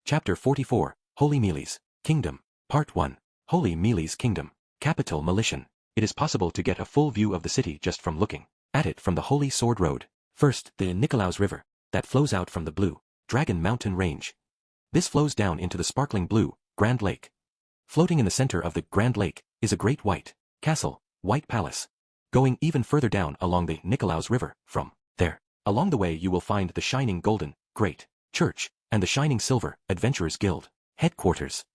Chapter 44, Holy Mealy's Kingdom. Part 1. Holy Mealy's Kingdom. Capital Militian. It is possible to get a full view of the city just from looking at it from the Holy Sword Road. First, the Nikolaus River, that flows out from the Blue Dragon Mountain Range. This flows down into the sparkling blue Grand Lake. Floating in the center of the Grand Lake is a great white castle, White Palace. Going even further down along the Nikolaus River, from there, along the way you will find the shining golden, great church, and the shining silver Adventurers Guild headquarters.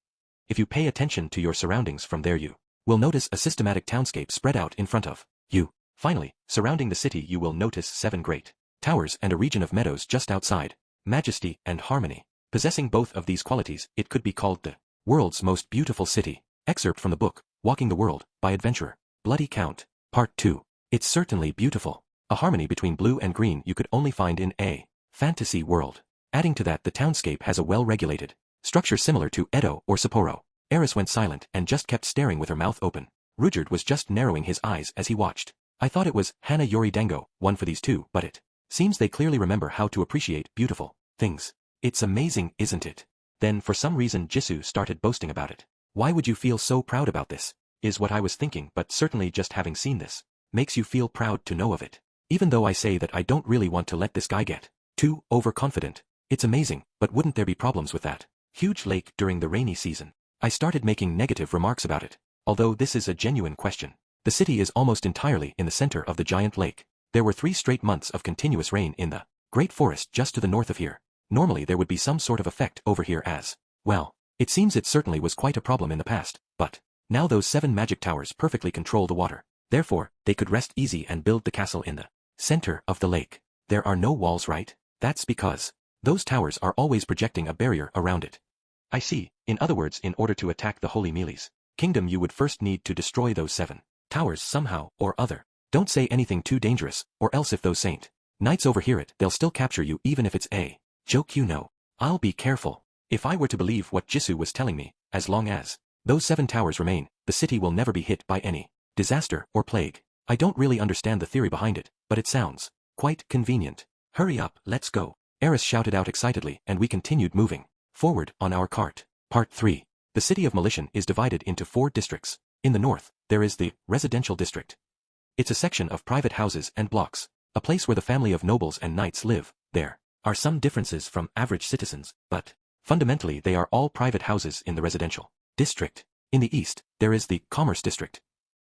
If you pay attention to your surroundings from there, you will notice a systematic townscape spread out in front of you. Finally, surrounding the city you will notice 7 great towers and a region of meadows just outside. Majesty and harmony. Possessing both of these qualities, it could be called the world's most beautiful city. Excerpt from the book, Walking the World, by Adventurer. Bloody Count. Part 2. It's certainly beautiful. A harmony between blue and green you could only find in a fantasy world. Adding to that, the townscape has a well-regulated structure similar to Edo or Sapporo. Eris went silent and just kept staring with her mouth open. Rudyard was just narrowing his eyes as he watched. I thought it was Hana Yori Dango, one for these two, but it seems they clearly remember how to appreciate beautiful things. It's amazing, isn't it? Then for some reason Jisoo started boasting about it. Why would you feel so proud about this? Is what I was thinking, but certainly just having seen this makes you feel proud to know of it. Even though I say that I don't really want to let this guy get too overconfident. It's amazing, but wouldn't there be problems with that huge lake during the rainy season? I started making negative remarks about it. Although this is a genuine question. The city is almost entirely in the center of the giant lake. There were 3 straight months of continuous rain in the great forest just to the north of here. Normally there would be some sort of effect over here as well. It seems it certainly was quite a problem in the past, but now those 7 magic towers perfectly control the water. Therefore, they could rest easy and build the castle in the center of the lake. There are no walls, right? That's because those towers are always projecting a barrier around it. I see. In other words, in order to attack the Holy Mealy's kingdom you would first need to destroy those 7 towers somehow or other. Don't say anything too dangerous, or else if those Saint Knights overhear it, they'll still capture you even if it's a joke, you know. I'll be careful. If I were to believe what Jisoo was telling me, as long as those 7 towers remain, the city will never be hit by any disaster or plague. I don't really understand the theory behind it, but it sounds quite convenient. Hurry up, let's go. Eris shouted out excitedly, and we continued moving forward on our cart. Part 3. The city of Militian is divided into 4 districts. In the north, there is the residential district. It's a section of private houses and blocks, a place where the family of nobles and knights live. There are some differences from average citizens, but fundamentally they are all private houses in the residential district. In the east, there is the commerce district.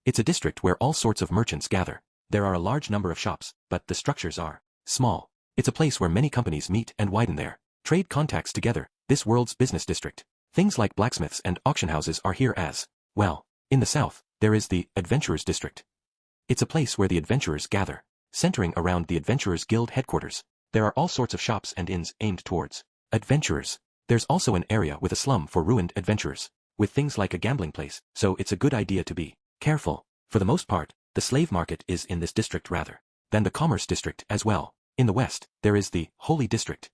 It's a district where all sorts of merchants gather. There are a large number of shops, but the structures are small. It's a place where many companies meet and widen their trade contacts together. This world's business district. Things like blacksmiths and auction houses are here as well. In the south, there is the Adventurers District. It's a place where the adventurers gather, centering around the Adventurers Guild headquarters. There are all sorts of shops and inns aimed towards adventurers. There's also an area with a slum for ruined adventurers, with things like a gambling place, so it's a good idea to be careful. For the most part, the slave market is in this district rather than the commerce district as well. In the west, there is the Holy District.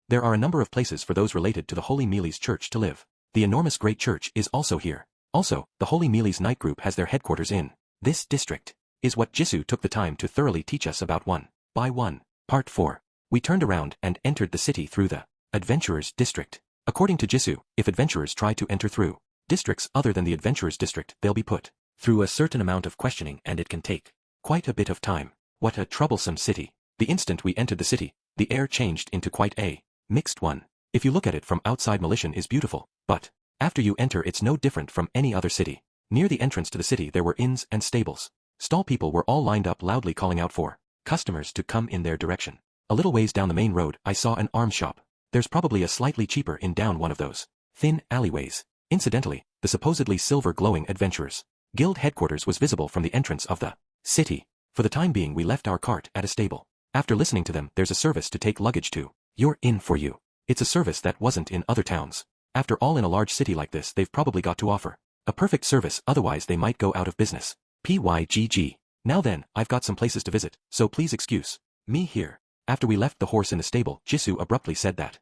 There are a number of places for those related to the Holy Mealy's church to live. The enormous great church is also here. Also, the Holy Mealy's night group has their headquarters in this district. Is what Jisoo took the time to thoroughly teach us about one by one. Part 4. We turned around and entered the city through the Adventurers District. According to Jisoo, if adventurers try to enter through districts other than the Adventurers District, they'll be put through a certain amount of questioning and it can take quite a bit of time. What a troublesome city. The instant we entered the city, the air changed into quite a mixed one. If you look at it from outside, Militian is beautiful, but after you enter it's no different from any other city. Near the entrance to the city there were inns and stables. Stall people were all lined up loudly calling out for customers to come in their direction. A little ways down the main road I saw an arms shop. There's probably a slightly cheaper in down one of those thin alleyways. Incidentally, the supposedly silver glowing Adventurers Guild headquarters was visible from the entrance of the city. For the time being we left our cart at a stable. After listening to them, there's a service to take luggage to your inn for you. It's a service that wasn't in other towns. After all, in a large city like this they've probably got to offer a perfect service, otherwise they might go out of business. PYGG. Now then, I've got some places to visit, so please excuse me here. After we left the horse in the stable, Jisoo abruptly said that,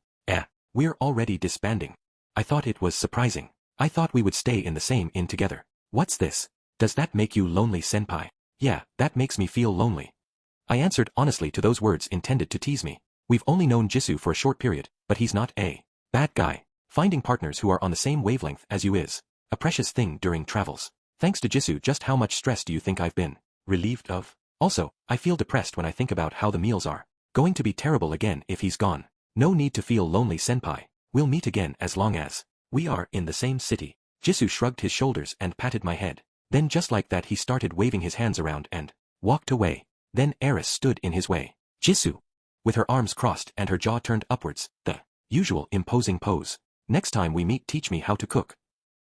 we're already disbanding. I thought it was surprising. I thought we would stay in the same inn together. What's this? Does that make you lonely, senpai? Yeah, that makes me feel lonely. I answered honestly to those words intended to tease me. We've only known Jisoo for a short period, but he's not a bad guy. Finding partners who are on the same wavelength as you is a precious thing during travels. Thanks to Jisoo, just how much stress do you think I've been relieved of? Also, I feel depressed when I think about how the meals are going to be terrible again if he's gone. No need to feel lonely, senpai. We'll meet again as long as we are in the same city. Jisoo shrugged his shoulders and patted my head. Then just like that he started waving his hands around and walked away. Then Eris stood in his way. Jisoo, with her arms crossed and her jaw turned upwards, the usual imposing pose. Next time we meet, teach me how to cook.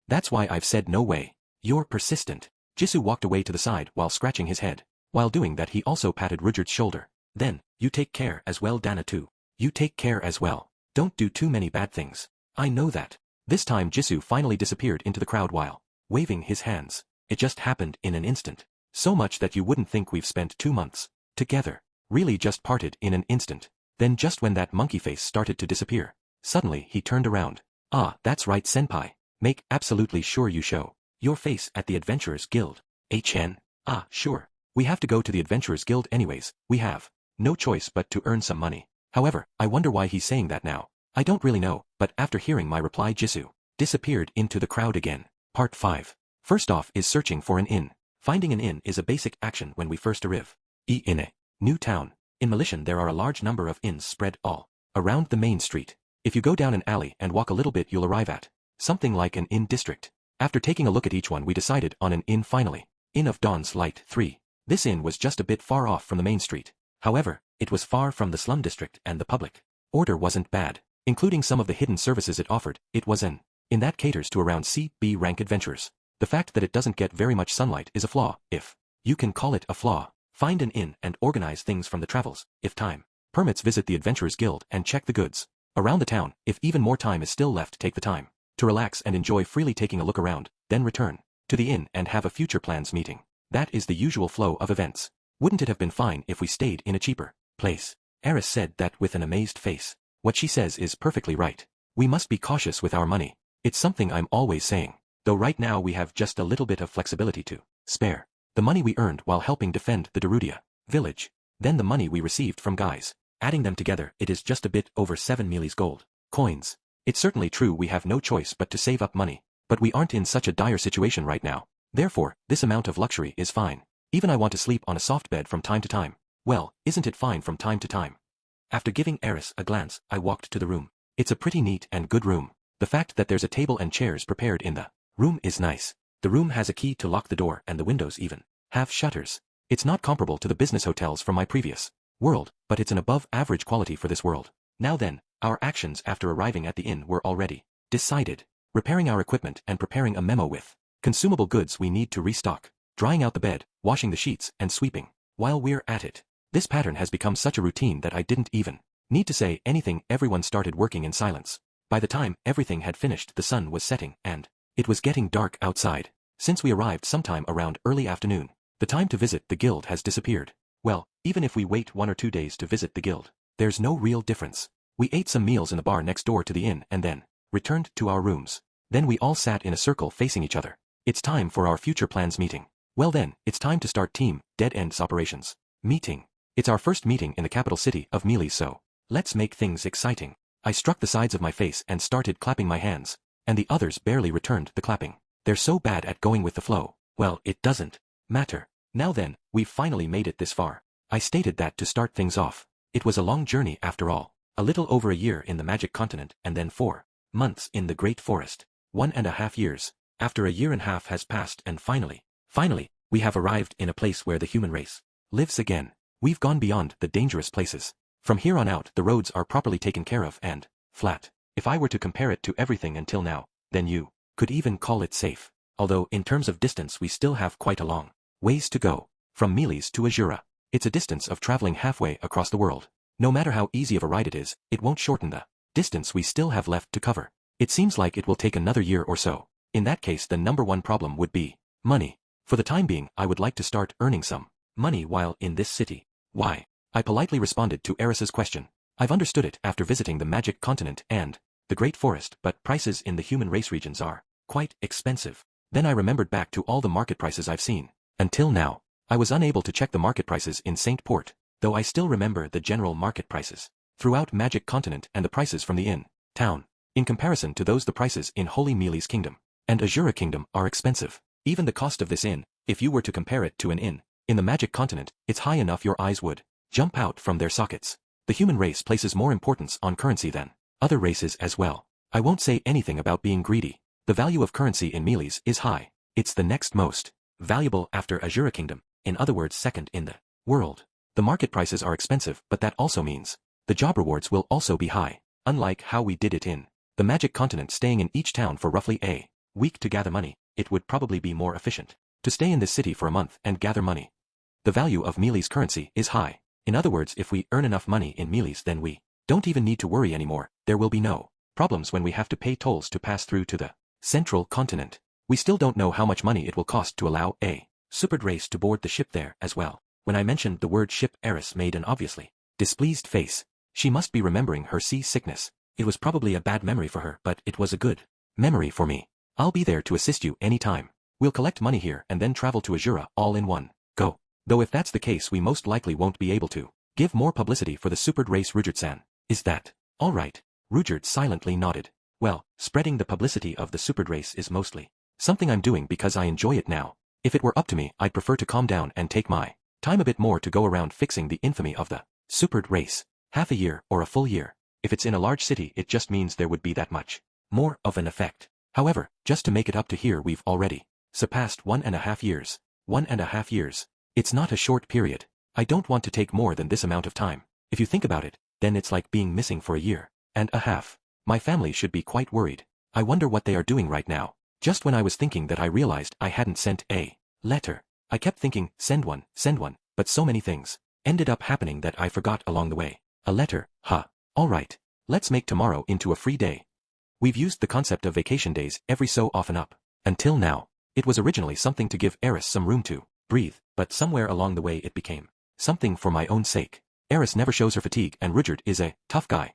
That's why I've said no way. You're persistent. Jisoo walked away to the side while scratching his head. While doing that he also patted Rudyard's shoulder. Then, you take care as well, Dana too. You take care as well. Don't do too many bad things. I know that. This time Jisoo finally disappeared into the crowd while waving his hands. It just happened in an instant. So much that you wouldn't think we've spent 2 months together. Really just parted in an instant. Then just when that monkey face started to disappear, suddenly he turned around. Ah, that's right, senpai. Make absolutely sure you show your face at the Adventurers Guild. HN? Ah, sure. We have to go to the Adventurers Guild anyways. We have no choice but to earn some money. However, I wonder why he's saying that now. I don't really know, but after hearing my reply, Jisoo disappeared into the crowd again. Part 5. First off is searching for an inn. Finding an inn is a basic action when we first arrive in a new town. In Malaysian there are a large number of inns spread all around the main street. If you go down an alley and walk a little bit, you'll arrive at something like an inn district. After taking a look at each one, we decided on an inn finally. Inn of Dawn's Light 3. This inn was just a bit far off from the main street. However, it was far from the slum district and the public order wasn't bad. Including some of the hidden services it offered, it was an inn that caters to around C/B rank adventurers. The fact that it doesn't get very much sunlight is a flaw, if you can call it a flaw. Find an inn and organize things from the travels. If time permits, visit the Adventurers Guild and check the goods around the town. If even more time is still left, take the time to relax and enjoy freely taking a look around, then return to the inn and have a future plans meeting. That is the usual flow of events. Wouldn't it have been fine if we stayed in a cheaper place? Eris said that with an amazed face. What she says is perfectly right. We must be cautious with our money. It's something I'm always saying. Though right now we have just a little bit of flexibility to spare. The money we earned while helping defend the Darudia village. Then the money we received from guys. Adding them together, it is just a bit over 7 mealy's gold coins. It's certainly true we have no choice but to save up money. But we aren't in such a dire situation right now. Therefore, this amount of luxury is fine. Even I want to sleep on a soft bed from time to time. Well, isn't it fine from time to time? After giving Eris a glance, I walked to the room. It's a pretty neat and good room. The fact that there's a table and chairs prepared in the room is nice. The room has a key to lock the door and the windows even have shutters. It's not comparable to the business hotels from my previous world, but it's an above average quality for this world. Now then, our actions after arriving at the inn were already decided. Repairing our equipment and preparing a memo with consumable goods we need to restock. Drying out the bed, washing the sheets and sweeping. While we're at it. This pattern has become such a routine that I didn't even need to say anything. Everyone started working in silence. By the time everything had finished, the sun was setting and it was getting dark outside. Since we arrived sometime around early afternoon, the time to visit the guild has disappeared. Well, even if we wait 1 or 2 days to visit the guild, there's no real difference. We ate some meals in the bar next door to the inn and then returned to our rooms. Then we all sat in a circle facing each other. It's time for our future plans meeting. Well then, it's time to start Team Dead End's operations meeting. It's our first meeting in the capital city of Mealy, so let's make things exciting. I struck the sides of my face and started clapping my hands, and the others barely returned the clapping. They're so bad at going with the flow. Well, it doesn't matter. Now then, we've finally made it this far. I stated that to start things off. It was a long journey after all. A little over a year in the Magic Continent and then 4 months in the Great Forest. 1.5 years. After a year and a half has passed and finally, we have arrived in a place where the human race lives again. We've gone beyond the dangerous places. From here on out the roads are properly taken care of and flat. If I were to compare it to everything until now, then you could even call it safe. Although in terms of distance we still have quite a long ways to go. From Mealy's to Azura, it's a distance of traveling halfway across the world. No matter how easy of a ride it is, it won't shorten the distance we still have left to cover. It seems like it will take another year or so. In that case the number one problem would be money. For the time being I would like to start earning some money while in this city. Why? I politely responded to Eris's question. I've understood it after visiting the Magic Continent and the Great Forest, but prices in the human race regions are quite expensive. Then I remembered back to all the market prices I've seen. Until now, I was unable to check the market prices in Saint Port, though I still remember the general market prices throughout Magic Continent and the prices from the inn town. In comparison to those, the prices in Holy Mealy's kingdom and Azura kingdom are expensive. Even the cost of this inn, if you were to compare it to an inn in the magic continent, it's high enough your eyes would jump out from their sockets. The human race places more importance on currency than other races as well. I won't say anything about being greedy. The value of currency in Mealy's is high. It's the next most valuable after Azura kingdom, in other words second in the world. The market prices are expensive, but that also means the job rewards will also be high. Unlike how we did it in the magic continent, staying in each town for roughly a week to gather money, it would probably be more efficient to stay in this city for a month and gather money. The value of Mealy's currency is high. In other words, if we earn enough money in Mealy's, then we don't even need to worry anymore. There will be no problems when we have to pay tolls to pass through to the central continent. We still don't know how much money it will cost to allow a supered race to board the ship there as well. When I mentioned the word ship, Eris made an obviously displeased face. She must be remembering her sea sickness. It was probably a bad memory for her, but it was a good memory for me. I'll be there to assist you any time. We'll collect money here and then travel to Azura all in one go. Though if that's the case, we most likely won't be able to give more publicity for the supered race. Rujard-san, is that all right? Rujard silently nodded. Well, spreading the publicity of the supered race is mostly something I'm doing because I enjoy it now. If it were up to me, I'd prefer to calm down and take my time a bit more to go around fixing the infamy of the supered race. Half a year or a full year. If it's in a large city, it just means there would be that much more of an effect. However, just to make it up to here, we've already surpassed 1.5 years. 1.5 years. It's not a short period. I don't want to take more than this amount of time. If you think about it, then it's like being missing for a year and a half. My family should be quite worried. I wonder what they are doing right now. Just when I was thinking that, I realized I hadn't sent a letter. I kept thinking, send one, but so many things ended up happening that I forgot along the way. A letter, huh? Alright. Let's make tomorrow into a free day. We've used the concept of vacation days every so often up until now. It was originally something to give Eris some room to breathe, but somewhere along the way it became something for my own sake. Eris never shows her fatigue, and Rujard is a tough guy.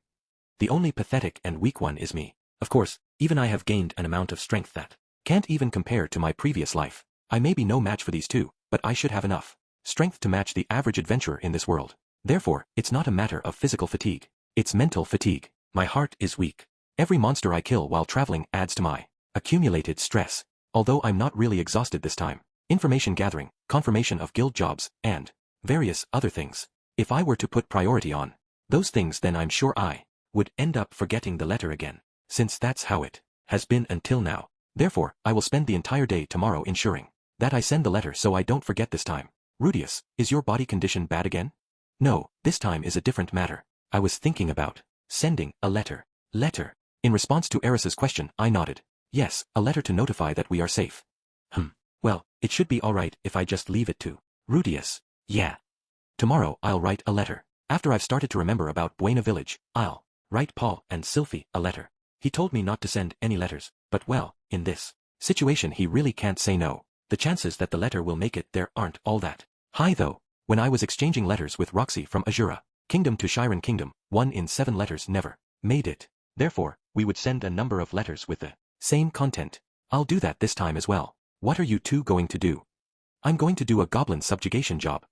The only pathetic and weak one is me. Of course, even I have gained an amount of strength that can't even compare to my previous life. I may be no match for these two, but I should have enough strength to match the average adventurer in this world. Therefore, it's not a matter of physical fatigue. It's mental fatigue. My heart is weak. Every monster I kill while traveling adds to my accumulated stress. Although I'm not really exhausted this time. Information gathering, confirmation of guild jobs, and various other things. If I were to put priority on those things, then I'm sure I would end up forgetting the letter again, since that's how it has been until now. Therefore, I will spend the entire day tomorrow ensuring that I send the letter so I don't forget this time. Rudius, is your body condition bad again? No, this time is a different matter. I was thinking about sending a letter. Letter. In response to Eris's question, I nodded. Yes, a letter to notify that we are safe. Well, it should be alright if I just leave it to Rudius. Yeah. Tomorrow I'll write a letter. After I've started to remember about Buena Village, I'll write Paul and Sylphie a letter. He told me not to send any letters, but well, in this situation he really can't say no. The chances that the letter will make it there aren't all that high though. When I was exchanging letters with Roxy from Azura Kingdom to Shiren Kingdom, 1 in 7 letters never made it. Therefore, we would send a number of letters with the same content. I'll do that this time as well. What are you two going to do? I'm going to do a goblin subjugation job.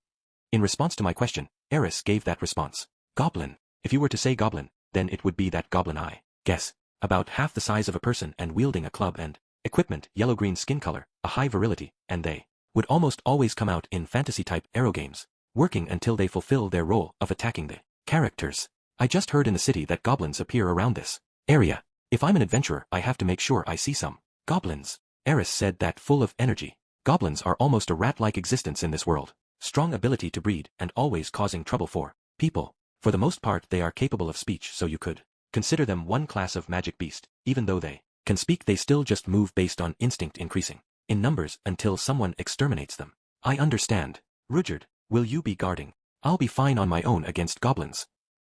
In response to my question, Eris gave that response. Goblin. If you were to say goblin, then it would be that goblin, I guess. About half the size of a person and wielding a club and equipment, yellow-green skin color, a high virility, and they would almost always come out in fantasy-type arrow games, working until they fulfill their role of attacking the characters. I just heard in the city that goblins appear around this area. If I'm an adventurer, I have to make sure I see some goblins. Eris said that full of energy. Goblins are almost a rat-like existence in this world. Strong ability to breed and always causing trouble for people. For the most part, they are capable of speech, so you could consider them one class of magic beast. Even though they can speak, they still just move based on instinct, increasing in numbers until someone exterminates them. I understand. Rujard, will you be guarding? I'll be fine on my own against goblins.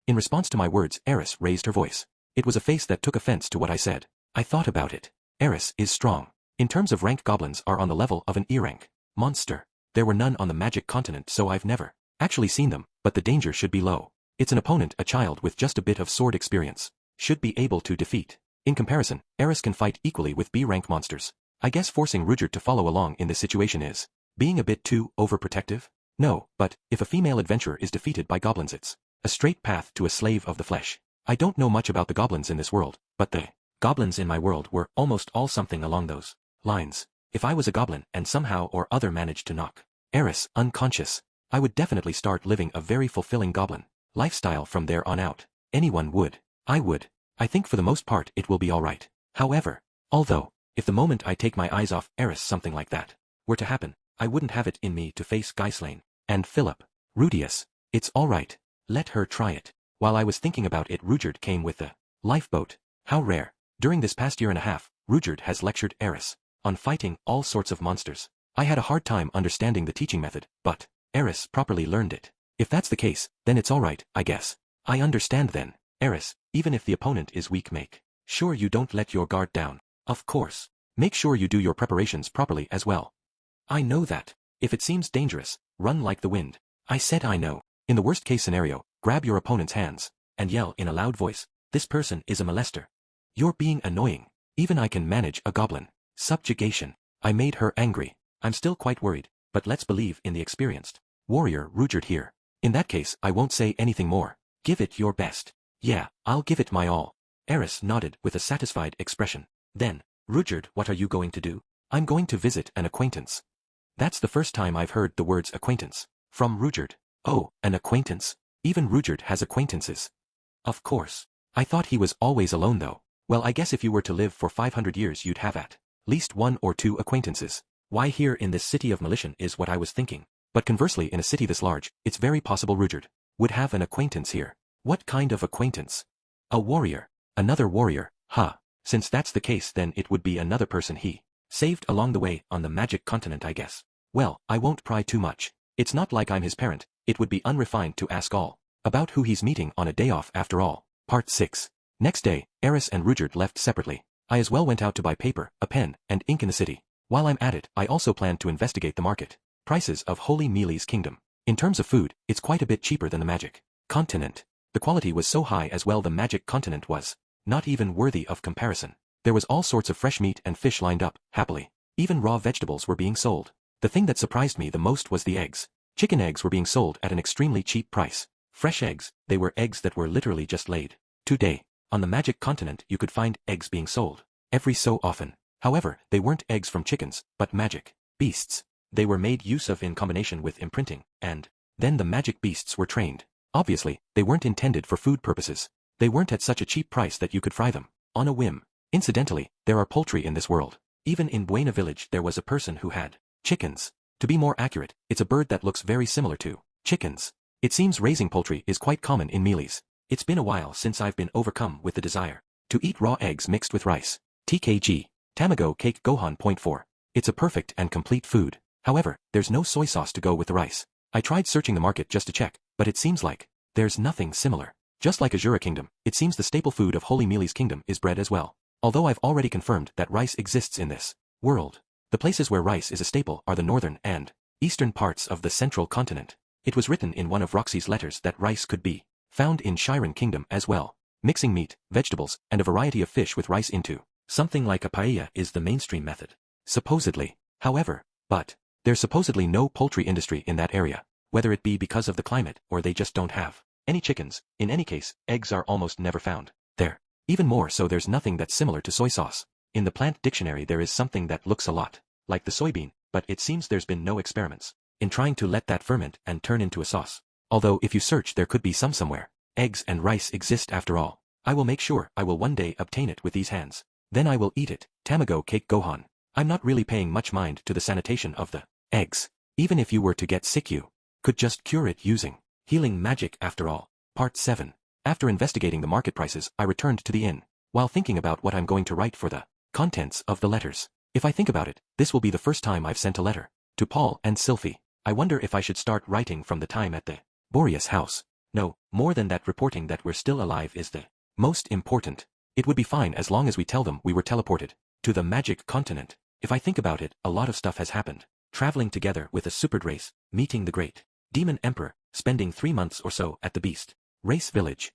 In response to my words, Eris raised her voice. It was a face that took offense to what I said. I thought about it. Eris is strong. In terms of rank, goblins are on the level of an E-rank monster. There were none on the magic continent, so I've never actually seen them, but the danger should be low. It's an opponent a child with just a bit of sword experience should be able to defeat. In comparison, Eris can fight equally with B-rank monsters. I guess forcing Rujard to follow along in this situation is being a bit too overprotective? No, but if a female adventurer is defeated by goblins, it's a straight path to a slave of the flesh. I don't know much about the goblins in this world, but the Goblins in my world were almost all something along those lines. If I was a goblin and somehow or other managed to knock Eris unconscious, I would definitely start living a very fulfilling goblin lifestyle from there on out. Anyone would. I would. I think for the most part it will be alright. However, although, if the moment I take my eyes off Eris something like that were to happen, I wouldn't have it in me to face Ghislaine and Philip. Rudius, it's alright. Let her try it. While I was thinking about it, Rudyard came with the lifeboat. How rare. During this past year and a half, Rudyard has lectured Eris on fighting all sorts of monsters. I had a hard time understanding the teaching method, but Eris properly learned it. If that's the case, then it's alright, I guess. I understand then. Eris, even if the opponent is weak, make sure you don't let your guard down. Of course. Make sure you do your preparations properly as well. I know that. If it seems dangerous, run like the wind. I said I know. In the worst case scenario, grab your opponent's hands and yell in a loud voice, "This person is a molester. You're being annoying. Even I can manage a goblin." Subjugation. I made her angry. I'm still quite worried, but let's believe in the experienced warrior Rudyard here. In that case, I won't say anything more. Give it your best. Yeah, I'll give it my all. Eris nodded with a satisfied expression. Then, Rudyard, what are you going to do? I'm going to visit an acquaintance. That's the first time I've heard the words acquaintance from Rudyard. Oh, an acquaintance? Even Rudyard has acquaintances. Of course. I thought he was always alone though. Well, I guess if you were to live for 500 years you'd have at least 1 or 2 acquaintances. Why, here in this city of Melitian is what I was thinking. But conversely, in a city this large, it's very possible Rudyard would have an acquaintance here. What kind of acquaintance? A warrior. Another warrior, huh? Since that's the case, then it would be another person he saved along the way on the magic continent, I guess. Well, I won't pry too much. It's not like I'm his parent. It would be unrefined to ask all about who he's meeting on a day off after all. Part 6. Next day, Eris and Rudyard left separately. I as well went out to buy paper, a pen, and ink in the city. While I'm at it, I also plan to investigate the market prices of Holy Mealy's kingdom. In terms of food, it's quite a bit cheaper than the magic continent. The quality was so high as well, the magic continent was not even worthy of comparison. There was all sorts of fresh meat and fish lined up, happily. Even raw vegetables were being sold. The thing that surprised me the most was the eggs. Chicken eggs were being sold at an extremely cheap price. Fresh eggs, they were eggs that were literally just laid. Today, on the magic continent you could find eggs being sold every so often. However, they weren't eggs from chickens, but magic beasts. They were made use of in combination with imprinting, and then the magic beasts were trained. Obviously, they weren't intended for food purposes. They weren't at such a cheap price that you could fry them on a whim. Incidentally, there are poultry in this world. Even in Buena Village there was a person who had chickens. To be more accurate, it's a bird that looks very similar to chickens. It seems raising poultry is quite common in Mealy's. It's been a while since I've been overcome with the desire to eat raw eggs mixed with rice. TKG. Tamago Cake Gohan. Point 4. It's a perfect and complete food. However, there's no soy sauce to go with the rice. I tried searching the market just to check, but it seems like there's nothing similar. Just like Azura Kingdom, it seems the staple food of Holy Mealy's kingdom is bread as well. Although I've already confirmed that rice exists in this world. The places where rice is a staple are the northern and eastern parts of the central continent. It was written in one of Roxy's letters that rice could be found in Shiren Kingdom as well. Mixing meat, vegetables, and a variety of fish with rice into something like a paella is the mainstream method. Supposedly. However, but there's supposedly no poultry industry in that area, whether it be because of the climate or they just don't have any chickens. In any case, eggs are almost never found there. Even more so, there's nothing that's similar to soy sauce. In the plant dictionary there is something that looks a lot like the soybean, but it seems there's been no experiments in trying to let that ferment and turn into a sauce. Although if you search there could be some somewhere. Eggs and rice exist after all. I will make sure I will one day obtain it with these hands. Then I will eat it. Tamago Cake Gohan. I'm not really paying much mind to the sanitation of the eggs. Even if you were to get sick you could just cure it using healing magic after all. Part 7. After investigating the market prices, I returned to the inn. While thinking about what I'm going to write for the contents of the letters. If I think about it, this will be the first time I've sent a letter to Paul and Sylphie. I wonder if I should start writing from the time at the Boreas house. No, more than that, reporting that we're still alive is the most important. It would be fine as long as we tell them we were teleported to the magic continent. If I think about it, a lot of stuff has happened. Traveling together with a supered race, meeting the great demon emperor, spending 3 months or so at the beast race village.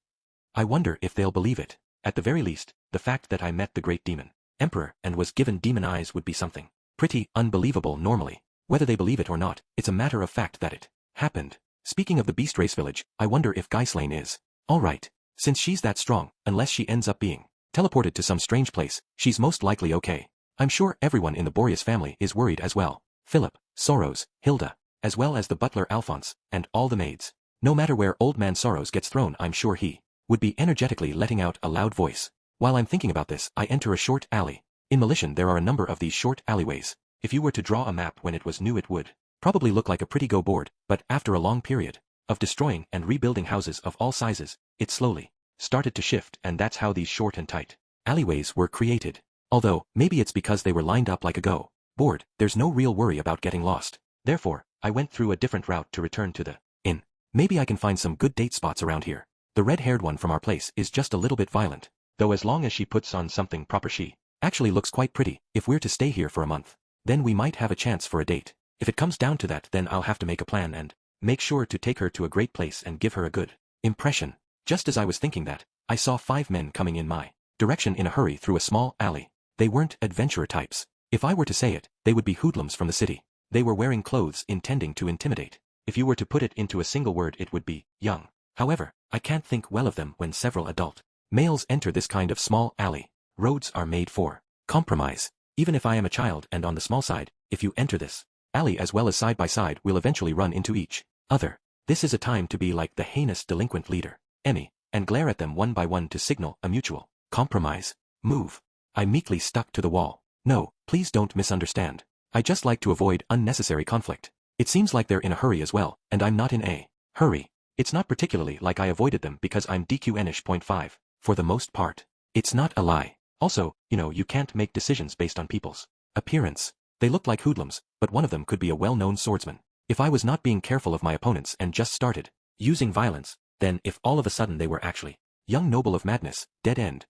I wonder if they'll believe it. At the very least, the fact that I met the great demon emperor and was given demon eyes would be something pretty unbelievable normally. Whether they believe it or not, it's a matter of fact that it happened. Speaking of the beast race village, I wonder if Ghislaine is alright, since she's that strong, unless she ends up being Teleported to some strange place, she's most likely okay. I'm sure everyone in the Boreas family is worried as well. Philip, Soros, Hilda, as well as the butler Alphonse, and all the maids. No matter where old man Soros gets thrown, I'm sure he would be energetically letting out a loud voice. While I'm thinking about this, I enter a short alley. In Militian there are a number of these short alleyways. If you were to draw a map when it was new it would probably look like a pretty go board, but after a long period of destroying and rebuilding houses of all sizes, it slowly started to shift, and that's how these short and tight alleyways were created. Although, maybe it's because they were lined up like a go board, there's no real worry about getting lost. Therefore, I went through a different route to return to the inn. Maybe I can find some good date spots around here. The red-haired one from our place is just a little bit violent, though as long as she puts on something proper she actually looks quite pretty. If we're to stay here for a month, then we might have a chance for a date. If it comes down to that, then I'll have to make a plan and make sure to take her to a great place and give her a good impression. Just as I was thinking that, I saw 5 men coming in my direction in a hurry through a small alley. They weren't adventurer types. If I were to say it, they would be hoodlums from the city. They were wearing clothes intending to intimidate. If you were to put it into a single word it would be young. However, I can't think well of them when several adult males enter this kind of small alley. Roads are made for compromise. Even if I am a child and on the small side, if you enter this alley as well as side by side, we'll eventually run into each other. This is a time to be like the heinous delinquent leader, Emmy, and glare at them one by one to signal a mutual compromise move. I meekly stuck to the wall. No, please don't misunderstand. I just like to avoid unnecessary conflict. It seems like they're in a hurry as well, and I'm not in a hurry. It's not particularly like I avoided them because I'm DQN-ish.5, for the most part. It's not a lie. Also, you can't make decisions based on people's appearance. They look like hoodlums, but one of them could be a well-known swordsman. If I was not being careful of my opponents and just started using violence, then if all of a sudden they were actually young noble of madness, dead end.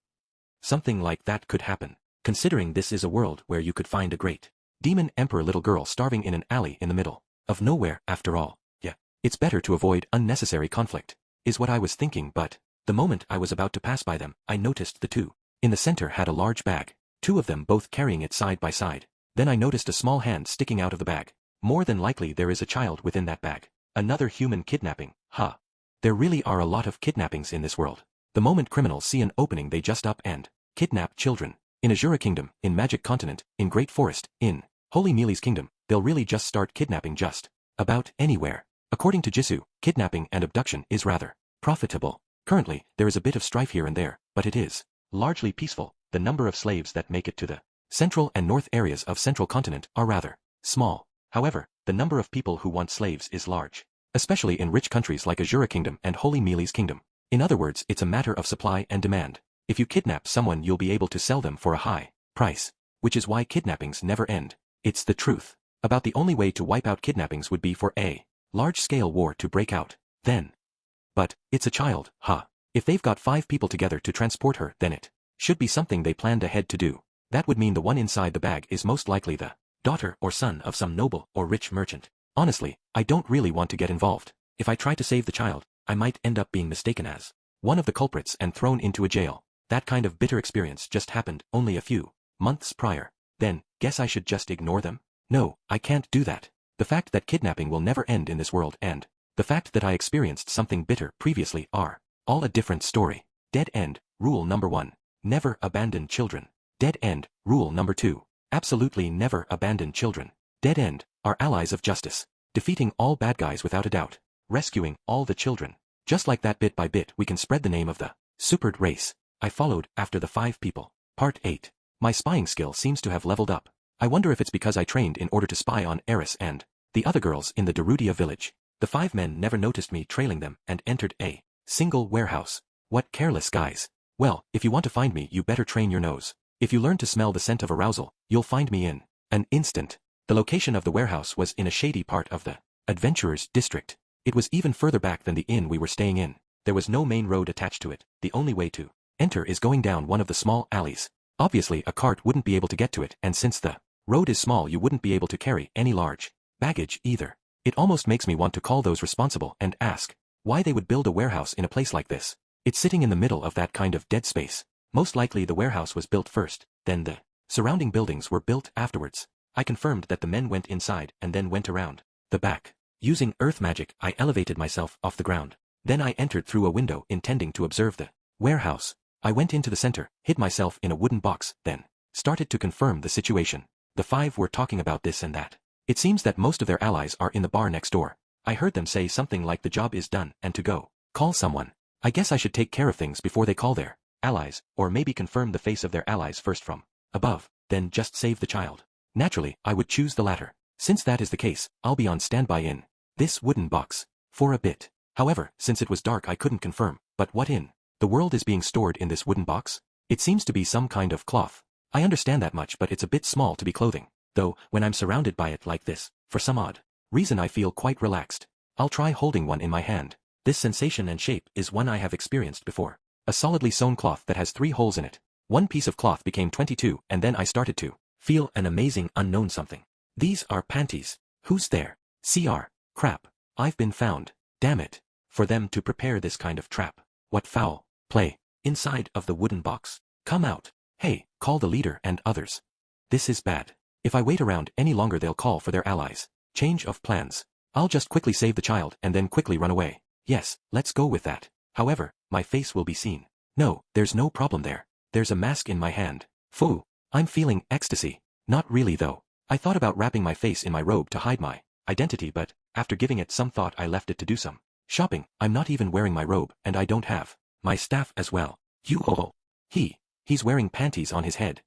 Something like that could happen. Considering this is a world where you could find a great demon emperor little girl starving in an alley in the middle of nowhere after all. Yeah, it's better to avoid unnecessary conflict, is what I was thinking, but the moment I was about to pass by them, I noticed the 2 in the center had a large bag, 2 of them both carrying it side by side. Then I noticed a small hand sticking out of the bag. More than likely there is a child within that bag. Another human kidnapping, huh? There really are a lot of kidnappings in this world. The moment criminals see an opening they just up and kidnap children. In Azura Kingdom, in Magic Continent, in Great Forest, in Holy Mealy's Kingdom, they'll really just start kidnapping just about anywhere. According to Jisoo, kidnapping and abduction is rather profitable. Currently, there is a bit of strife here and there, but it is largely peaceful. The number of slaves that make it to the central and north areas of Central Continent are rather small. However, the number of people who want slaves is large, especially in rich countries like Azura Kingdom and Holy Mealy's Kingdom. In other words, it's a matter of supply and demand. If you kidnap someone you'll be able to sell them for a high price, which is why kidnappings never end. It's the truth. About the only way to wipe out kidnappings would be for a large-scale war to break out. Then. But, it's a child, huh? If they've got 5 people together to transport her, then it should be something they planned ahead to do. That would mean the one inside the bag is most likely the daughter or son of some noble or rich merchant. Honestly, I don't really want to get involved. If I try to save the child, I might end up being mistaken as one of the culprits and thrown into a jail. That kind of bitter experience just happened only a few months prior. Then, guess I should just ignore them? No, I can't do that. The fact that kidnapping will never end in this world and the fact that I experienced something bitter previously are all a different story. Dead end, rule number 1. Never abandon children. Dead end, rule number 2. Absolutely never abandon children. Dead end, are allies of justice. Defeating all bad guys without a doubt. Rescuing all the children. Just like that, bit by bit we can spread the name of the supered race. I followed after the 5 people. Part 8. My spying skill seems to have leveled up. I wonder if it's because I trained in order to spy on Eris and the other girls in the Darudia village. The 5 men never noticed me trailing them and entered a single warehouse. What careless guys. Well, if you want to find me you better train your nose. If you learn to smell the scent of arousal, you'll find me in an instant. The location of the warehouse was in a shady part of the adventurers' district. It was even further back than the inn we were staying in. There was no main road attached to it. The only way to enter is going down one of the small alleys. Obviously a cart wouldn't be able to get to it, and since the road is small you wouldn't be able to carry any large baggage either. It almost makes me want to call those responsible and ask why they would build a warehouse in a place like this. It's sitting in the middle of that kind of dead space. Most likely the warehouse was built first, then the surrounding buildings were built afterwards. I confirmed that the men went inside and then went around the back. Using earth magic I elevated myself off the ground. Then I entered through a window intending to observe the warehouse. I went into the center, hid myself in a wooden box, then started to confirm the situation. The 5 were talking about this and that. It seems that most of their allies are in the bar next door. I heard them say something like the job is done and to go. Call someone. I guess I should take care of things before they call their allies, or maybe confirm the face of their allies first from above, then just save the child. Naturally, I would choose the latter. Since that is the case, I'll be on standby in this wooden box for a bit. However, since it was dark I couldn't confirm, but what in the world is being stored in this wooden box? It seems to be some kind of cloth. I understand that much, but it's a bit small to be clothing. Though, when I'm surrounded by it like this, for some odd reason I feel quite relaxed. I'll try holding one in my hand. This sensation and shape is one I have experienced before. A solidly sewn cloth that has 3 holes in it. One piece of cloth became 22, and then I started to feel an amazing unknown something. These are panties. Who's there? CR. Crap. I've been found. Damn it. For them to prepare this kind of trap. What foul play. Inside of the wooden box. Come out. Hey, call the leader and others. This is bad. If I wait around any longer they'll call for their allies. Change of plans. I'll just quickly save the child and then quickly run away. Yes, let's go with that. However, my face will be seen. No, there's no problem there. There's a mask in my hand. Phoo. I'm feeling ecstasy. Not really though. I thought about wrapping my face in my robe to hide my identity, but after giving it some thought I left it to do some shopping. I'm not even wearing my robe, and I don't have my staff as well. He's wearing panties on his head.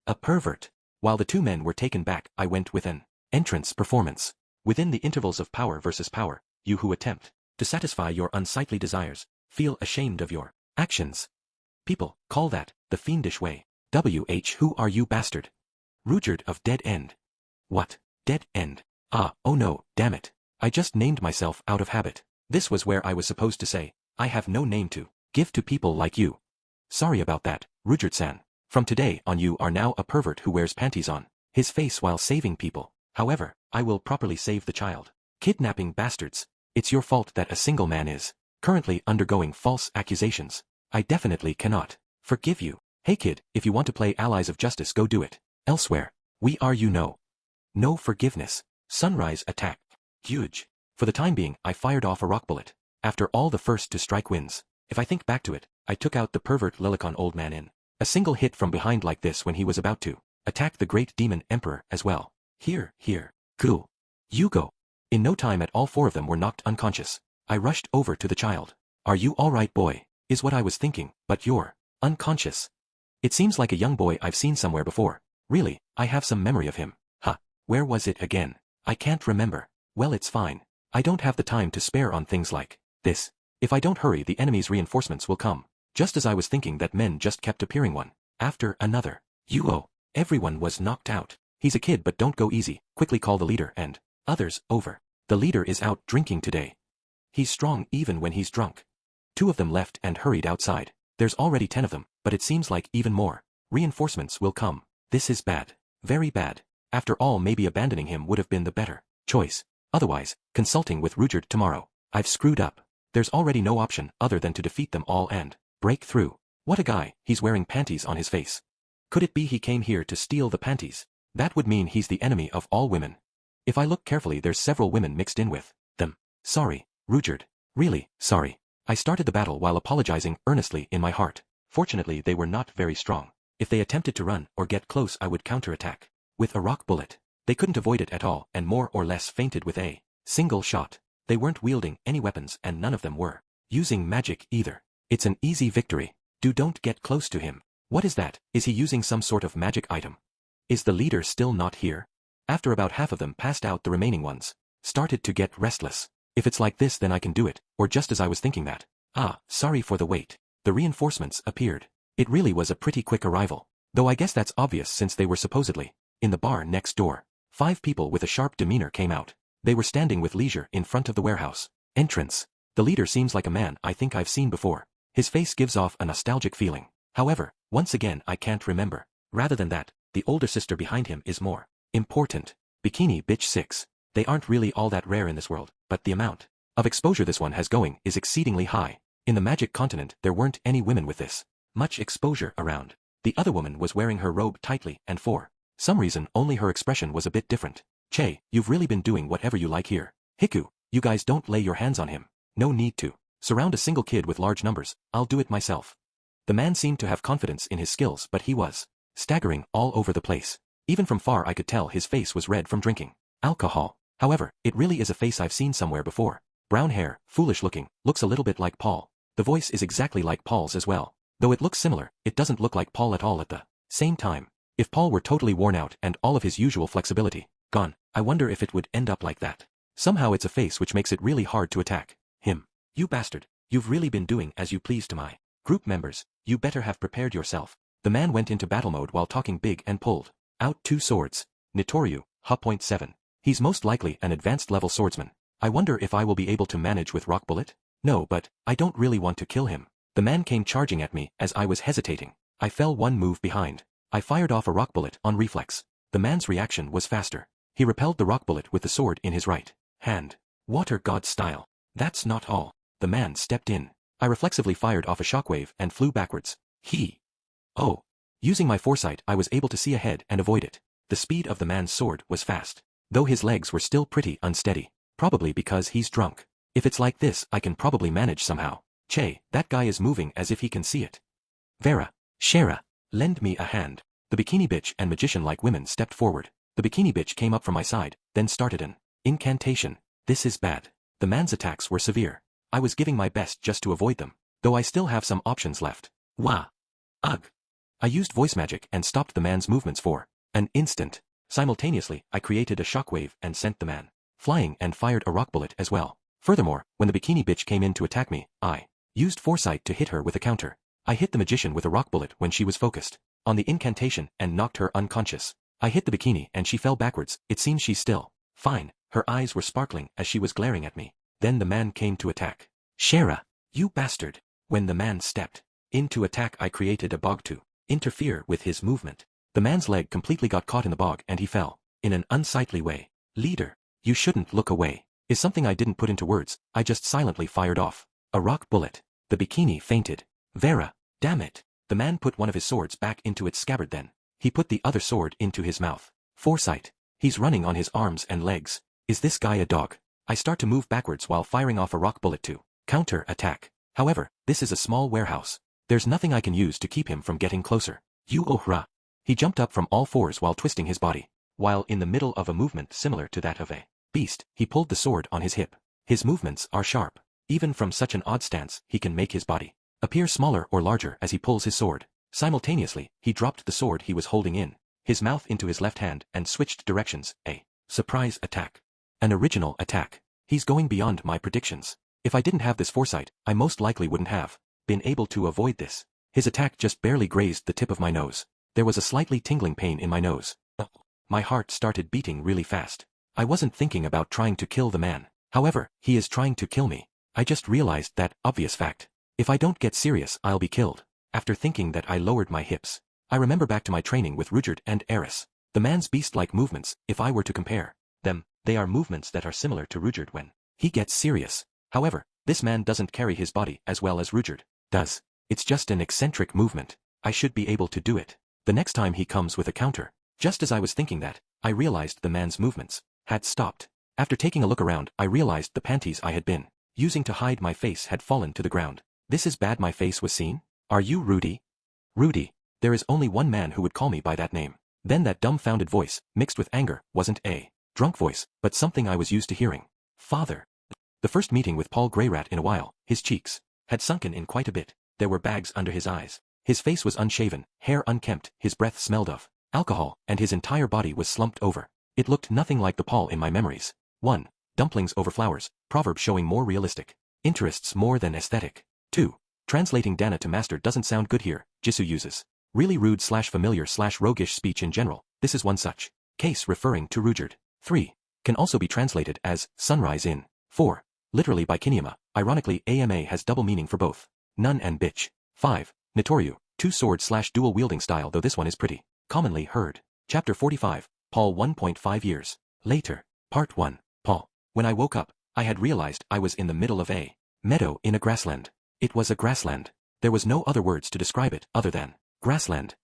A pervert. While the 2 men were taken back, I went with an entrance performance. Within the intervals of power versus power, you who attempt to satisfy your unsightly desires, feel ashamed of your actions. People call that the fiendish way. Who are you, bastard? Rudyard of Dead End. What? Dead End? Ah, oh no, damn it. I just named myself out of habit. This was where I was supposed to say, I have no name to give to people like you. Sorry about that, Rudyard-san. From today on you are now a pervert who wears panties on his face while saving people. However, I will properly save the child. Kidnapping bastards. It's your fault that a single man is currently undergoing false accusations. I definitely cannot forgive you. Hey kid, if you want to play allies of justice, go do it. Elsewhere, we are no forgiveness. Sunrise attack. Huge. For the time being, I fired off a rock bullet. After all, the first to strike wins. If I think back to it, I took out the pervert Lilicon old man in a single hit from behind like this when he was about to attack the great demon emperor as well. Here. Cool. You go. In no time at all 4 of them were knocked unconscious. I rushed over to the child. Are you alright, boy? Is what I was thinking, but you're unconscious. It seems like a young boy I've seen somewhere before. Really, I have some memory of him. Where was it again? I can't remember. Well, it's fine. I don't have the time to spare on things like this. If I don't hurry, the enemy's reinforcements will come. Just as I was thinking that, men just kept appearing one after another. Everyone was knocked out. He's a kid, but don't go easy. Quickly call the leader and others over. The leader is out drinking today. He's strong even when he's drunk. 2 of them left and hurried outside. There's already 10 of them, but it seems like even more reinforcements will come. This is bad. Very bad. After all, maybe abandoning him would have been the better choice. Otherwise, consulting with Rudyard tomorrow. I've screwed up. There's already no option other than to defeat them all and break through. What a guy, he's wearing panties on his face. Could it be he came here to steal the panties? That would mean he's the enemy of all women. If I look carefully, there's several women mixed in with them. Sorry, Rudyard. Really, sorry. I started the battle while apologizing earnestly in my heart. Fortunately, they were not very strong. If they attempted to run or get close, I would counterattack with a rock bullet. They couldn't avoid it at all and more or less fainted with a single shot. They weren't wielding any weapons and none of them were using magic either. It's an easy victory. Don't get close to him. What is that? Is he using some sort of magic item? Is the leader still not here? After about half of them passed out, the remaining ones started to get restless. If it's like this, then I can do it, or just as I was thinking that. Sorry for the wait. The reinforcements appeared. It really was a pretty quick arrival. Though I guess that's obvious since they were supposedly in the bar next door. 5 people with a sharp demeanor came out. They were standing with leisure in front of the warehouse entrance. The leader seems like a man I think I've seen before. His face gives off a nostalgic feeling. However, once again I can't remember. Rather than that, the older sister behind him is more important. Bikini Bitch 6. They aren't really all that rare in this world, but the amount of exposure this one has going is exceedingly high. In the magic continent there weren't any women with this much exposure around. The other woman was wearing her robe tightly and for some reason only her expression was a bit different. Che, you've really been doing whatever you like here. Hiku, you guys don't lay your hands on him. No need to surround a single kid with large numbers. I'll do it myself. The man seemed to have confidence in his skills, but he was staggering all over the place. Even from far I could tell his face was red from drinking alcohol. However, it really is a face I've seen somewhere before. Brown hair, foolish looking, looks a little bit like Paul. The voice is exactly like Paul's as well. Though it looks similar, it doesn't look like Paul at all at the same time. If Paul were totally worn out and all of his usual flexibility gone, I wonder if it would end up like that. Somehow it's a face which makes it really hard to attack him. You bastard, you've really been doing as you please to my group members. You better have prepared yourself. The man went into battle mode while talking big and pulled out 2 swords. Notoryu, Ha.7. He's most likely an advanced level swordsman. I wonder if I will be able to manage with Rock Bullet? No, but I don't really want to kill him. The man came charging at me as I was hesitating. I fell one move behind. I fired off a rock bullet on reflex. The man's reaction was faster. He repelled the rock bullet with the sword in his right hand. Water god style. That's not all. The man stepped in. I reflexively fired off a shockwave and flew backwards. Oh. Using my foresight, I was able to see ahead and avoid it. The speed of the man's sword was fast, though his legs were still pretty unsteady. Probably because he's drunk. If it's like this, I can probably manage somehow. Che, that guy is moving as if he can see it. Vera, Shara, lend me a hand. The bikini bitch and magician-like women stepped forward. The bikini bitch came up from my side, then started an incantation. This is bad. The man's attacks were severe. I was giving my best just to avoid them, though I still have some options left. Wah! Ugh! I used voice magic and stopped the man's movements for an instant. Simultaneously, I created a shockwave and sent the man flying and fired a rock bullet as well. Furthermore, when the bikini bitch came in to attack me, I used foresight to hit her with a counter. I hit the magician with a rock bullet when she was focused on the incantation and knocked her unconscious. I hit the bikini and she fell backwards. It seems she's still fine. Her eyes were sparkling as she was glaring at me. Then the man came to attack. Shara, you bastard. When the man stepped in to attack, I created a bog to interfere with his movement. The man's leg completely got caught in the bog and he fell in an unsightly way. Leader, you shouldn't look away. Is something I didn't put into words. I just silently fired off a rock bullet. The bikini fainted. Vera, damn it. The man put one of his swords back into its scabbard, then he put the other sword into his mouth. Foresight. He's running on his arms and legs. Is this guy a dog? I start to move backwards while firing off a rock bullet to counter attack. However, this is a small warehouse. There's nothing I can use to keep him from getting closer. You ohra. He jumped up from all fours while twisting his body. While in the middle of a movement similar to that of a beast, he pulled the sword on his hip. His movements are sharp. Even from such an odd stance, he can make his body appear smaller or larger as he pulls his sword. Simultaneously, he dropped the sword he was holding in his mouth into his left hand and switched directions. A surprise attack. An original attack. He's going beyond my predictions. If I didn't have this foresight, I most likely wouldn't have been able to avoid this. His attack just barely grazed the tip of my nose. There was a slightly tingling pain in my nose. My heart started beating really fast. I wasn't thinking about trying to kill the man. However, he is trying to kill me. I just realized that obvious fact. If I don't get serious, I'll be killed. After thinking that, I lowered my hips. I remember back to my training with Rudyard and Eris. The man's beast-like movements, if I were to compare them, they are movements that are similar to Rudyard when he gets serious. However, this man doesn't carry his body as well as Rudyard does. It's just an eccentric movement. I should be able to do it. The next time he comes with a counter. Just as I was thinking that, I realized the man's movements had stopped. After taking a look around, I realized the panties I had been using to hide my face had fallen to the ground. This is bad, my face was seen? Are you Rudy? Rudy. There is only one man who would call me by that name. Then that dumbfounded voice, mixed with anger, wasn't a drunk voice, but something I was used to hearing. Father. The first meeting with Paul Greyrat in a while, his cheeks had sunken in quite a bit. There were bags under his eyes. His face was unshaven, hair unkempt, his breath smelled of alcohol, and his entire body was slumped over. It looked nothing like the Paul in my memories. 1. Dumplings over flowers, proverb showing more realistic interests more than aesthetic. 2. Translating Dana to master doesn't sound good here. Jisoo uses really rude / familiar / roguish speech in general. This is one such case referring to Rudyard. 3. Can also be translated as sunrise in 4. Literally by Kinyama. Ironically, AMA has double meaning for both nun and bitch. 5. Notoryu, two-sword / dual-wielding style, though this one is pretty commonly heard. Chapter 45, Paul 1.5 years later. Part 1. Paul. When I woke up, I had realized I was in the middle of a meadow in a grassland. It was a grassland. There was no other words to describe it other than grassland.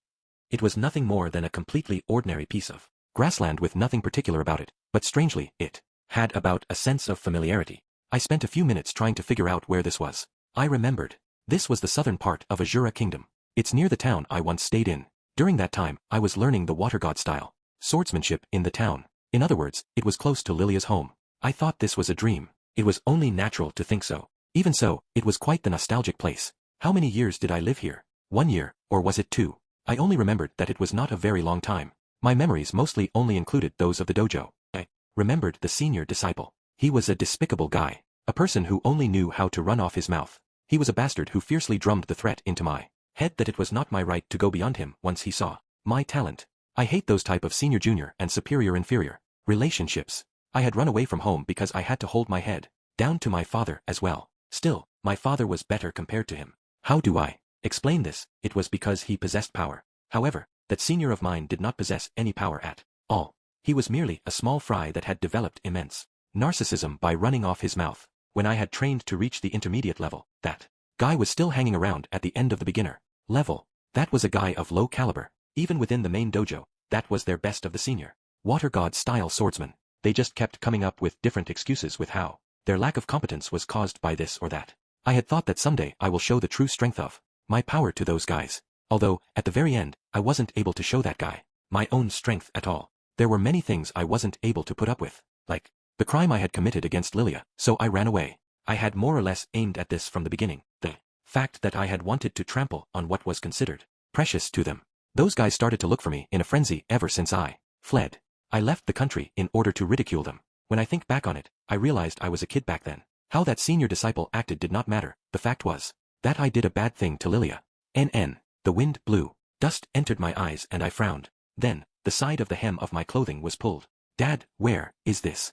It was nothing more than a completely ordinary piece of grassland with nothing particular about it, but strangely, it had about a sense of familiarity. I spent a few minutes trying to figure out where this was. I remembered This was the southern part of Azura Kingdom. It's near the town I once stayed in. During that time, I was learning the water god style swordsmanship in the town. In other words, it was close to Lilia's home. I thought this was a dream. It was only natural to think so. Even so, it was quite the nostalgic place. How many years did I live here? 1 year, or was it 2? I only remembered that it was not a very long time. My memories mostly only included those of the dojo. I remembered the senior disciple. He was a despicable guy. A person who only knew how to run off his mouth. He was a bastard who fiercely drummed the threat into my head that it was not my right to go beyond him once he saw my talent. I hate those type of senior-junior and superior-inferior relationships. I had run away from home because I had to hold my head down to my father as well. Still, my father was better compared to him. How do I explain this? It was because he possessed power. However, that senior of mine did not possess any power at all. He was merely a small fry that had developed immense narcissism by running off his mouth. When I had trained to reach the intermediate level, that guy was still hanging around at the end of the beginner level. That was a guy of low caliber. Even within the main dojo, that was their best of the senior water god style swordsmen. They just kept coming up with different excuses with how their lack of competence was caused by this or that. I had thought that someday I will show the true strength of my power to those guys. Although, at the very end, I wasn't able to show that guy my own strength at all. There were many things I wasn't able to put up with, like the crime I had committed against Lilia, so I ran away. I had more or less aimed at this from the beginning, the fact that I had wanted to trample on what was considered precious to them. Those guys started to look for me in a frenzy ever since I fled. I left the country in order to ridicule them. When I think back on it, I realized I was a kid back then. How that senior disciple acted did not matter. The fact was that I did a bad thing to Lilia. The wind blew. Dust entered my eyes and I frowned. Then, the side of the hem of my clothing was pulled. Dad, where is this?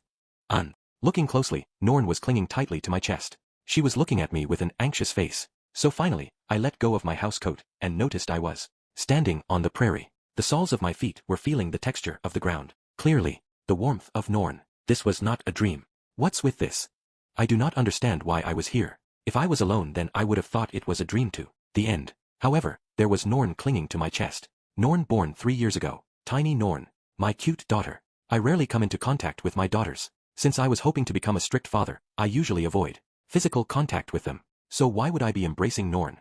Looking closely, Norn was clinging tightly to my chest. She was looking at me with an anxious face. So finally, I let go of my house coat and noticed I was standing on the prairie. The soles of my feet were feeling the texture of the ground. Clearly, the warmth of Norn. This was not a dream. What's with this? I do not understand why I was here. If I was alone then I would have thought it was a dream too. The end. However, there was Norn clinging to my chest. Norn born 3 years ago. Tiny Norn. My cute daughter. I rarely come into contact with my daughters. Since I was hoping to become a strict father, I usually avoid physical contact with them. So why would I be embracing Norn?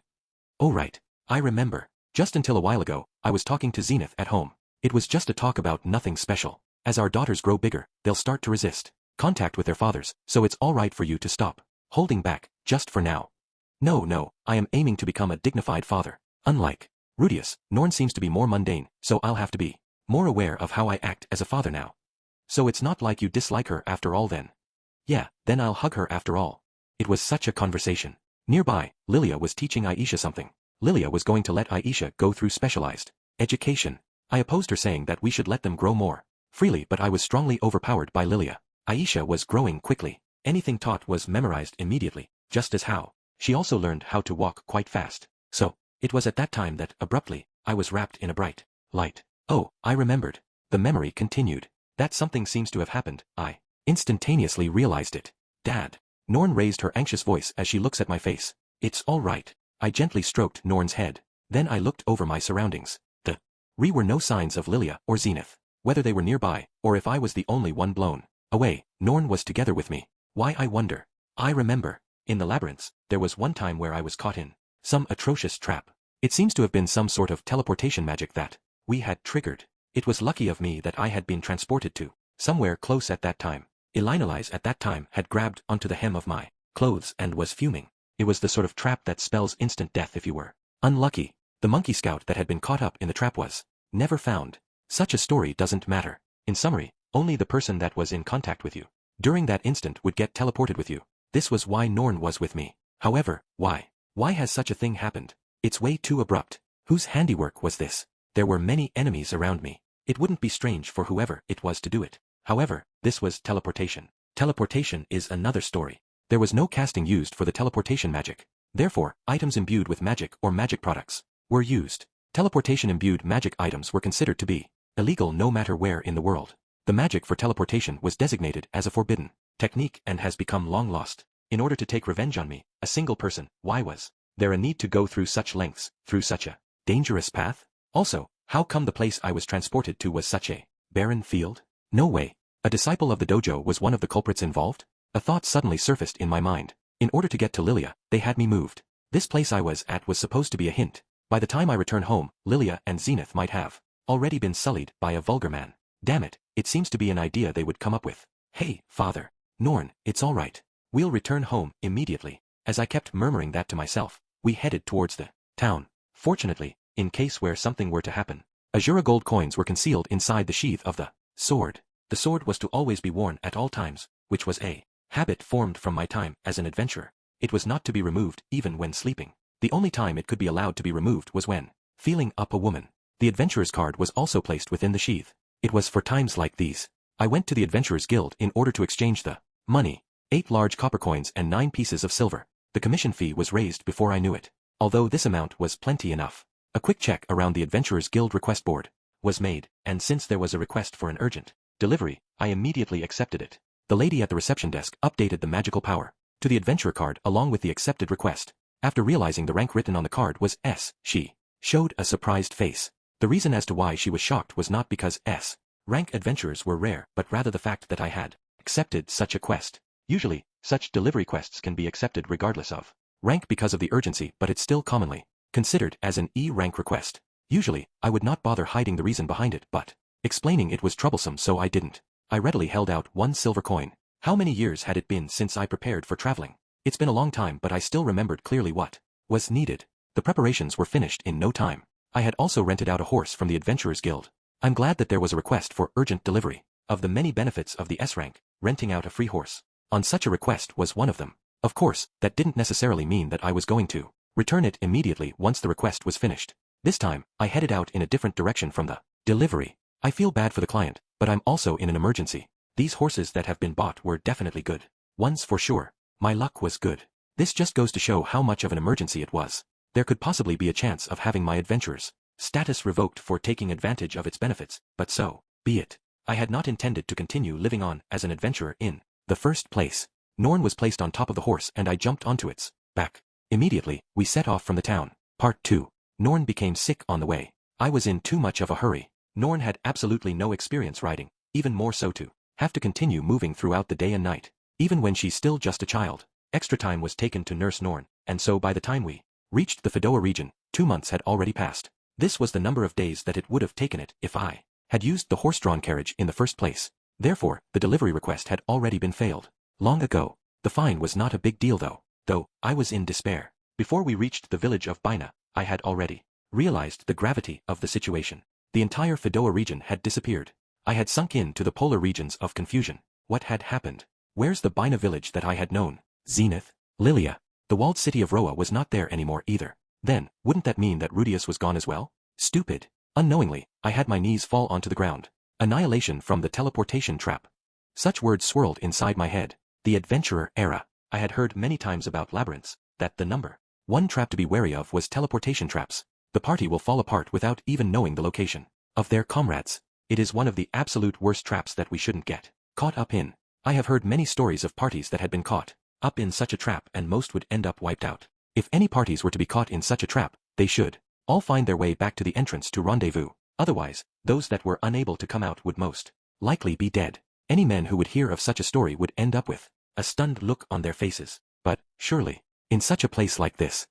Oh right. I remember. Just until a while ago, I was talking to Zenith at home. It was just a talk about nothing special. As our daughters grow bigger, they'll start to resist contact with their fathers, so it's alright for you to stop holding back, just for now. No, I am aiming to become a dignified father. Unlike Rudius, Norn seems to be more mundane, so I'll have to be more aware of how I act as a father now. So it's not like you dislike her after all then? Yeah, then I'll hug her after all. It was such a conversation. Nearby, Lilia was teaching Aisha something. Lilia was going to let Aisha go through specialized education. I opposed her saying that we should let them grow more freely, but I was strongly overpowered by Lilia. Aisha was growing quickly. Anything taught was memorized immediately, just as how. She also learned how to walk quite fast. So, it was at that time that, abruptly, I was wrapped in a bright light. Oh, I remembered. The memory continued. That something seems to have happened. I instantaneously realized it. Dad. Norn raised her anxious voice as she looks at my face. It's all right. I gently stroked Norn's head. Then I looked over my surroundings. There were no signs of Lilia or Zenith. Whether they were nearby, or if I was the only one blown away, Norn was together with me. Why, I wonder. I remember. In the labyrinths, there was one time where I was caught in some atrocious trap. It seems to have been some sort of teleportation magic that we had triggered. It was lucky of me that I had been transported to somewhere close at that time. Elinalise at that time had grabbed onto the hem of my clothes and was fuming. It was the sort of trap that spells instant death if you were unlucky. The monkey scout that had been caught up in the trap was never found. Such a story doesn't matter. In summary, only the person that was in contact with you during that instant would get teleported with you. This was why Norn was with me. However, why? Why has such a thing happened? It's way too abrupt. Whose handiwork was this? There were many enemies around me. It wouldn't be strange for whoever it was to do it. However, this was teleportation. Teleportation is another story. There was no casting used for the teleportation magic. Therefore, items imbued with magic or magic products were used. Teleportation-imbued magic items were considered to be illegal no matter where in the world. The magic for teleportation was designated as a forbidden technique and has become long lost. In order to take revenge on me, a single person, why was there a need to go through such lengths, through such a dangerous path? Also, how come the place I was transported to was such a barren field? No way. A disciple of the dojo was one of the culprits involved? A thought suddenly surfaced in my mind. In order to get to Lilia, they had me moved. This place I was at was supposed to be a hint. By the time I return home, Lilia and Zenith might have already been sullied by a vulgar man. Damn it, it seems to be an idea they would come up with. Hey, father. Norn, it's all right. We'll return home immediately. As I kept murmuring that to myself, we headed towards the town. Fortunately, in case where something were to happen, Azura gold coins were concealed inside the sheath of the sword. The sword was to always be worn at all times, which was a habit formed from my time as an adventurer. It was not to be removed even when sleeping. The only time it could be allowed to be removed was when feeling up a woman. The adventurer's card was also placed within the sheath. It was for times like these. I went to the adventurer's guild in order to exchange the money, 8 large copper coins and 9 pieces of silver. The commission fee was raised before I knew it. Although this amount was plenty enough. A quick check around the adventurer's guild request board was made, and since there was a request for an urgent delivery, I immediately accepted it. The lady at the reception desk updated the magical power to the adventurer card along with the accepted request. After realizing the rank written on the card was S, she showed a surprised face. The reason as to why she was shocked was not because S rank adventurers were rare, but rather the fact that I had accepted such a quest. Usually, such delivery quests can be accepted regardless of rank because of the urgency, but it's still commonly considered as an E-rank request. Usually, I would not bother hiding the reason behind it, but explaining it was troublesome, so I didn't. I readily held out 1 silver coin. How many years had it been since I prepared for traveling? It's been a long time, but I still remembered clearly what was needed. The preparations were finished in no time. I had also rented out a horse from the Adventurers Guild. I'm glad that there was a request for urgent delivery. Of the many benefits of the S-rank, renting out a free horse on such a request was one of them. Of course, that didn't necessarily mean that I was going to return it immediately once the request was finished. This time, I headed out in a different direction from the delivery. I feel bad for the client, but I'm also in an emergency. These horses that have been bought were definitely good ones for sure. My luck was good. This just goes to show how much of an emergency it was. There could possibly be a chance of having my adventurer's status revoked for taking advantage of its benefits, but so be it. I had not intended to continue living on as an adventurer in the first place. Norn was placed on top of the horse and I jumped onto its back. Immediately, we set off from the town. Part 2. Norn became sick on the way. I was in too much of a hurry. Norn had absolutely no experience riding, even more so to have to continue moving throughout the day and night. Even when she's still just a child, extra time was taken to nurse Norn, and so by the time we reached the Fidoa region, 2 months had already passed. This was the number of days that it would have taken it if I had used the horse-drawn carriage in the first place. Therefore, the delivery request had already been failed long ago. The fine was not a big deal though I was in despair. Before we reached the village of Bina, I had already realized the gravity of the situation. The entire Fidoa region had disappeared. I had sunk into the polar regions of confusion. What had happened? Where's the Bina village that I had known? Zenith? Lilia? The walled city of Roa was not there anymore either. Then, wouldn't that mean that Rudius was gone as well? Stupid. Unknowingly, I had my knees fall onto the ground. Annihilation from the teleportation trap. Such words swirled inside my head. The adventurer era. I had heard many times about labyrinths, that the number 1 trap to be wary of was teleportation traps. The party will fall apart without even knowing the location of their comrades. It is one of the absolute worst traps that we shouldn't get caught up in. I have heard many stories of parties that had been caught up in such a trap and most would end up wiped out. If any parties were to be caught in such a trap, they should all find their way back to the entrance to rendezvous. Otherwise, those that were unable to come out would most likely be dead. Any men who would hear of such a story would end up with a stunned look on their faces. But, surely, in such a place like this,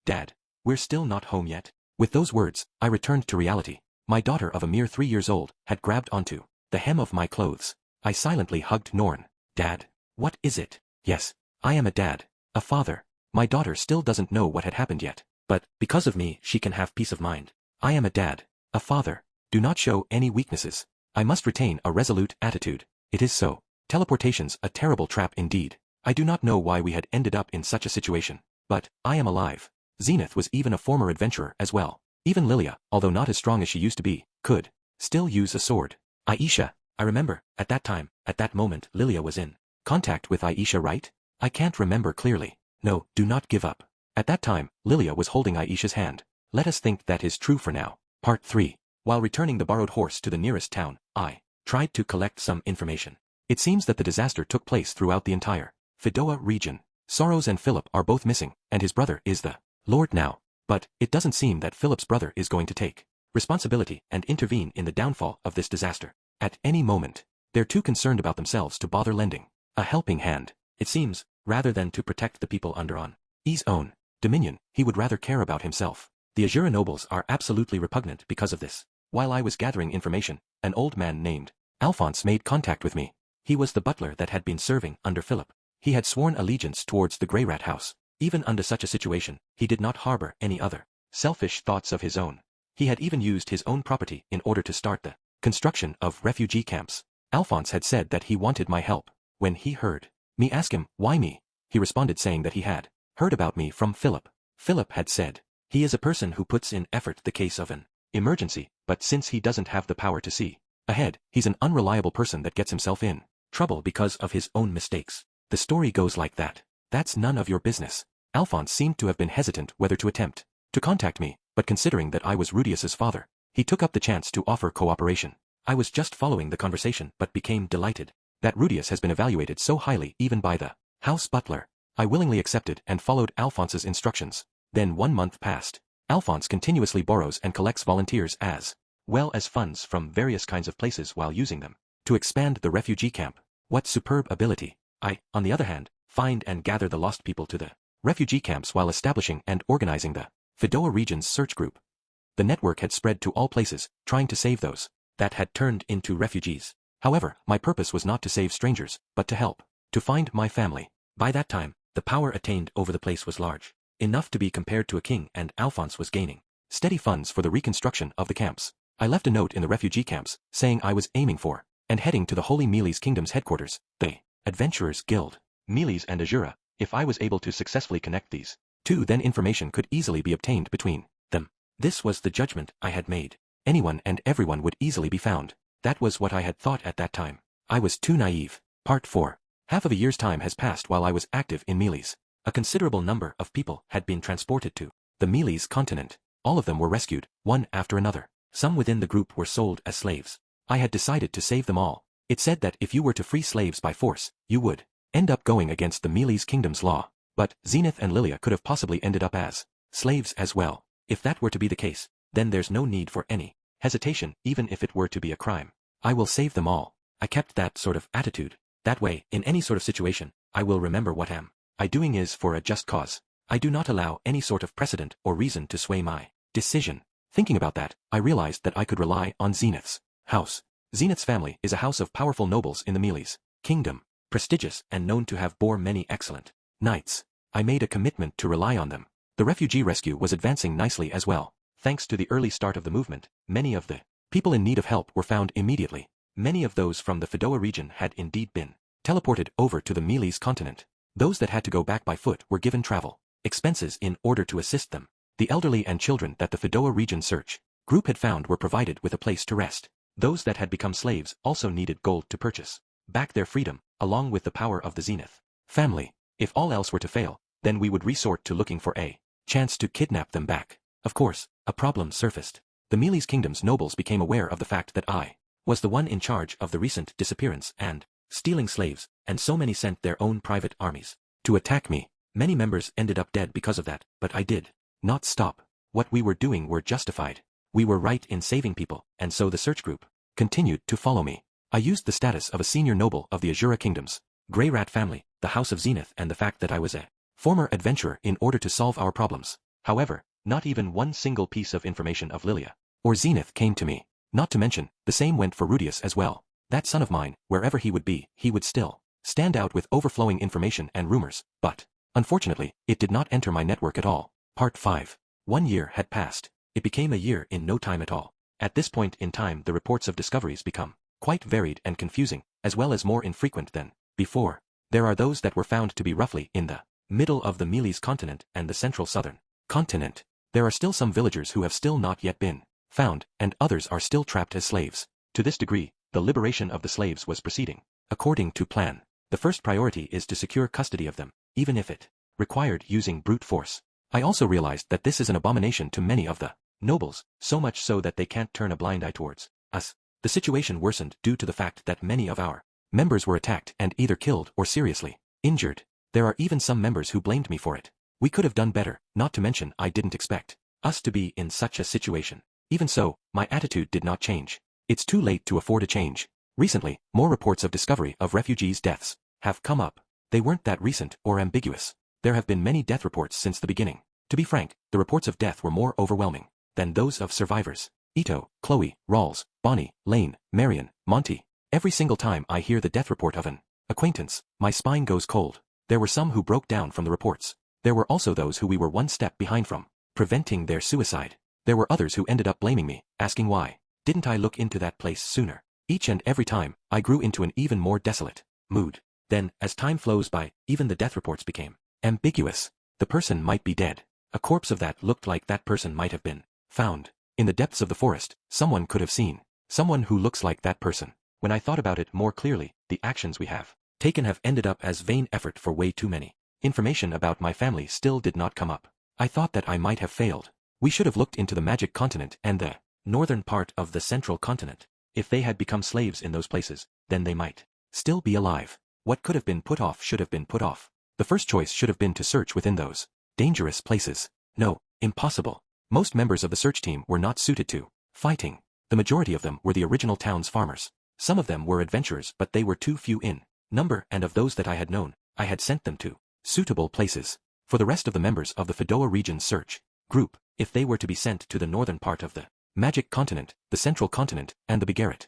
Dad, we're still not home yet. With those words, I returned to reality. My daughter of a mere 3 years old had grabbed onto the hem of my clothes. I silently hugged Norn. Dad, what is it? Yes, I am a dad, a father. My daughter still doesn't know what had happened yet, but because of me she can have peace of mind. I am a dad, a father. Do not show any weaknesses. I must retain a resolute attitude. It is so. Teleportation's a terrible trap indeed. I do not know why we had ended up in such a situation, but I am alive. Zenith was even a former adventurer as well. Even Lilia, although not as strong as she used to be, could still use a sword. Aisha, I remember, at that time, at that moment, Lilia was in contact with Aisha, right? I can't remember clearly. No, do not give up. At that time, Lilia was holding Aisha's hand. Let us think that is true for now. Part 3. While returning the borrowed horse to the nearest town, I tried to collect some information. It seems that the disaster took place throughout the entire Fidoa region. Soros and Philip are both missing, and his brother is the Lord now. But it doesn't seem that Philip's brother is going to take responsibility and intervene in the downfall of this disaster. At any moment, they're too concerned about themselves to bother lending a helping hand, it seems, rather than to protect the people under on his own dominion, he would rather care about himself. The Azura nobles are absolutely repugnant because of this. While I was gathering information, an old man named Alphonse made contact with me. He was the butler that had been serving under Philip. He had sworn allegiance towards the Grey Rat House. Even under such a situation, he did not harbor any other selfish thoughts of his own. He had even used his own property in order to start the construction of refugee camps. Alphonse had said that he wanted my help. When he heard me ask him, why me? He responded saying that he had heard about me from Philip. Philip had said, he is a person who puts in effort the case of an emergency, but since he doesn't have the power to see ahead, he's an unreliable person that gets himself in trouble because of his own mistakes. The story goes like that. That's none of your business. Alphonse seemed to have been hesitant whether to attempt to contact me, but considering that I was Rudius's father, he took up the chance to offer cooperation. I was just following the conversation but became delighted that Rudius has been evaluated so highly even by the house butler. I willingly accepted and followed Alphonse's instructions. Then 1 month passed. Alphonse continuously borrows and collects volunteers as well as funds from various kinds of places while using them to expand the refugee camp. What superb ability! I, on the other hand, find and gather the lost people to the refugee camps while establishing and organizing the Fidoa region's search group. The network had spread to all places, trying to save those that had turned into refugees. However, my purpose was not to save strangers, but to help to find my family. By that time, the power attained over the place was large enough to be compared to a king, and Alphonse was gaining steady funds for the reconstruction of the camps. I left a note in the refugee camps, saying I was aiming for and heading to the Holy Meles Kingdom's headquarters, the Adventurers Guild. Meles and Azura. If I was able to successfully connect these two, then information could easily be obtained between them. This was the judgment I had made. Anyone and everyone would easily be found. That was what I had thought at that time. I was too naive. Part 4. Half of a year's time has passed while I was active in Meles. A considerable number of people had been transported to the Meles continent. All of them were rescued, one after another. Some within the group were sold as slaves. I had decided to save them all. It said that if you were to free slaves by force, you would end up going against the Meles Kingdom's law. But Zenith and Lilia could have possibly ended up as slaves as well. If that were to be the case, then there's no need for any hesitation, even if it were to be a crime. I will save them all. I kept that sort of attitude. That way, in any sort of situation, I will remember what I doing is for a just cause. I do not allow any sort of precedent or reason to sway my decision. Thinking about that, I realized that I could rely on Zenith's house. Zenith's family is a house of powerful nobles in the Meles Kingdom, prestigious and known to have bore many excellent knights. I made a commitment to rely on them. The refugee rescue was advancing nicely as well. Thanks to the early start of the movement, many of the people in need of help were found immediately. Many of those from the Fidoa region had indeed been teleported over to the Meles continent. Those that had to go back by foot were given travel expenses in order to assist them. The elderly and children that the Fidoa region search group had found were provided with a place to rest. Those that had become slaves also needed gold to purchase back their freedom, along with the power of the Zenith family. If all else were to fail, then we would resort to looking for a chance to kidnap them back. Of course, a problem surfaced. The Meles Kingdom's nobles became aware of the fact that I was the one in charge of the recent disappearance and stealing slaves, and so many sent their own private armies to attack me. Many members ended up dead because of that, but I did not stop. What we were doing were justified. We were right in saving people, and so the search group continued to follow me. I used the status of a senior noble of the Azura Kingdoms, Grey Rat family, the House of Zenith, and the fact that I was a former adventurer in order to solve our problems. However, not even one single piece of information of Lilia or Zenith came to me. Not to mention, the same went for Rudius as well. That son of mine, wherever he would be, he would still stand out with overflowing information and rumors, but unfortunately, it did not enter my network at all. Part 5. 1 year had passed. It became a year in no time at all. At this point in time, the reports of discoveries become quite varied and confusing, as well as more infrequent than before. There are those that were found to be roughly in the middle of the Meles continent and the central southern continent. There are still some villagers who have still not yet been found, and others are still trapped as slaves. To this degree, the liberation of the slaves was proceeding according to plan. The first priority is to secure custody of them, even if it required using brute force. I also realized that this is an abomination to many of the nobles, so much so that they can't turn a blind eye towards us. The situation worsened due to the fact that many of our members were attacked and either killed or seriously injured. There are even some members who blamed me for it. We could have done better, not to mention I didn't expect us to be in such a situation. Even so, my attitude did not change. It's too late to afford a change. Recently, more reports of discovery of refugees' deaths have come up. They weren't that recent or ambiguous. There have been many death reports since the beginning. To be frank, the reports of death were more overwhelming than those of survivors. Ito, Chloe, Rawls, Bonnie, Lane, Marion, Monty. Every single time I hear the death report of an acquaintance, my spine goes cold. There were some who broke down from the reports. There were also those who we were one step behind from preventing their suicide. There were others who ended up blaming me, asking why didn't I look into that place sooner. Each and every time, I grew into an even more desolate mood. Then, as time flows by, even the death reports became ambiguous. The person might be dead. A corpse of that looked like that person might have been found in the depths of the forest. Someone could have seen someone who looks like that person. When I thought about it more clearly, the actions we have taken have ended up as vain effort for way too many. Information about my family still did not come up. I thought that I might have failed. We should have looked into the Magic Continent and the northern part of the Central Continent. If they had become slaves in those places, then they might still be alive. What could have been put off should have been put off. The first choice should have been to search within those dangerous places. No, impossible. Most members of the search team were not suited to fighting. The majority of them were the original town's farmers. Some of them were adventurers, but they were too few in number, and of those that I had known, I had sent them to suitable places. For the rest of the members of the Fedoa region search group, if they were to be sent to the northern part of the Magic Continent, the Central Continent, and the Bigarret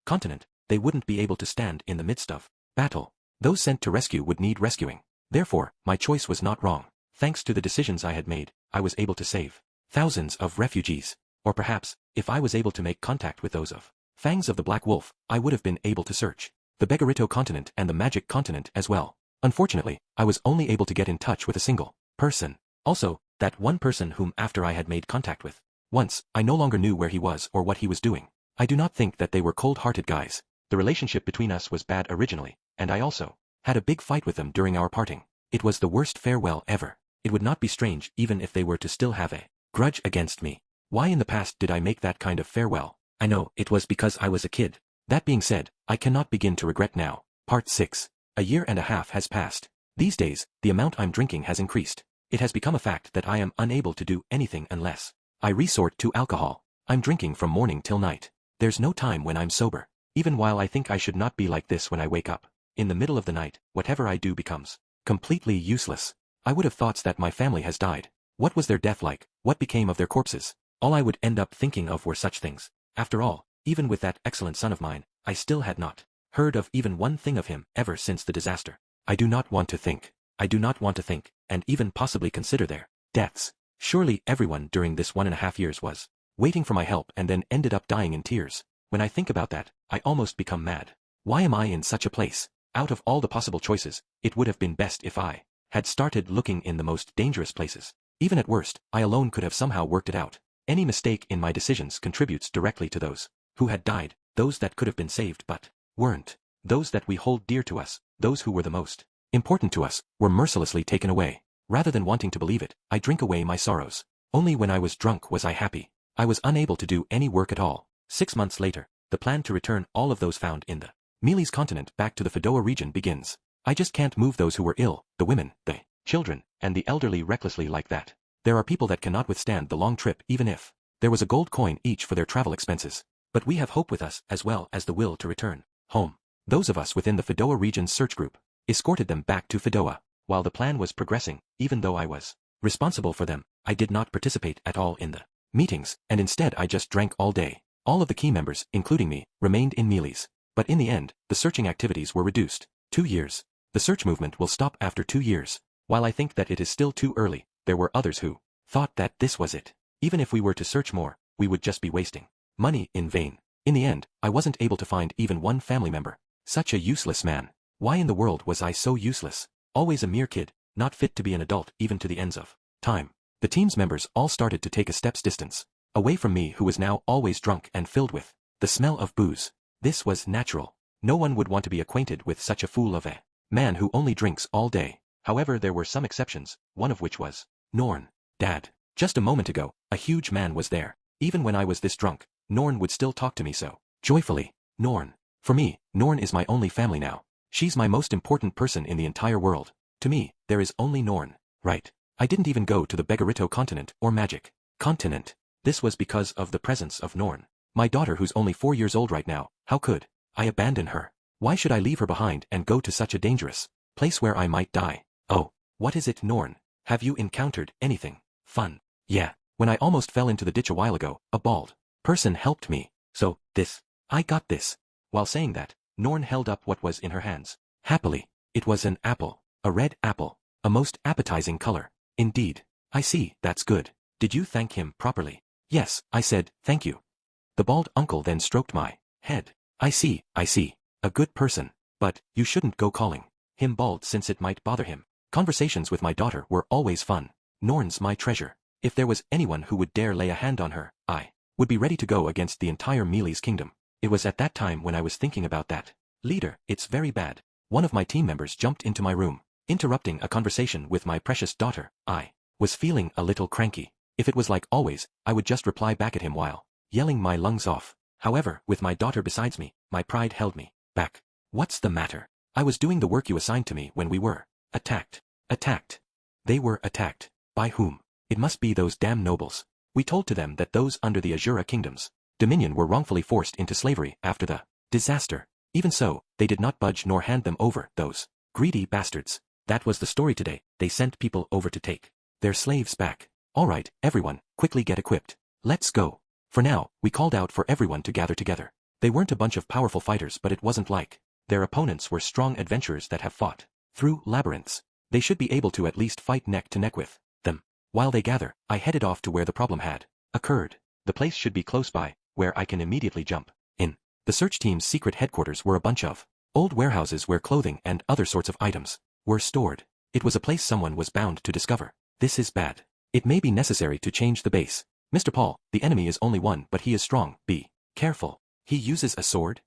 Continent, they wouldn't be able to stand in the midst of battle. Those sent to rescue would need rescuing. Therefore, my choice was not wrong. Thanks to the decisions I had made, I was able to save thousands of refugees. Or perhaps, if I was able to make contact with those of Fangs of the Black Wolf, I would have been able to search the Bigarret Continent and the Magic Continent as well. Unfortunately, I was only able to get in touch with a single person. Also, that one person whom after I had made contact with once, I no longer knew where he was or what he was doing. I do not think that they were cold-hearted guys. The relationship between us was bad originally, and I also had a big fight with them during our parting. It was the worst farewell ever. It would not be strange even if they were to still have a grudge against me. Why in the past did I make that kind of farewell? I know, it was because I was a kid. That being said, I cannot begin to regret now. Part 6. A year and a half has passed. These days, the amount I'm drinking has increased. It has become a fact that I am unable to do anything unless I resort to alcohol. I'm drinking from morning till night. There's no time when I'm sober. Even while I think I should not be like this when I wake up. In the middle of the night, whatever I do becomes completely useless. I would have thought that my family has died. What was their death like? What became of their corpses? All I would end up thinking of were such things. After all, even with that excellent son of mine, I still had not heard of even one thing of him ever since the disaster. I do not want to think. I do not want to think, and even possibly consider their deaths. Surely everyone during this 1.5 years was waiting for my help and then ended up dying in tears. When I think about that, I almost become mad. Why am I in such a place? Out of all the possible choices, it would have been best if I had started looking in the most dangerous places. Even at worst, I alone could have somehow worked it out. Any mistake in my decisions contributes directly to those who had died, those that could have been saved but weren't. Those that we hold dear to us, those who were the most important to us, were mercilessly taken away. Rather than wanting to believe it, I drink away my sorrows. Only when I was drunk was I happy. I was unable to do any work at all. 6 months later, the plan to return all of those found in the Mealy's continent back to the Fedoa region begins. I just can't move those who were ill, the women, the children, and the elderly recklessly like that. There are people that cannot withstand the long trip even if there was a gold coin each for their travel expenses. But we have hope with us as well as the will to return home. Those of us within the Fedoa region's search group escorted them back to Fedoa. While the plan was progressing, even though I was responsible for them, I did not participate at all in the meetings, and instead I just drank all day. All of the key members, including me, remained in Mealy's. But in the end, the searching activities were reduced. 2 years. The search movement will stop after 2 years. While I think that it is still too early, there were others who thought that this was it. Even if we were to search more, we would just be wasting money in vain. In the end, I wasn't able to find even one family member. Such a useless man. Why in the world was I so useless? Always a mere kid, not fit to be an adult even to the ends of time. The team's members all started to take a step's distance away from me, who was now always drunk and filled with the smell of booze. This was natural. No one would want to be acquainted with such a fool of a man who only drinks all day. However, there were some exceptions, one of which was Norn. Dad. Just a moment ago, a huge man was there. Even when I was this drunk, Norn would still talk to me so joyfully. Norn. For me, Norn is my only family now. She's my most important person in the entire world. To me, there is only Norn. Right. I didn't even go to the Bigarret continent or Magic Continent. This was because of the presence of Norn. My daughter, who's only 4 years old right now. How could I abandon her? Why should I leave her behind and go to such a dangerous place where I might die? Oh, what is it, Norn? Have you encountered anything fun? Yeah, when I almost fell into the ditch a while ago, a bald person helped me. So, I got this. While saying that, Norn held up what was in her hands. Happily, it was an apple, a red apple, a most appetizing color. Indeed. I see, that's good. Did you thank him properly? Yes, I said, thank you. The bald uncle then stroked my head. I see. A good person. But, you shouldn't go calling him bald since it might bother him. Conversations with my daughter were always fun. Norn's my treasure. If there was anyone who would dare lay a hand on her, I would be ready to go against the entire Mealy's kingdom. It was at that time when I was thinking about that. Leader, it's very bad. One of my team members jumped into my room, interrupting a conversation with my precious daughter. I was feeling a little cranky. If it was like always, I would just reply back at him while yelling my lungs off. However, with my daughter besides me, my pride held me back. What's the matter? I was doing the work you assigned to me when we were attacked. Attacked? They were attacked. By whom? It must be those damn nobles. We told to them that those under the Azura kingdom's dominion were wrongfully forced into slavery after the disaster. Even so, they did not budge nor hand them over, those greedy bastards. That was the story today. They sent people over to take their slaves back. All right, everyone, quickly get equipped. Let's go. For now, we called out for everyone to gather together. They weren't a bunch of powerful fighters, but it wasn't like their opponents were strong adventurers that have fought through labyrinths. They should be able to at least fight neck to neck with them. While they gather, I headed off to where the problem had occurred. The place should be close by, where I can immediately jump in. The search team's secret headquarters were a bunch of old warehouses where clothing and other sorts of items were stored. It was a place someone was bound to discover. This is bad. It may be necessary to change the base. Mr. Paul, the enemy is only one, but he is strong. Be careful. He uses a sword?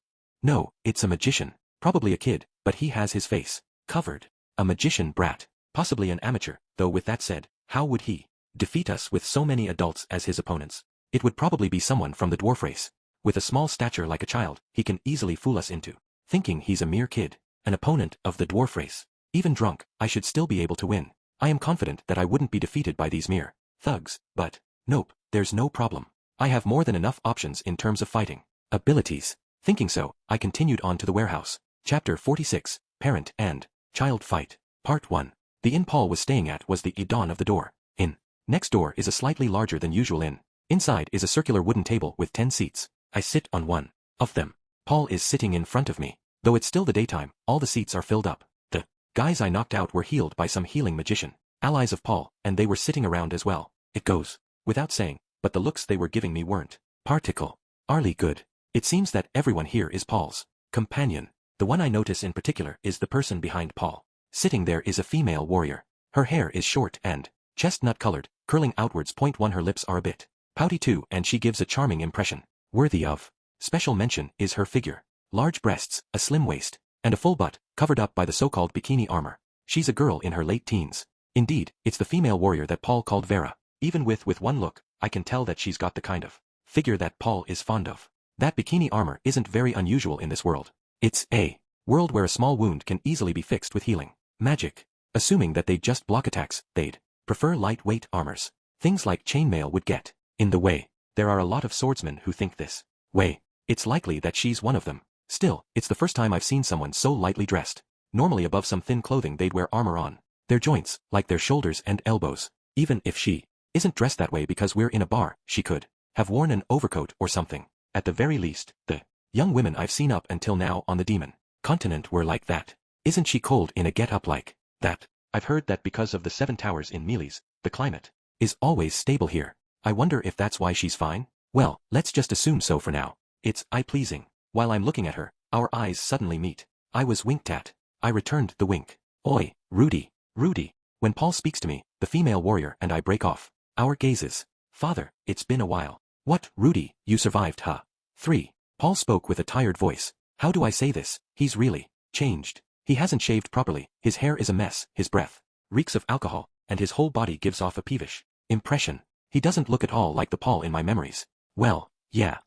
No, it's a magician. Probably a kid, but he has his face covered. A magician brat. Possibly an amateur, though with that said, how would he defeat us with so many adults as his opponents? It would probably be someone from the dwarf race. With a small stature like a child, he can easily fool us into thinking he's a mere kid, an opponent of the dwarf race. Even drunk, I should still be able to win. I am confident that I wouldn't be defeated by these mere thugs, but nope, there's no problem. I have more than enough options in terms of fighting abilities. Thinking so, I continued on to the warehouse. Chapter 46, Parent and Child Fight. Part 1. The inn Paul was staying at was the Dawn of the Door Inn. Next door is a slightly larger than usual inn. Inside is a circular wooden table with 10 seats. I sit on one of them. Paul is sitting in front of me. Though it's still the daytime, all the seats are filled up. The guys I knocked out were healed by some healing magician, allies of Paul, and they were sitting around as well. It goes without saying, but the looks they were giving me weren't particularly good. It seems that everyone here is Paul's companion. The one I notice in particular is the person behind Paul. Sitting there is a female warrior. Her hair is short and chestnut-colored, curling outwards. Her lips are a bit pouty too, and she gives a charming impression. Worthy of special mention is her figure. Large breasts, a slim waist, and a full butt, covered up by the so-called bikini armor. She's a girl in her late teens. Indeed, it's the female warrior that Paul called Vera. Even with one look, I can tell that she's got the kind of figure that Paul is fond of. That bikini armor isn't very unusual in this world. It's a world where a small wound can easily be fixed with healing magic. Assuming that they'd just block attacks, they'd prefer lightweight armors. Things like chainmail would get in the way. There are a lot of swordsmen who think this way. It's likely that she's one of them. Still, it's the first time I've seen someone so lightly dressed. Normally above some thin clothing they'd wear armor on their joints, like their shoulders and elbows. Even if she isn't dressed that way because we're in a bar, she could have worn an overcoat or something. At the very least, the young women I've seen up until now on the demon continent were like that. Isn't she cold in a get-up like that? I've heard that because of the 7 towers in Mealy's, the climate is always stable here. I wonder if that's why she's fine? Well, let's just assume so for now. It's eye-pleasing. While I'm looking at her, our eyes suddenly meet. I was winked at. I returned the wink. Oi, Rudy. Rudy. When Paul speaks to me, the female warrior and I break off our gazes. Father, it's been a while. What, Rudy, you survived, huh? 3. Paul spoke with a tired voice. How do I say this? He's really changed. He hasn't shaved properly, his hair is a mess, his breath reeks of alcohol, and his whole body gives off a peevish impression. He doesn't look at all like the Paul in my memories. Well, yeah.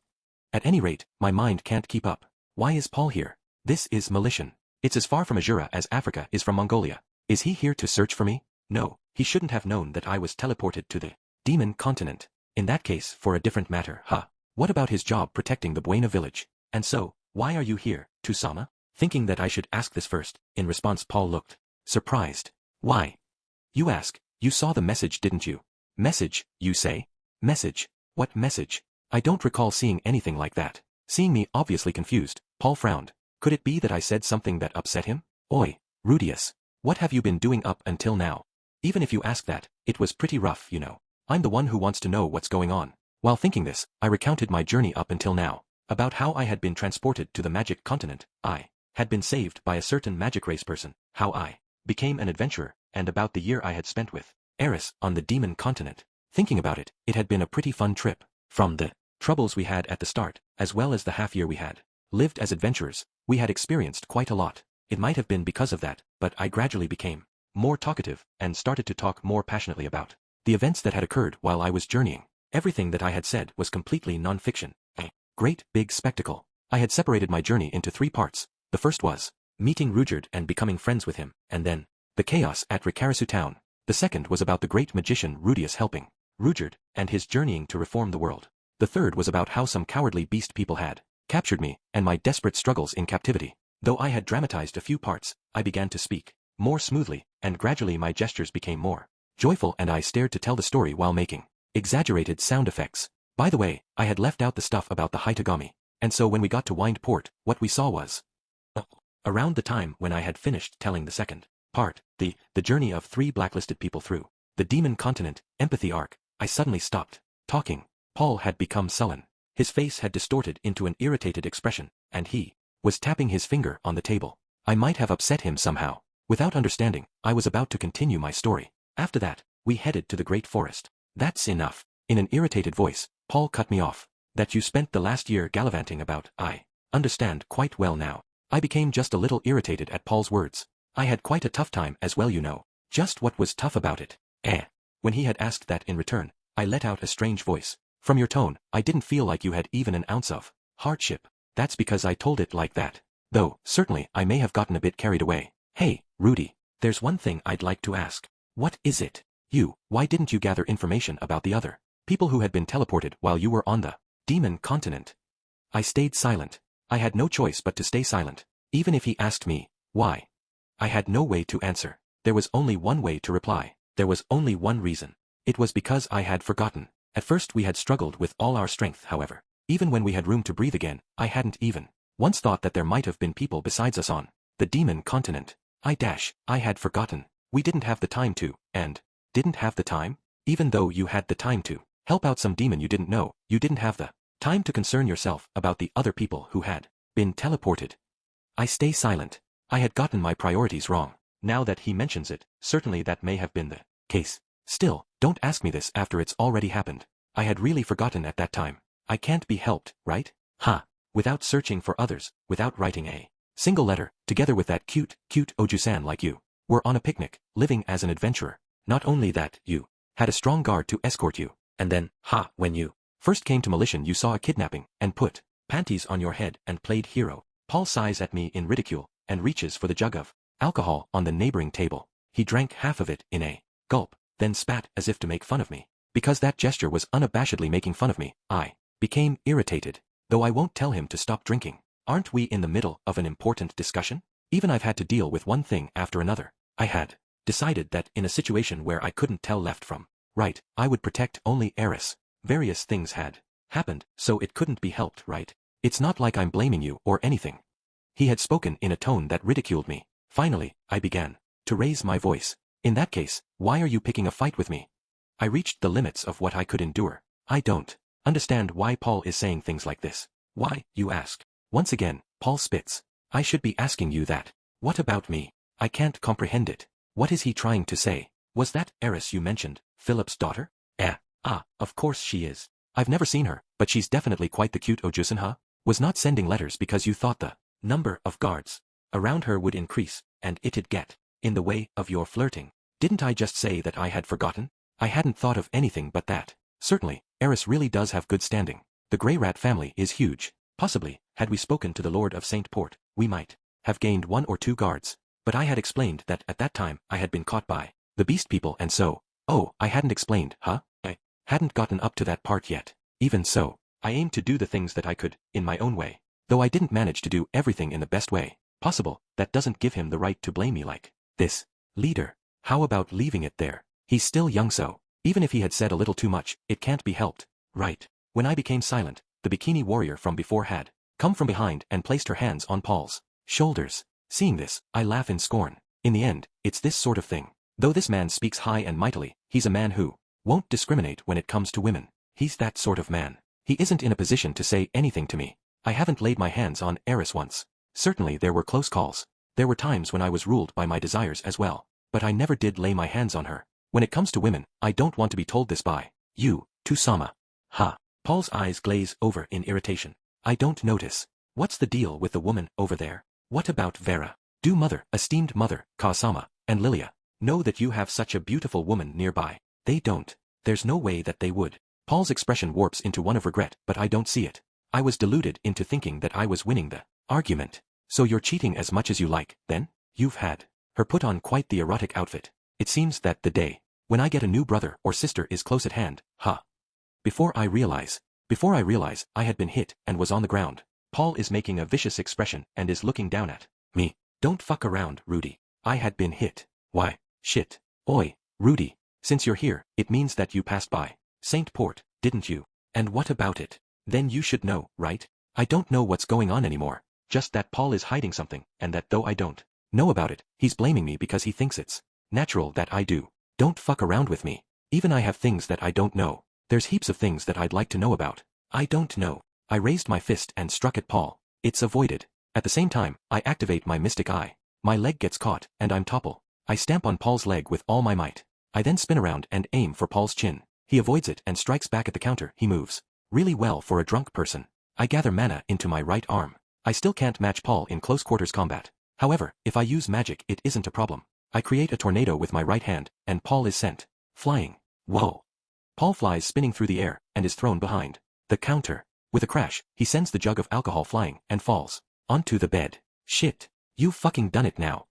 At any rate, my mind can't keep up. Why is Paul here? This is Malaysian. It's as far from Azura as Africa is from Mongolia. Is he here to search for me? No, he shouldn't have known that I was teleported to the demon continent. In that case, for a different matter, huh? What about his job protecting the Buena village? And so, why are you here, Tusama? Thinking that I should ask this first, in response Paul looked surprised. Why? You ask, You saw the message, didn't you? Message, you say? Message? What message? I don't recall seeing anything like that. Seeing me obviously confused, Paul frowned. Could it be that I said something that upset him? Oi, Rudius. What have you been doing up until now? Even if you ask that, it was pretty rough, you know. I'm the one who wants to know what's going on. While thinking this, I recounted my journey up until now. About how I had been transported to the magic continent, I had been saved by a certain magic race person, how I became an adventurer, and about the year I had spent with Eris on the demon continent. Thinking about it, it had been a pretty fun trip. From the troubles we had at the start, as well as the half year we had lived as adventurers, we had experienced quite a lot. It might have been because of that, but I gradually became more talkative and started to talk more passionately about the events that had occurred while I was journeying. Everything that I had said was completely non-fiction. A great big spectacle. I had separated my journey into 3 parts. The first was meeting Rudyard and becoming friends with him, and then the chaos at Rikarisu town. The second was about the great magician Rudius helping Rudyard and his journeying to reform the world. The third was about how some cowardly beast people had captured me and my desperate struggles in captivity. Though I had dramatized a few parts, I began to speak more smoothly, and gradually my gestures became more joyful, and I stared to tell the story while making exaggerated sound effects. By the way, I had left out the stuff about the Haitagami, and so when we got to Wind Port, what we saw was around the time when I had finished telling the second part, the journey of 3 blacklisted people through the demon continent, empathy arc, I suddenly stopped talking. Paul had become sullen. His face had distorted into an irritated expression, and he was tapping his finger on the table. I might have upset him somehow. Without understanding, I was about to continue my story. After that, we headed to the great forest. That's enough. In an irritated voice, Paul cut me off. That you spent the last year gallivanting about, I understand quite well now. I became just a little irritated at Paul's words. I had quite a tough time as well, you know. Just what was tough about it? When he had asked that in return, I let out a strange voice. From your tone, I didn't feel like you had even an ounce of hardship. That's because I told it like that. Though, certainly, I may have gotten a bit carried away. Hey, Rudy, there's one thing I'd like to ask. What is it? Why didn't you gather information about the other people who had been teleported while you were on the demon continent? I stayed silent. I had no choice but to stay silent. Even if he asked me, why? I had no way to answer. There was only one way to reply. There was only one reason. It was because I had forgotten. At first we had struggled with all our strength, however. Even when we had room to breathe again, I hadn't even once thought that there might have been people besides us on the demon continent. I had forgotten. We didn't have the time to, and didn't have the time? Even though you had the time to help out some demon you didn't know, you didn't have the time to concern yourself about the other people who had been teleported. I stay silent. I had gotten my priorities wrong. Now that he mentions it, certainly that may have been the case. Still, don't ask me this after it's already happened. I had really forgotten at that time. I can't be helped, right? Without searching for others, without writing a single letter, together with that cute Oju-san like you, were on a picnic, living as an adventurer. Not only that, you had a strong guard to escort you, and then, when you first came to Malichan you saw a kidnapping, and put panties on your head and played hero. Paul sighs at me in ridicule, and reaches for the jug of alcohol on the neighboring table. He drank half of it in a gulp, then spat as if to make fun of me. Because that gesture was unabashedly making fun of me, I became irritated. Though I won't tell him to stop drinking. Aren't we in the middle of an important discussion? Even I've had to deal with one thing after another. I had decided that in a situation where I couldn't tell left from right, I would protect only Eris. Various things had happened, so it couldn't be helped, right? It's not like I'm blaming you or anything. He had spoken in a tone that ridiculed me. Finally, I began to raise my voice. In that case, why are you picking a fight with me? I reached the limits of what I could endure. I don't understand why Paul is saying things like this. Why, you ask? Once again, Paul spits. I should be asking you that. What about me? I can't comprehend it. What is he trying to say? Was that Eris you mentioned, Philip's daughter? Of course she is. I've never seen her, but she's definitely quite the cute Ojusan, huh? Was not sending letters because you thought the number of guards around her would increase, and it'd get in the way of your flirting. Didn't I just say that I had forgotten? I hadn't thought of anything but that. Certainly, Eris really does have good standing. The Grey Rat family is huge. Possibly, had we spoken to the Lord of St. Port, we might have gained 1 or 2 guards. But I had explained that at that time I had been caught by the beast people, and so, I hadn't explained, I hadn't gotten up to that part yet. Even so, I aimed to do the things that I could, in my own way. Though I didn't manage to do everything in the best way possible, that doesn't give him the right to blame me like this. Leader, how about leaving it there? He's still young, so even if he had said a little too much, it can't be helped, right? When I became silent, the bikini warrior from before had come from behind and placed her hands on Paul's shoulders. Seeing this, I laugh in scorn. In the end, it's this sort of thing. Though this man speaks high and mightily, he's a man who won't discriminate when it comes to women. He's that sort of man. He isn't in a position to say anything to me. I haven't laid my hands on Eris once. Certainly there were close calls. There were times when I was ruled by my desires as well. But I never did lay my hands on her. When it comes to women, I don't want to be told this by you, Tusama. Ha. Paul's eyes glaze over in irritation. I don't notice. What's the deal with the woman over there? What about Vera? Do mother, esteemed mother, Kasama, and Lilia know that you have such a beautiful woman nearby? They don't. There's no way that they would. Paul's expression warps into one of regret, but I don't see it. I was deluded into thinking that I was winning the argument. So you're cheating as much as you like, then? You've had her put on quite the erotic outfit. It seems that the day when I get a new brother or sister is close at hand, huh? Before I realize, I had been hit and was on the ground. Paul is making a vicious expression and is looking down at me. Don't fuck around, Rudy. I had been hit. Why? Shit. Oi, Rudy. Since you're here, it means that you passed by Saint Port, didn't you? And what about it? Then you should know, right? I don't know what's going on anymore. Just that Paul is hiding something, and that though I don't know about it, he's blaming me because he thinks it's natural that I do. Don't fuck around with me. Even I have things that I don't know. There's heaps of things that I'd like to know about. I don't know. I raised my fist and struck at Paul. It's avoided. At the same time, I activate my mystic eye. My leg gets caught, and I'm topple. I stamp on Paul's leg with all my might. I then spin around and aim for Paul's chin. He avoids it and strikes back at the counter. He moves really well for a drunk person. I gather mana into my right arm. I still can't match Paul in close quarters combat. However, if I use magic, it isn't a problem. I create a tornado with my right hand, and Paul is sent flying. Whoa. Paul flies spinning through the air, and is thrown behind the counter. With a crash, he sends the jug of alcohol flying, and falls onto the bed. Shit. You've fucking done it now.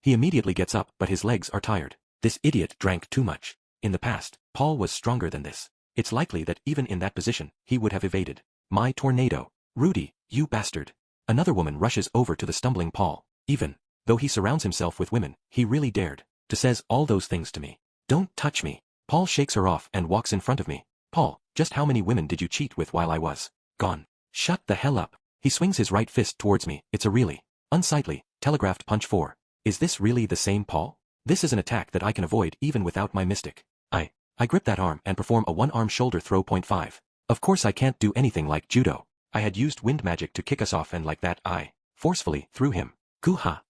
He immediately gets up, but his legs are tired. This idiot drank too much. In the past, Paul was stronger than this. It's likely that even in that position, he would have evaded my tornado. Rudy, you bastard. Another woman rushes over to the stumbling Paul. Even though he surrounds himself with women, he really dared to says all those things to me. Don't touch me. Paul shakes her off and walks in front of me. Paul, just how many women did you cheat with while I was gone? Shut the hell up. He swings his right fist towards me. It's a really unsightly, telegraphed punch. 4. Is this really the same Paul? This is an attack that I can avoid even without my mystic. I grip that arm and perform a one-arm shoulder throw. 5. Of course I can't do anything like judo. I had used wind magic to kick us off, and like that I forcefully threw him. Kuha.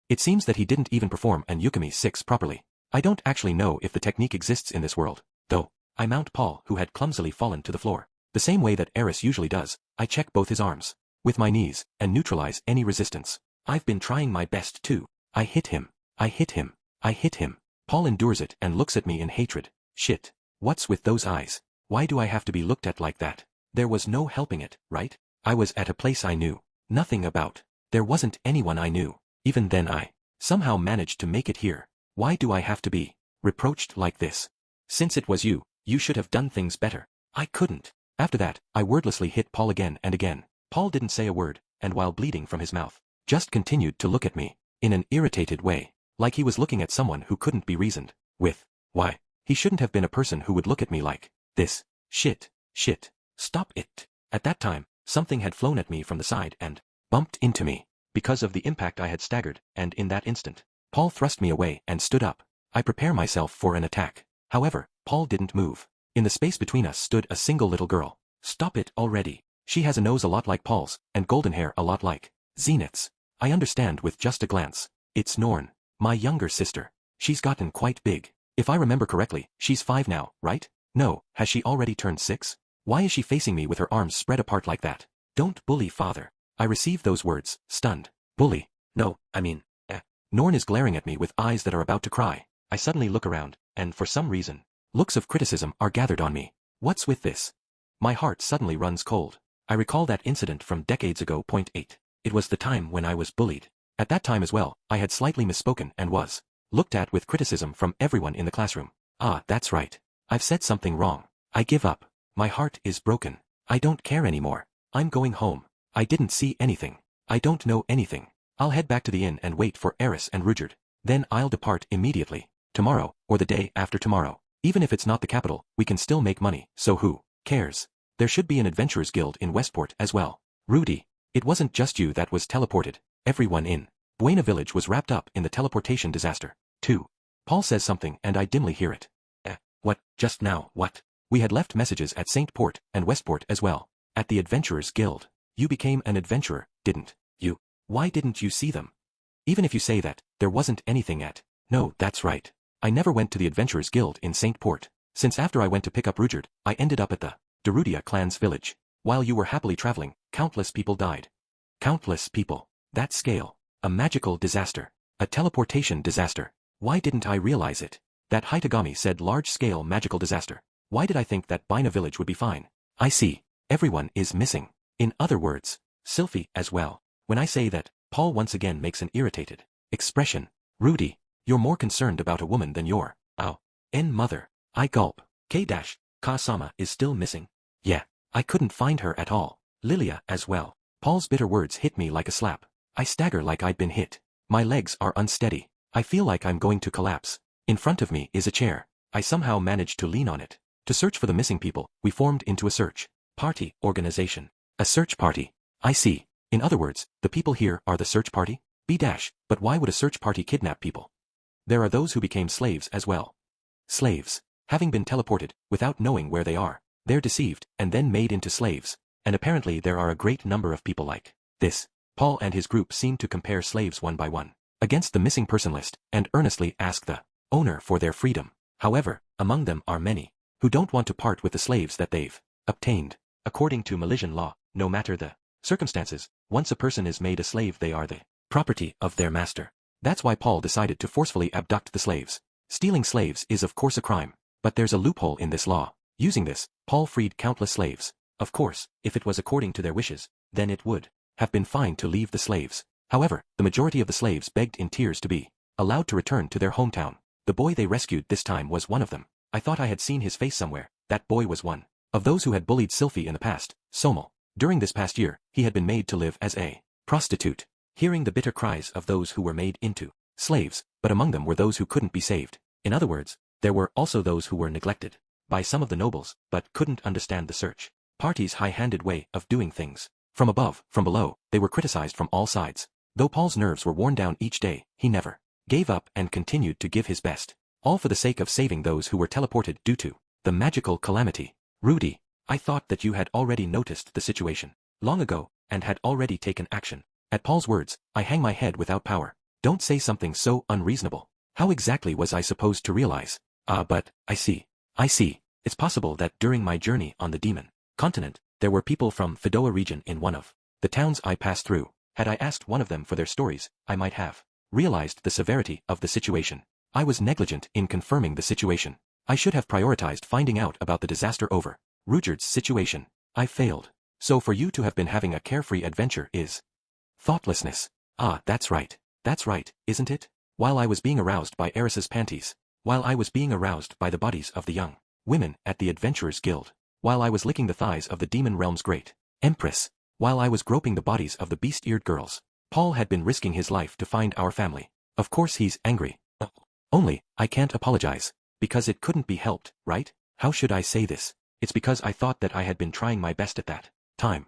It seems that he didn't even perform an Yukami 6 properly. I don't actually know if the technique exists in this world, though. I mount Paul, who had clumsily fallen to the floor. The same way that Eris usually does, I check both his arms with my knees and neutralize any resistance. I've been trying my best too. I hit him. I hit him. I hit him. Paul endures it and looks at me in hatred. Shit. What's with those eyes? Why do I have to be looked at like that? There was no helping it, right? I was at a place I knew nothing about. There wasn't anyone I knew. Even then I somehow managed to make it here. Why do I have to be reproached like this? Since it was you, you should have done things better. I couldn't. After that, I wordlessly hit Paul again and again. Paul didn't say a word, and while bleeding from his mouth, just continued to look at me in an irritated way, like he was looking at someone who couldn't be reasoned with. Why? He shouldn't have been a person who would look at me like this. Shit. Stop it. At that time, something had flown at me from the side and bumped into me. Because of the impact I had staggered, and in that instant, Paul thrust me away and stood up. I prepare myself for an attack. However, Paul didn't move. In the space between us stood a single little girl. Stop it already. She has a nose a lot like Paul's, and golden hair a lot like Zenith's. I understand with just a glance. It's Norn, my younger sister. She's gotten quite big. If I remember correctly, she's 5 now, right? No, has she already turned 6? Why is she facing me with her arms spread apart like that? Don't bully father. I receive those words, stunned. Bully? No, I mean, Norn is glaring at me with eyes that are about to cry. I suddenly look around, and for some reason, looks of criticism are gathered on me. What's with this? My heart suddenly runs cold. I recall that incident from decades ago. 8. It was the time when I was bullied. At that time as well, I had slightly misspoken and was looked at with criticism from everyone in the classroom. Ah, that's right. I've said something wrong. I give up. My heart is broken. I don't care anymore. I'm going home. I didn't see anything. I don't know anything. I'll head back to the inn and wait for Eris and Rudyard. Then I'll depart immediately. tomorrow, or the day after tomorrow. Even if it's not the capital, we can still make money, so who cares? There should be an adventurers guild in Westport as well. Rudy, it wasn't just you that was teleported. Everyone in Buena Village was wrapped up in the teleportation disaster, too. Paul says something and I dimly hear it. What, just now, what? We had left messages at St. Port and Westport as well. At the Adventurers Guild. You became an adventurer, didn't you? Why didn't you see them? Even if you say that, there wasn't anything at. No, that's right. I never went to the Adventurers Guild in St. Port. Since after I went to pick up Rudyard, I ended up at the Darudia clan's village. While you were happily traveling, countless people died. Countless people. That scale. A magical disaster. A teleportation disaster. Why didn't I realize it? That Hitagami said large-scale magical disaster. Why did I think that Bina village would be fine? I see. Everyone is missing. In other words, Sylphie as well. When I say that, Paul once again makes an irritated expression. Rudy, you're more concerned about a woman than your mother. I gulp. K-Ka-sama is still missing. Yeah, I couldn't find her at all. Lilia as well. Paul's bitter words hit me like a slap. I stagger like I'd been hit. My legs are unsteady. I feel like I'm going to collapse. In front of me is a chair. I somehow managed to lean on it. To search for the missing people, we formed into a search party organization. A search party. I see. In other words, the people here are the search party? But why would a search party kidnap people? There are those who became slaves as well. Slaves. Having been teleported, without knowing where they are, they're deceived, and then made into slaves. And apparently there are a great number of people like this. Paul and his group seem to compare slaves one by one against the missing person list, and earnestly ask the owner for their freedom. However, among them are many who don't want to part with the slaves that they've obtained. According to Malaysian law, no matter the circumstances, once a person is made a slave they are the property of their master. That's why Paul decided to forcefully abduct the slaves. Stealing slaves is of course a crime, but there's a loophole in this law. Using this, Paul freed countless slaves. Of course, if it was according to their wishes, then it would have been fine to leave the slaves. However, the majority of the slaves begged in tears to be allowed to return to their hometown. The boy they rescued this time was one of them. I thought I had seen his face somewhere. That boy was one of those who had bullied Sylphie in the past, Somal. During this past year, he had been made to live as a prostitute. Hearing the bitter cries of those who were made into slaves, but among them were those who couldn't be saved. In other words, there were also those who were neglected by some of the nobles, but couldn't understand the search party's high-handed way of doing things. From above, from below, they were criticized from all sides. Though Paul's nerves were worn down each day, he never gave up and continued to give his best. All for the sake of saving those who were teleported due to the magical calamity. Rudy, I thought that you had already noticed the situation long ago, and had already taken action. At Paul's words, I hang my head without power. Don't say something so unreasonable. How exactly was I supposed to realize? But, I see. It's possible that during my journey on the demon continent, there were people from Fedoa region in one of the towns I passed through. Had I asked one of them for their stories, I might have realized the severity of the situation. I was negligent in confirming the situation. I should have prioritized finding out about the disaster over Rudyard's situation. I failed. So for you to have been having a carefree adventure is thoughtlessness. That's right, isn't it? While I was being aroused by Eris's panties. While I was being aroused by the bodies of the young women at the Adventurers Guild. While I was licking the thighs of the Demon Realm's great Empress. While I was groping the bodies of the beast-eared girls. Paul had been risking his life to find our family. Of course he's angry. Only, I can't apologize. Because it couldn't be helped, right? How should I say this? It's because I thought that I had been trying my best at that time.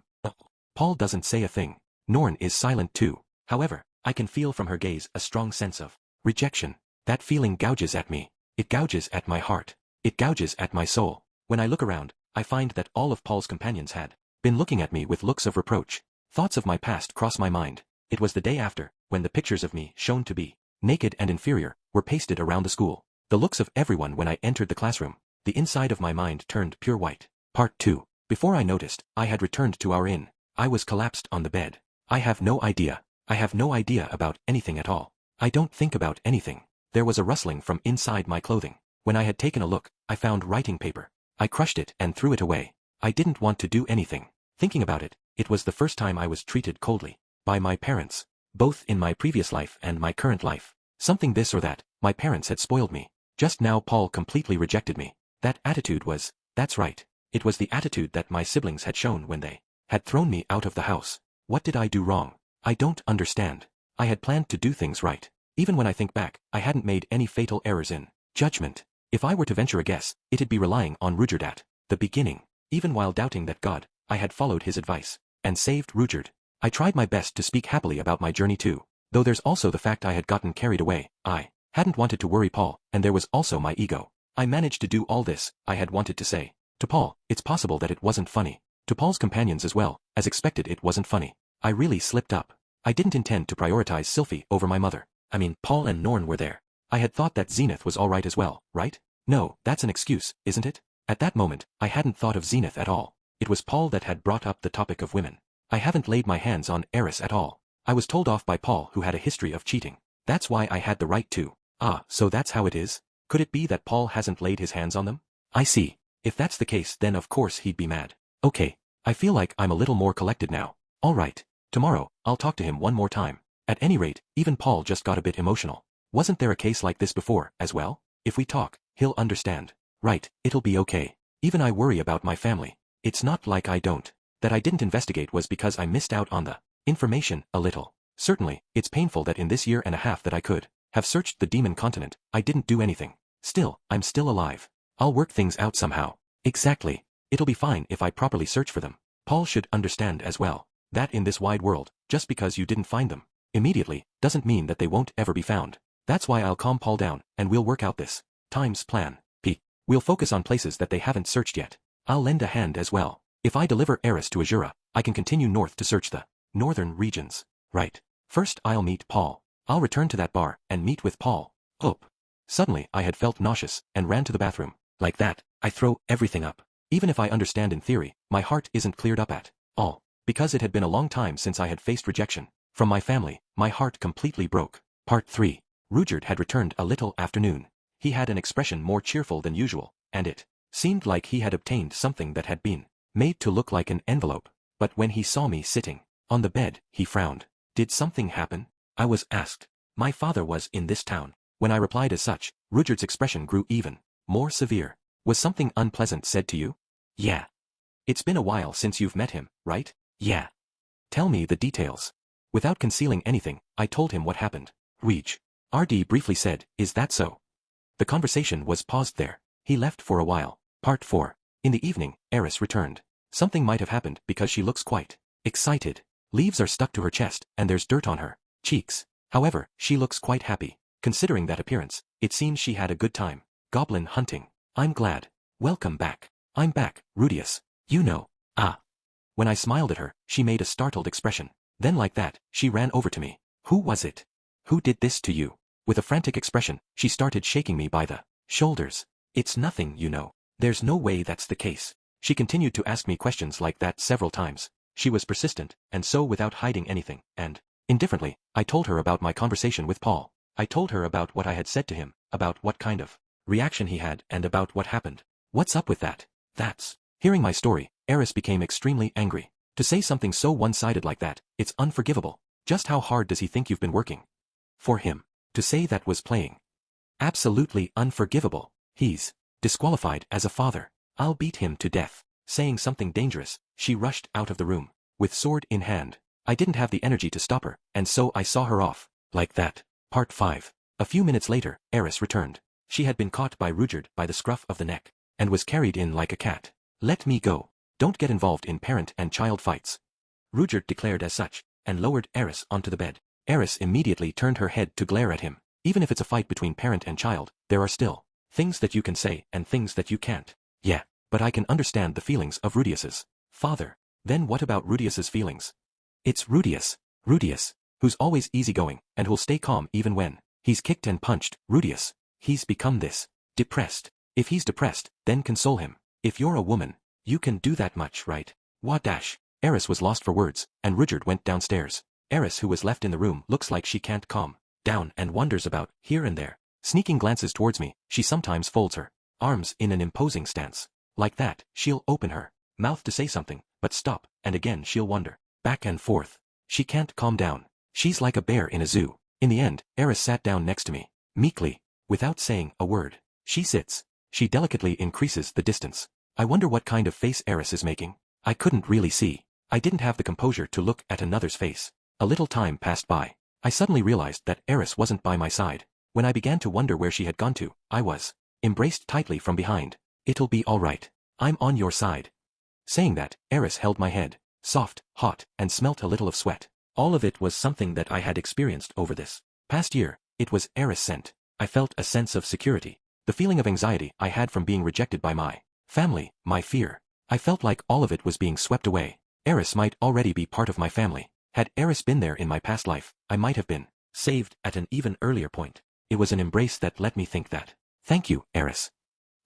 Paul doesn't say a thing. Norn is silent too. However, I can feel from her gaze a strong sense of rejection. That feeling gouges at me. It gouges at my heart. It gouges at my soul. When I look around, I find that all of Paul's companions had been looking at me with looks of reproach. Thoughts of my past cross my mind. It was the day after, when the pictures of me shown to be naked and inferior were pasted around the school. The looks of everyone when I entered the classroom. The inside of my mind turned pure white. Part 2. Before I noticed, I had returned to our inn. I was collapsed on the bed. I have no idea about anything at all. I don't think about anything. There was a rustling from inside my clothing. When I had taken a look, I found writing paper. I crushed it and threw it away. I didn't want to do anything. Thinking about it, it was the first time I was treated coldly by my parents, both in my previous life and my current life. Something this or that, my parents had spoiled me. Just now Paul completely rejected me. That attitude was, that's right. It was the attitude that my siblings had shown when they had thrown me out of the house. What did I do wrong? I don't understand. I had planned to do things right. Even when I think back, I hadn't made any fatal errors in Judgment. If I were to venture a guess, it'd be relying on Rudyard at the beginning. Even while doubting that God, I had followed his advice and saved Rudyard. I tried my best to speak happily about my journey too. Though there's also the fact I had gotten carried away. I hadn't wanted to worry Paul, and there was also my ego. I managed to do all this, I had wanted to say. To Paul, it's possible that it wasn't funny. To Paul's companions as well, as expected it wasn't funny. I really slipped up. I didn't intend to prioritize Sylphie over my mother. I mean, Paul and Norn were there. I had thought that Zenith was alright as well, right? No, that's an excuse, isn't it? At that moment, I hadn't thought of Zenith at all. It was Paul that had brought up the topic of women. I haven't laid my hands on Eris at all. I was told off by Paul who had a history of cheating. That's why I had the right to. Ah, so that's how it is? Could it be that Paul hasn't laid his hands on them? I see. If that's the case then of course he'd be mad. Okay. I feel like I'm a little more collected now. Alright. Tomorrow, I'll talk to him one more time. At any rate, even Paul just got a bit emotional. Wasn't there a case like this before, as well? If we talk, he'll understand. Right, it'll be okay. Even I worry about my family. It's not like I don't. That I didn't investigate was because I missed out on the information a little. Certainly, it's painful that in this year and a half that I could have searched the demon continent, I didn't do anything. Still, I'm still alive. I'll work things out somehow. Exactly. It'll be fine if I properly search for them. Paul should understand as well that in this wide world, just because you didn't find them immediately, doesn't mean that they won't ever be found. That's why I'll calm Paul down, and we'll work out this times plan. We'll focus on places that they haven't searched yet. I'll lend a hand as well. If I deliver Eris to Azura, I can continue north to search the northern regions. Right. First I'll meet Paul. I'll return to that bar and meet with Paul. Up. Suddenly I had felt nauseous and ran to the bathroom. Like that, I throw everything up. Even if I understand in theory, my heart isn't cleared up at all. Because it had been a long time since I had faced rejection from my family, my heart completely broke. Part 3. Rudyard had returned a little afternoon. He had an expression more cheerful than usual, and it seemed like he had obtained something that had been made to look like an envelope. But when he saw me sitting on the bed, he frowned. Did something happen? I was asked. My father was in this town. When I replied as such, Rudyard's expression grew even more severe. Was something unpleasant said to you? Yeah. It's been a while since you've met him, right? Yeah. Tell me the details. Without concealing anything, I told him what happened. RD briefly said, is that so? The conversation was paused there. He left for a while. Part 4. In the evening, Eris returned. Something might have happened because she looks quite excited. Leaves are stuck to her chest, and there's dirt on her cheeks. However, she looks quite happy. Considering that appearance, it seems she had a good time. Goblin hunting. I'm glad. Welcome back. I'm back, Rudius. You know. Ah. When I smiled at her, she made a startled expression. Then like that, she ran over to me. Who was it? Who did this to you? With a frantic expression, she started shaking me by the shoulders. It's nothing, you know. There's no way that's the case. She continued to ask me questions like that several times. She was persistent, and so without hiding anything, and indifferently, I told her about my conversation with Paul. I told her about what I had said to him, about what kind of reaction he had, and about what happened. What's up with that? That's. Hearing my story, Eris became extremely angry. To say something so one-sided like that, it's unforgivable. Just how hard does he think you've been working? For him to say that was playing. Absolutely unforgivable. He's disqualified as a father. I'll beat him to death. Saying something dangerous, she rushed out of the room, with sword in hand. I didn't have the energy to stop her, and so I saw her off. Like that. Part 5. A few minutes later, Eris returned. She had been caught by Rudyard by the scruff of the neck, and was carried in like a cat. Let me go. Don't get involved in parent and child fights. Rudyard declared as such, and lowered Eris onto the bed. Eris immediately turned her head to glare at him. Even if it's a fight between parent and child, there are still things that you can say and things that you can't. Yeah, but I can understand the feelings of Rudius's father. Then what about Rudius's feelings? It's Rudius, who's always easygoing, and who'll stay calm even when he's kicked and punched. Rudius. He's become this. Depressed. If he's depressed, then console him. If you're a woman, you can do that much, right? What dash? Eris was lost for words, and Rudyard went downstairs. Eris, who was left in the room, looks like she can't calm down and wanders about here and there. Sneaking glances towards me, she sometimes folds her arms in an imposing stance. Like that, she'll open her mouth to say something, but stop, and again she'll wander back and forth. She can't calm down. She's like a bear in a zoo. In the end, Eris sat down next to me, meekly, without saying a word. She sits. She delicately increases the distance. I wonder what kind of face Eris is making. I couldn't really see. I didn't have the composure to look at another's face. A little time passed by. I suddenly realized that Eris wasn't by my side. When I began to wonder where she had gone to, I was embraced tightly from behind. It'll be all right. I'm on your side. Saying that, Eris held my head, soft, hot, and smelt a little of sweat. All of it was something that I had experienced over this past year. It was Eris scent. I felt a sense of security. The feeling of anxiety I had from being rejected by my family, my fear. I felt like all of it was being swept away. Eris might already be part of my family. Had Eris been there in my past life, I might have been saved at an even earlier point. It was an embrace that let me think that. Thank you, Eris.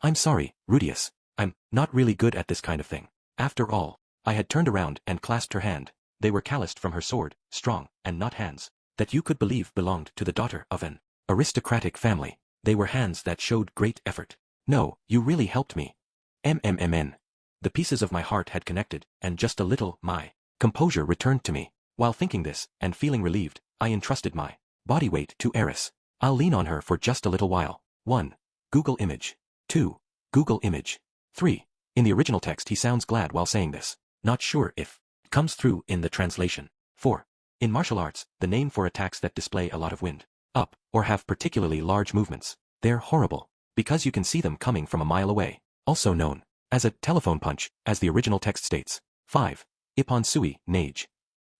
I'm sorry, Rudius. I'm not really good at this kind of thing. After all, I had turned around and clasped her hand. They were calloused from her sword, strong, and not hands that you could believe belonged to the daughter of an aristocratic family. They were hands that showed great effort. No, you really helped me. MMMN. The pieces of my heart had connected, and just a little, my composure returned to me. While thinking this, and feeling relieved, I entrusted my body weight to Eris. I'll lean on her for just a little while. 1. Google image. 2. Google image. 3. In the original text he sounds glad while saying this. Not sure if it comes through in the translation. 4. In martial arts, the name for attacks that display a lot of wind up, or have particularly large movements. They're horrible, because you can see them coming from a mile away. Also known as a telephone punch, as the original text states. 5. Ippon sui, nage.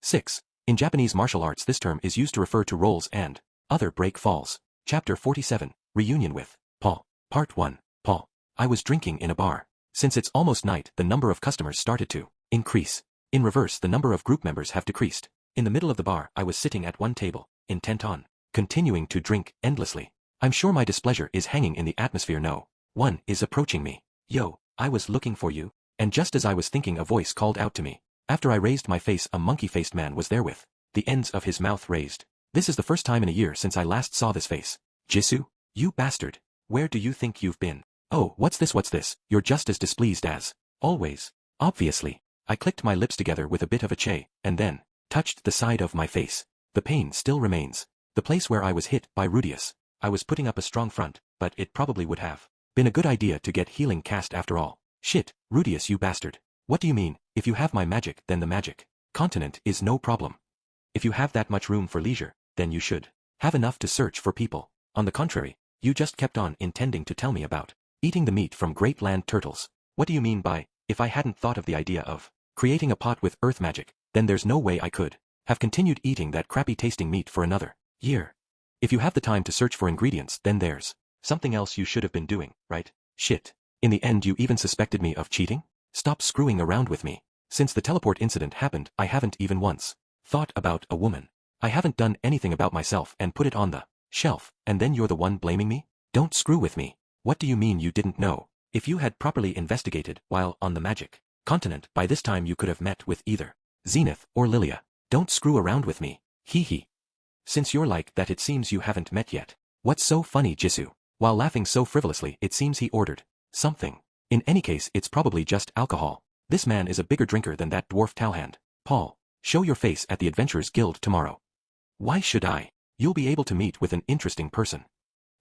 6. In Japanese martial arts this term is used to refer to rolls and other break falls. Chapter 47, Reunion with Paul. Part 1. Paul. I was drinking in a bar. Since it's almost night, the number of customers started to increase. In reverse, the number of group members have decreased. In the middle of the bar, I was sitting at one table, intent on continuing to drink endlessly. I'm sure my displeasure is hanging in the atmosphere. No one is approaching me. Yo, I was looking for you. And just as I was thinking, a voice called out to me. After I raised my face, a monkey-faced man was there with the ends of his mouth raised. This is the first time in a year since I last saw this face. Jisoo? You bastard. Where do you think you've been? Oh, what's this? You're just as displeased as always. Obviously. I clicked my lips together with a bit of a che, and then touched the side of my face. The pain still remains. The place where I was hit by Rudius. I was putting up a strong front, but it probably would have been a good idea to get healing cast after all. Shit, Rudius, you bastard. What do you mean? If you have my magic, then the magic continent is no problem. If you have that much room for leisure, then you should have enough to search for people. On the contrary, you just kept on intending to tell me about eating the meat from great land turtles. What do you mean by, if I hadn't thought of the idea of creating a pot with earth magic, then there's no way I could have continued eating that crappy tasting meat for another year. If you have the time to search for ingredients, then there's something else you should have been doing, right? Shit. In the end, you even suspected me of cheating? Stop screwing around with me. Since the teleport incident happened, I haven't even once thought about a woman. I haven't done anything about myself and put it on the shelf, and then you're the one blaming me? Don't screw with me. What do you mean you didn't know? If you had properly investigated while on the magic continent, by this time you could have met with either Zenith or Lilia. Don't screw around with me. Hee hee. Since you're like that, it seems you haven't met yet. What's so funny, Jisoo? While laughing so frivolously, it seems he ordered something. In any case, it's probably just alcohol. This man is a bigger drinker than that dwarf Talhand. Paul, show your face at the Adventurers Guild tomorrow. Why should I? You'll be able to meet with an interesting person.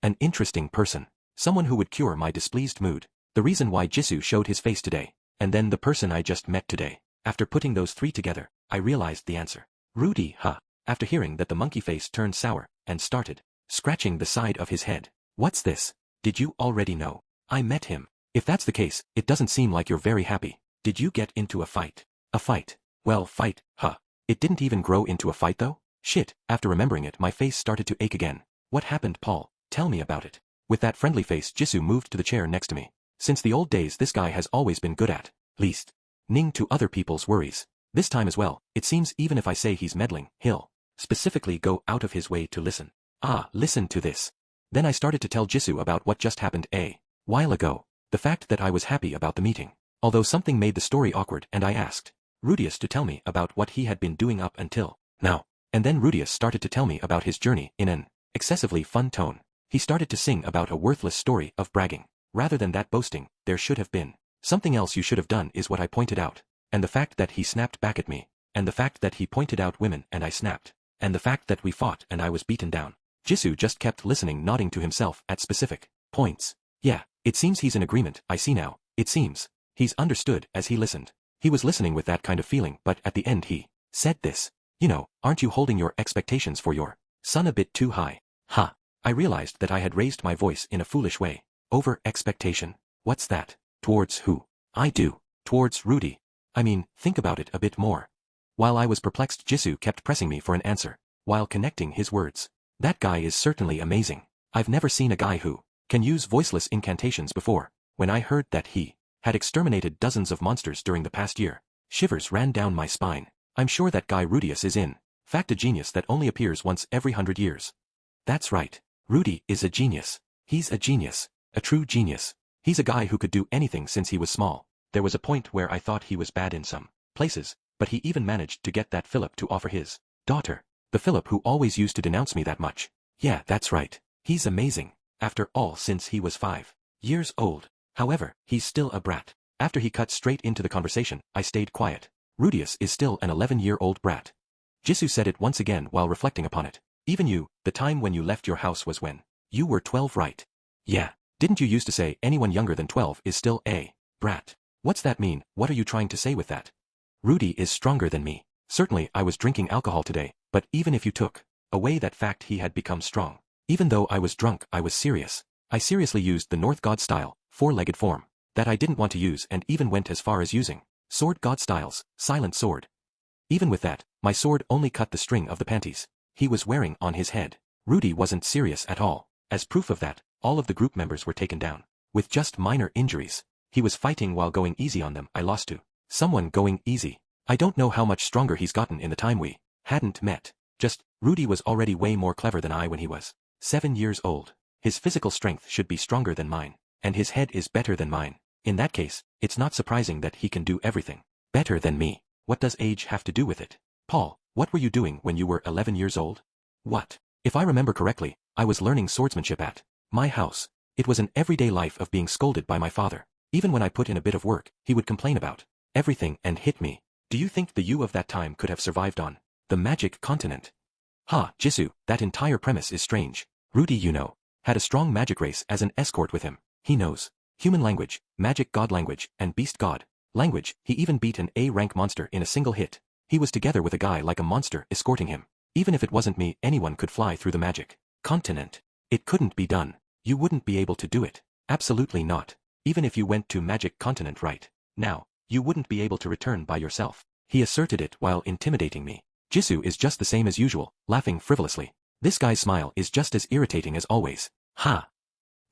An interesting person. Someone who would cure my displeased mood. The reason why Jisoo showed his face today. And then the person I just met today. After putting those three together, I realized the answer. Rudy, huh? After hearing that, the monkey face turned sour and started scratching the side of his head. What's this? Did you already know? I met him. If that's the case, it doesn't seem like you're very happy. Did you get into a fight? A fight? Well, fight, huh? It didn't even grow into a fight though? Shit, after remembering it, my face started to ache again. What happened, Paul? Tell me about it. With that friendly face, Jisoo moved to the chair next to me. Since the old days, this guy has always been good at least ning to other people's worries. This time as well, it seems even if I say he's meddling, he'll specifically go out of his way to listen. Ah, listen to this. Then I started to tell Jisoo about what just happened a while ago. The fact that I was happy about the meeting. Although something made the story awkward, and I asked Rudius to tell me about what he had been doing up until now. And then Rudius started to tell me about his journey in an excessively fun tone. He started to sing about a worthless story of bragging. Rather than that boasting, there should have been something else you should have done, is what I pointed out. And the fact that he snapped back at me. And the fact that he pointed out women and I snapped. And the fact that we fought and I was beaten down. Jisoo just kept listening, nodding to himself at specific points. Yeah, it seems he's in agreement. I see now. It seems he's understood as he listened. He was listening with that kind of feeling, but at the end he said this. You know, aren't you holding your expectations for your son a bit too high? Ha. I realized that I had raised my voice in a foolish way. Over expectation. What's that? Towards who? I do. Towards Rudy. I mean, think about it a bit more. While I was perplexed, Jisoo kept pressing me for an answer, while connecting his words. That guy is certainly amazing. I've never seen a guy who can use voiceless incantations before. When I heard that he had exterminated dozens of monsters during the past year, shivers ran down my spine. I'm sure that guy Rudius is in fact a genius that only appears once every 100 years. That's right. Rudy is a genius. He's a genius. A true genius. He's a guy who could do anything since he was small. There was a point where I thought he was bad in some places, but he even managed to get that Philip to offer his daughter. The Philip who always used to denounce me that much. Yeah, that's right. He's amazing. After all, since he was 5 years old. However, he's still a brat. After he cut straight into the conversation, I stayed quiet. Rudius is still an 11-year-old brat. Jisoo said it once again while reflecting upon it. Even you, the time when you left your house was when you were 12, right? Yeah. Didn't you used to say anyone younger than 12 is still a brat? What's that mean? What are you trying to say with that? Rudy is stronger than me. Certainly I was drinking alcohol today, but even if you took away that fact, he had become strong. Even though I was drunk, I was serious. I seriously used the North God style, 4-legged form, that I didn't want to use, and even went as far as using Sword God styles, silent sword. Even with that, my sword only cut the string of the panties he was wearing on his head. Rudy wasn't serious at all. As proof of that, all of the group members were taken down with just minor injuries. He was fighting while going easy on them. I lost to someone going easy. I don't know how much stronger he's gotten in the time we hadn't met. Just, Rudy was already way more clever than I when he was 7 years old. His physical strength should be stronger than mine, and his head is better than mine. In that case, it's not surprising that he can do everything better than me. What does age have to do with it? Paul, what were you doing when you were 11 years old? What? If I remember correctly, I was learning swordsmanship at my house. It was an everyday life of being scolded by my father. Even when I put in a bit of work, he would complain about everything and hit me. Do you think the you of that time could have survived on the magic continent? Ha, Jisoo, that entire premise is strange. Rudy, you know, had a strong magic race as an escort with him. He knows human language, magic god language, and beast god language. He even beat an A-rank monster in a single hit. He was together with a guy like a monster escorting him. Even if it wasn't me, anyone could fly through the magic continent. It couldn't be done. You wouldn't be able to do it. Absolutely not. Even if you went to magic continent right now, you wouldn't be able to return by yourself. He asserted it while intimidating me. Jisoo is just the same as usual, laughing frivolously. This guy's smile is just as irritating as always. Ha!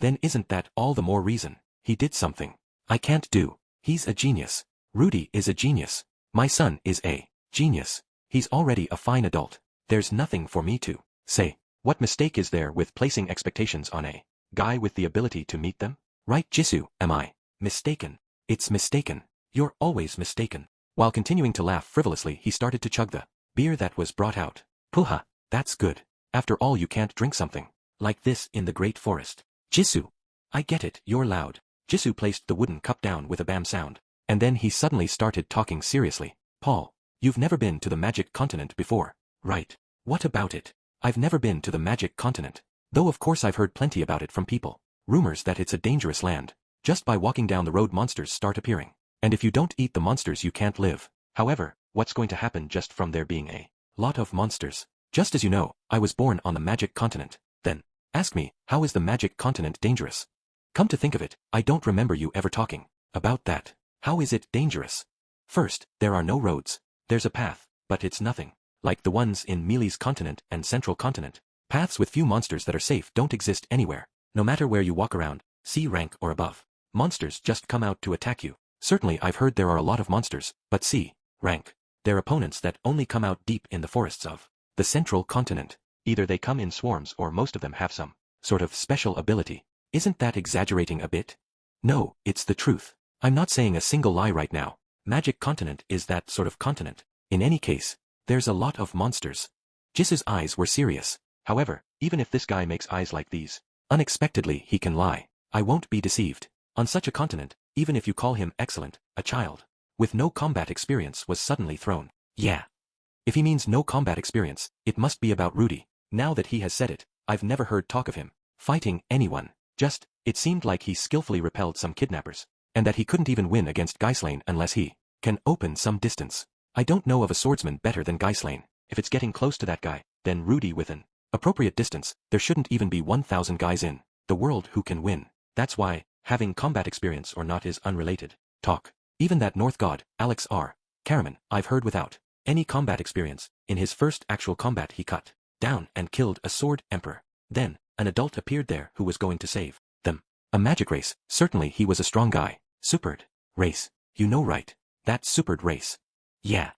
Then isn't that all the more reason he did something I can't do? He's a genius. Rudy is a genius. My son is a genius. He's already a fine adult. There's nothing for me to say. What mistake is there with placing expectations on a guy with the ability to meet them? Right, Jisoo, am I mistaken? It's mistaken. You're always mistaken. While continuing to laugh frivolously, he started to chug the beer that was brought out. Puha, that's good. After all, you can't drink something like this in the great forest. Jisoo, I get it, you're loud. Jisoo placed the wooden cup down with a bam sound, and then he suddenly started talking seriously. Paul, you've never been to the magic continent before, right? What about it? I've never been to the magic continent. Though of course I've heard plenty about it from people. Rumors that it's a dangerous land. Just by walking down the road monsters start appearing. And if you don't eat the monsters you can't live. However, what's going to happen just from there being a lot of monsters? Just as you know, I was born on the magic continent. Then, ask me, how is the magic continent dangerous? Come to think of it, I don't remember you ever talking about that. How is it dangerous? First, there are no roads. There's a path, but it's nothing like the ones in Mealy's continent and Central continent. Paths with few monsters that are safe don't exist anywhere. No matter where you walk around, C rank or above, monsters just come out to attack you. Certainly I've heard there are a lot of monsters, but C rank, they're opponents that only come out deep in the forests of the Central continent. Either they come in swarms or most of them have some sort of special ability. Isn't that exaggerating a bit? No, it's the truth. I'm not saying a single lie right now. Magic continent is that sort of continent. In any case, there's a lot of monsters. Jisoo's eyes were serious. However, even if this guy makes eyes like these, unexpectedly he can lie. I won't be deceived. On such a continent, even if you call him excellent, a child with no combat experience was suddenly thrown. Yeah. If he means no combat experience, it must be about Rudy. Now that he has said it, I've never heard talk of him fighting anyone. Just, it seemed like he skillfully repelled some kidnappers, and that he couldn't even win against Geislane unless he can open some distance. I don't know of a swordsman better than Geislane. If it's getting close to that guy, then Rudy with an Appropriate distance, there shouldn't even be 1,000 guys in the world who can win. That's why, having combat experience or not is unrelated. Talk. Even that North god, Alex R. Karaman, I've heard without any combat experience, in his first actual combat he cut down and killed a sword emperor. Then, an adult appeared there who was going to save them. A magic race, certainly he was a strong guy. Supered race. You know right. That supered race. Yeah.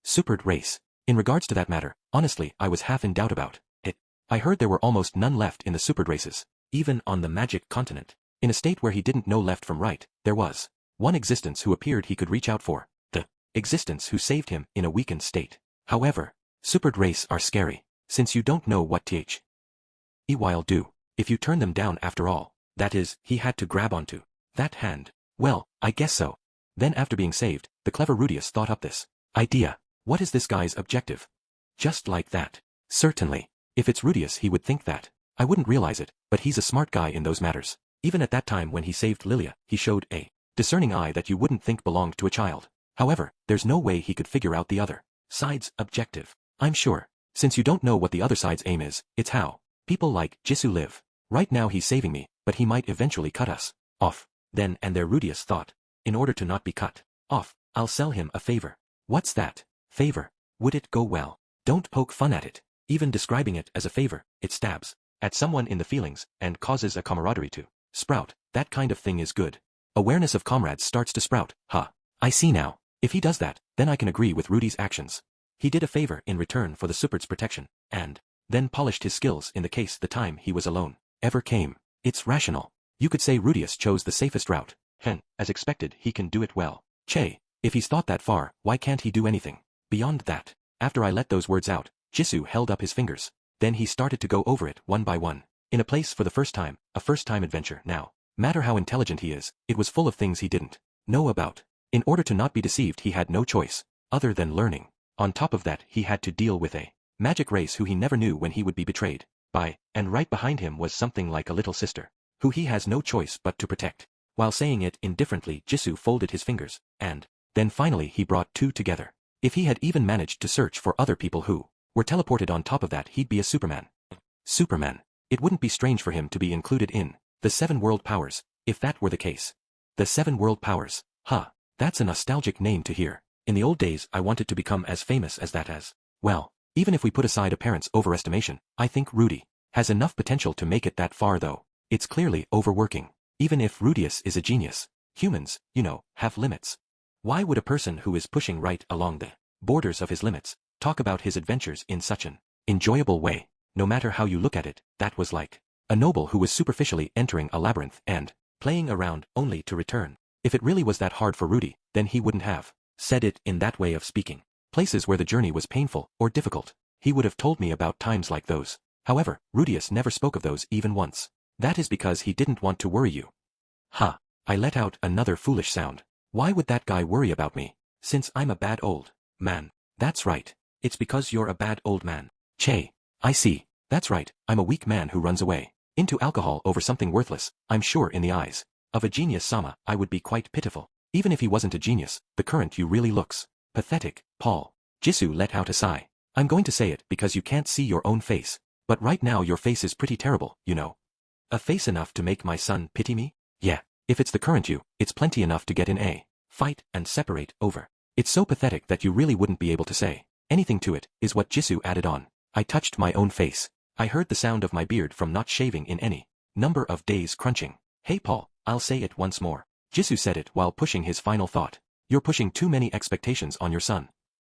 Supered race. In regards to that matter, honestly I was half in doubt about it. I heard there were almost none left in the supered races, even on the magic continent. In a state where he didn't know left from right, there was one existence who appeared he could reach out for. The existence who saved him in a weakened state. However, supered race are scary, since you don't know what while do, if you turn them down after all. That is, he had to grab onto that hand. Well, I guess so. Then after being saved, the clever Rudius thought up this idea. What is this guy's objective? Just like that. Certainly. If it's Rudius he would think that. I wouldn't realize it, but he's a smart guy in those matters. Even at that time when he saved Lilia, he showed a discerning eye that you wouldn't think belonged to a child. However, there's no way he could figure out the other side's objective. I'm sure. Since you don't know what the other side's aim is, it's how people like Jisoo live. Right now he's saving me, but he might eventually cut us off. Then and there Rudius thought. In order to not be cut off, I'll sell him a favor. What's that? Favor? Would it go well? Don't poke fun at it. Even describing it as a favor, it stabs at someone in the feelings and causes a camaraderie to sprout. That kind of thing is good. Awareness of comrades starts to sprout. Huh. I see now. If he does that, then I can agree with Rudy's actions. He did a favor in return for the Supered's protection, and then polished his skills in the case the time he was alone ever came. It's rational. You could say Rudius chose the safest route. As expected he can do it well. Che, if he's thought that far, why can't he do anything beyond that? After I let those words out, Jisoo held up his fingers. Then he started to go over it one by one. In a place for the first time, a first-time adventure now. Matter how intelligent he is, it was full of things he didn't know about. In order to not be deceived he had no choice other than learning. On top of that he had to deal with a magic race who he never knew when he would be betrayed by, and right behind him was something like a little sister, who he has no choice but to protect. While saying it indifferently, Jisoo folded his fingers, and then finally he brought two together. If he had even managed to search for other people who were teleported on top of that, he'd be a Superman. Superman. It wouldn't be strange for him to be included in the 7 world powers, if that were the case. The 7 world powers. Huh. That's a nostalgic name to hear. In the old days I wanted to become as famous as that as well. Even if we put aside a parent's overestimation, I think Rudy has enough potential to make it that far though. It's clearly overworking. Even if Rudius is a genius, humans, you know, have limits. Why would a person who is pushing right along the borders of his limits talk about his adventures in such an enjoyable way? No matter how you look at it, that was like a noble who was superficially entering a labyrinth and playing around only to return. If it really was that hard for Rudy, then he wouldn't have said it in that way of speaking. Places where the journey was painful or difficult, he would have told me about times like those. However, Rudius never spoke of those even once. That is because he didn't want to worry you. Ha! I let out another foolish sound. Why would that guy worry about me? Since I'm a bad old man. That's right. It's because you're a bad old man. Che. I see. That's right, I'm a weak man who runs away into alcohol over something worthless. I'm sure in the eyes of a genius Sama, I would be quite pitiful. Even if he wasn't a genius, the current you really looks pathetic, Paul. Jisoo let out a sigh. I'm going to say it because you can't see your own face. But right now your face is pretty terrible, you know. A face enough to make my son pity me? Yeah, if it's the current you, it's plenty enough to get in a fight and separate over. It's so pathetic that you really wouldn't be able to say anything to it, is what Jisoo added on. I touched my own face. I heard the sound of my beard from not shaving in any number of days crunching. Hey Paul, I'll say it once more. Jisoo said it while pushing his final thought. You're pushing too many expectations on your son.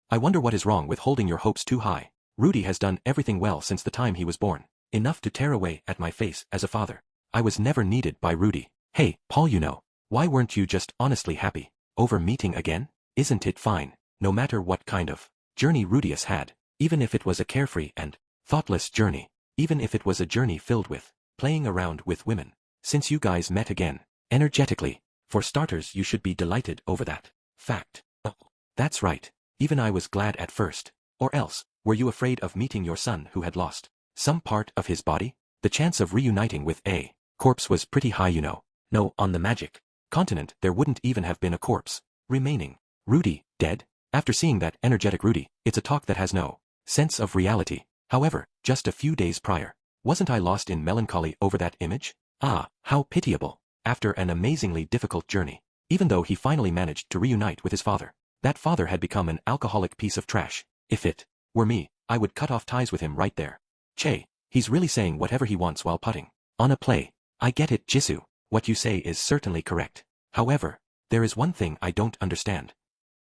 I wonder what is wrong with holding your hopes too high. Rudy has done everything well since the time he was born. Enough to tear away at my face as a father. I was never needed by Rudy. Hey, Paul, you know, why weren't you just honestly happy over meeting again? Isn't it fine, no matter what kind of journey Rudius had, even if it was a carefree and thoughtless journey, even if it was a journey filled with playing around with women, since you guys met again, energetically, for starters you should be delighted over that fact. Oh, that's right, even I was glad at first. Or else, were you afraid of meeting your son who had lost some part of his body? The chance of reuniting with a corpse was pretty high, you know. No, on the magic continent there wouldn't even have been a corpse remaining. Rudy, dead? After seeing that energetic Rudy, it's a talk that has no sense of reality. However, just a few days prior, wasn't I lost in melancholy over that image? Ah, how pitiable. After an amazingly difficult journey, even though he finally managed to reunite with his father, that father had become an alcoholic piece of trash. If it were me, I would cut off ties with him right there. Che, he's really saying whatever he wants while putting on a play. I get it, Jisoo. What you say is certainly correct. However, there is one thing I don't understand.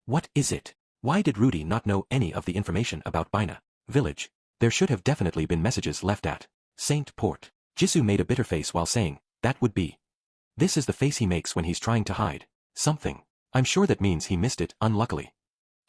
What is it? Why did Rudy not know any of the information about Bina village? There should have definitely been messages left at Saint Port. Jisoo made a bitter face while saying, that would be. This is the face he makes when he's trying to hide something. I'm sure that means he missed it, unluckily.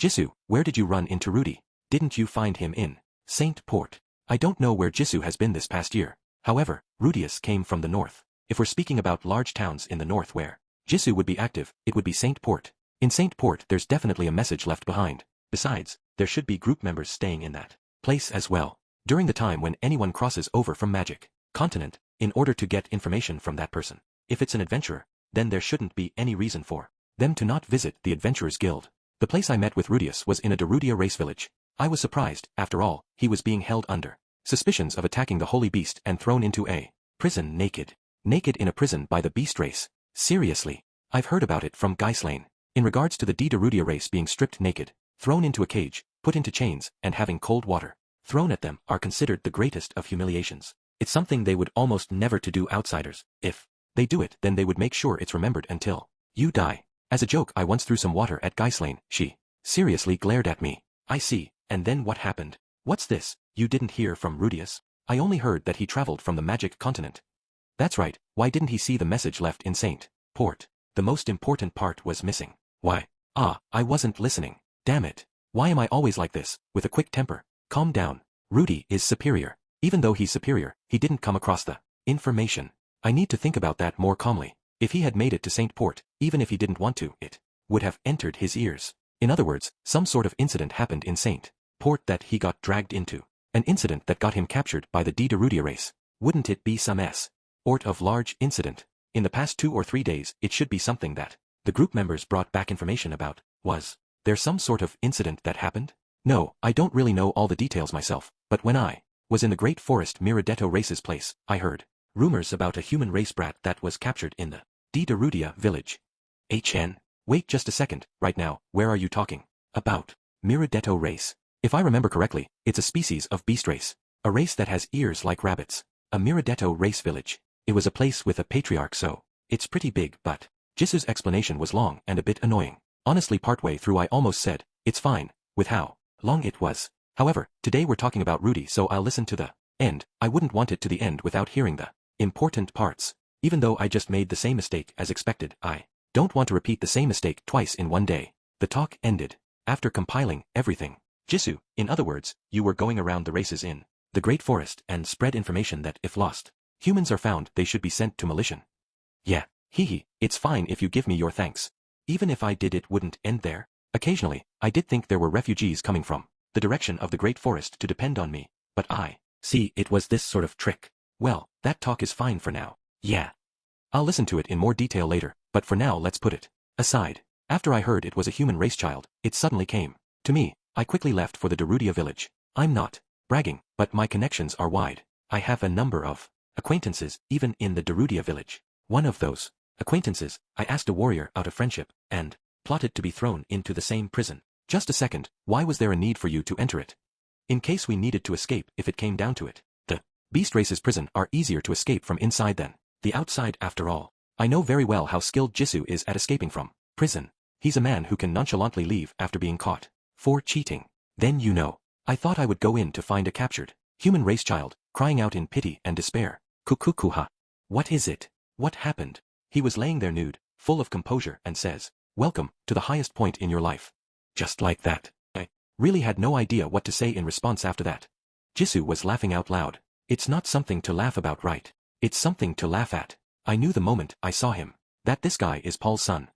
Jisoo, where did you run into Rudy? Didn't you find him in Saint Port? I don't know where Jisoo has been this past year. However, Rudius came from the north. If we're speaking about large towns in the north where Jisoo would be active, it would be Saint Port. In Saint Port there's definitely a message left behind. Besides, there should be group members staying in that place as well. During the time when anyone crosses over from Magic Continent, in order to get information from that person. If it's an adventurer, then there shouldn't be any reason for them to not visit the Adventurers Guild. The place I met with Rudius was in a Darudia race village. I was surprised, after all, he was being held under suspicions of attacking the holy beast and thrown into a prison naked. Naked in a prison by the beast race. Seriously. I've heard about it from Geislane. In regards to the Darudia race being stripped naked, thrown into a cage, put into chains, and having cold water thrown at them are considered the greatest of humiliations. It's something they would almost never to do outsiders. If they do it, then they would make sure it's remembered until you die. As a joke, I once threw some water at Geislane. She seriously glared at me. I see. And then what happened? What's this? You didn't hear from Rudius? I only heard that he traveled from the Magic Continent. That's right. Why didn't he see the message left in Saint Port? The most important part was missing. Why? Ah, I wasn't listening. Damn it. Why am I always like this, with a quick temper? Calm down. Rudy is superior. Even though he's superior, he didn't come across the information. I need to think about that more calmly. If he had made it to Saint Port, even if he didn't want to, it would have entered his ears. In other words, some sort of incident happened in Saint Port that he got dragged into. An incident that got him captured by the Darudia race. Wouldn't it be some sort of large incident? In the past 2 or 3 days, it should be something that the group members brought back information about. Was there some sort of incident that happened? No, I don't really know all the details myself, but when I was in the Great Forest Miradetto Race's place, I heard rumors about a human race brat that was captured in the Darudia village. Wait just a second, right now, where are you talking about? Miradetto race. If I remember correctly, it's a species of beast race. A race that has ears like rabbits. A Miradetto race village. It was a place with a patriarch, so it's pretty big, but Jisoo's explanation was long and a bit annoying. Honestly, partway through I almost said, it's fine, with how long it was. However, today we're talking about Rudy, so I'll listen to the end. I wouldn't want it to the end without hearing the important parts. Even though I just made the same mistake as expected, I don't want to repeat the same mistake twice in one day. The talk ended. After compiling everything. Jisoo, in other words, you were going around the races in the Great Forest and spread information that if lost humans are found, they should be sent to Malichan. Yeah, it's fine if you give me your thanks. Even if I did, it wouldn't end there. Occasionally, I did think there were refugees coming from the direction of the Great Forest to depend on me, but I see it was this sort of trick. Well, that talk is fine for now. Yeah. I'll listen to it in more detail later, but for now let's put it aside. After I heard it was a human race child, it suddenly came to me. I quickly left for the Darudia village. I'm not bragging, but my connections are wide. I have a number of acquaintances even in the Darudia village. One of those acquaintances, I asked a warrior out of friendship, and plotted to be thrown into the same prison. Just a second, why was there a need for you to enter it? In case we needed to escape if it came down to it. The beast race's prison are easier to escape from inside than the outside after all. I know very well how skilled Jisoo is at escaping from prison. He's a man who can nonchalantly leave after being caught for cheating. Then I thought I would go in to find a captured human race child, crying out in pity and despair. Kukukuha. What is it? What happened? He was laying there nude, full of composure, and says, welcome to the highest point in your life. Just like that. I really had no idea what to say in response after that. Jisoo was laughing out loud. It's not something to laugh about, right? It's something to laugh at. I knew the moment I saw him that this guy is Paul's son.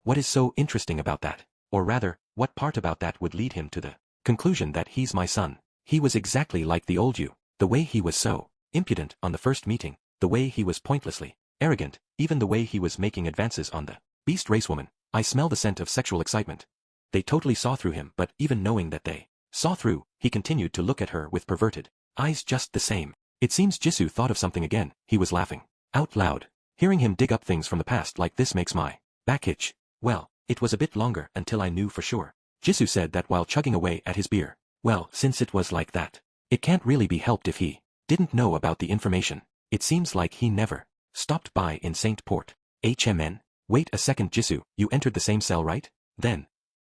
What is so interesting about that? Or rather, what part about that would lead him to the conclusion that he's my son? He was exactly like the old you. The way he was so impudent on the first meeting, the way he was pointlessly arrogant, even the way he was making advances on the beast race woman. I smell the scent of sexual excitement. They totally saw through him, but even knowing that they saw through, he continued to look at her with perverted Eyes just the same. It seems Jisoo thought of something again. He was laughing out loud. Hearing him dig up things from the past like this makes my back itch. Well, it was a bit longer until I knew for sure. Jisoo said that while chugging away at his beer. Well, since it was like that, it can't really be helped if he didn't know about the information. It seems like he never stopped by in Saint Port. HMN? Wait a second, Jisoo, you entered the same cell, right? Then,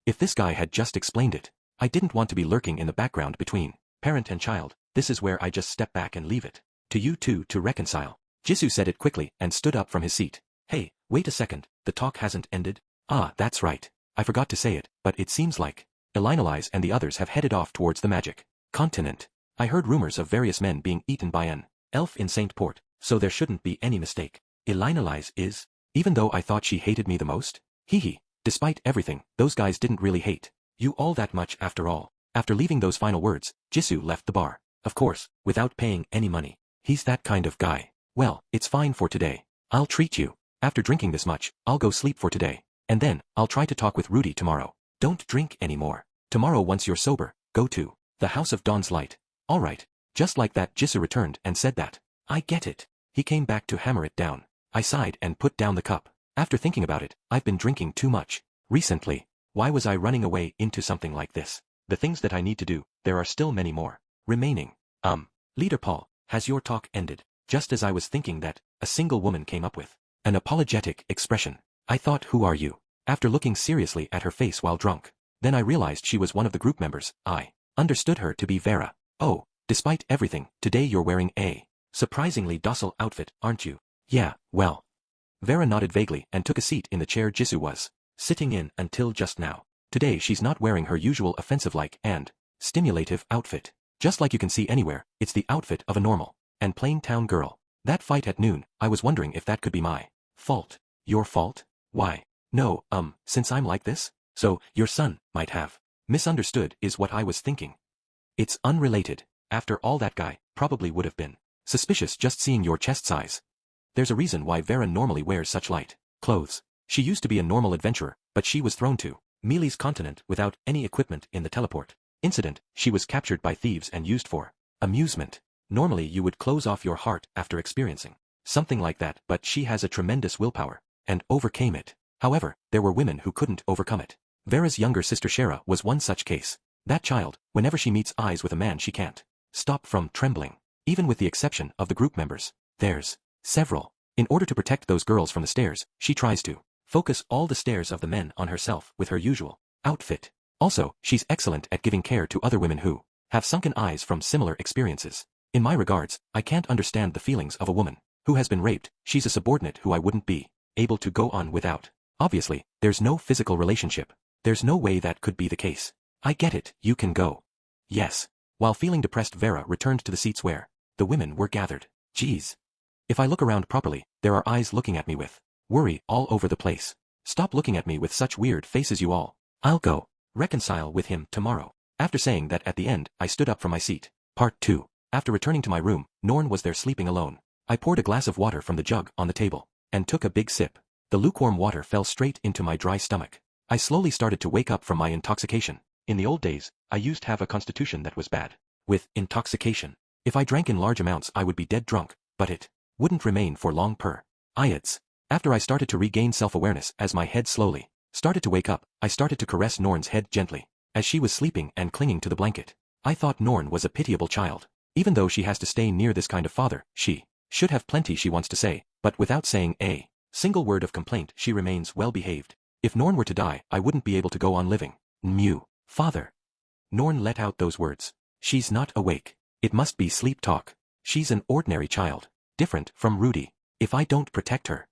if this guy had just explained it, I didn't want to be lurking in the background between parent and child. This is where I just step back and leave it to you two to reconcile. Jisoo said it quickly and stood up from his seat. Hey, wait a second, the talk hasn't ended? Ah, that's right. I forgot to say it, but it seems like Elinalize and the others have headed off towards the magic continent. I heard rumors of various men being eaten by an elf in Saint Port, so there shouldn't be any mistake. Elinalize is, even though I thought she hated me the most? Hee. Despite everything, those guys didn't really hate you all that much after all. After leaving those final words, Jisoo left the bar. Of course, without paying any money. He's that kind of guy. Well, it's fine for today. I'll treat you. After drinking this much, I'll go sleep for today. And then, I'll try to talk with Rudy tomorrow. Don't drink anymore. Tomorrow once you're sober, go to the House of Dawn's Light. Alright. Just like that, Jisoo returned and said that. I get it. He came back to hammer it down. I sighed and put down the cup. After thinking about it, I've been drinking too much recently. Why was I running away into something like this? The things that I need to do, there are still many more remaining. Leader Paul, has your talk ended? Just as I was thinking that, a single woman came up with an apologetic expression. I thought, who are you? After looking seriously at her face while drunk. Then I realized she was one of the group members. I understood her to be Vera. Oh, despite everything, today you're wearing a surprisingly docile outfit, aren't you? Yeah, well. Vera nodded vaguely and took a seat in the chair Jisoo was sitting in until just now. Today she's not wearing her usual offensive-like and stimulative outfit. Just like you can see anywhere, it's the outfit of a normal and plain town girl. That fight at noon, I was wondering if that could be my fault. Your fault? Why? No, since I'm like this? So, your son might have misunderstood is what I was thinking. It's unrelated. After all, that guy probably would have been suspicious just seeing your chest size. There's a reason why Vera normally wears such light clothes. She used to be a normal adventurer, but she was thrown to Mealy's continent without any equipment in the teleport incident. She was captured by thieves and used for amusement. Normally you would close off your heart after experiencing something like that, but she has a tremendous willpower and overcame it. However, there were women who couldn't overcome it. Vera's younger sister Shara was one such case. That child, whenever she meets eyes with a man, she can't stop from trembling. Even with the exception of the group members, there's several. In order to protect those girls from the stares, she tries to focus all the stares of the men on herself with her usual outfit. Also, she's excellent at giving care to other women who have sunken eyes from similar experiences. In my regards, I can't understand the feelings of a woman who has been raped. She's a subordinate who I wouldn't be able to go on without. Obviously, there's no physical relationship. There's no way that could be the case. I get it, you can go. Yes. While feeling depressed, Vera returned to the seats where the women were gathered. Geez. If I look around properly, there are eyes looking at me with worry all over the place. Stop looking at me with such weird faces, you all. I'll go reconcile with him tomorrow. After saying that at the end, I stood up from my seat. Part 2. After returning to my room, Norn was there sleeping alone. I poured a glass of water from the jug on the table and took a big sip. The lukewarm water fell straight into my dry stomach. I slowly started to wake up from my intoxication. In the old days, I used to have a constitution that was bad with intoxication. If I drank in large amounts, I would be dead drunk, but it wouldn't remain for long per IADS. After I started to regain self-awareness as my head slowly started to wake up, I started to caress Norn's head gently as she was sleeping and clinging to the blanket. I thought Norn was a pitiable child. Even though she has to stay near this kind of father, she should have plenty she wants to say, but without saying a single word of complaint, she remains well behaved. If Norn were to die, I wouldn't be able to go on living. Mew. Father. Norn let out those words. She's not awake. It must be sleep talk. She's an ordinary child. Different from Rudy. If I don't protect her.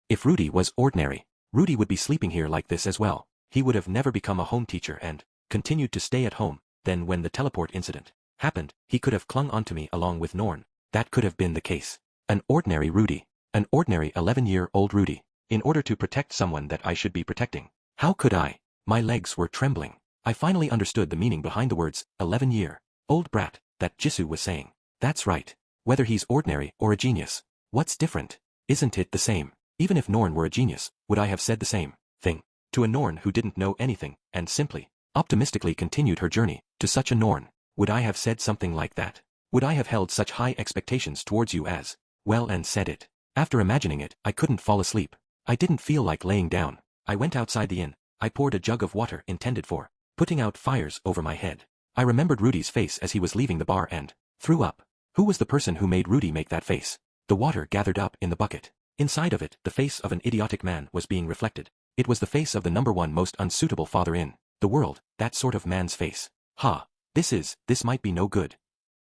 If Rudy was ordinary, Rudy would be sleeping here like this as well. He would have never become a home teacher and continued to stay at home. Then when the teleport incident happened, he could have clung onto me along with Norn. That could have been the case. An ordinary Rudy. An ordinary 11-year-old Rudy. In order to protect someone that I should be protecting. How could I? My legs were trembling. I finally understood the meaning behind the words, 11-year-old brat, that Jisoo was saying. That's right. Whether he's ordinary or a genius. What's different? Isn't it the same? Even if Norn were a genius, would I have said the same thing to a Norn who didn't know anything and simply, optimistically continued her journey to such a Norn? Would I have said something like that? Would I have held such high expectations towards you as, well, and said it? After imagining it, I couldn't fall asleep. I didn't feel like laying down. I went outside the inn. I poured a jug of water intended for putting out fires over my head. I remembered Rudy's face as he was leaving the bar and threw up. Who was the person who made Rudy make that face? The water gathered up in the bucket. Inside of it, the face of an idiotic man was being reflected. It was the face of the number one most unsuitable father in the world, that sort of man's face. Ha! This might be no good.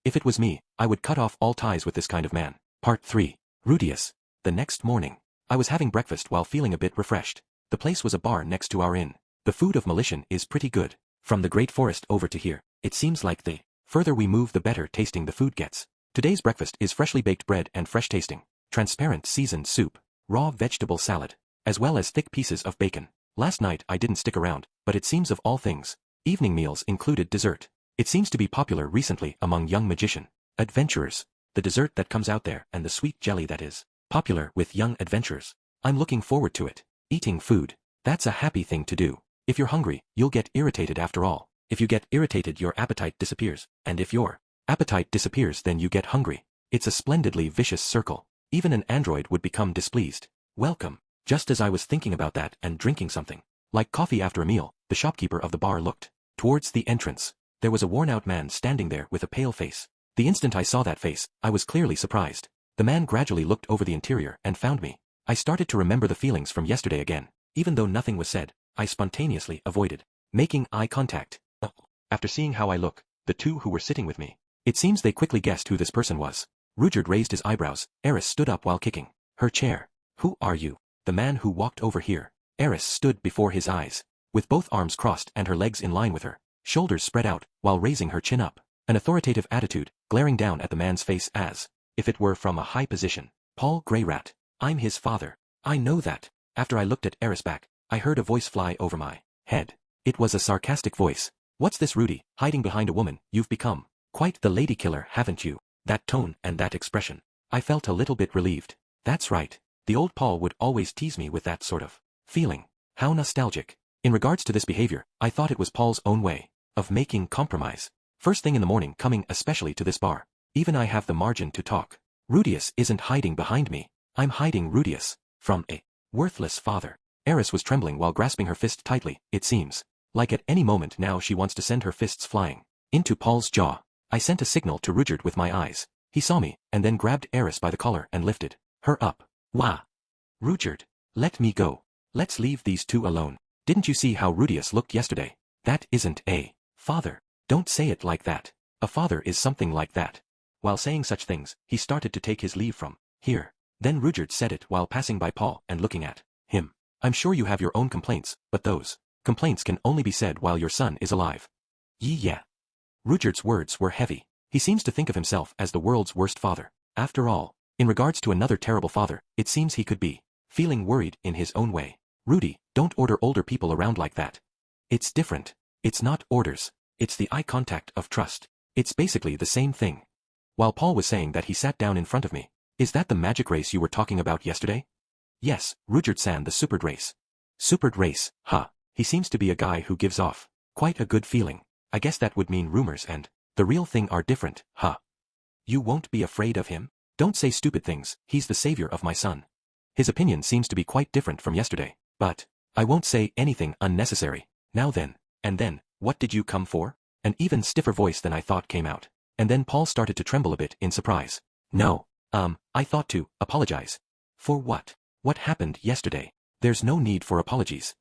If it was me, I would cut off all ties with this kind of man. Part 3. Rudius. The next morning. I was having breakfast while feeling a bit refreshed. The place was a bar next to our inn. The food of Malichan is pretty good. From the Great Forest over to here, it seems like the further we move the better tasting the food gets. Today's breakfast is freshly baked bread and fresh tasting, transparent seasoned soup, raw vegetable salad, as well as thick pieces of bacon. Last night I didn't stick around, but it seems of all things, evening meals included dessert. It seems to be popular recently among young magician adventurers. The dessert that comes out there and the sweet jelly that is popular with young adventurers. I'm looking forward to it. Eating food. That's a happy thing to do. If you're hungry, you'll get irritated after all. If you get irritated, your appetite disappears. And if your appetite disappears, then you get hungry. It's a splendidly vicious circle. Even an android would become displeased. Welcome. Just as I was thinking about that and drinking something like coffee after a meal, the shopkeeper of the bar looked towards the entrance. There was a worn-out man standing there with a pale face. The instant I saw that face, I was clearly surprised. The man gradually looked over the interior and found me. I started to remember the feelings from yesterday again. Even though nothing was said, I spontaneously avoided making eye contact. After seeing how I look, the two who were sitting with me, it seems they quickly guessed who this person was. Rudyard raised his eyebrows. Eris stood up while kicking her chair. Who are you? The man who walked over here. Eris stood before his eyes, with both arms crossed and her legs in line with her shoulders spread out, while raising her chin up. An authoritative attitude, glaring down at the man's face as if it were from a high position. Paul Greyrat. I'm his father. I know that. After I looked at Eris back, I heard a voice fly over my head. It was a sarcastic voice. What's this, Rudy, hiding behind a woman? You've become quite the lady killer, haven't you? That tone and that expression. I felt a little bit relieved. That's right. The old Paul would always tease me with that sort of feeling. How nostalgic. In regards to this behavior, I thought it was Paul's own way of making compromise. First thing in the morning, coming especially to this bar. Even I have the margin to talk. Rudius isn't hiding behind me. I'm hiding Rudius from a worthless father. Eris was trembling while grasping her fist tightly. It seems like at any moment now she wants to send her fists flying into Paul's jaw. I sent a signal to Rudyard with my eyes. He saw me, and then grabbed Eris by the collar and lifted her up. Wah! Rudyard, let me go. Let's leave these two alone. Didn't you see how Rudius looked yesterday? That isn't a father. Don't say it like that. A father is something like that. While saying such things, he started to take his leave from here. Then Rudyard said it while passing by Paul and looking at him. I'm sure you have your own complaints, but those complaints can only be said while your son is alive. Yeah. Rudyard's words were heavy. He seems to think of himself as the world's worst father. After all, in regards to another terrible father, it seems he could be feeling worried in his own way. Rudy, don't order older people around like that. It's different. It's not orders. It's the eye contact of trust. It's basically the same thing. While Paul was saying that, he sat down in front of me. Is that the magic race you were talking about yesterday? Yes, Rudyard-san, the supered race. Supered race, huh? He seems to be a guy who gives off quite a good feeling. I guess that would mean rumors and the real thing are different, huh? You won't be afraid of him? Don't say stupid things. He's the savior of my son. His opinion seems to be quite different from yesterday. But I won't say anything unnecessary. Now then, and then, what did you come for? An even stiffer voice than I thought came out. And then Paul started to tremble a bit in surprise. No, I thought to apologize. For what? What happened yesterday? There's no need for apologies.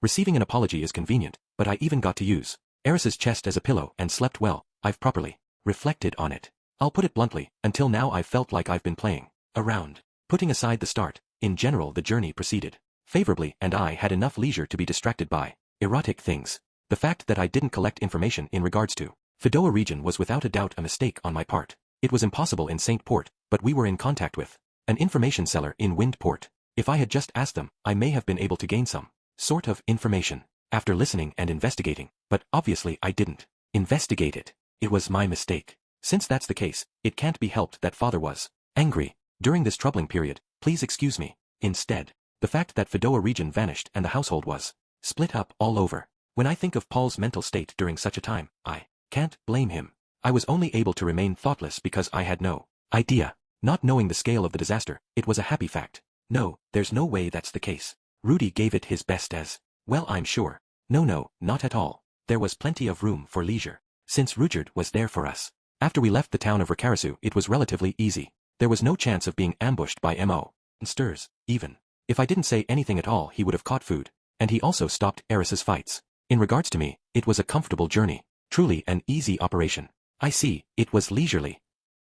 Receiving an apology is convenient, but I even got to use Eris's chest as a pillow and slept well. I've properly reflected on it. I'll put it bluntly, until now I've felt like I've been playing around. Putting aside the start, in general the journey proceeded favorably, and I had enough leisure to be distracted by erotic things. The fact that I didn't collect information in regards to Fedoa region was without a doubt a mistake on my part. It was impossible in Saint Port, but we were in contact with an information seller in Windport. If I had just asked them, I may have been able to gain some sort of information after listening and investigating, but obviously I didn't investigate it. It was my mistake. Since that's the case, it can't be helped that father was angry during this troubling period. Please excuse me. Instead, the fact that Fedoa region vanished and the household was split up all over. When I think of Paul's mental state during such a time, I can't blame him. I was only able to remain thoughtless because I had no idea. Not knowing the scale of the disaster, it was a happy fact. No, there's no way that's the case. Rudy gave it his best as well, I'm sure. No, not at all. There was plenty of room for leisure. Since Rudyard was there for us. After we left the town of Rikarisu, it was relatively easy. There was no chance of being ambushed by monsters, even. If I didn't say anything at all, he would have caught food. And he also stopped Eris's fights. In regards to me, it was a comfortable journey. Truly an easy operation. I see, it was leisurely.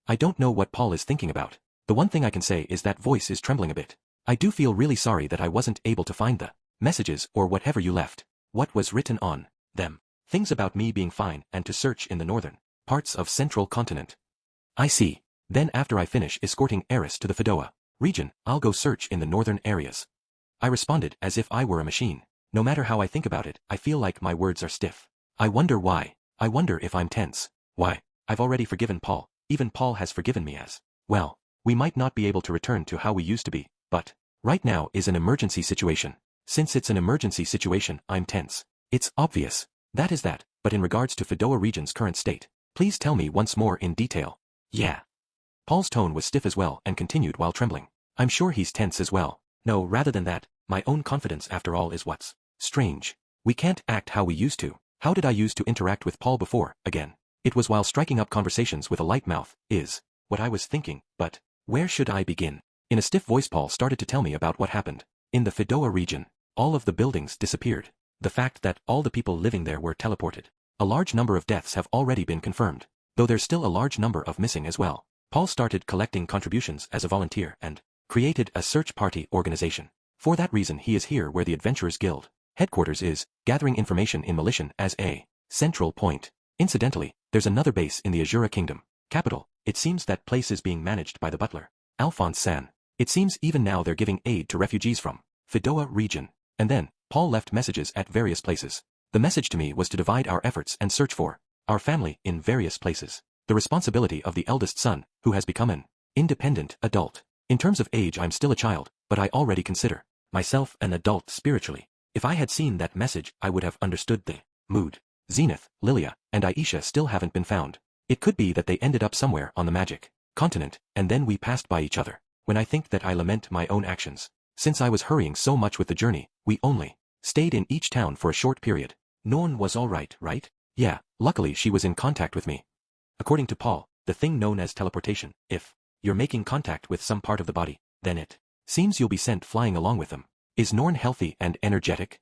I don't know what Paul is thinking about. The one thing I can say is that voice is trembling a bit. I do feel really sorry that I wasn't able to find the messages or whatever you left. What was written on them. Things about me being fine and to search in the northern parts of central continent. I see. Then after I finish escorting Eris to the Fedoa region, I'll go search in the northern areas. I responded as if I were a machine. No matter how I think about it, I feel like my words are stiff. I wonder why. I wonder if I'm tense. Why? I've already forgiven Paul. Even Paul has forgiven me as well. We might not be able to return to how we used to be, but right now is an emergency situation. Since it's an emergency situation, I'm tense. It's obvious. That is that, but in regards to Fedoa region's current state, please tell me once more in detail. Yeah. Paul's tone was stiff as well and continued while trembling. I'm sure he's tense as well. No, rather than that, my own confidence after all is what's strange. We can't act how we used to. How did I used to interact with Paul before, again? It was while striking up conversations with a light mouth, is what I was thinking, but where should I begin? In a stiff voice Paul started to tell me about what happened. In the Fedoa region, all of the buildings disappeared. The fact that all the people living there were teleported. A large number of deaths have already been confirmed, though there's still a large number of missing as well. Paul started collecting contributions as a volunteer and created a search party organization. For that reason he is here where the Adventurers Guild headquarters is, gathering information in Malichan as a central point. Incidentally, there's another base in the Azura Kingdom capital. It seems that place is being managed by the butler, Alphonse-san. It seems even now they're giving aid to refugees from Fedoa region. And then, Paul left messages at various places. The message to me was to divide our efforts and search for our family in various places. The responsibility of the eldest son, who has become an independent adult. In terms of age I'm still a child, but I already consider myself an adult spiritually. If I had seen that message I would have understood the mood. Zenith, Lilia, and Aisha still haven't been found. It could be that they ended up somewhere on the magic continent, and then we passed by each other. When I think that I lament my own actions. Since I was hurrying so much with the journey, we only stayed in each town for a short period. Norn was alright, right? Yeah, luckily she was in contact with me. According to Paul, the thing known as teleportation, if you're making contact with some part of the body, then it seems you'll be sent flying along with them. Is Norn healthy and energetic?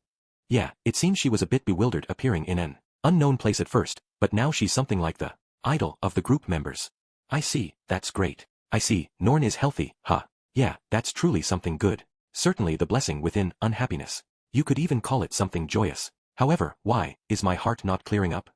Yeah, it seems she was a bit bewildered appearing in an unknown place at first, but now she's something like the idol of the group members. I see, that's great. I see, Norn is healthy, huh? Yeah, that's truly something good. Certainly the blessing within unhappiness. You could even call it something joyous. However, why is my heart not clearing up?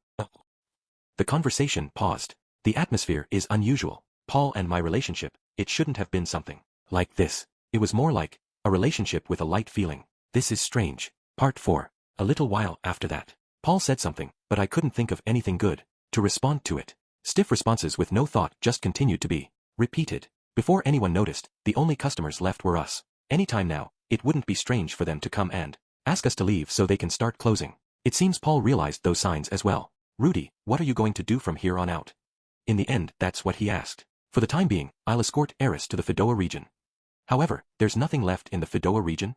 The conversation paused. The atmosphere is unusual. Paul and my relationship, it shouldn't have been something like this. It was more like a relationship with a light feeling. This is strange. Part 4. A little while after that, Paul said something, but I couldn't think of anything good to respond to it. Stiff responses with no thought just continued to be repeated. Before anyone noticed, the only customers left were us. Anytime now, it wouldn't be strange for them to come and ask us to leave so they can start closing. It seems Paul realized those signs as well. Rudy, what are you going to do from here on out? In the end, that's what he asked. For the time being, I'll escort Eris to the Fedoa region. However, there's nothing left in the Fedoa region.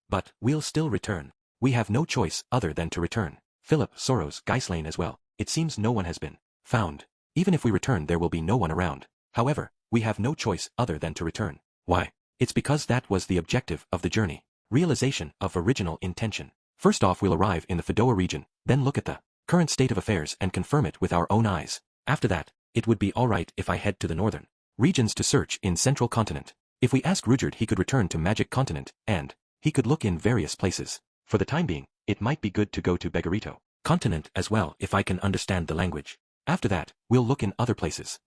But we'll still return. We have no choice other than to return. Philip, Soros, Geislane as well. It seems no one has been found. Even if we return there will be no one around. However, we have no choice other than to return. Why? It's because that was the objective of the journey. Realization of original intention. First off we'll arrive in the Fedoa region, then look at the current state of affairs and confirm it with our own eyes. After that, it would be alright if I head to the northern regions to search in central continent. If we ask Rudyard he could return to magic continent, and he could look in various places. For the time being, it might be good to go to Begarito continent as well if I can understand the language. After that, we'll look in other places.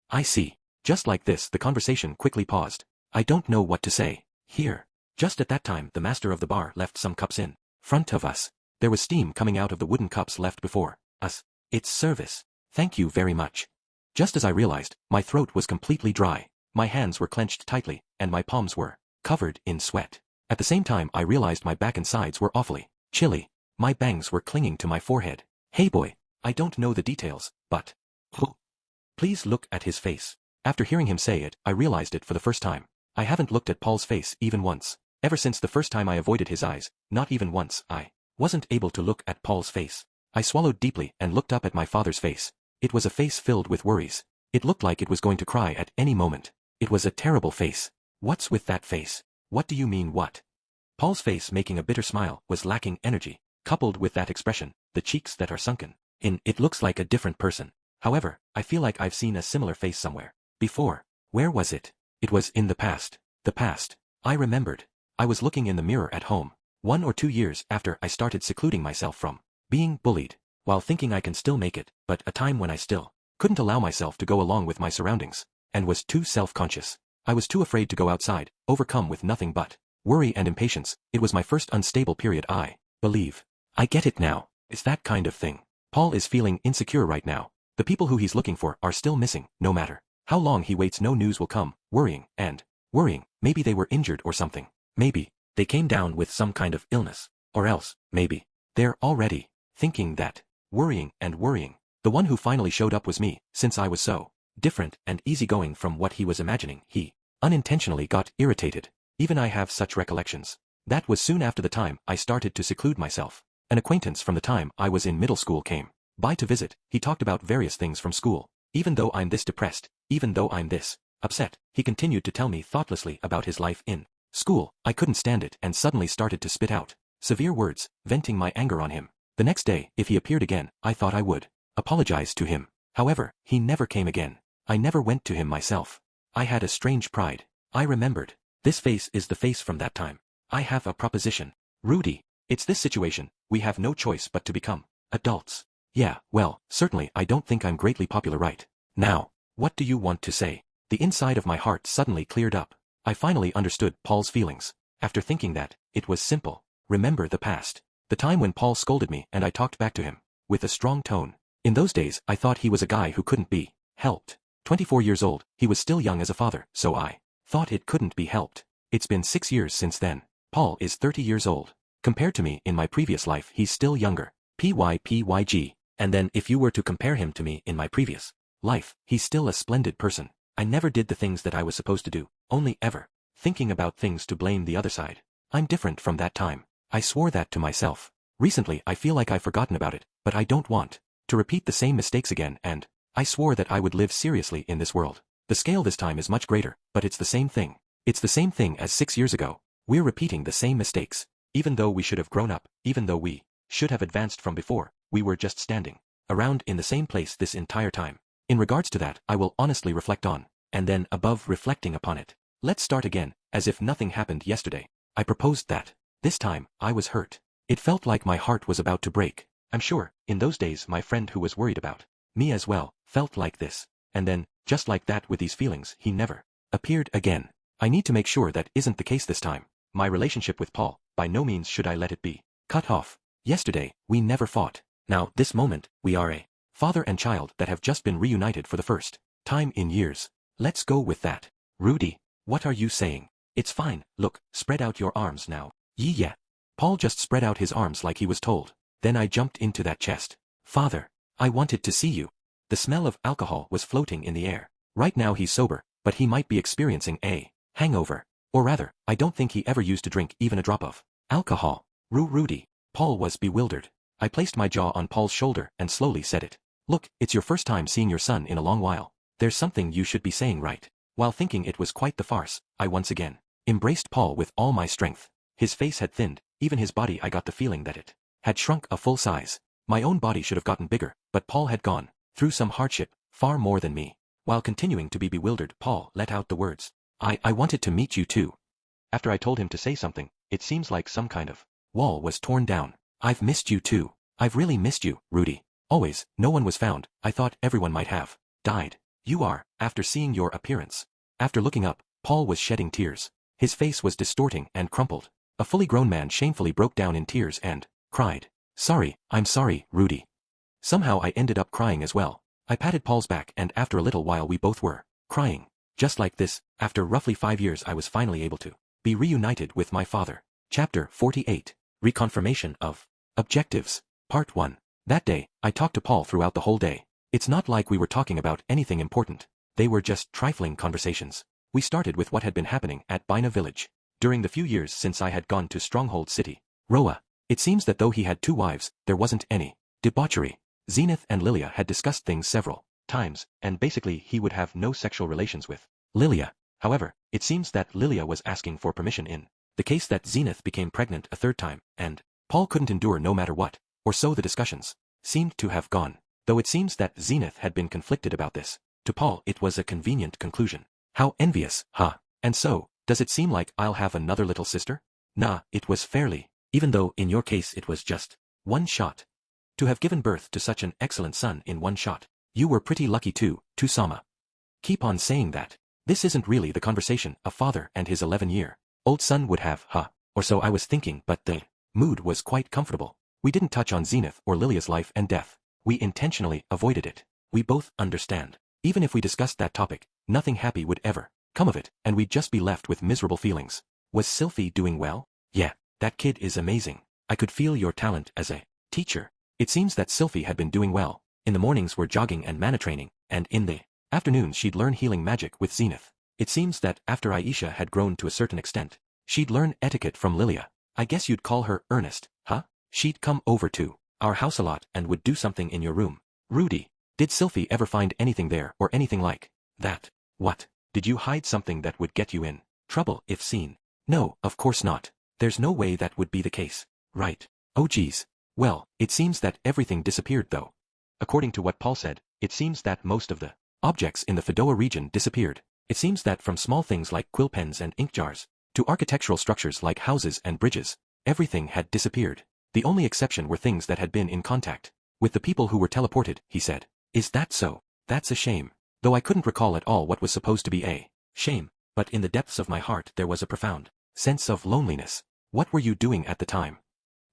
I see. Just like this the conversation quickly paused. I don't know what to say. Here. Just at that time the master of the bar left some cups in front of us. There was steam coming out of the wooden cups left before us. It's service. Thank you very much. Just as I realized, my throat was completely dry. My hands were clenched tightly, and my palms were covered in sweat. At the same time I realized my back and sides were awfully chilly. My bangs were clinging to my forehead. Hey boy, I don't know the details, but Please look at his face. After hearing him say it, I realized it for the first time. I haven't looked at Paul's face even once. Ever since the first time I avoided his eyes, not even once, I wasn't able to look at Paul's face. I swallowed deeply and looked up at my father's face. It was a face filled with worries. It looked like it was going to cry at any moment. It was a terrible face. What's with that face? What do you mean what? Paul's face, making a bitter smile, was lacking energy. Coupled with that expression, the cheeks that are sunken in, it looks like a different person. However, I feel like I've seen a similar face somewhere before. Where was it? It was in the past. The past. I remembered. I was looking in the mirror at home, 1 or 2 years after I started secluding myself from being bullied, while thinking I can still make it, but a time when I still couldn't allow myself to go along with my surroundings, and was too self-conscious. I was too afraid to go outside, overcome with nothing but worry and impatience. It was my first unstable period, I believe. I get it now. It's that kind of thing. Paul is feeling insecure right now. The people who he's looking for are still missing. No matter how long he waits, no news will come. Worrying. Maybe they were injured or something. Maybe they came down with some kind of illness. Or else, maybe they're already thinking that. Worrying. The one who finally showed up was me, since I was so different and easygoing from what he was imagining. He unintentionally got irritated. Even I have such recollections. That was soon after the time I started to seclude myself. An acquaintance from the time I was in middle school came by to visit. He talked about various things from school. Even though I'm this depressed, even though I'm this upset, he continued to tell me thoughtlessly about his life in school. I couldn't stand it and suddenly started to spit out severe words, venting my anger on him. The next day, if he appeared again, I thought I would apologize to him. However, he never came again. I never went to him myself. I had a strange pride. I remembered. This face is the face from that time. I have a proposition. Rudy. It's this situation. We have no choice but to become adults. Yeah, well, certainly I don't think I'm greatly popular right now. What do you want to say? The inside of my heart suddenly cleared up. I finally understood Paul's feelings. After thinking that, it was simple. Remember the past. The time when Paul scolded me and I talked back to him with a strong tone. In those days, I thought he was a guy who couldn't be helped. 24 years old, he was still young as a father, so I thought it couldn't be helped. It's been 6 years since then. Paul is 30 years old. Compared to me in my previous life, he's still younger. PYG. And then if you were to compare him to me in my previous life, he's still a splendid person. I never did the things that I was supposed to do, only ever thinking about things to blame the other side. I'm different from that time. I swore that to myself. Recently I feel like I've forgotten about it, but I don't want to repeat the same mistakes again, and I swore that I would live seriously in this world. The scale this time is much greater, but it's the same thing. It's the same thing as 6 years ago. We're repeating the same mistakes. Even though we should have grown up, even though we should have advanced from before, we were just standing around in the same place this entire time. In regards to that, I will honestly reflect on, and then above reflecting upon it, let's start again, as if nothing happened yesterday. I proposed that. This time, I was hurt. It felt like my heart was about to break. I'm sure, in those days my friend who was worried about me as well, felt like this. And then, just like that with these feelings, he never appeared again. I need to make sure that isn't the case this time. My relationship with Paul, by no means should I let it be cut off. Yesterday, we never fought. Now, this moment, we are a father and child that have just been reunited for the first time in years. Let's go with that. Rudy, what are you saying? It's fine, look, spread out your arms now. Yeah. Paul just spread out his arms like he was told. Then I jumped into that chest. Father, I wanted to see you. The smell of alcohol was floating in the air. Right now he's sober, but he might be experiencing a hangover. Or rather, I don't think he ever used to drink even a drop of alcohol. Rudy. Paul was bewildered. I placed my jaw on Paul's shoulder and slowly said it. Look, it's your first time seeing your son in a long while. There's something you should be saying, right? While thinking it was quite the farce, I once again embraced Paul with all my strength. His face had thinned, even his body I got the feeling that it had shrunk a full size. My own body should have gotten bigger, but Paul had gone through some hardship, far more than me. While continuing to be bewildered, Paul let out the words, I wanted to meet you too. After I told him to say something, it seems like some kind of wall was torn down. I've missed you too. I've really missed you, Rudy. Always, no one was found. I thought everyone might have died. You are, after seeing your appearance. After looking up, Paul was shedding tears. His face was distorting and crumpled. A fully grown man shamefully broke down in tears and cried. I'm sorry, Rudy. Somehow I ended up crying as well. I patted Paul's back and after a little while we both were crying. Just like this, after roughly 5 years I was finally able to be reunited with my father. Chapter 48. Reconfirmation of Objectives. Part 1. That day, I talked to Paul throughout the whole day. It's not like we were talking about anything important. They were just trifling conversations. We started with what had been happening at Bina village. During the few years since I had gone to Stronghold City, Roa. It seems that though he had 2 wives, there wasn't any debauchery. Zenith and Lilia had discussed things several times, and basically he would have no sexual relations with Lilia. However, it seems that Lilia was asking for permission in the case that Zenith became pregnant a 3rd time, and Paul couldn't endure no matter what, or so the discussions seemed to have gone. Though it seems that Zenith had been conflicted about this, to Paul it was a convenient conclusion. How envious, huh? And so, does it seem like I'll have another little sister? Nah, it was fairly, even though in your case it was just 1 shot. To have given birth to such an excellent son in 1 shot. You were pretty lucky too, Sama. Keep on saying that. This isn't really the conversation a father and his 11-year-old son would have, huh? Or so I was thinking, but the mood was quite comfortable. We didn't touch on Zenith or Lilia's life and death. We intentionally avoided it. We both understand. Even if we discussed that topic, nothing happy would ever come of it, and we'd just be left with miserable feelings. Was Sylphie doing well? Yeah, that kid is amazing. I could feel your talent as a teacher. It seems that Sylphie had been doing well. In the mornings were jogging and mana training, and in the afternoons she'd learn healing magic with Zenith. It seems that after Aisha had grown to a certain extent, she'd learn etiquette from Lilia. I guess you'd call her Ernest, huh? She'd come over to our house a lot and would do something in your room. Rudy, did Sylphie ever find anything there or anything like that? What? Did you hide something that would get you in trouble if seen? No, of course not. There's no way that would be the case. Right. Oh geez. Well, it seems that everything disappeared though. According to what Paul said, it seems that most of the objects in the Fedoa region disappeared. It seems that from small things like quill pens and ink jars, to architectural structures like houses and bridges, everything had disappeared. The only exception were things that had been in contact with the people who were teleported, he said. Is that so? That's a shame. Though I couldn't recall at all what was supposed to be a shame, but in the depths of my heart there was a profound sense of loneliness. What were you doing at the time?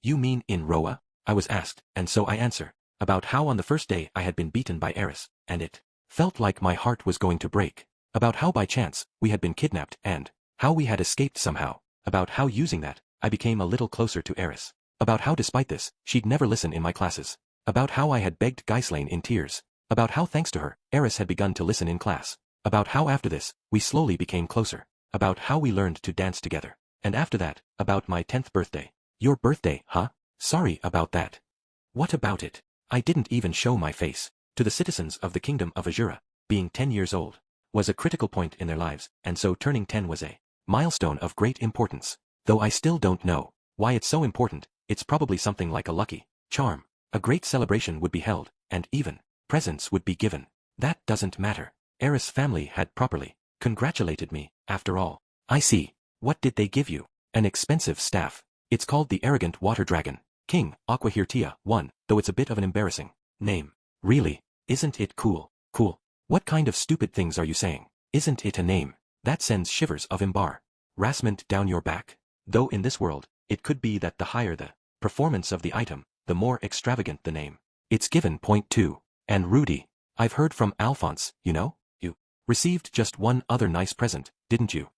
You mean in Roa? I was asked, and so I answer. About how on the first day I had been beaten by Eris, and it felt like my heart was going to break. About how by chance we had been kidnapped and how we had escaped somehow. About how using that, I became a little closer to Eris. About how despite this, she'd never listen in my classes. About how I had begged Ghislaine in tears. About how thanks to her, Eris had begun to listen in class. About how after this, we slowly became closer. About how we learned to dance together. And after that, about my 10th birthday. Your birthday, huh? Sorry about that. What about it? I didn't even show my face. To the citizens of the kingdom of Azura, being 10 years old was a critical point in their lives, and so turning 10 was a milestone of great importance. Though I still don't know why it's so important, it's probably something like a lucky charm. A great celebration would be held, and even presents would be given. That doesn't matter. Eris' family had properly congratulated me, after all. I see. What did they give you? An expensive staff. It's called the Arrogant Water Dragon. King, Aquahirtia, 1, though it's a bit of an embarrassing name. Really? Isn't it cool? Cool. What kind of stupid things are you saying? Isn't it a name? That sends shivers of embarrassment down your back. Though in this world, it could be that the higher the performance of the item, the more extravagant the name. It's given. Point 2. And Rudy, I've heard from Alphonse, you know? You received just one other nice present, didn't you?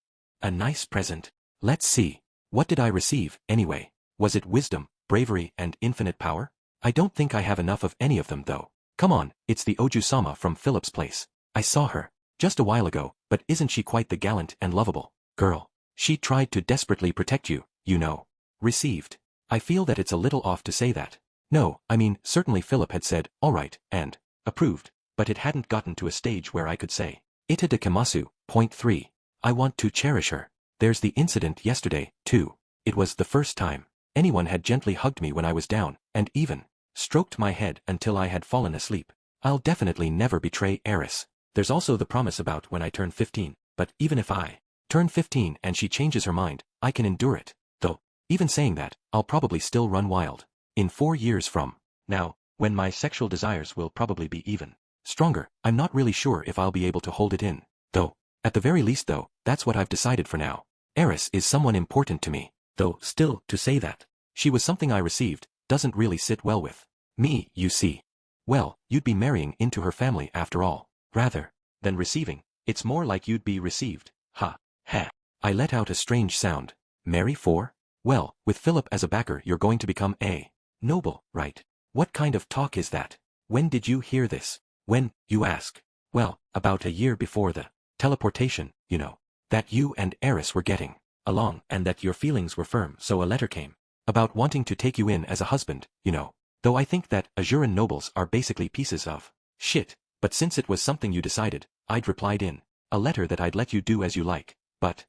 A nice present? Let's see. What did I receive, anyway? Was it wisdom, bravery, and infinite power? I don't think I have enough of any of them though. Come on, it's the Oju-sama from Philip's place. I saw her just a while ago, but isn't she quite the gallant and lovable girl? She tried to desperately protect you, you know. Received. I feel that it's a little off to say that. No, I mean, certainly Philip had said, all right, and approved, but it hadn't gotten to a stage where I could say, Ita de Kamasu. Point 3. I want to cherish her. There's the incident yesterday, too. It was the first time anyone had gently hugged me when I was down, and even stroked my head until I had fallen asleep. I'll definitely never betray Eris. There's also the promise about when I turn 15, but even if I turn 15 and she changes her mind, I can endure it. Though, even saying that, I'll probably still run wild. In 4 years from now, when my sexual desires will probably be even stronger, I'm not really sure if I'll be able to hold it in. Though, at the very least though, that's what I've decided for now. Eris is someone important to me. Though, still, to say that she was something I received, doesn't really sit well with me, you see. Well, you'd be marrying into her family after all. Rather than receiving, it's more like you'd be received. Ha. Ha. I let out a strange sound. Marry for? Well, with Philip as a backer you're going to become a noble, right? What kind of talk is that? When did you hear this? When, you ask? Well, about a year before the teleportation, you know. That you and Eris were getting along and that your feelings were firm, so a letter came. About wanting to take you in as a husband, you know. Though I think that Azuran nobles are basically pieces of shit, but since it was something you decided, I'd replied in a letter that I'd let you do as you like. But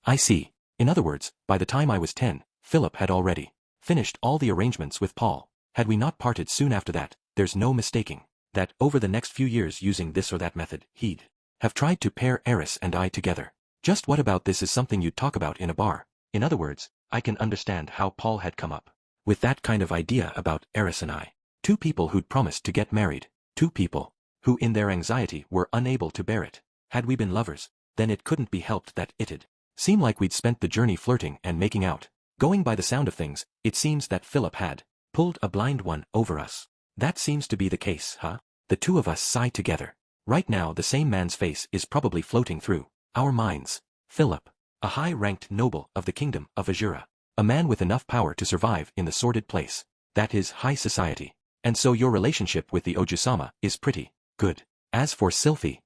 I see. In other words, by the time I was 10, Philip had already finished all the arrangements with Paul. Had we not parted soon after that, there's no mistaking that over the next few years using this or that method, he'd have tried to pair Eris and I together. Just what about this is something you'd talk about in a bar? In other words, I can understand how Paul had come up with that kind of idea about Eris and I. Two people who'd promised to get married. Two people who in their anxiety were unable to bear it. Had we been lovers, then it couldn't be helped that it'd seem like we'd spent the journey flirting and making out. Going by the sound of things, it seems that Philip had pulled a blind one over us. That seems to be the case, huh? The two of us sigh together. Right now the same man's face is probably floating through our minds. Philip, a high-ranked noble of the kingdom of Azura. A man with enough power to survive in the sordid place. That is high society. And so your relationship with the Ojusama is pretty good. As for Sylphie,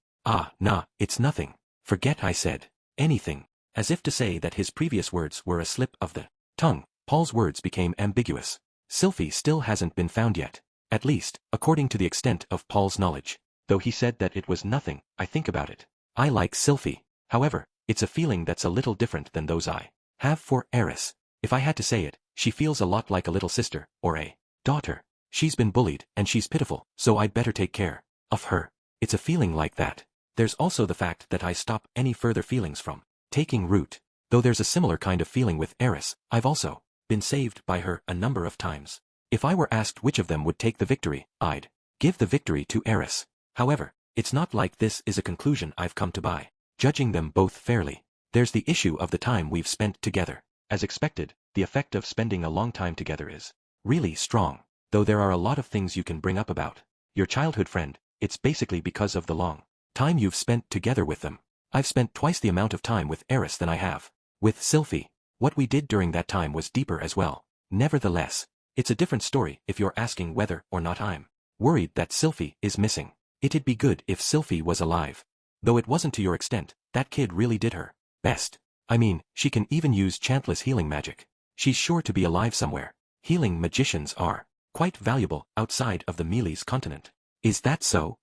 nah, it's nothing. Forget I said anything. As if to say that his previous words were a slip of the tongue, Paul's words became ambiguous. Sylphie still hasn't been found yet. At least, according to the extent of Paul's knowledge. Though he said that it was nothing, I think about it. I like Sylphie. However, it's a feeling that's a little different than those I have for Eris. If I had to say it, she feels a lot like a little sister, or a daughter. She's been bullied, and she's pitiful, so I'd better take care of her. It's a feeling like that. There's also the fact that I stop any further feelings from taking root. Though there's a similar kind of feeling with Eris, I've also been saved by her a number of times. If I were asked which of them would take the victory, I'd give the victory to Eris. However, it's not like this is a conclusion I've come to by judging them both fairly. There's the issue of the time we've spent together. As expected, the effect of spending a long time together is really strong. Though there are a lot of things you can bring up about your childhood friend, it's basically because of the long time you've spent together with them. I've spent twice the amount of time with Eris than I have with Sylphie. What we did during that time was deeper as well. Nevertheless, it's a different story if you're asking whether or not I'm worried that Sylphie is missing. It'd be good if Sylphie was alive. Though it wasn't to your extent, that kid really did her best. I mean, she can even use chantless healing magic. She's sure to be alive somewhere. Healing magicians are quite valuable outside of the Mealy's continent. Is that so?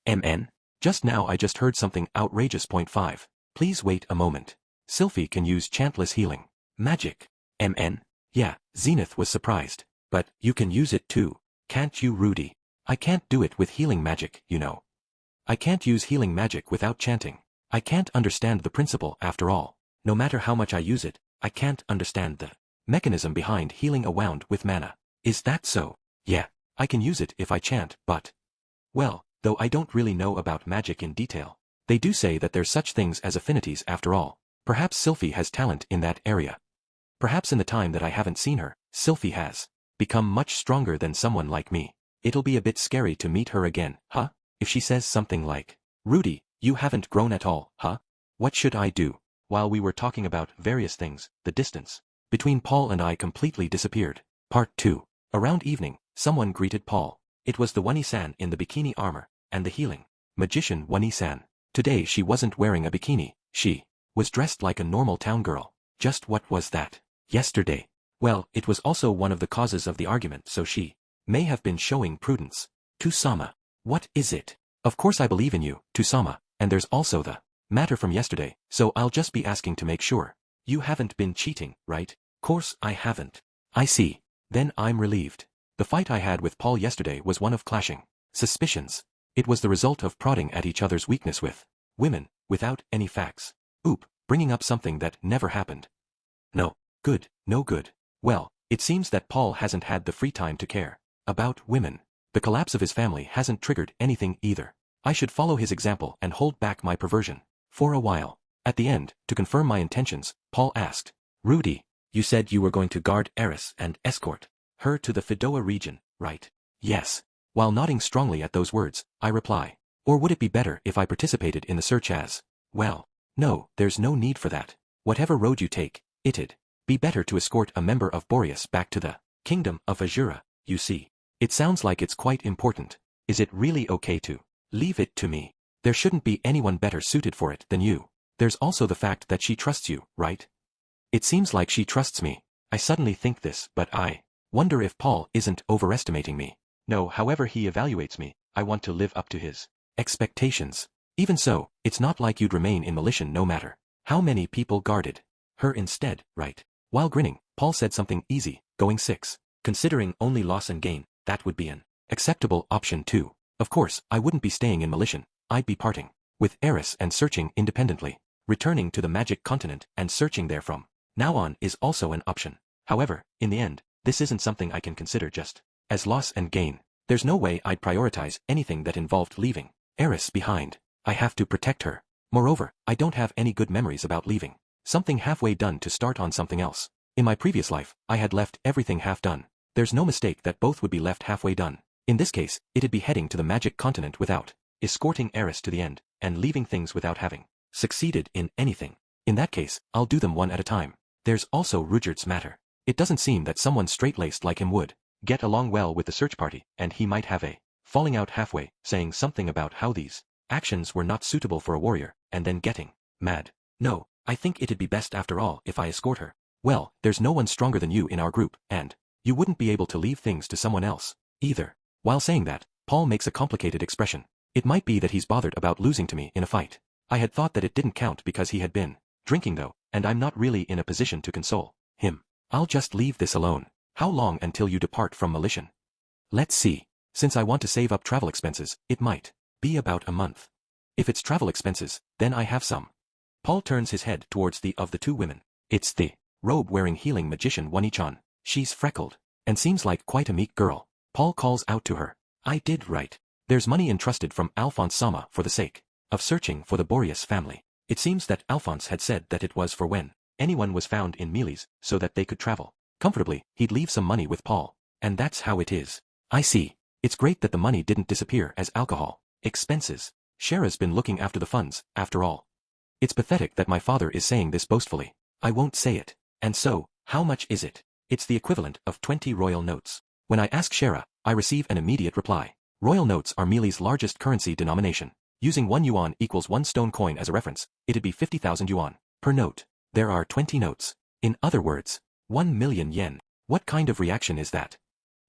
MN? Just now I just heard something outrageous. Point 5. Please wait a moment. Sylphie can use chantless healing magic. MN? Yeah, Zenith was surprised. But you can use it too, can't you, Rudy? I can't do it with healing magic, you know. I can't use healing magic without chanting. I can't understand the principle after all. No matter how much I use it, I can't understand the mechanism behind healing a wound with mana. Is that so? Yeah, I can use it if I chant, but... Well, though I don't really know about magic in detail. They do say that there's such things as affinities after all. Perhaps Sylphie has talent in that area. Perhaps in the time that I haven't seen her, Sylphie has become much stronger than someone like me. It'll be a bit scary to meet her again, huh? If she says something like, Rudy, you haven't grown at all, huh? What should I do? While we were talking about various things, the distance between Paul and I completely disappeared. Part 2. Around evening, someone greeted Paul. It was the Wani-san in the bikini armor, and the healing magician Wani-san. Today she wasn't wearing a bikini, she was dressed like a normal town girl. Just what was that? Yesterday. Well, it was also one of the causes of the argument, so she may have been showing prudence. Tusama. What is it? Of course I believe in you, Tusama, and there's also the matter from yesterday, so I'll just be asking to make sure. You haven't been cheating, right? Course I haven't. I see. Then I'm relieved. The fight I had with Paul yesterday was one of clashing suspicions. It was the result of prodding at each other's weakness with women, without any facts. Oop, bringing up something that never happened. No good. Well, it seems that Paul hasn't had the free time to care about women. The collapse of his family hasn't triggered anything either. I should follow his example and hold back my perversion for a while. At the end, to confirm my intentions, Paul asked, Rudy, you said you were going to guard Eris and escort her to the Fidoa region, right? Yes. While nodding strongly at those words, I reply, or would it be better if I participated in the search as well? No, there's no need for that. Whatever road you take, it'd be better to escort a member of Boreas back to the kingdom of Azura, you see. It sounds like it's quite important. Is it really okay to Leave it to me. There shouldn't be anyone better suited for it than you. There's also the fact that she trusts you, right? It seems like she trusts me. I suddenly think this, but I wonder if Paul isn't overestimating me. No, however he evaluates me, I want to live up to his expectations. Even so, it's not like you'd remain in Militia no matter how many people guarded her instead, right? While grinning, Paul said something easy, going 6. Considering only loss and gain, that would be an acceptable option too. Of course, I wouldn't be staying in Militia. I'd be parting with Eris and searching independently. Returning to the magic continent and searching there from now on is also an option. However, in the end, this isn't something I can consider just as loss and gain. There's no way I'd prioritize anything that involved leaving Eris behind. I have to protect her. Moreover, I don't have any good memories about leaving something halfway done to start on something else. In my previous life, I had left everything half done. There's no mistake that both would be left halfway done. In this case, it'd be heading to the magic continent without escorting Eris to the end, and leaving things without having succeeded in anything. In that case, I'll do them one at a time. There's also Rudyard's matter. It doesn't seem that someone straight-laced like him would get along well with the search party, and he might have a falling out halfway, saying something about how these actions were not suitable for a warrior, and then getting mad. No, I think it'd be best after all if I escort her. Well, there's no one stronger than you in our group, and you wouldn't be able to leave things to someone else either. While saying that, Paul makes a complicated expression. It might be that he's bothered about losing to me in a fight. I had thought that it didn't count because he had been drinking though, and I'm not really in a position to console him. I'll just leave this alone. How long until you depart from Militia? Let's see. Since I want to save up travel expenses, it might be about a month. If it's travel expenses, then I have some. Paul turns his head towards the two women. It's the robe-wearing healing magician Wani-chan. She's freckled, and seems like quite a meek girl. Paul calls out to her. I did right. There's money entrusted from Alphonse-sama for the sake of searching for the Boreas family. It seems that Alphonse had said that it was for when anyone was found in Mealy's, so that they could travel comfortably. He'd leave some money with Paul. And that's how it is. I see. It's great that the money didn't disappear as alcohol expenses. Shara's been looking after the funds, after all. It's pathetic that my father is saying this boastfully. I won't say it. And so, how much is it? It's the equivalent of 20 royal notes. When I ask Shara, I receive an immediate reply. Royal notes are Mealy's largest currency denomination. Using 1 yuan equals 1 stone coin as a reference, it'd be 50,000 yuan per note. There are 20 notes. In other words, 1 million yen. What kind of reaction is that?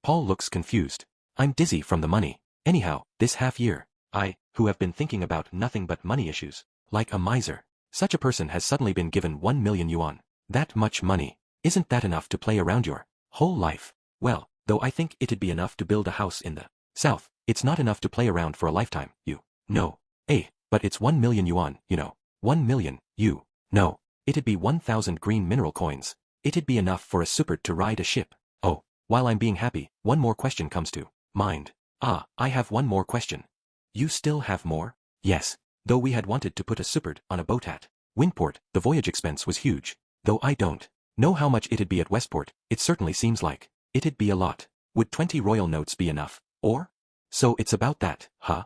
Paul looks confused. I'm dizzy from the money. Anyhow, this half year, I, who have been thinking about nothing but money issues, like a miser. Such a person has suddenly been given 1 million yuan. That much money. Isn't that enough to play around your whole life? Well, though I think it'd be enough to build a house in the south, it's not enough to play around for a lifetime, you know. But it's 1 million yuan, you know. 1 million, you know. It'd be 1,000 green mineral coins. It'd be enough for a superd to ride a ship. Oh, while I'm being happy, one more question comes to mind. I have one more question. You still have more? Yes. Though we had wanted to put a superd on a boat at Windport, the voyage expense was huge. Though I don't know how much it'd be at Westport, it certainly seems like it'd be a lot. Would 20 royal notes be enough? Or? So it's about that, huh?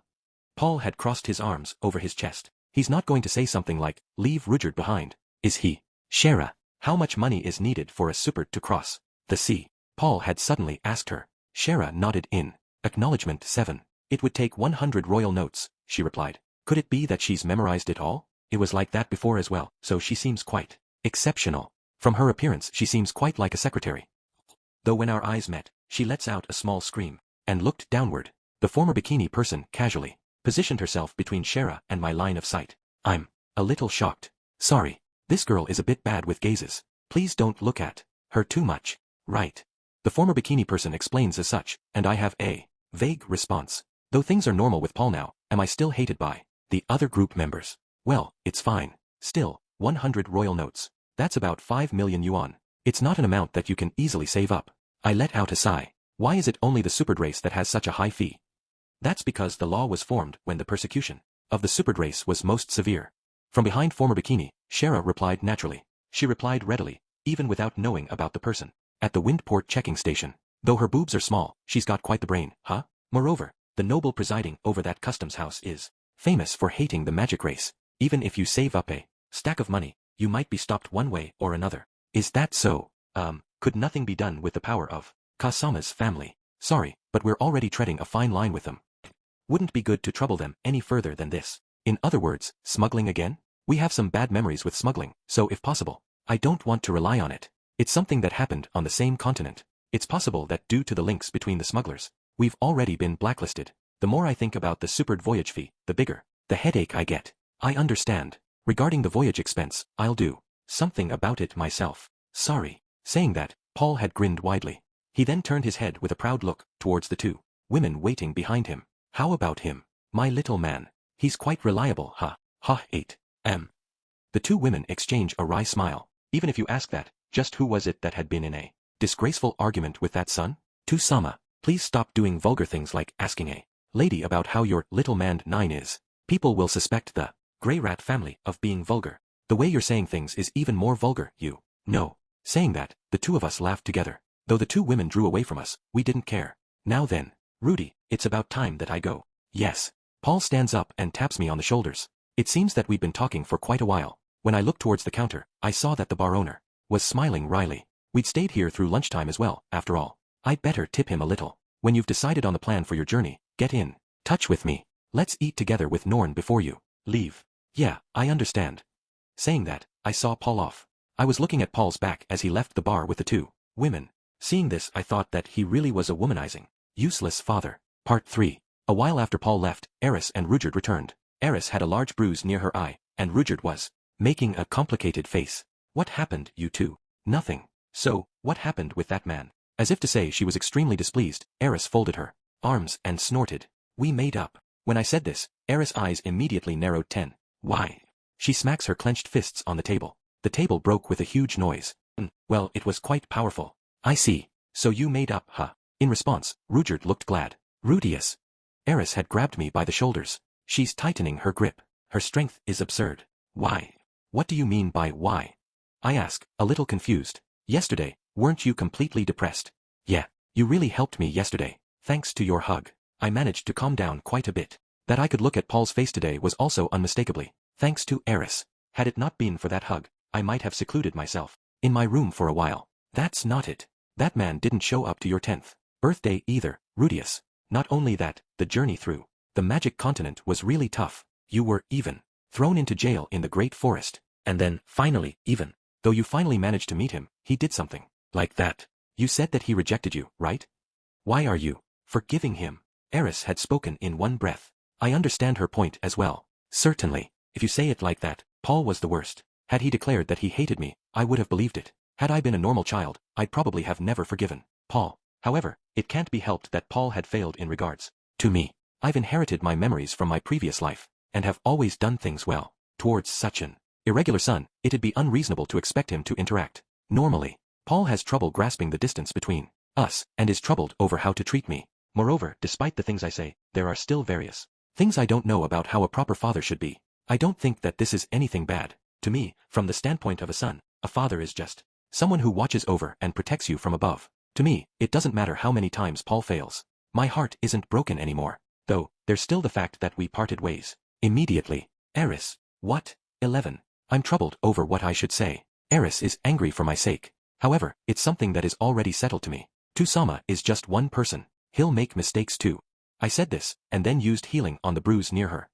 Paul had crossed his arms over his chest. He's not going to say something like, leave Rudyard behind, is he? Shara, how much money is needed for a superd to cross the sea? Paul had suddenly asked her. Shara nodded in acknowledgement. 7. It would take 100 royal notes, she replied. Could it be that she's memorized it all? It was like that before as well, so she seems quite exceptional. From her appearance she seems quite like a secretary. Though when our eyes met, she lets out a small scream, and looked downward. The former bikini person casually positioned herself between Shara and my line of sight. I'm a little shocked. Sorry, this girl is a bit bad with gazes. Please don't look at her too much. Right. The former bikini person explains as such, and I have a vague response. Though things are normal with Paul now, am I still hated by the other group members? Well, it's fine. Still, 100 royal notes. That's about 5 million yuan. It's not an amount that you can easily save up. I let out a sigh. Why is it only the superd race that has such a high fee? That's because the law was formed when the persecution of the superd race was most severe. From behind former bikini, Shara replied naturally. She replied readily, even without knowing about the person. At the Windport checking station. Though her boobs are small, she's got quite the brain, huh? Moreover, the noble presiding over that customs house is famous for hating the magic race. Even if you save up a stack of money, you might be stopped one way or another. Is that so? Could nothing be done with the power of Kasama's family? Sorry, but we're already treading a fine line with them. Wouldn't be good to trouble them any further than this. In other words, smuggling again? We have some bad memories with smuggling, so if possible, I don't want to rely on it. It's something that happened on the same continent. It's possible that due to the links between the smugglers, we've already been blacklisted. The more I think about the supered voyage fee, the bigger the headache I get. I understand. Regarding the voyage expense, I'll do something about it myself. Sorry. Saying that, Paul had grinned widely. He then turned his head with a proud look towards the two women waiting behind him. How about him? My little man. He's quite reliable, huh? Ha 8. The two women exchange a wry smile. Even if you ask that, just who was it that had been in a disgraceful argument with that son? To-sama, please stop doing vulgar things like asking a lady about how your little man 9 is. People will suspect the Grey Rat family of being vulgar. The way you're saying things is even more vulgar, you know. Saying that, the two of us laughed together. Though the two women drew away from us, we didn't care. Now then, Rudy, it's about time that I go. Yes. Paul stands up and taps me on the shoulders. It seems that we've been talking for quite a while. When I looked towards the counter, I saw that the bar owner was smiling wryly. We'd stayed here through lunchtime as well, after all. I'd better tip him a little. When you've decided on the plan for your journey, get in touch with me. Let's eat together with Norn before you leave. Yeah, I understand. Saying that, I saw Paul off. I was looking at Paul's back as he left the bar with the two women. Seeing this, I thought that he really was a womanizing, useless father. Part 3. A while after Paul left, Eris and Rudyard returned. Eris had a large bruise near her eye, and Rudyard was making a complicated face. What happened, you two? Nothing. So, what happened with that man? As if to say she was extremely displeased, Eris folded her arms and snorted. We made up. When I said this, Eris' eyes immediately narrowed 10. Why? She smacks her clenched fists on the table. The table broke with a huge noise. Well, it was quite powerful. I see. So you made up, huh? In response, Rudyard looked glad. Rudius. Eris had grabbed me by the shoulders. She's tightening her grip. Her strength is absurd. Why? What do you mean by why? I ask, a little confused. Yesterday, weren't you completely depressed? Yeah, you really helped me yesterday. Thanks to your hug, I managed to calm down quite a bit. That I could look at Paul's face today was also unmistakably thanks to Eris. Had it not been for that hug, I might have secluded myself in my room for a while. That's not it. That man didn't show up to your 10th birthday either, Rudius. Not only that, the journey through the magic continent was really tough. You were even thrown into jail in the Great Forest. And then, finally, even though you finally managed to meet him, he did something like that. You said that he rejected you, right? Why are you forgiving him? Eris had spoken in one breath. I understand her point as well. Certainly, if you say it like that, Paul was the worst. Had he declared that he hated me, I would have believed it. Had I been a normal child, I'd probably have never forgiven Paul. However, it can't be helped that Paul had failed in regards to me. I've inherited my memories from my previous life, and have always done things well. Towards such an irregular son, it'd be unreasonable to expect him to interact normally. Paul has trouble grasping the distance between us, and is troubled over how to treat me. Moreover, despite the things I say, there are still various things I don't know about how a proper father should be. I don't think that this is anything bad. To me, from the standpoint of a son, a father is just someone who watches over and protects you from above. To me, it doesn't matter how many times Paul fails. My heart isn't broken anymore. Though, there's still the fact that we parted ways immediately. Eris. What? 11. I'm troubled over what I should say. Eris is angry for my sake. However, it's something that is already settled to me. To-sama is just one person. He'll make mistakes too. I said this, and then used healing on the bruise near her.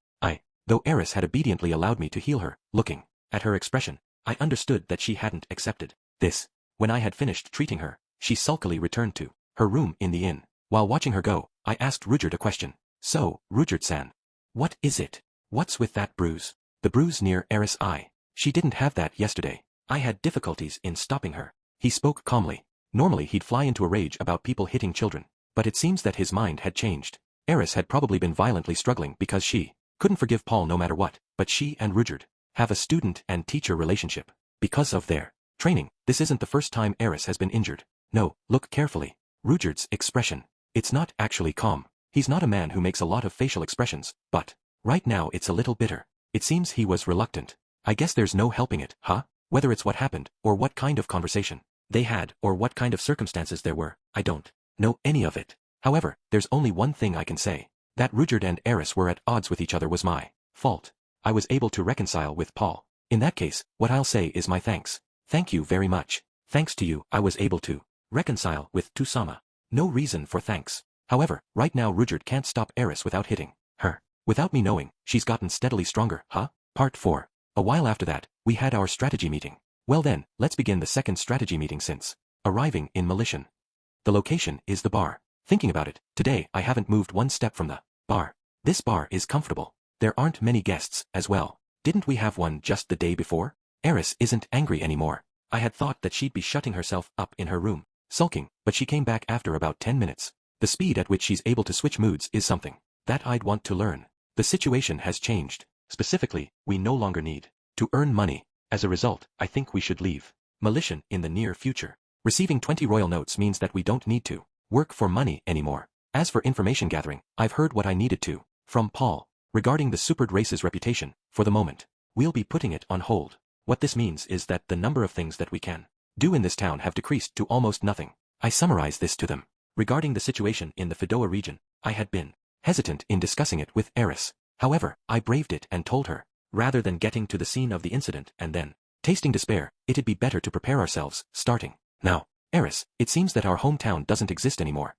Though Eris had obediently allowed me to heal her, looking at her expression, I understood that she hadn't accepted this. When I had finished treating her, she sulkily returned to her room in the inn. While watching her go, I asked Rudyard a question. So, Rudyard-san, what is it? What's with that bruise? The bruise near Eris' eye. She didn't have that yesterday. I had difficulties in stopping her. He spoke calmly. Normally he'd fly into a rage about people hitting children, but it seems that his mind had changed. Eris had probably been violently struggling because she couldn't forgive Paul no matter what, but she and Rudyard have a student and teacher relationship. Because of their training, this isn't the first time Eris has been injured. No, look carefully. Rudyard's expression. It's not actually calm. He's not a man who makes a lot of facial expressions, but right now it's a little bitter. It seems he was reluctant. I guess there's no helping it, huh? Whether it's what happened, or what kind of conversation they had, or what kind of circumstances there were, I don't know any of it. However, there's only one thing I can say. That Rudyard and Eris were at odds with each other was my fault. I was able to reconcile with Paul. In that case, what I'll say is my thanks. Thank you very much. Thanks to you, I was able to reconcile with To-sama. No reason for thanks. However, right now Rudyard can't stop Eris without hitting Her. Without me knowing, she's gotten steadily stronger, huh? Part 4. A while after that, we had our strategy meeting. Well then, let's begin the second strategy meeting since arriving in Militian. The location is the bar. Thinking about it, today I haven't moved one step from the bar. This bar is comfortable. There aren't many guests, as well. Didn't we have one just the day before? Eris isn't angry anymore. I had thought that she'd be shutting herself up in her room, sulking, but she came back after about 10 minutes. The speed at which she's able to switch moods is something that I'd want to learn. The situation has changed. Specifically, we no longer need to earn money. As a result, I think we should leave Militian in the near future. Receiving 20 royal notes means that we don't need to work for money anymore. As for information gathering, I've heard what I needed to from Paul regarding the supered race's reputation. For the moment, we'll be putting it on hold. What this means is that the number of things that we can do in this town have decreased to almost nothing. I summarized this to them. Regarding the situation in the Fidoa region, I had been hesitant in discussing it with Eris. However, I braved it and told her, rather than getting to the scene of the incident and then tasting despair, it'd be better to prepare ourselves, starting now. Eris, it seems that our hometown doesn't exist anymore.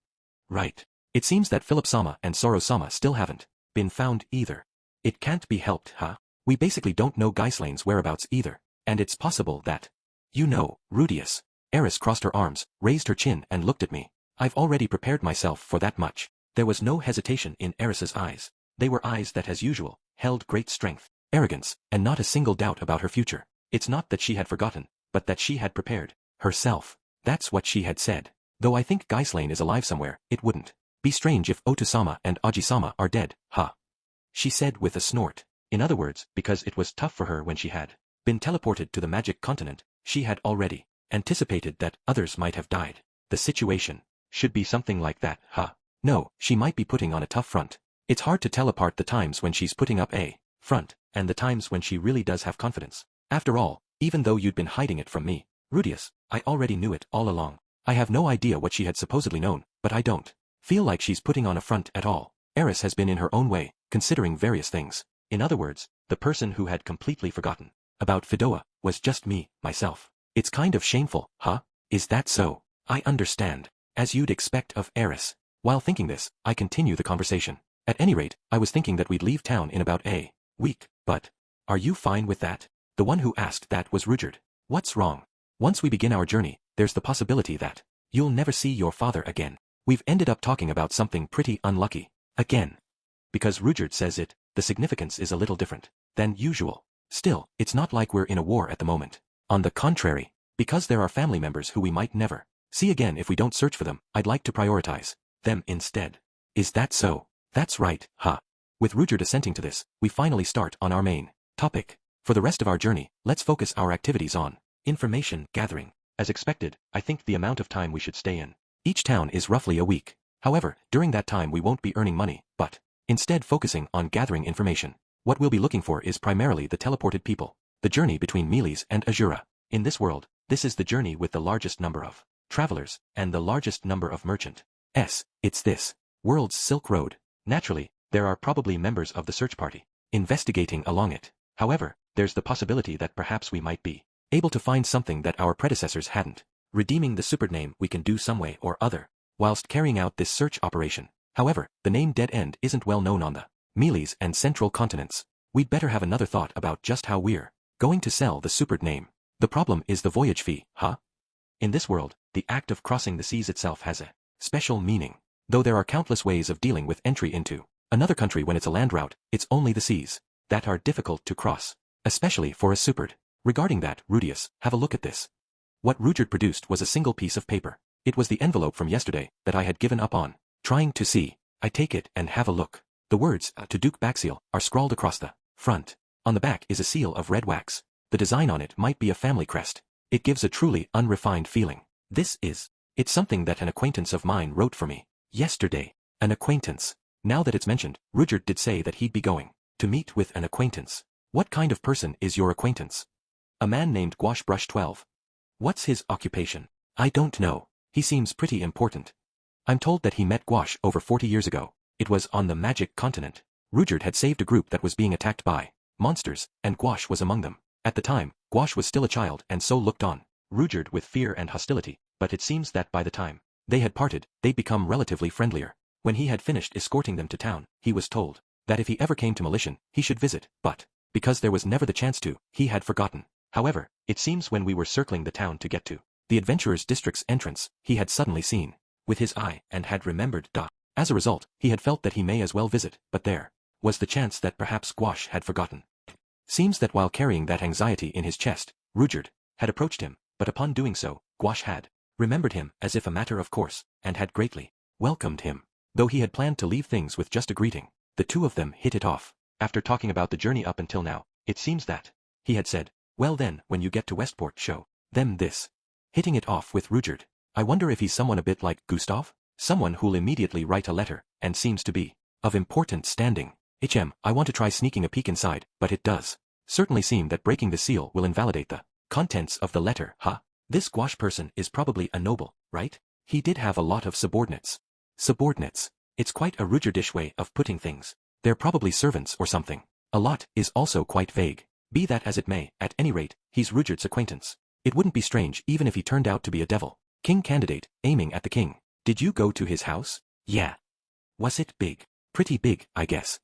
Right. It seems that Philip-sama and Soro-sama still haven't been found either. It can't be helped, huh? We basically don't know Ghislaine's whereabouts either, and it's possible that you know, Rudius. Eris crossed her arms, raised her chin and looked at me. I've already prepared myself for that much. There was no hesitation in Eris's eyes. They were eyes that, as usual, held great strength, arrogance, and not a single doubt about her future. It's not that she had forgotten, but that she had prepared herself. That's what she had said. Though I think Ghislaine is alive somewhere, it wouldn't be strange if Oto-sama and Aji-sama are dead, huh? She said with a snort. In other words, because it was tough for her when she had been teleported to the magic continent, she had already anticipated that others might have died. The situation should be something like that, huh? No, she might be putting on a tough front. It's hard to tell apart the times when she's putting up a front, and the times when she really does have confidence. After all, even though you'd been hiding it from me, Rudius, I already knew it all along. I have no idea what she had supposedly known, but I don't feel like she's putting on a front at all. Eris has been in her own way, considering various things. In other words, the person who had completely forgotten about Fidoa was just me, myself. It's kind of shameful, huh? Is that so? I understand. As you'd expect of Eris. While thinking this, I continue the conversation. At any rate, I was thinking that we'd leave town in about a week, but are you fine with that? The one who asked that was Rudyard. What's wrong? Once we begin our journey, there's the possibility that you'll never see your father again. We've ended up talking about something pretty unlucky. Again. Because Rudyard says it, the significance is a little different than usual. Still, it's not like we're in a war at the moment. On the contrary, because there are family members who we might never see again if we don't search for them, I'd like to prioritize them instead. Is that so? That's right, huh? With Rudyard assenting to this, we finally start on our main topic. For the rest of our journey, let's focus our activities on information gathering. As expected, I think the amount of time we should stay in each town is roughly a week. However, during that time we won't be earning money, but instead focusing on gathering information. What we'll be looking for is primarily the teleported people, the journey between Meles and Azura. In this world, this is the journey with the largest number of travelers and the largest number of merchants. It's this world's Silk Road. Naturally, there are probably members of the search party investigating along it. However, there's the possibility that perhaps we might be able to find something that our predecessors hadn't. Redeeming the super name we can do some way or other whilst carrying out this search operation. However, the name Dead End isn't well known on the Meles and Central continents. We'd better have another thought about just how we're going to sell the supered name. The problem is the voyage fee, huh? In this world, the act of crossing the seas itself has a special meaning. Though there are countless ways of dealing with entry into another country when it's a land route, it's only the seas that are difficult to cross, especially for a supered. Regarding that, Rudius, have a look at this. What Rudyard produced was a single piece of paper. It was the envelope from yesterday that I had given up on trying to see. I take it and have a look. The words, to Duke Backseal, are scrawled across the front. On the back is a seal of red wax. The design on it might be a family crest. It gives a truly unrefined feeling. It's something that an acquaintance of mine wrote for me yesterday. An acquaintance. Now that it's mentioned, Rudyard did say that he'd be going to meet with an acquaintance. What kind of person is your acquaintance? A man named Gouache Brush 12. What's his occupation? I don't know. He seems pretty important. I'm told that he met Gouache over 40 years ago. It was on the magic continent. Rudyard had saved a group that was being attacked by monsters, and Gouache was among them. At the time, Gouache was still a child and so looked on Rudyard with fear and hostility, but it seems that by the time they had parted, they'd become relatively friendlier. When he had finished escorting them to town, he was told that if he ever came to Melishan, he should visit, but, because there was never the chance to, he had forgotten. However, it seems when we were circling the town to get to the Adventurers District's entrance, he had suddenly seen with his eye and had remembered. As a result, he had felt that he may as well visit, but there was the chance that perhaps Gouache had forgotten. Seems that while carrying that anxiety in his chest, Rudyard had approached him, but upon doing so, Gouache had remembered him as if a matter of course, and had greatly welcomed him. Though he had planned to leave things with just a greeting, the two of them hit it off. After talking about the journey up until now, it seems that he had said, well then, when you get to Westport, show them this. Hitting it off with Rudyard. I wonder if he's someone a bit like Gustav? Someone who'll immediately write a letter, and seems to be of important standing. I want to try sneaking a peek inside, but it does certainly seem that breaking the seal will invalidate the contents of the letter. This Gouache person is probably a noble, right? He did have a lot of subordinates. Subordinates. It's quite a Rudyardish way of putting things. They're probably servants or something. A lot is also quite vague. Be that as it may, at any rate, he's Rudyard's acquaintance. It wouldn't be strange even if he turned out to be a devil king candidate, aiming at the king. Did you go to his house? Yeah. Was it big? Pretty big, I guess.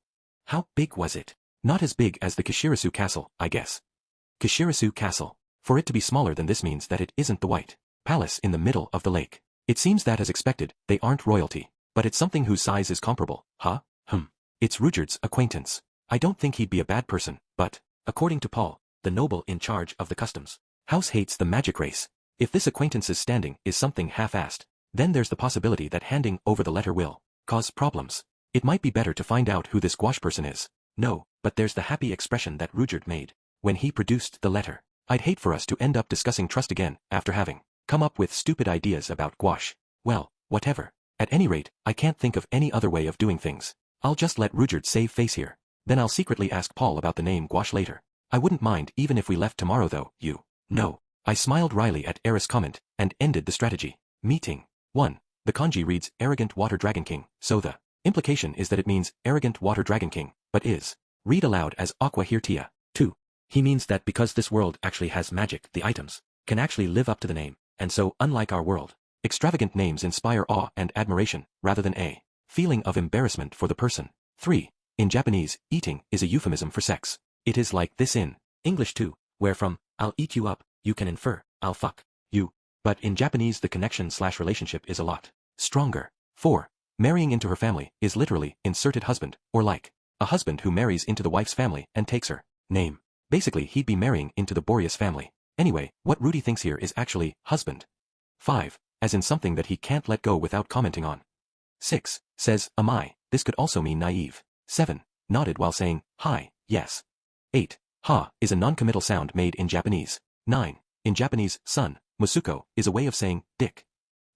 How big was it? Not as big as the Kishirasu Castle, I guess. Kishirasu Castle. For it to be smaller than this means that it isn't the White Palace in the middle of the lake. It seems that as expected, they aren't royalty, but it's something whose size is comparable. It's Rudyard's acquaintance. I don't think he'd be a bad person, but, according to Paul, the noble in charge of the customs house hates the magic race. If this acquaintance's standing is something half-assed, then there's the possibility that handing over the letter will cause problems. It might be better to find out who this Gouache person is. No, but there's the happy expression that Rudyard made when he produced the letter. I'd hate for us to end up discussing trust again after having come up with stupid ideas about Gouache. Well, whatever. At any rate, I can't think of any other way of doing things. I'll just let Rudyard save face here. Then I'll secretly ask Paul about the name Gouache later. I wouldn't mind even if we left tomorrow though, you know. I smiled wryly at Eris' comment, and ended the strategy meeting. 1. The kanji reads Arrogant Water Dragon King, so the implication is that it means Arrogant Water Dragon King, but is read aloud as Aqua Hirtia. 2. He means that because this world actually has magic, the items can actually live up to the name, and so unlike our world, extravagant names inspire awe and admiration, rather than a feeling of embarrassment for the person. 3. In Japanese, eating is a euphemism for sex. It is like this in English too, where from I'll eat you up, you can infer I'll fuck you. But in Japanese the connection/relationship is a lot stronger. 4. Marrying into her family is literally inserted husband, or like a husband who marries into the wife's family and takes her name. Basically he'd be marrying into the Boreas family. Anyway, what Rudy thinks here is actually husband. 5. As in something that he can't let go without commenting on. 6. Says, this could also mean naive. 7. Nodded while saying, hi, yes. 8. Ha is a non-committal sound made in Japanese. 9. In Japanese, son, musuko, is a way of saying dick.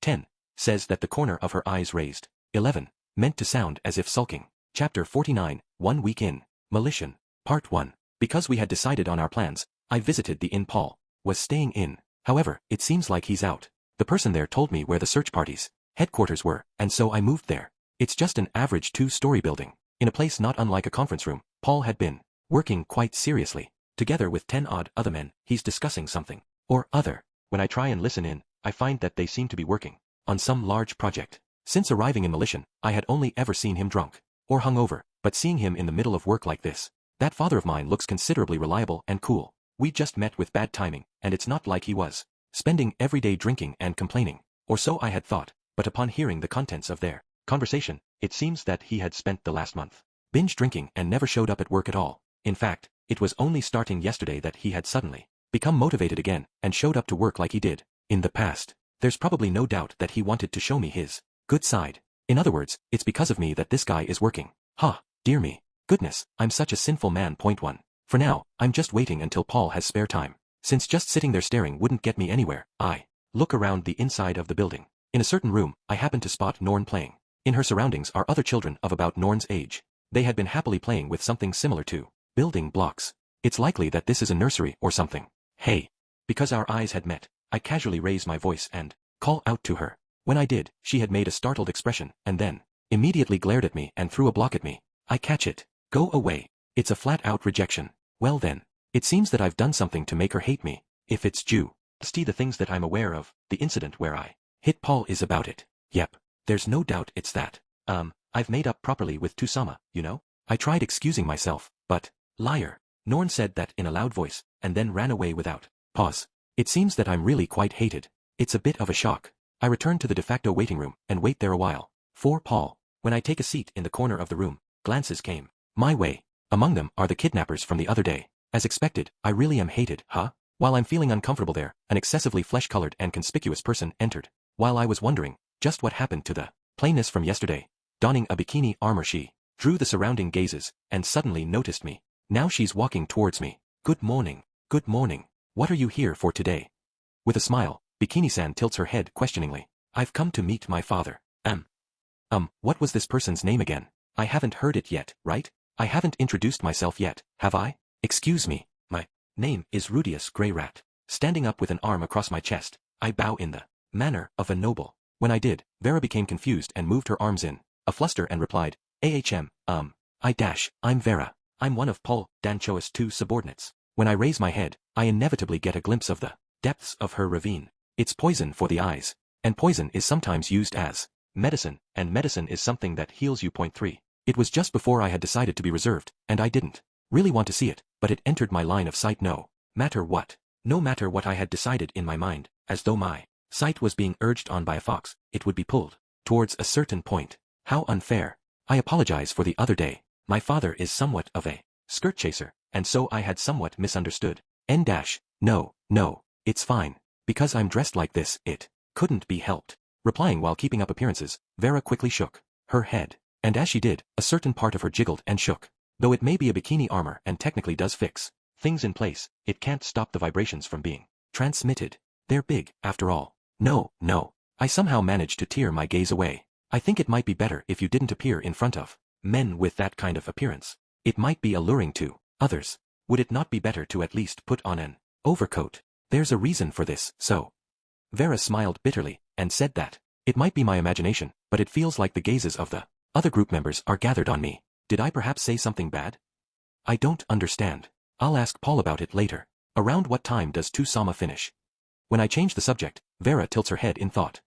10. Says that the corner of her eyes raised. 11. Meant to sound as if sulking. Chapter 49, 1 week in. Melishan. Part 1. Because we had decided on our plans, I visited the inn Paul was staying in. However, it seems like he's out. The person there told me where the search party's headquarters were, and so I moved there. It's just an average 2-story building. In a place not unlike a conference room, Paul had been working quite seriously. Together with 10-odd other men, he's discussing something or other. When I try and listen in, I find that they seem to be working on some large project. Since arriving in Melishan, I had only ever seen him drunk or hungover, but seeing him in the middle of work like this, that father of mine looks considerably reliable and cool. We just met with bad timing, and it's not like he was spending every day drinking and complaining, or so I had thought, but upon hearing the contents of their conversation, it seems that he had spent the last month binge drinking and never showed up at work at all. In fact, it was only starting yesterday that he had suddenly become motivated again and showed up to work like he did in the past. There's probably no doubt that he wanted to show me his good side. In other words, it's because of me that this guy is working. Dear me. Goodness, I'm such a sinful man. Point 1. For now, I'm just waiting until Paul has spare time. Since just sitting there staring wouldn't get me anywhere, I look around the inside of the building. In a certain room, I happen to spot Norn playing. In her surroundings are other children of about Norn's age. They had been happily playing with something similar to building blocks. It's likely that this is a nursery or something. Hey. Because our eyes had met, I casually raise my voice and call out to her. When I did, she had made a startled expression and then immediately glared at me and threw a block at me. I catch it. Go away. It's a flat-out rejection. Well then, it seems that I've done something to make her hate me. If it's due to the things that I'm aware of, the incident where I hit Paul is about it. Yep. There's no doubt it's that. I've made up properly with Tusama, you know? I tried excusing myself, but, liar. Norn said that in a loud voice, and then ran away without pause. It seems that I'm really quite hated. It's a bit of a shock. I return to the de facto waiting room and wait there a while. For Paul. When I take a seat in the corner of the room, glances came my way. Among them are the kidnappers from the other day. As expected, I really am hated, huh? While I'm feeling uncomfortable there, an excessively flesh-colored and conspicuous person entered. While I was wondering just what happened to the plainness from yesterday, donning a bikini armor she drew the surrounding gazes and suddenly noticed me. Now she's walking towards me. Good morning. Good morning. What are you here for today? With a smile, Bikini-san tilts her head questioningly. I've come to meet my father. What was this person's name again? I haven't heard it yet, right? I haven't introduced myself yet, have I? Excuse me, my name is Rudius Greyrat. Standing up with an arm across my chest, I bow in the manner of a noble. When I did, Vera became confused and moved her arms in a fluster and replied, I'm Vera. I'm one of Paul Dancho's 2 subordinates. When I raise my head, I inevitably get a glimpse of the depths of her ravine. It's poison for the eyes, and poison is sometimes used as medicine, and medicine is something that heals you. 3. It was just before I had decided to be reserved, and I didn't really want to see it, but it entered my line of sight no matter what. No matter what I had decided in my mind, as though my sight was being urged on by a fox, it would be pulled towards a certain point. How unfair. I apologize for the other day. My father is somewhat of a skirt chaser, and so I had somewhat misunderstood. No, it's fine. Because I'm dressed like this, it couldn't be helped. Replying while keeping up appearances, Vera quickly shook her head. And as she did, a certain part of her jiggled and shook. Though it may be a bikini armor and technically does fix things in place, it can't stop the vibrations from being transmitted. They're big, after all. No. I somehow managed to tear my gaze away. I think it might be better if you didn't appear in front of men with that kind of appearance. It might be alluring to others. Would it not be better to at least put on an overcoat? There's a reason for this, so. Vera smiled bitterly, and said that. It might be my imagination, but it feels like the gazes of the other group members are gathered on me. Did I perhaps say something bad? I don't understand. I'll ask Paul about it later. Around what time does 2-sama finish? When I change the subject, Vera tilts her head in thought.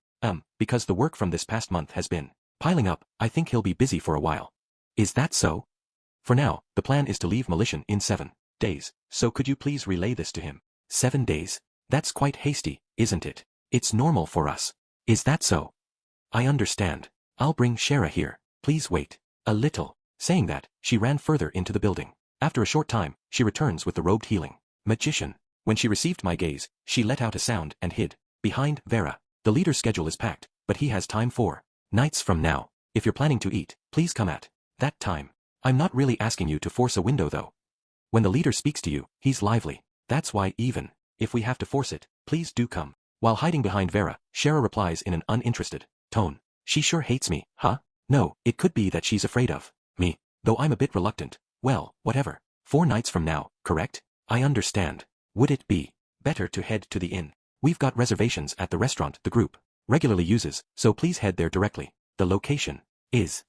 Because the work from this past month has been piling up, I think he'll be busy for a while. Is that so? For now, the plan is to leave Militian in 7 days, so could you please relay this to him? 7 days? That's quite hasty, isn't it? It's normal for us. Is that so? I understand. I'll bring Shara here. Please wait a little. Saying that, she ran further into the building. After a short time, she returns with the robed healing magician. When she received my gaze, she let out a sound and hid behind Vera. The leader's schedule is packed, but he has time 4 nights from now. If you're planning to eat, please come at that time. I'm not really asking you to force a window though. When the leader speaks to you, he's lively. That's why even if we have to force it, please do come. While hiding behind Vera, Shara replies in an uninterested tone. She sure hates me, huh? No, it could be that she's afraid of me, though I'm a bit reluctant. Well, whatever. 4 nights from now, correct? I understand. Would it be better to head to the inn? We've got reservations at the restaurant the group regularly uses, so please head there directly. The location is.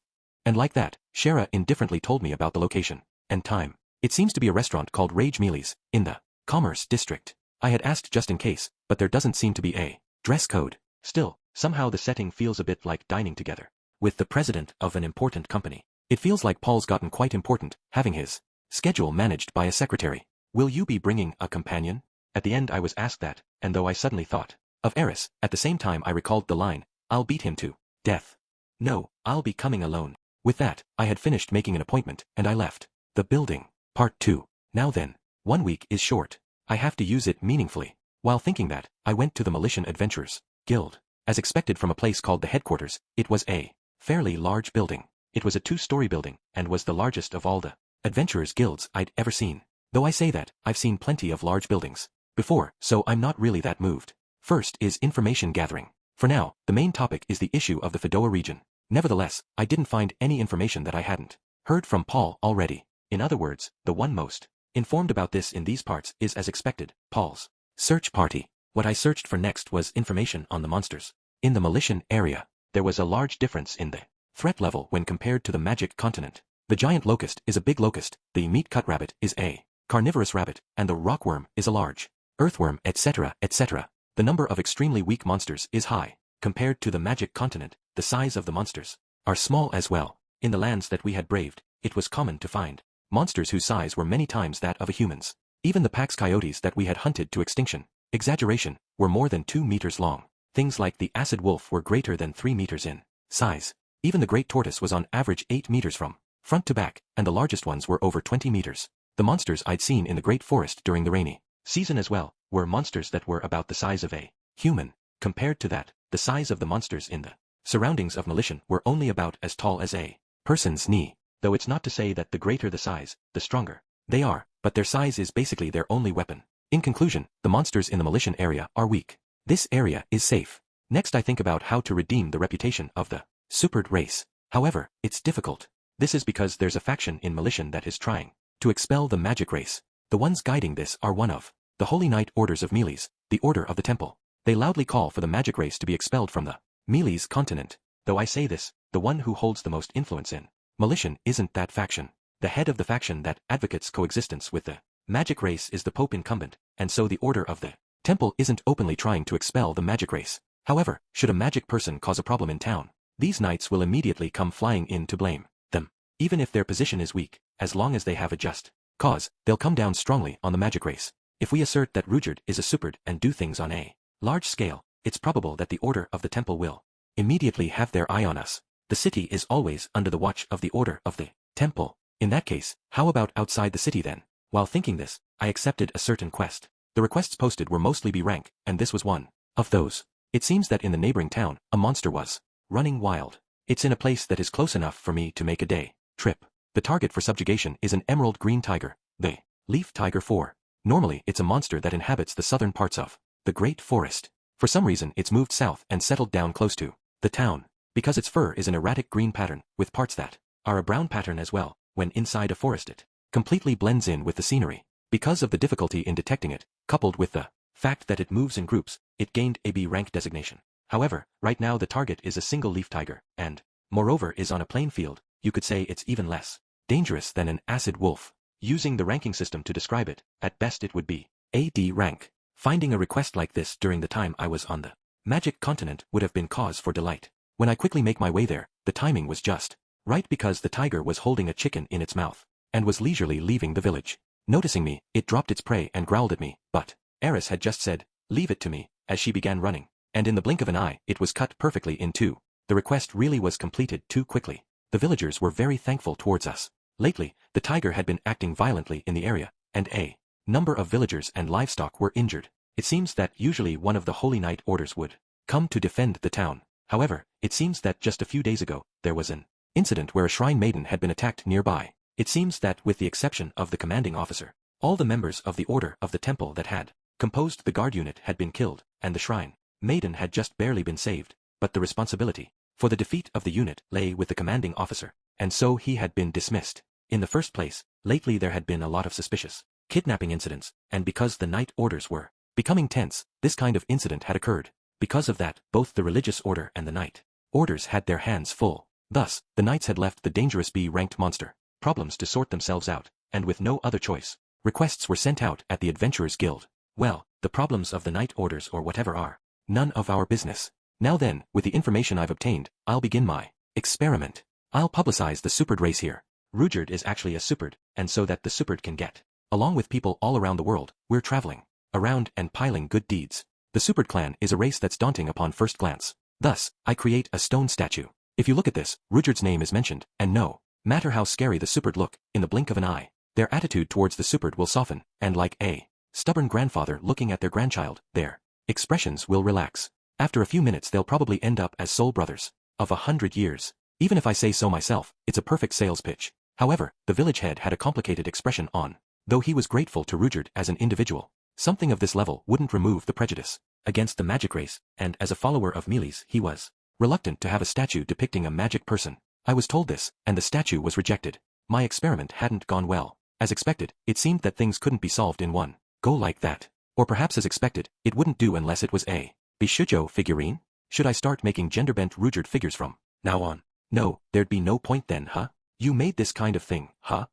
And like that, Shara indifferently told me about the location and time. It seems to be a restaurant called Rage Mealy's, in the Commerce District. I had asked just in case, but there doesn't seem to be a dress code. Still, somehow the setting feels a bit like dining together with the president of an important company. It feels like Paul's gotten quite important, having his schedule managed by a secretary. Will you be bringing a companion? At the end I was asked that, and though I suddenly thought of Eris, at the same time I recalled the line, I'll beat him to death. No, I'll be coming alone. With that, I had finished making an appointment, and I left the building. Part 2. Now then, 1 week is short. I have to use it meaningfully. While thinking that, I went to the Militian Adventurers Guild. As expected from a place called the headquarters, it was a fairly large building. It was a 2-story building, and was the largest of all the adventurers' guilds I'd ever seen. Though I say that, I've seen plenty of large buildings before, so I'm not really that moved. First is information gathering. For now, the main topic is the issue of the Fedoa region. Nevertheless, I didn't find any information that I hadn't heard from Paul already. In other words, the one most informed about this in these parts is, as expected, Paul's search party. What I searched for next was information on the monsters. In the Militian area, there was a large difference in the threat level when compared to the magic continent. The giant locust is a big locust, the meat-cut rabbit is a carnivorous rabbit, and the rockworm is a large earthworm, etc., etc. The number of extremely weak monsters is high. Compared to the magic continent, the size of the monsters are small as well. In the lands that we had braved, it was common to find monsters whose size were many times that of a human's. Even the Pax coyotes that we had hunted to extinction, exaggeration, were more than 2 meters long. Things like the acid wolf were greater than 3 meters in size. Even the great tortoise was on average 8 meters from front to back, and the largest ones were over 20 meters. The monsters I'd seen in the great forest during the rainy season as well were monsters that were about the size of a human. Compared to that, the size of the monsters in the surroundings of Malishan were only about as tall as a person's knee, though it's not to say that the greater the size, the stronger they are, but their size is basically their only weapon. In conclusion, the monsters in the Malishan area are weak. This area is safe. Next I think about how to redeem the reputation of the supered race. However, it's difficult. This is because there's a faction in Malishan that is trying to expel the magic race. The ones guiding this are one of the Holy Knight Orders of Meles, the Order of the Temple. They loudly call for the magic race to be expelled from the Meles continent. Though I say this, the one who holds the most influence in Malishan isn't that faction. The head of the faction that advocates coexistence with the magic race is the Pope incumbent, and so the Order of the Temple isn't openly trying to expel the magic race. However, should a magic person cause a problem in town, these knights will immediately come flying in to blame them. Even if their position is weak, as long as they have a just cause, they'll come down strongly on the magic race. If we assert that Rujard is a supered and do things on a large scale, it's probable that the Order of the Temple will immediately have their eye on us. The city is always under the watch of the Order of the Temple. In that case, how about outside the city then? While thinking this, I accepted a certain quest. The requests posted were mostly B rank, and this was one of those. It seems that in the neighboring town, a monster was running wild. It's in a place that is close enough for me to make a day trip. The target for subjugation is an emerald green tiger, the leaf tiger 4. Normally it's a monster that inhabits the southern parts of the Great Forest. For some reason it's moved south and settled down close to the town. Because its fur is an erratic green pattern, with parts that are a brown pattern as well, when inside a forest it completely blends in with the scenery. Because of the difficulty in detecting it, coupled with the fact that it moves in groups, it gained a B rank designation. However, right now the target is a single leaf tiger, and, moreover is on a plain field. You could say it's even less dangerous than an acid wolf. Using the ranking system to describe it, at best it would be a D rank. Finding a request like this during the time I was on the magic continent would have been cause for delight. When I quickly make my way there, the timing was just right because the tiger was holding a chicken in its mouth, and was leisurely leaving the village. Noticing me, it dropped its prey and growled at me, but Eris had just said, "Leave it to me," as she began running, and in the blink of an eye it was cut perfectly in two. The request really was completed too quickly. The villagers were very thankful towards us. Lately, the tiger had been acting violently in the area, and a number of villagers and livestock were injured. It seems that usually one of the Holy Knight Orders would come to defend the town. However, it seems that just a few days ago, there was an incident where a shrine maiden had been attacked nearby. It seems that with the exception of the commanding officer, all the members of the Order of the Temple that had composed the guard unit had been killed, and the shrine maiden had just barely been saved, but the responsibility for the defeat of the unit lay with the commanding officer, and so he had been dismissed. In the first place, lately there had been a lot of suspicious kidnapping incidents, and because the night orders were becoming tense, this kind of incident had occurred. Because of that, both the religious order and the night orders had their hands full. Thus, the knights had left the dangerous B-ranked monster problems to sort themselves out, and with no other choice, requests were sent out at the Adventurers Guild. Well, the problems of the night orders or whatever are none of our business. Now then, with the information I've obtained, I'll begin my experiment. I'll publicize the supered race here. Rujard is actually a supered, and so that the supered can get along with people all around the world, we're traveling around and piling good deeds. The supered clan is a race that's daunting upon first glance. Thus, I create a stone statue. If you look at this, Rujard's name is mentioned, and no matter how scary the supered look, in the blink of an eye, their attitude towards the supered will soften, and like a stubborn grandfather looking at their grandchild, their expressions will relax. After a few minutes they'll probably end up as soul brothers of 100 years. Even if I say so myself, it's a perfect sales pitch. However, the village head had a complicated expression on. Though he was grateful to Rujard as an individual, something of this level wouldn't remove the prejudice against the magic race, and as a follower of Meles he was reluctant to have a statue depicting a magic person. I was told this, and the statue was rejected. My experiment hadn't gone well. As expected, it seemed that things couldn't be solved in one go like that. Or perhaps as expected, it wouldn't do unless it was a Bishujo figurine? Should I start making gender-bent Rujard figures from now on? No, there'd be no point then, huh? You made this kind of thing, huh?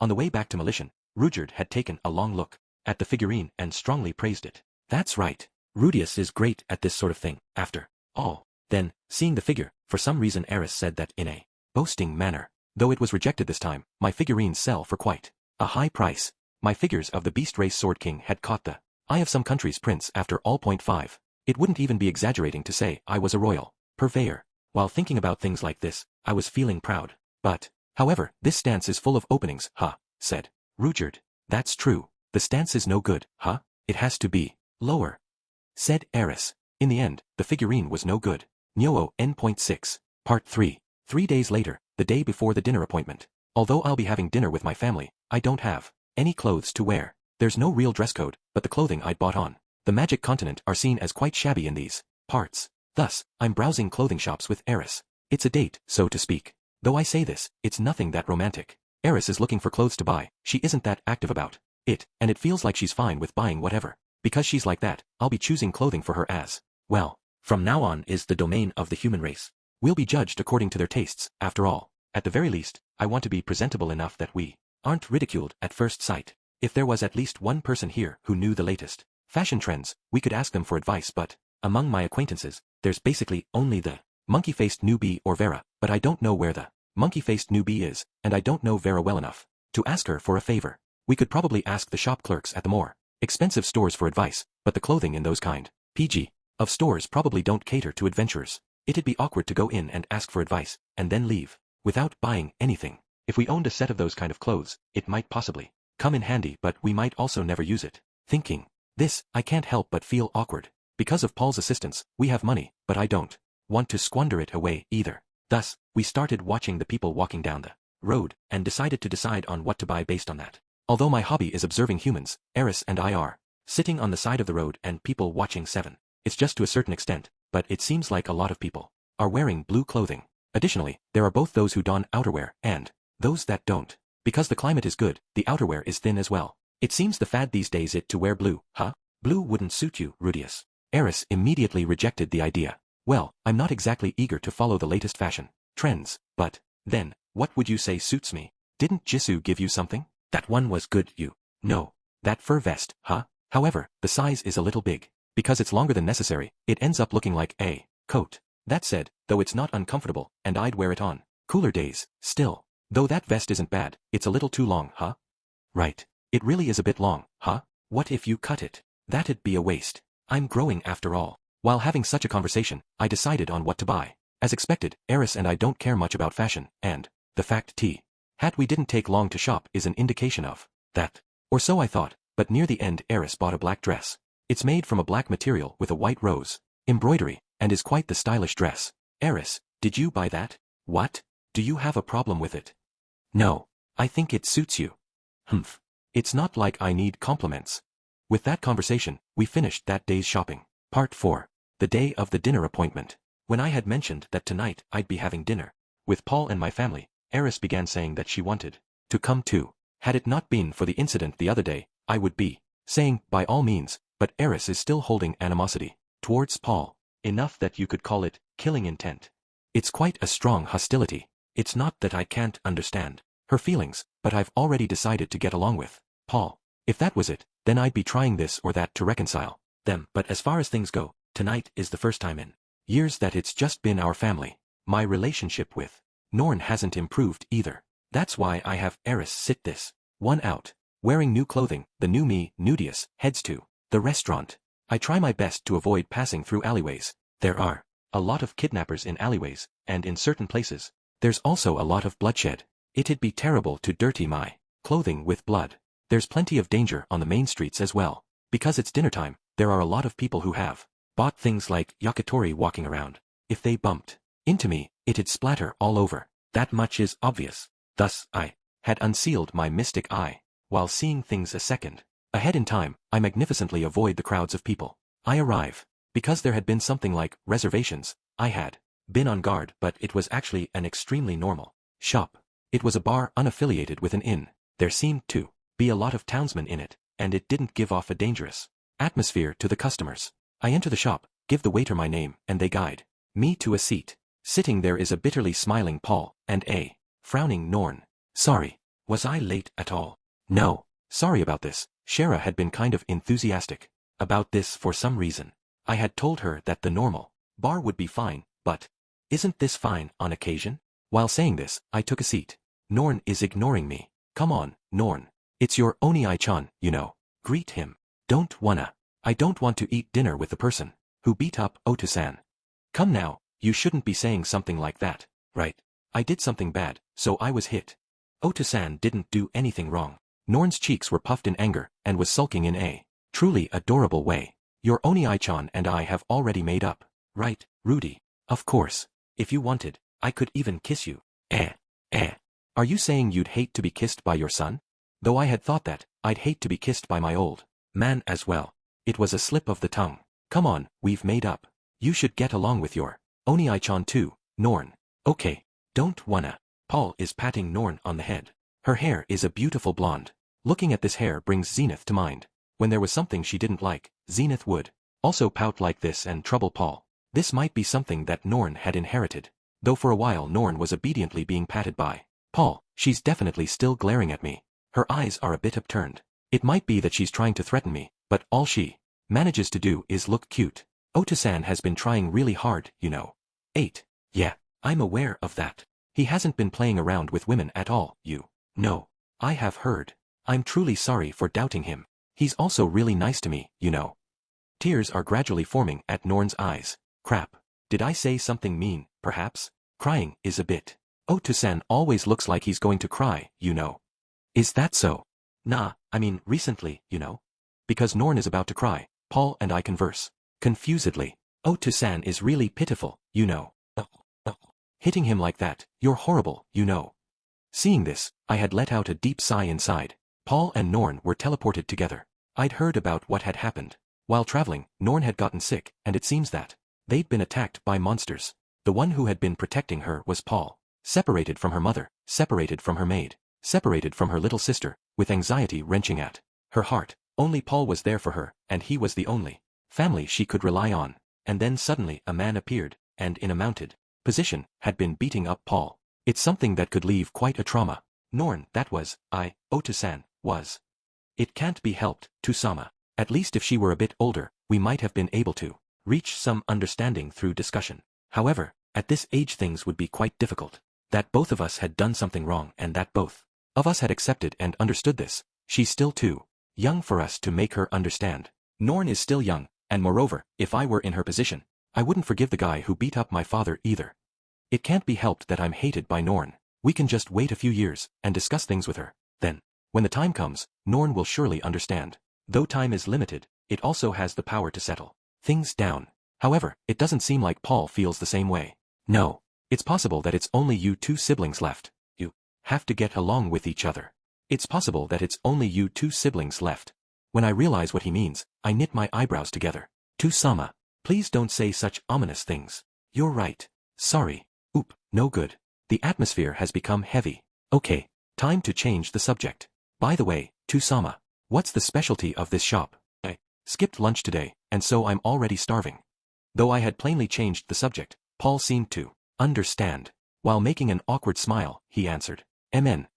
On the way back to Malishan, Rujard had taken a long look at the figurine and strongly praised it. That's right. Rudius is great at this sort of thing, after all. Then, seeing the figure, for some reason Eris said that in a boasting manner. Though it was rejected this time, my figurines sell for quite a high price. My figures of the Beast Race Sword King had caught the eye of some country's prince after all. 5. It wouldn't even be exaggerating to say I was a royal purveyor. While thinking about things like this, I was feeling proud. But, however, this stance is full of openings, huh? Said Rudyard. That's true. The stance is no good, huh? It has to be lower, said Eris. In the end, the figurine was no good. Nyoho N.6. Part 3. 3 days later, the day before the dinner appointment. Although I'll be having dinner with my family, I don't have any clothes to wear. There's no real dress code, but the clothing I'd bought on the Magic Continent are seen as quite shabby in these parts. Thus, I'm browsing clothing shops with Eris. It's a date, so to speak. Though I say this, it's nothing that romantic. Eris is looking for clothes to buy. She isn't that active about it, and it feels like she's fine with buying whatever. Because she's like that, I'll be choosing clothing for her as well. From now on is the domain of the human race. We'll be judged according to their tastes, after all. At the very least, I want to be presentable enough that we aren't ridiculed at first sight. If there was at least one person here who knew the latest fashion trends, we could ask them for advice, but among my acquaintances, there's basically only the monkey-faced newbie or Vera, but I don't know where the monkey-faced newbie is, and I don't know Vera well enough to ask her for a favor. We could probably ask the shop clerks at the more expensive stores for advice, but the clothing in those kind of stores probably don't cater to adventurers. It'd be awkward to go in and ask for advice, and then leave without buying anything. If we owned a set of those kind of clothes, it might possibly come in handy, but we might also never use it. Thinking this, I can't help but feel awkward. Because of Paul's assistance, we have money, but I don't want to squander it away either. Thus, we started watching the people walking down the road, and decided to decide on what to buy based on that. Although my hobby is observing humans, Eris and I are sitting on the side of the road and people watching 7. It's just to a certain extent, but it seems like a lot of people are wearing blue clothing. Additionally, there are both those who don outerwear and those that don't. Because the climate is good, the outerwear is thin as well. It seems the fad these days to wear blue, huh? Blue wouldn't suit you, Rudius. Eris immediately rejected the idea. Well, I'm not exactly eager to follow the latest fashion trends, but then, what would you say suits me? Didn't Jisoo give you something? That one was good, you know. That fur vest, huh? However, the size is a little big. Because it's longer than necessary, it ends up looking like a coat. That said, though it's not uncomfortable, and I'd wear it on cooler days, still. Though that vest isn't bad, it's a little too long, huh? Right. It really is a bit long, huh? What if you cut it? That'd be a waste. I'm growing after all. While having such a conversation, I decided on what to buy. As expected, Eris and I don't care much about fashion, and the fact hat we didn't take long to shop is an indication of that. Or so I thought, but near the end Eris bought a black dress. It's made from a black material with a white rose embroidery, and is quite the stylish dress. Eris, did you buy that? What? Do you have a problem with it? No. I think it suits you. Humph. It's not like I need compliments. With that conversation, we finished that day's shopping. Part 4. The day of the dinner appointment. When I had mentioned that tonight I'd be having dinner with Paul and my family, Eris began saying that she wanted to come too. Had it not been for the incident the other day, I would be saying, by all means, but Eris is still holding animosity towards Paul. Enough that you could call it killing intent. It's quite a strong hostility. It's not that I can't understand her feelings, but I've already decided to get along with Paul. If that was it, then I'd be trying this or that to reconcile them. But as far as things go, tonight is the first time in years that it's just been our family. My relationship with Norn hasn't improved either. That's why I have Eris sit this one out. Wearing new clothing, the new me, Nudius, heads to the restaurant. I try my best to avoid passing through alleyways. There are a lot of kidnappers in alleyways, and in certain places, there's also a lot of bloodshed. It'd be terrible to dirty my clothing with blood. There's plenty of danger on the main streets as well. Because it's dinner time, there are a lot of people who have bought things like yakitori walking around. If they bumped into me, it'd splatter all over. That much is obvious. Thus, I had unsealed my mystic eye. While seeing things a second ahead in time, I magnificently avoid the crowds of people. I arrive. Because there had been something like reservations, I had been on guard, but it was actually an extremely normal shop. It was a bar unaffiliated with an inn. There seemed to be a lot of townsmen in it, and it didn't give off a dangerous atmosphere to the customers. I enter the shop, give the waiter my name, and they guide me to a seat. Sitting there is a bitterly smiling Paul, and a frowning Norn. Sorry. Was I late at all? No. Sorry about this. Shara had been kind of enthusiastic about this for some reason. I had told her that the normal bar would be fine, but isn't this fine on occasion? While saying this, I took a seat. Norn is ignoring me. Come on, Norn. It's your Oni-chan, you know. Greet him. I don't want to eat dinner with the person who beat up Oto-san. Come now, you shouldn't be saying something like that, right? I did something bad, so I was hit. Oto-san didn't do anything wrong. Norn's cheeks were puffed in anger, and was sulking in a truly adorable way. Your Oni-chan and I have already made up, right, Rudy? Of course. If you wanted, I could even kiss you. Are you saying you'd hate to be kissed by your son? Though I had thought that, I'd hate to be kissed by my old man as well. It was a slip of the tongue. Come on, we've made up. You should get along with your Oni-chan too, Norn. Okay, don't wanna. Paul is patting Norn on the head. Her hair is a beautiful blonde. Looking at this hair brings Zenith to mind. When there was something she didn't like, Zenith would also pout like this and trouble Paul. This might be something that Norn had inherited. Though for a while Norn was obediently being patted by Paul. She's definitely still glaring at me. Her eyes are a bit upturned. It might be that she's trying to threaten me, but all she manages to do is look cute. Oto-san has been trying really hard, you know. 8. Yeah, I'm aware of that. He hasn't been playing around with women at all, you know. I have heard. I'm truly sorry for doubting him. He's also really nice to me, you know. Tears are gradually forming at Norn's eyes. Crap. Did I say something mean, perhaps? Crying is a bit. Oto-san always looks like he's going to cry, you know. Is that so? Nah, I mean recently, you know. Because Norn is about to cry, Paul and I converse confusedly. Oto-san is really pitiful, you know. Hitting him like that, you're horrible, you know. Seeing this, I had let out a deep sigh inside. Paul and Norn were teleported together. I'd heard about what had happened. While traveling, Norn had gotten sick, and it seems that they'd been attacked by monsters. The one who had been protecting her was Paul. Separated from her mother, separated from her maid, separated from her little sister, with anxiety wrenching at her heart. Only Paul was there for her, and he was the only family she could rely on. And then suddenly a man appeared, and in a mounted position, had been beating up Paul. It's something that could leave quite a trauma. Norn, that was, Oto-san, was. It can't be helped, Tusama. At least if she were a bit older, we might have been able to reach some understanding through discussion. However, at this age things would be quite difficult. That both of us had done something wrong and that both of us had accepted and understood this. She's still too young for us to make her understand. Norn is still young, and moreover, if I were in her position, I wouldn't forgive the guy who beat up my father either. It can't be helped that I'm hated by Norn. We can just wait a few years and discuss things with her. Then, when the time comes, Norn will surely understand. Though time is limited, it also has the power to settle things down. However, it doesn't seem like Paul feels the same way. No. It's possible that it's only you two siblings left. You have to get along with each other. It's possible that it's only you two siblings left. When I realize what he means, I knit my eyebrows together. Tusama, please don't say such ominous things. You're right. Sorry. Oop, no good. The atmosphere has become heavy. Okay, time to change the subject. By the way, Tusama, what's the specialty of this shop? I skipped lunch today, and so I'm already starving. Though I had plainly changed the subject, Paul seemed to understand. While making an awkward smile, he answered.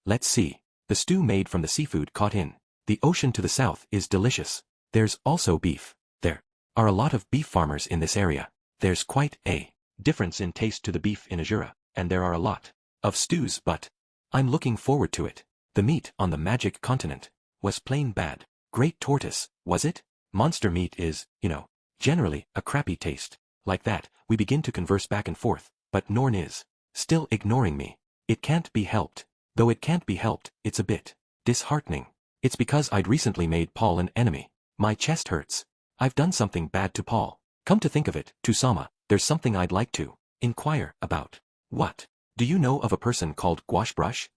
Let's see. The stew made from the seafood caught in the ocean to the south is delicious. There's also beef. There are a lot of beef farmers in this area. There's quite a difference in taste to the beef in Ajura, and there are a lot of stews, but I'm looking forward to it. The meat on the magic continent was plain bad. Great tortoise, was it? Monster meat is, you know, generally a crappy taste. Like that, we begin to converse back and forth, but Norn is still ignoring me. It can't be helped. Though it can't be helped, it's a bit disheartening. It's because I'd recently made Paul an enemy. My chest hurts. I've done something bad to Paul. Come to think of it, Tusama, there's something I'd like to inquire about. What? Do you know of a person called Gouache Brush?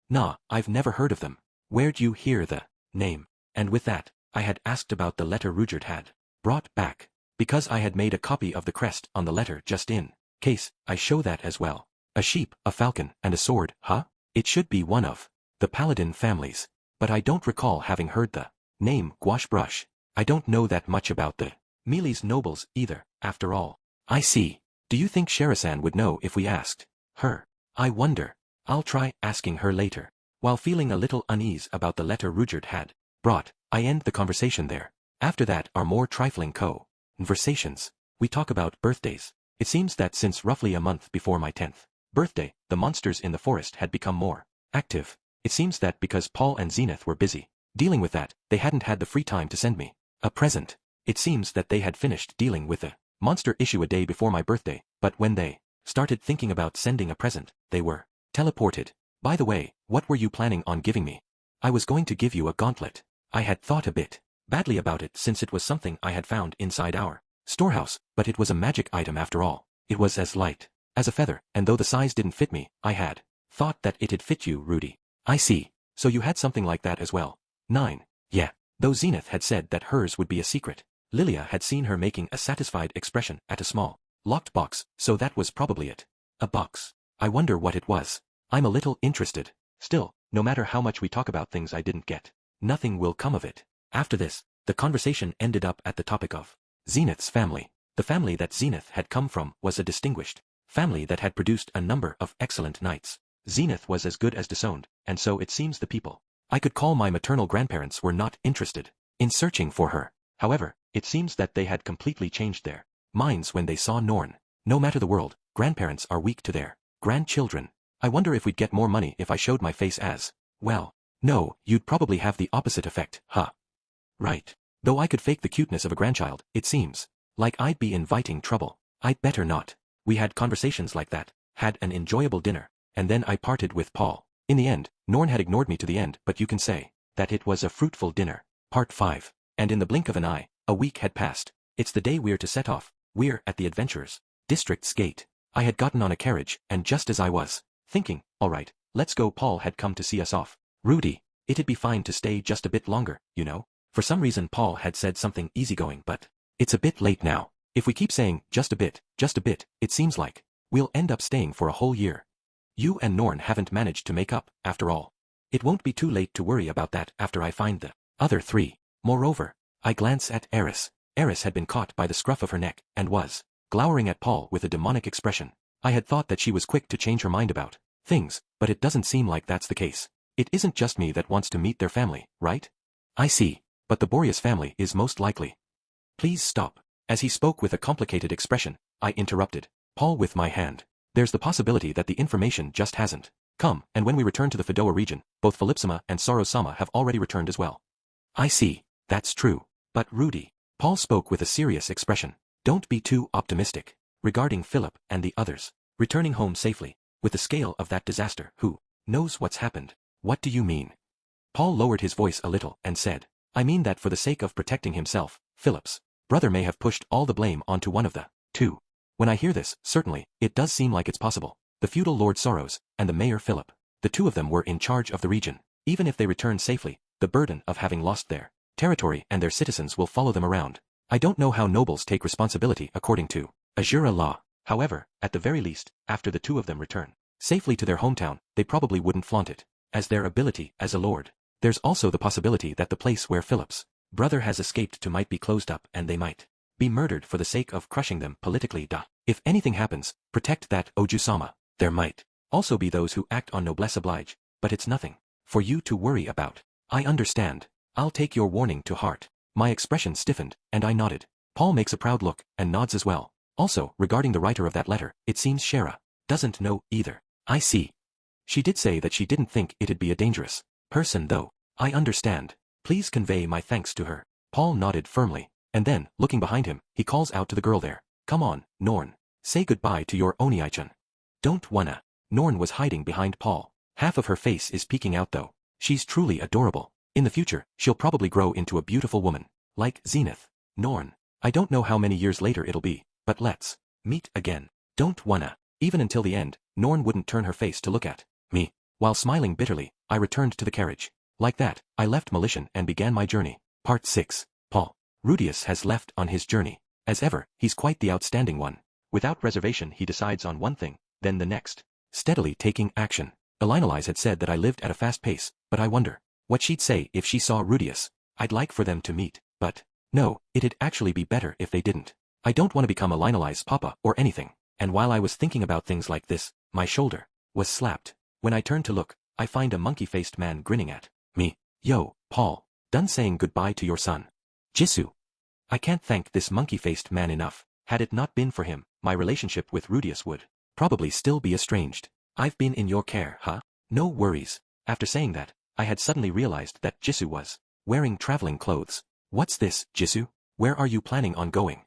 Nah, I've never heard of them. Where'd you hear the name? And with that, I had asked about the letter Rudyard had brought back, because I had made a copy of the crest on the letter just in case I show that as well. A sheep, a falcon, and a sword, huh? It should be one of the paladin families. But I don't recall having heard the name Gouache Brush. I don't know that much about the Mealy's nobles either, after all. I see. Do you think Sherisan would know if we asked her? I wonder. I'll try asking her later. While feeling a little unease about the letter Rudyard had brought, I end the conversation there. After that are more trifling conversations. We talk about birthdays. It seems that since roughly a month before my 10th birthday, the monsters in the forest had become more active. It seems that because Paul and Zenith were busy dealing with that, they hadn't had the free time to send me a present. It seems that they had finished dealing with the monster issue a day before my birthday, but when they started thinking about sending a present, they were teleported. By the way, what were you planning on giving me? I was going to give you a gauntlet. I had thought a bit badly about it since it was something I had found inside our storehouse, but it was a magic item after all. It was as light as a feather, and though the size didn't fit me, I had thought that it'd fit you, Rudy. I see. So you had something like that as well. 9. Yeah. Though Zenith had said that hers would be a secret, Lilia had seen her making a satisfied expression at a small, locked box, so that was probably it. A box. I wonder what it was. I'm a little interested. Still, no matter how much we talk about things I didn't get, nothing will come of it. After this, the conversation ended up at the topic of Zenith's family. The family that Zenith had come from was a distinguished family that had produced a number of excellent knights. Zenith was as good as disowned, and so it seems the people I could call my maternal grandparents were not interested in searching for her. However, it seems that they had completely changed their minds when they saw Norn. No matter the world, grandparents are weak to their grandchildren. I wonder if we'd get more money if I showed my face as well. No, you'd probably have the opposite effect, huh? Right. Though I could fake the cuteness of a grandchild, it seems like I'd be inviting trouble. I'd better not. We had conversations like that, had an enjoyable dinner, and then I parted with Paul. In the end, Norn had ignored me to the end, but you can say that it was a fruitful dinner. Part 5. And in the blink of an eye, a week had passed. It's the day we're to set off. We're at the Adventurers District's gate. I had gotten on a carriage, and just as I was thinking, all right, let's go, Paul had come to see us off. Rudy, it'd be fine to stay just a bit longer, you know? For some reason Paul had said something easygoing, but it's a bit late now. If we keep saying just a bit, it seems like we'll end up staying for a whole year. You and Norn haven't managed to make up, after all. It won't be too late to worry about that after I find the other 3. Moreover, I glance at Eris. Eris had been caught by the scruff of her neck, and was glowering at Paul with a demonic expression. I had thought that she was quick to change her mind about things, but it doesn't seem like that's the case. It isn't just me that wants to meet their family, right? I see. But the Boreas family is most likely. Please stop. As he spoke with a complicated expression, I interrupted Paul with my hand. There's the possibility that the information just hasn't come, and when we return to the Fedoa region, both Philipsama and Soro-sama have already returned as well. I see. That's true. But Rudy, Paul spoke with a serious expression. Don't be too optimistic regarding Philip and the others returning home safely. With the scale of that disaster, who knows what's happened? What do you mean? Paul lowered his voice a little and said, I mean that for the sake of protecting himself, Philip's brother may have pushed all the blame onto one of the 2. When I hear this, certainly, it does seem like it's possible. The feudal Lord Soros and the Mayor Philip, the 2 of them were in charge of the region. Even if they return safely, the burden of having lost their territory and their citizens will follow them around. I don't know how nobles take responsibility according to Azura law. However, at the very least, after the 2 of them return safely to their hometown, they probably wouldn't flaunt it as their ability as a lord. There's also the possibility that the place where Philip's brother has escaped to might be closed up and they might be murdered for the sake of crushing them politically. If anything happens, protect that Oju-sama. There might also be those who act on noblesse oblige, but it's nothing for you to worry about. I understand. I'll take your warning to heart. My expression stiffened, and I nodded. Paul makes a proud look, and nods as well. Also, regarding the writer of that letter, it seems Shara doesn't know either. I see. She did say that she didn't think it'd be a dangerous person though. I understand. Please convey my thanks to her. Paul nodded firmly, and then, looking behind him, he calls out to the girl there. Come on, Norn. Say goodbye to your Oni-chan. Don't wanna. Norn was hiding behind Paul. Half of her face is peeking out though. She's truly adorable. In the future, she'll probably grow into a beautiful woman. Like Zenith. Norn. I don't know how many years later it'll be, but let's meet again. Don't wanna. Even until the end, Norn wouldn't turn her face to look at me. While smiling bitterly, I returned to the carriage. Like that, I left Melitian and began my journey. Part 6. Paul. Rudius has left on his journey. As ever, he's quite the outstanding one. Without reservation he decides on one thing, then the next. Steadily taking action. Elinalise had said that I lived at a fast pace, but I wonder what she'd say if she saw Rudius. I'd like for them to meet, but no, it'd actually be better if they didn't. I don't want to become Elinalise's papa or anything. And while I was thinking about things like this, my shoulder was slapped. When I turn to look, I find a monkey-faced man grinning at me. Yo, Paul, done saying goodbye to your son? Jisoo. I can't thank this monkey-faced man enough. Had it not been for him, my relationship with Rudius would probably still be estranged. I've been in your care, huh? No worries. After saying that, I had suddenly realized that Jisoo was wearing traveling clothes. What's this, Jisoo? Where are you planning on going?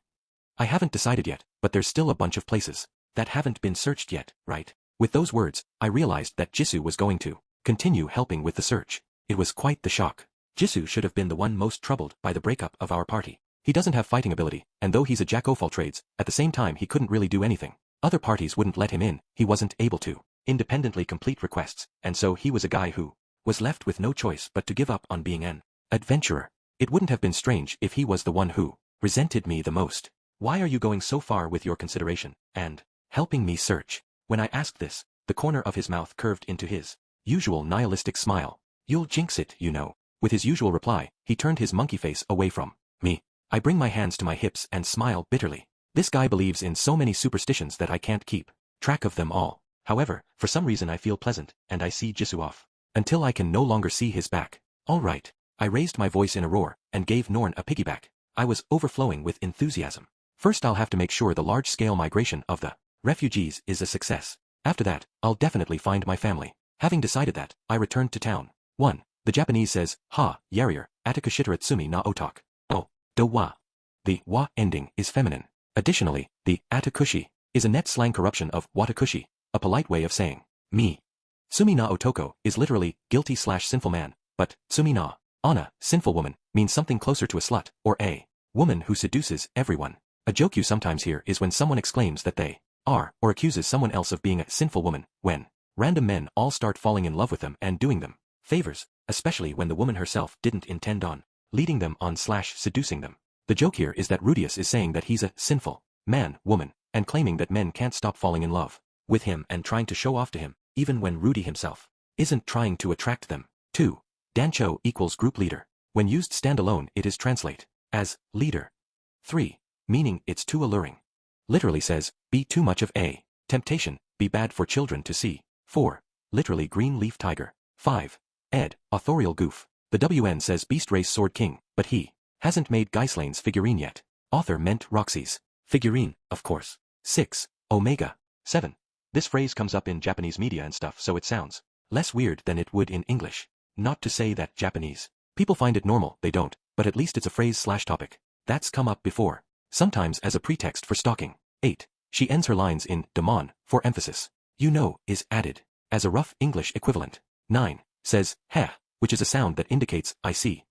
I haven't decided yet, but there's still a bunch of places that haven't been searched yet, right? With those words, I realized that Jisoo was going to continue helping with the search. It was quite the shock. Jisoo should have been the one most troubled by the breakup of our party. He doesn't have fighting ability, and though he's a jack-o'-all-trades, at the same time he couldn't really do anything. Other parties wouldn't let him in, he wasn't able to independently complete requests, and so he was a guy who was left with no choice but to give up on being an adventurer. It wouldn't have been strange if he was the one who resented me the most. Why are you going so far with your consideration and helping me search? When I asked this, the corner of his mouth curved into his usual nihilistic smile. You'll jinx it, you know. With his usual reply, he turned his monkey face away from me. I bring my hands to my hips and smile bitterly. This guy believes in so many superstitions that I can't keep track of them all. However, for some reason I feel pleasant, and I see Jisoo off until I can no longer see his back. All right. I raised my voice in a roar and gave Norn a piggyback. I was overflowing with enthusiasm. First I'll have to make sure the large-scale migration of the refugees is a success. After that, I'll definitely find my family. Having decided that, I returned to town. 1. The Japanese says, ha, yarrier, atakushitara tsumi na otak. Oh, do wa. The wa ending is feminine. Additionally, the atakushi is a net slang corruption of watakushi, a polite way of saying me. Tsumi na otoko is literally guilty/sinful man, but tsumi na ana, sinful woman, means something closer to a slut, or a woman who seduces everyone. A joke you sometimes hear is when someone exclaims that they are, or accuses someone else of being a sinful woman, when random men all start falling in love with them and doing them favors, especially when the woman herself didn't intend on leading them on/seducing them. The joke here is that Rudius is saying that he's a sinful man, woman, and claiming that men can't stop falling in love with him and trying to show off to him, even when Rudy himself isn't trying to attract them. 2. Dancho equals group leader. When used standalone, it is translate as leader. 3. Meaning it's too alluring. Literally says, be too much of a temptation, be bad for children to see. 4. Literally green leaf tiger. 5. Ed, authorial goof. The WN says Beast Race Sword King, but he hasn't made Ghislaine's figurine yet. Author meant Roxy's figurine, of course. 6. Omega. 7. This phrase comes up in Japanese media and stuff, so it sounds less weird than it would in English. Not to say that Japanese people find it normal, they don't, but at least it's a phrase/topic that's come up before, sometimes as a pretext for stalking. 8. She ends her lines in demon, for emphasis. You know, is added as a rough English equivalent. 9. Says, heh, which is a sound that indicates, I see.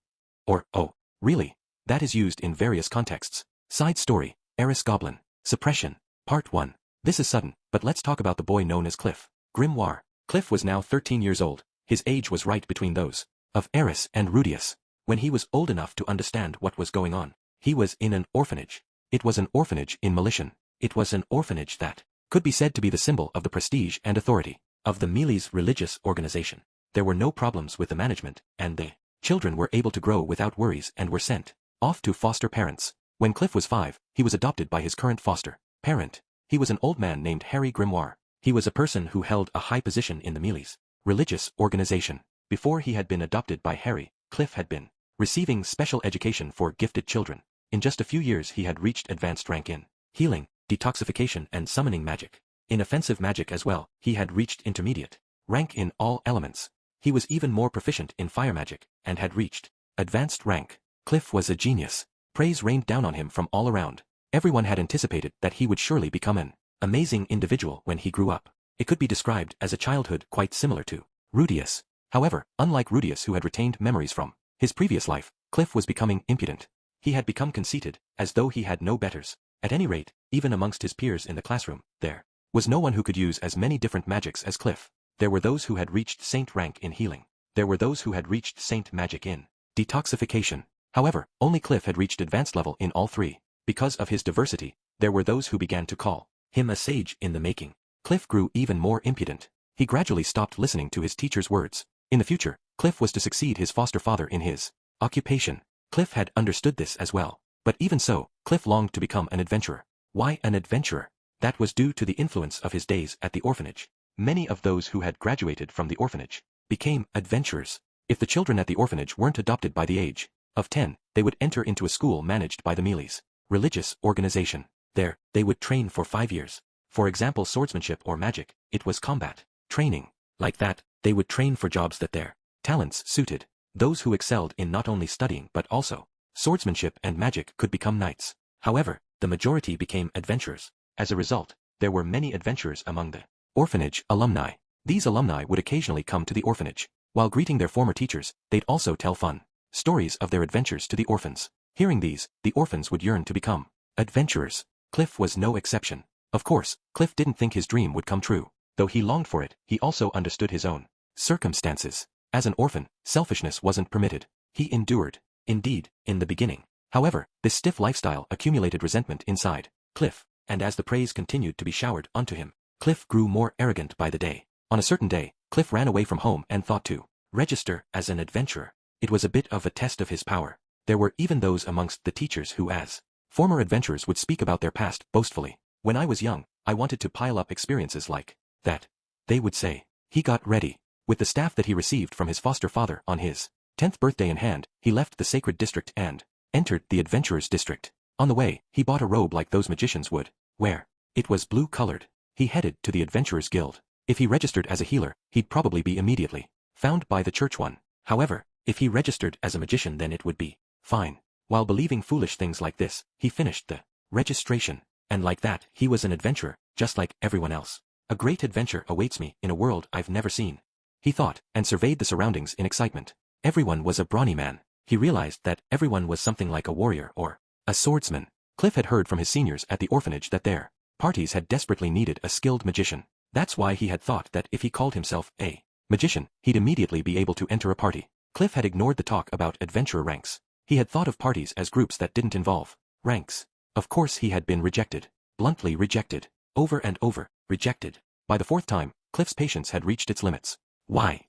Or, oh, really? That is used in various contexts. Side story, Eris Goblin. Suppression. Part 1. This is sudden, but let's talk about the boy known as Cliff. Grimoire. Cliff was now 13 years old. His age was right between those of Eris and Rudius. When he was old enough to understand what was going on, he was in an orphanage. It was an orphanage in Melitian. It was an orphanage that could be said to be the symbol of the prestige and authority of the Mealy's religious organization. There were no problems with the management, and the children were able to grow without worries and were sent off to foster parents. When Cliff was 5, he was adopted by his current foster parent. He was an old man named Harry Grimoire. He was a person who held a high position in the Mealy's religious organization. Before he had been adopted by Harry, Cliff had been receiving special education for gifted children. In just a few years he had reached advanced rank in healing, detoxification and summoning magic. In offensive magic as well, he had reached intermediate rank in all elements. He was even more proficient in fire magic, and had reached advanced rank. Cliff was a genius. Praise rained down on him from all around. Everyone had anticipated that he would surely become an amazing individual when he grew up. It could be described as a childhood quite similar to Rudius. However, unlike Rudius who had retained memories from his previous life, Cliff was becoming impudent. He had become conceited, as though he had no betters. At any rate, even amongst his peers in the classroom, there was no one who could use as many different magics as Cliff. There were those who had reached saint rank in healing. There were those who had reached saint magic in detoxification. However, only Cliff had reached advanced level in all three. Because of his diversity, there were those who began to call him a sage in the making. Cliff grew even more impudent. He gradually stopped listening to his teacher's words. In the future, Cliff was to succeed his foster father in his occupation. Cliff had understood this as well. But even so, Cliff longed to become an adventurer. Why an adventurer? That was due to the influence of his days at the orphanage. Many of those who had graduated from the orphanage became adventurers. If the children at the orphanage weren't adopted by the age of 10, they would enter into a school managed by the Mealy's religious organization. There, they would train for 5 years. For example, swordsmanship or magic. It was combat training. Like that, They would train for jobs that their talents suited. Those who excelled in not only studying but also swordsmanship and magic could become knights. However, the majority became adventurers. As a result, there were many adventurers among the orphanage alumni. These alumni would occasionally come to the orphanage. While greeting their former teachers, they'd also tell fun stories of their adventures to the orphans. Hearing these, the orphans would yearn to become adventurers. Cliff was no exception. Of course, Cliff didn't think his dream would come true. Though he longed for it, he also understood his own circumstances. As an orphan, selfishness wasn't permitted. He endured. Indeed, in the beginning. However, this stiff lifestyle accumulated resentment inside Cliff, and as the praise continued to be showered onto him, Cliff grew more arrogant by the day. On a certain day, Cliff ran away from home and thought to register as an adventurer. It was a bit of a test of his power. There were even those amongst the teachers who, as former adventurers, would speak about their past boastfully. When I was young, I wanted to pile up experiences like that. They would say. He got ready. With the staff that he received from his foster father on his 10th birthday in hand, he left the sacred district and entered the adventurer's district. On the way, he bought a robe like those magicians would wear. It was blue-colored. He headed to the Adventurers Guild. If he registered as a healer, he'd probably be immediately found by the church one. However, if he registered as a magician, then it would be fine. While believing foolish things like this, he finished the registration. And like that, he was an adventurer, just like everyone else. A great adventure awaits me in a world I've never seen, he thought, and surveyed the surroundings in excitement. Everyone was a brawny man. He realized that everyone was something like a warrior or a swordsman. Cliff had heard from his seniors at the orphanage that their parties had desperately needed a skilled magician. That's why he had thought that if he called himself a magician, he'd immediately be able to enter a party. Cliff had ignored the talk about adventurer ranks. He had thought of parties as groups that didn't involve ranks. Of course he had been rejected. Bluntly rejected. Over and over, rejected. By the fourth time, Cliff's patience had reached its limits. Why?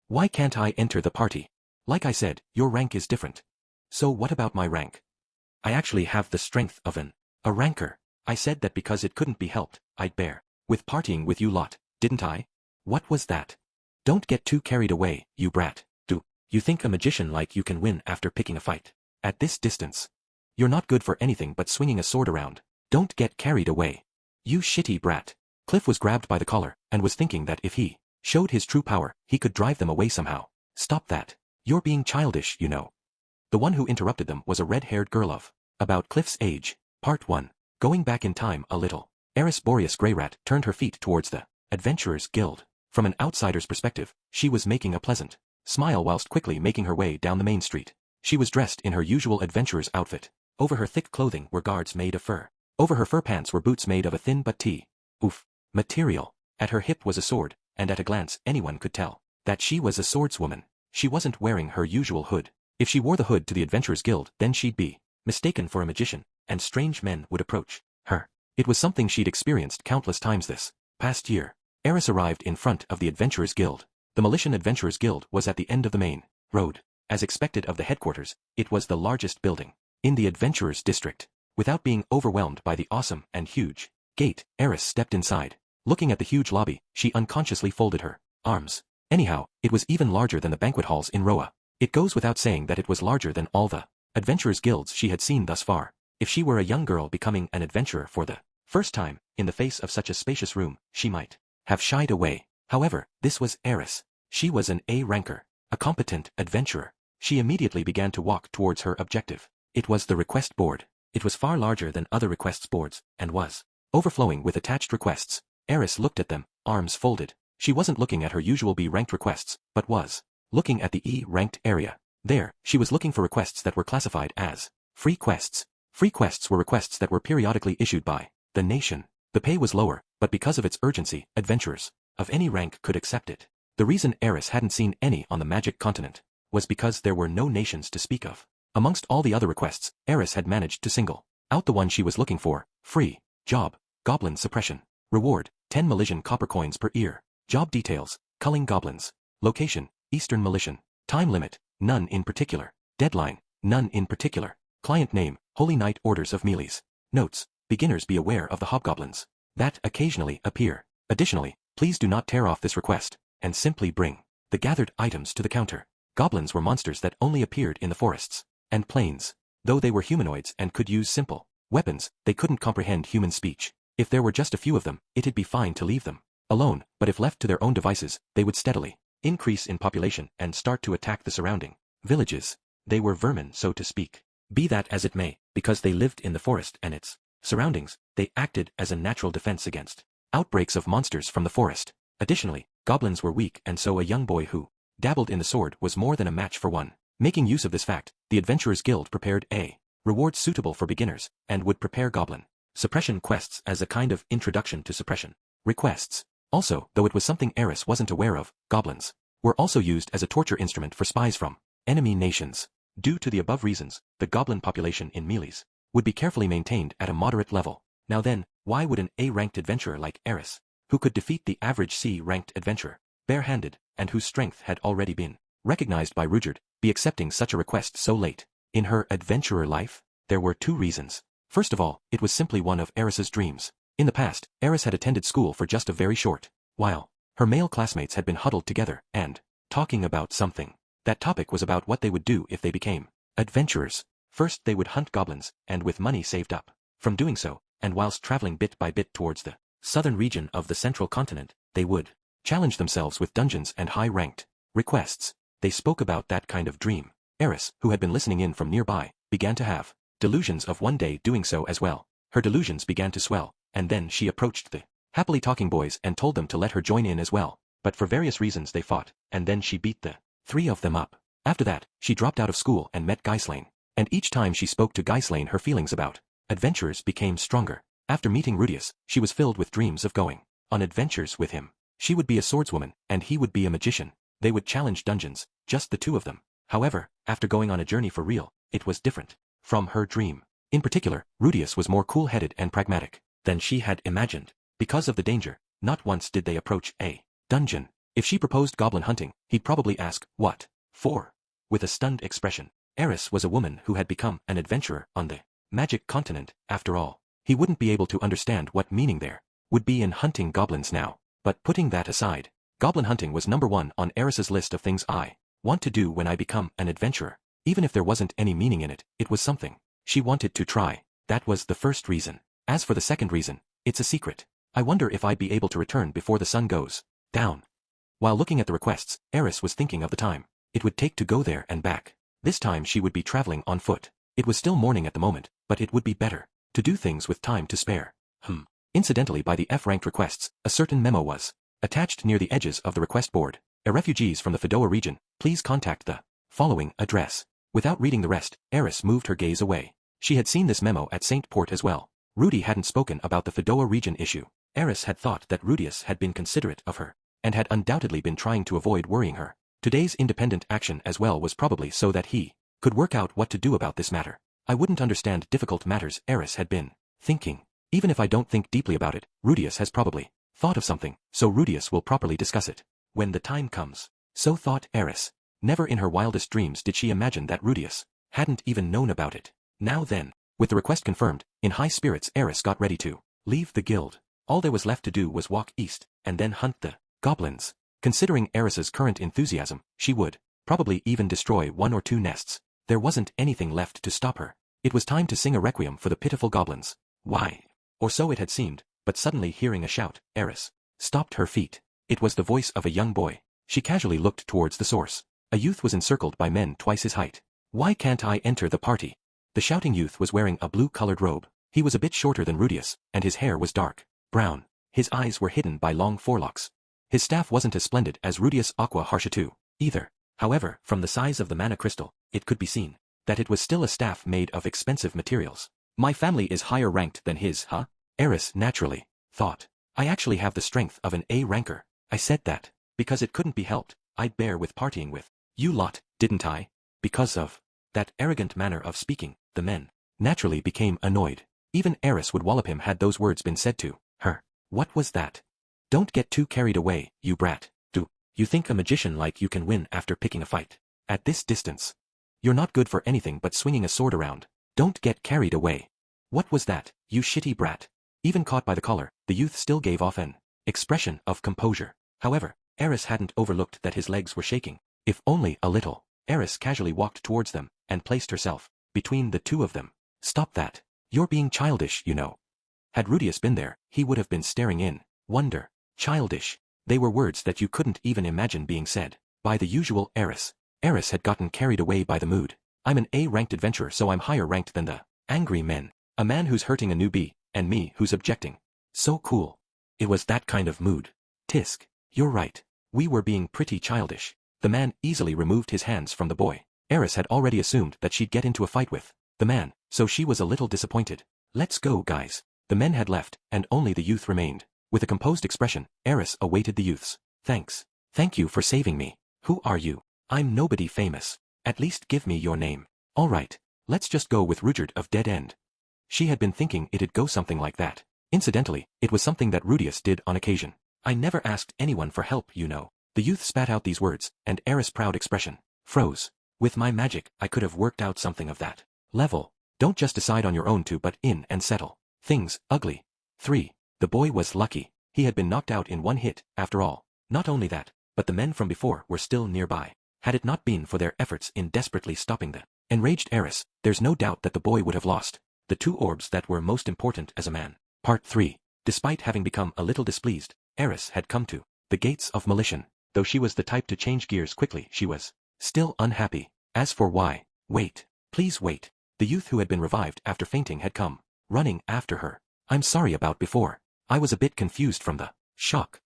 Why can't I enter the party? Like I said, your rank is different. So what about my rank? I actually have the strength of a ranker. I said that because it couldn't be helped, I'd bear with partying with you lot, didn't I? What was that? Don't get too carried away, you brat. Do you think a magician like you can win after picking a fight? At this distance, you're not good for anything but swinging a sword around. Don't get carried away. You shitty brat. Cliff was grabbed by the collar, and was thinking that if he showed his true power, he could drive them away somehow. Stop that. You're being childish, you know. The one who interrupted them was a red-haired girl of about Cliff's age. Part 1. Going back in time a little. Eris Boreas Greyrat turned her feet towards the Adventurers Guild. From an outsider's perspective, she was making a pleasant smile whilst quickly making her way down the main street. She was dressed in her usual adventurer's outfit. Over her thick clothing were guards made of fur. Over her fur pants were boots made of a thin but material. At her hip was a sword, and at a glance anyone could tell that she was a swordswoman. She wasn't wearing her usual hood. If she wore the hood to the Adventurers Guild, then she'd be mistaken for a magician, and strange men would approach her. It was something she'd experienced countless times this past year. Eris arrived in front of the Adventurers Guild. The Militian Adventurers Guild was at the end of the main road. As expected of the headquarters, it was the largest building in the Adventurers District. Without being overwhelmed by the awesome and huge gate, Eris stepped inside. Looking at the huge lobby, she unconsciously folded her arms. Anyhow, it was even larger than the banquet halls in Roa. It goes without saying that it was larger than all the adventurers' guilds she had seen thus far. If she were a young girl becoming an adventurer for the first time, in the face of such a spacious room, she might have shied away. However, this was Eris. She was an A ranker, a competent adventurer. She immediately began to walk towards her objective. It was the request board. It was far larger than other requests boards, and was overflowing with attached requests. Eris looked at them, arms folded. She wasn't looking at her usual B-ranked requests, but was looking at the E-ranked area. There, she was looking for requests that were classified as free quests. Free quests were requests that were periodically issued by the nation. The pay was lower, but because of its urgency, adventurers of any rank could accept it. The reason Eris hadn't seen any on the Magic Continent was because there were no nations to speak of. Amongst all the other requests, Eris had managed to single out the one she was looking for. Free job, goblin suppression. Reward, 10 Militian copper coins per ear. Job details, culling goblins. Location, Eastern Militian. Time limit, none in particular. Deadline, none in particular. Client name, Holy Knight Orders of Meles. Notes, beginners be aware of the hobgoblins that occasionally appear. Additionally, please do not tear off this request, and simply bring the gathered items to the counter. Goblins were monsters that only appeared in the forests and plains. Though they were humanoids and could use simple weapons, they couldn't comprehend human speech. If there were just a few of them, it'd be fine to leave them alone, but if left to their own devices, they would steadily increase in population and start to attack the surrounding villages. They were vermin, so to speak. Be that as it may, because they lived in the forest and its surroundings, they acted as a natural defense against outbreaks of monsters from the forest. Additionally, goblins were weak, and so a young boy who dabbled in the sword was more than a match for one. Making use of this fact, the Adventurers Guild prepared a reward suitable for beginners, and would prepare goblin suppression quests as a kind of introduction to suppression requests. Also, though it was something Eris wasn't aware of, goblins were also used as a torture instrument for spies from enemy nations. Due to the above reasons, the goblin population in Meles would be carefully maintained at a moderate level. Now then, why would an A-ranked adventurer like Eris, who could defeat the average C-ranked adventurer bare-handed, and whose strength had already been recognized by Rudyard, be accepting such a request so late in her adventurer life? There were two reasons. First of all, it was simply one of Eris's dreams. In the past, Eris had attended school for just a very short while. Her male classmates had been huddled together and talking about something. That topic was about what they would do if they became adventurers. First they would hunt goblins, and with money saved up from doing so, and whilst traveling bit by bit towards the southern region of the central continent, they would challenge themselves with dungeons and high-ranked requests. They spoke about that kind of dream. Eris, who had been listening in from nearby, began to have delusions of one day doing so as well. Her delusions began to swell, and then she approached the happily talking boys and told them to let her join in as well. But for various reasons they fought, and then she beat the three of them up. After that, she dropped out of school and met Ghislaine. And each time she spoke to Ghislaine, her feelings about adventures became stronger. After meeting Rudius, she was filled with dreams of going on adventures with him. She would be a swordswoman, and he would be a magician. They would challenge dungeons, just the two of them. However, after going on a journey for real, it was different from her dream. In particular, Rudius was more cool-headed and pragmatic than she had imagined. Because of the danger, not once did they approach a dungeon. If she proposed goblin hunting, he'd probably ask, "What for?" with a stunned expression. Eris was a woman who had become an adventurer on the magic continent. After all, he wouldn't be able to understand what meaning there would be in hunting goblins now. But putting that aside, goblin hunting was number one on Eris's list of things I want to do when I become an adventurer. Even if there wasn't any meaning in it, it was something she wanted to try. That was the first reason. As for the second reason, it's a secret. I wonder if I'd be able to return before the sun goes down. While looking at the requests, Eris was thinking of the time it would take to go there and back. This time she would be traveling on foot. It was still morning at the moment, but it would be better to do things with time to spare. Incidentally, by the F-ranked requests, a certain memo was attached near the edges of the request board. Refugees from the Fedoa region, please contact the following address. Without reading the rest, Eris moved her gaze away. She had seen this memo at St. Port as well. Rudy hadn't spoken about the Fedoa region issue. Eris had thought that Rudius had been considerate of her, and had undoubtedly been trying to avoid worrying her. Today's independent action as well was probably so that he could work out what to do about this matter. I wouldn't understand difficult matters, Eris had been thinking. Even if I don't think deeply about it, Rudius has probably thought of something, so Rudius will properly discuss it when the time comes. So thought Eris. Never in her wildest dreams did she imagine that Rudius hadn't even known about it. Now then, with the request confirmed, in high spirits Eris got ready to leave the guild. All there was left to do was walk east, and then hunt the goblins. Considering Eris's current enthusiasm, she would probably even destroy one or two nests. There wasn't anything left to stop her. It was time to sing a requiem for the pitiful goblins. Why? Or so it had seemed, but suddenly hearing a shout, Eris stopped her feet. It was the voice of a young boy. She casually looked towards the source. A youth was encircled by men twice his height. "Why can't I enter the party?" The shouting youth was wearing a blue-colored robe. He was a bit shorter than Rudius, and his hair was dark brown. His eyes were hidden by long forelocks. His staff wasn't as splendid as Rudius Aqua Harshatu, either. However, from the size of the mana crystal, it could be seen that it was still a staff made of expensive materials. My family is higher ranked than his, huh? Eris naturally thought. I actually have the strength of an A ranker. I said that because it couldn't be helped. I'd bear with partying with you lot, didn't I? Because of that arrogant manner of speaking, the men naturally became annoyed. Even Eris would wallop him had those words been said to her. What was that? Don't get too carried away, you brat. Do you think a magician like you can win after picking a fight? At this distance, you're not good for anything but swinging a sword around. Don't get carried away. What was that, you shitty brat? Even caught by the collar, the youth still gave off an expression of composure. However, Eris hadn't overlooked that his legs were shaking, if only a little. Eris casually walked towards them, and placed herself between the two of them. Stop that. You're being childish, you know. Had Rudius been there, he would have been staring in wonder. Childish. They were words that you couldn't even imagine being said by the usual Eris. Eris had gotten carried away by the mood. I'm an A-ranked adventurer, so I'm higher ranked than the angry men. A man who's hurting a newbie, and me who's objecting. So cool. It was that kind of mood. Tisk. You're right. We were being pretty childish. The man easily removed his hands from the boy. Eris had already assumed that she'd get into a fight with the man, so she was a little disappointed. Let's go, guys. The men had left, and only the youth remained. With a composed expression, Eris awaited the youths. Thanks. Thank you for saving me. Who are you? I'm nobody famous. At least give me your name. All right. Let's just go with Rudyard of Dead End. She had been thinking it'd go something like that. Incidentally, it was something that Rudius did on occasion. I never asked anyone for help, you know. The youth spat out these words, and Eris' proud expression froze. With my magic, I could have worked out something of that level. Don't just decide on your own to butt in and settle things ugly. 3. The boy was lucky. He had been knocked out in one hit, after all. Not only that, but the men from before were still nearby. Had it not been for their efforts in desperately stopping the enraged Eris, there's no doubt that the boy would have lost the 2 orbs that were most important as a man. Part 3. Despite having become a little displeased, Eris had come to the gates of Malition. Though she was the type to change gears quickly, she was still unhappy. As for why, wait. Please wait. The youth who had been revived after fainting had come running after her. I'm sorry about before. I was a bit confused from the shock.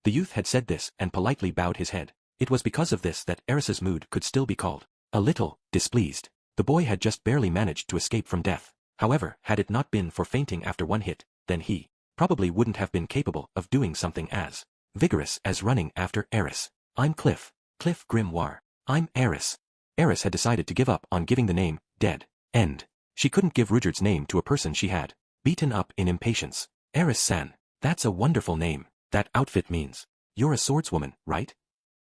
The youth had said this and politely bowed his head. It was because of this that Eris's mood could still be called a little displeased. The boy had just barely managed to escape from death. However, had it not been for fainting after one hit, then he probably wouldn't have been capable of doing something as vigorous as running after Eris. I'm Cliff. Cliff Grimoire. I'm Eris. Eris had decided to give up on giving the name Dead End. She couldn't give Rudyard's name to a person she had beaten up in impatience. Eris-san. That's a wonderful name. That outfit means you're a swordswoman, right?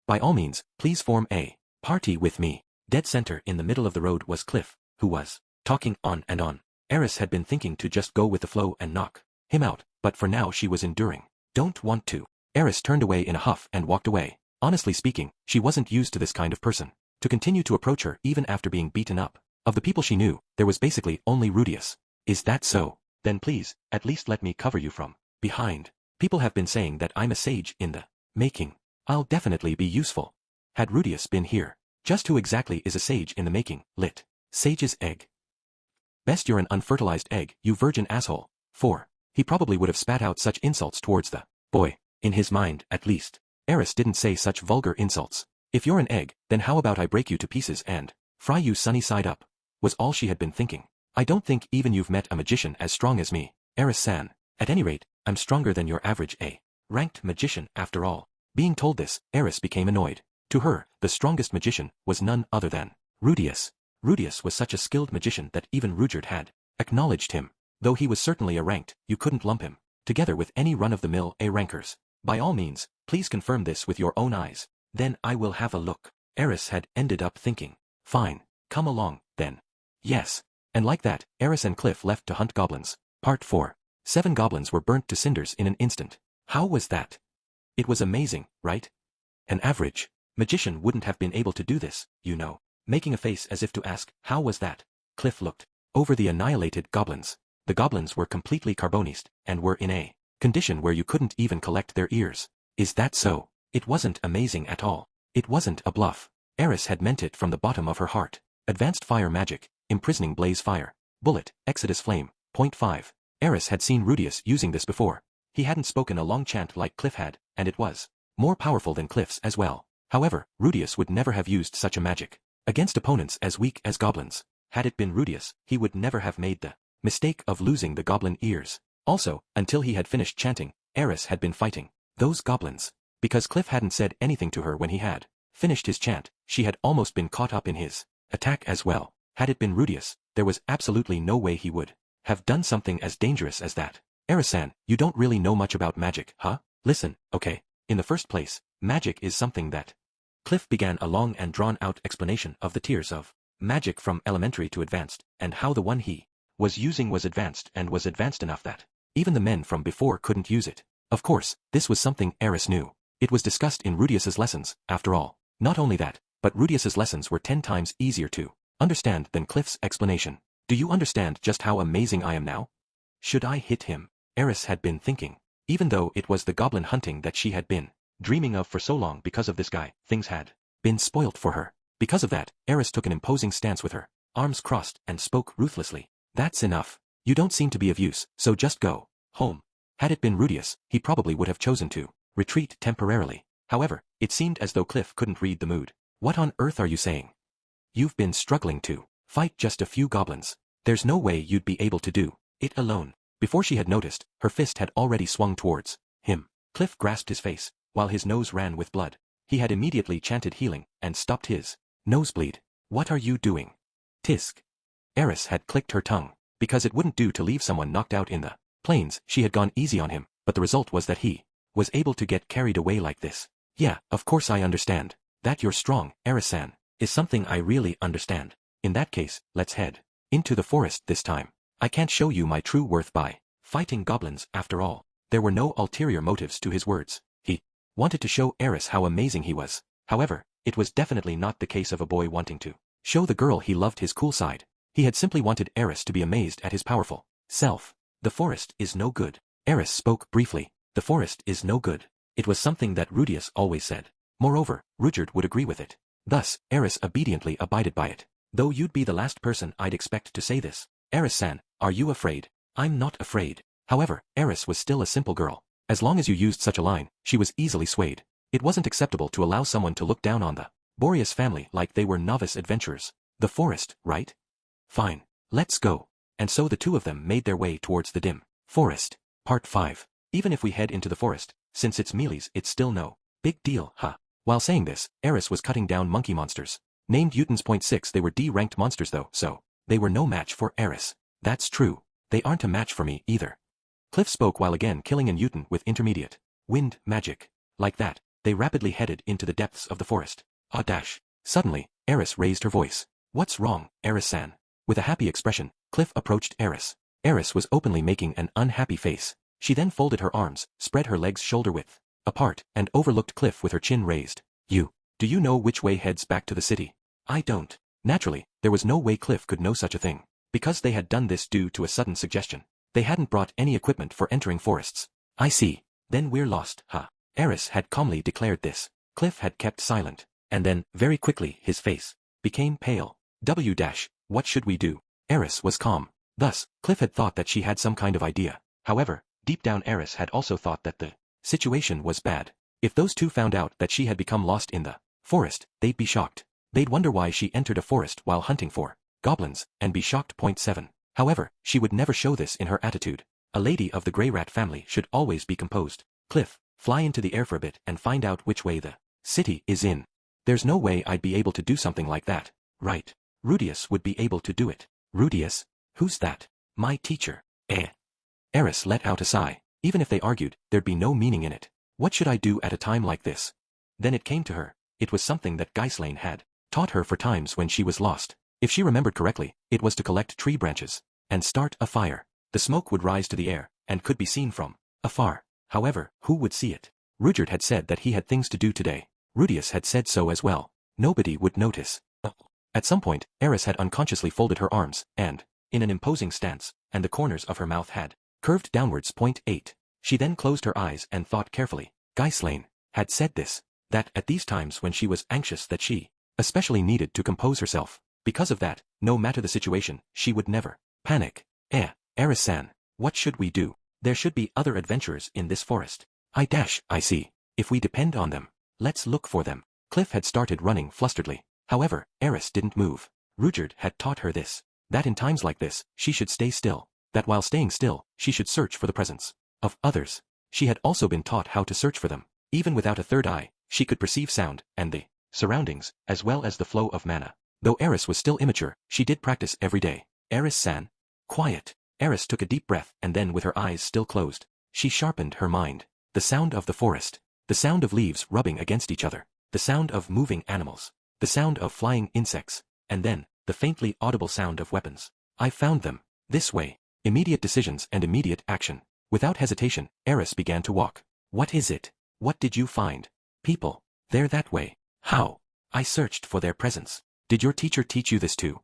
By all means, please form a party with me. Dead center in the middle of the road was Cliff, who was talking on and on. Eris had been thinking to just go with the flow and knock him out, but for now she was enduring. Don't want to. Eris turned away in a huff and walked away. Honestly speaking, she wasn't used to this kind of person. To continue to approach her even after being beaten up. Of the people she knew, there was basically only Rudius. Is that so? Then please, at least let me cover you from behind. People have been saying that I'm a sage in the making. I'll definitely be useful. Had Rudius been here. Just who exactly is a sage in the making? Lit. Sage's egg. Best you're an unfertilized egg, you virgin asshole. 4. He probably would have spat out such insults towards the boy. In his mind, at least. Eris didn't say such vulgar insults. If you're an egg, then how about I break you to pieces and fry you sunny side up? Was all she had been thinking. I don't think even you've met a magician as strong as me, Eris-san. At any rate, I'm stronger than your average A-ranked magician after all. Being told this, Eris became annoyed. To her, the strongest magician was none other than Rudius. Rudius was such a skilled magician that even Rudyard had acknowledged him. Though he was certainly a ranked, you couldn't lump him together with any run-of-the-mill A-rankers. By all means, please confirm this with your own eyes. Then I will have a look. Eris had ended up thinking. Fine, come along, then. Yes. And like that, Eris and Cliff left to hunt goblins. Part 4. 7 goblins were burnt to cinders in an instant. How was that? It was amazing, right? An average magician wouldn't have been able to do this, you know. Making a face as if to ask, how was that? Cliff looked over the annihilated goblins. The goblins were completely carboniced, and were in a condition where you couldn't even collect their ears. Is that so? It wasn't amazing at all. It wasn't a bluff. Eris had meant it from the bottom of her heart. Advanced fire magic, imprisoning blaze fire, bullet, exodus flame, point 5. Eris had seen Rudius using this before. He hadn't spoken a long chant like Cliff had, and it was more powerful than Cliff's as well. However, Rudius would never have used such a magic against opponents as weak as goblins. Had it been Rudius, he would never have made the mistake of losing the goblin ears. Also, until he had finished chanting, Eris had been fighting those goblins. Because Cliff hadn't said anything to her when he had finished his chant, she had almost been caught up in his attack as well. Had it been Rudius, there was absolutely no way he would have done something as dangerous as that. Eris-san, you don't really know much about magic, huh? Listen, okay. In the first place, magic is something that... Cliff began a long and drawn-out explanation of the tiers of magic from elementary to advanced, and how the one he was using was advanced and was advanced enough that even the men from before couldn't use it. Of course, this was something Eris knew. It was discussed in Rudius's lessons, after all. Not only that, but Rudius's lessons were 10 times easier to understand than Cliff's explanation. Do you understand just how amazing I am now? Should I hit him? Eris had been thinking. Even though it was the goblin hunting that she had been dreaming of for so long because of this guy, things had been spoilt for her. Because of that, Eris took an imposing stance with her arms crossed and spoke ruthlessly. That's enough. You don't seem to be of use, so just go home. Had it been Rudius, he probably would have chosen to retreat temporarily. However, it seemed as though Cliff couldn't read the mood. What on earth are you saying? You've been struggling to fight just a few goblins. There's no way you'd be able to do it alone. Before she had noticed, her fist had already swung towards him. Cliff grasped his face, while his nose ran with blood. He had immediately chanted healing, and stopped his nosebleed. What are you doing? Tisk. Eris had clicked her tongue, because it wouldn't do to leave someone knocked out in the plains. She had gone easy on him, but the result was that he was able to get carried away like this. Yeah, of course I understand. That you're strong, Eris-san, is something I really understand. In that case, let's head into the forest this time. I can't show you my true worth by fighting goblins after all. There were no ulterior motives to his words. He wanted to show Eris how amazing he was. However, it was definitely not the case of a boy wanting to show the girl he loved his cool side. He had simply wanted Eris to be amazed at his powerful self. The forest is no good. Eris spoke briefly. The forest is no good. It was something that Rudius always said. Moreover, Rudyard would agree with it. Thus, Eris obediently abided by it. Though you'd be the last person I'd expect to say this. Eris-san, are you afraid? I'm not afraid. However, Eris was still a simple girl. As long as you used such a line, she was easily swayed. It wasn't acceptable to allow someone to look down on the Boreas family like they were novice adventurers. The forest, right? Fine. Let's go. And so the two of them made their way towards the dim forest. Part 5. Even if we head into the forest, since it's mealies, it's still no big deal, huh? While saying this, Eris was cutting down monkey monsters. Named Utens.6, they were D-ranked monsters though, so they were no match for Eris. That's true. They aren't a match for me either. Cliff spoke while again killing an Uten with intermediate wind magic. Like that, they rapidly headed into the depths of the forest. Ah dash. Suddenly, Eris raised her voice. What's wrong, Eris-san? With a happy expression, Cliff approached Eris. Eris was openly making an unhappy face. She then folded her arms, spread her legs shoulder-width apart, and overlooked Cliff with her chin raised. Do you know which way heads back to the city? I don't. Naturally, there was no way Cliff could know such a thing. Because they had done this due to a sudden suggestion. They hadn't brought any equipment for entering forests. I see. Then we're lost, huh? Eris had calmly declared this. Cliff had kept silent. And then, very quickly, his face became pale. What should we do? Eris was calm. Thus, Cliff had thought that she had some kind of idea. However, deep down Eris had also thought that the situation was bad. If those two found out that she had become lost in the forest, they'd be shocked. They'd wonder why she entered a forest while hunting for goblins, and be shocked. Point 7. However, she would never show this in her attitude. A lady of the Grey Rat family should always be composed. Cliff, fly into the air for a bit and find out which way the city is in. There's no way I'd be able to do something like that. Right. Rudius would be able to do it. Rudius? Who's that? My teacher. Eris let out a sigh. Even if they argued, there'd be no meaning in it. What should I do at a time like this? Then it came to her. It was something that Ghislaine had taught her for times when she was lost. If she remembered correctly, it was to collect tree branches and start a fire. The smoke would rise to the air and could be seen from afar. However, who would see it? Rudyard had said that he had things to do today. Rudius had said so as well. Nobody would notice. At some point, Eris had unconsciously folded her arms, and, in an imposing stance, and the corners of her mouth had curved downwards. Point 8. She then closed her eyes and thought carefully. Ghislaine had said this, that at these times when she was anxious that she especially needed to compose herself. Because of that, no matter the situation, she would never panic. Eris-san, what should we do? There should be other adventurers in this forest. I see. If we depend on them, let's look for them. Cliff had started running flusteredly. However, Eris didn't move. Rudyard had taught her this, that in times like this, she should stay still. That while staying still, she should search for the presence of others. She had also been taught how to search for them. Even without a third eye, she could perceive sound and the surroundings, as well as the flow of mana. Though Eris was still immature, she did practice every day. Eris-san. Quiet. Eris took a deep breath and then with her eyes still closed, she sharpened her mind. The sound of the forest. The sound of leaves rubbing against each other. The sound of moving animals. The sound of flying insects. And then, the faintly audible sound of weapons. I found them. This way. Immediate decisions and immediate action. Without hesitation, Eris began to walk. What is it? What did you find? People. They're that way. How? I searched for their presence. Did your teacher teach you this too?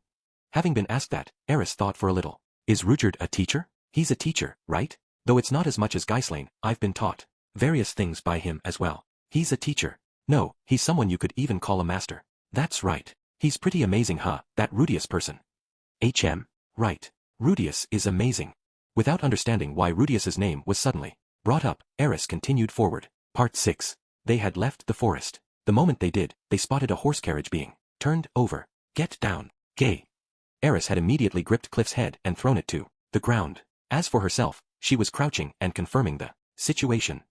Having been asked that, Eris thought for a little. Is Rudyard a teacher? He's a teacher, right? Though it's not as much as Ghislaine, I've been taught various things by him as well. He's a teacher. No, he's someone you could even call a master. That's right. He's pretty amazing, huh, that Rudius person. Right. Rudius is amazing. Without understanding why Rudius's name was suddenly brought up, Eris continued forward. Part 6. They had left the forest. The moment they did, they spotted a horse carriage being turned over. Get down, gay. Eris had immediately gripped Cliff's head and thrown it to the ground. As for herself, she was crouching and confirming the situation.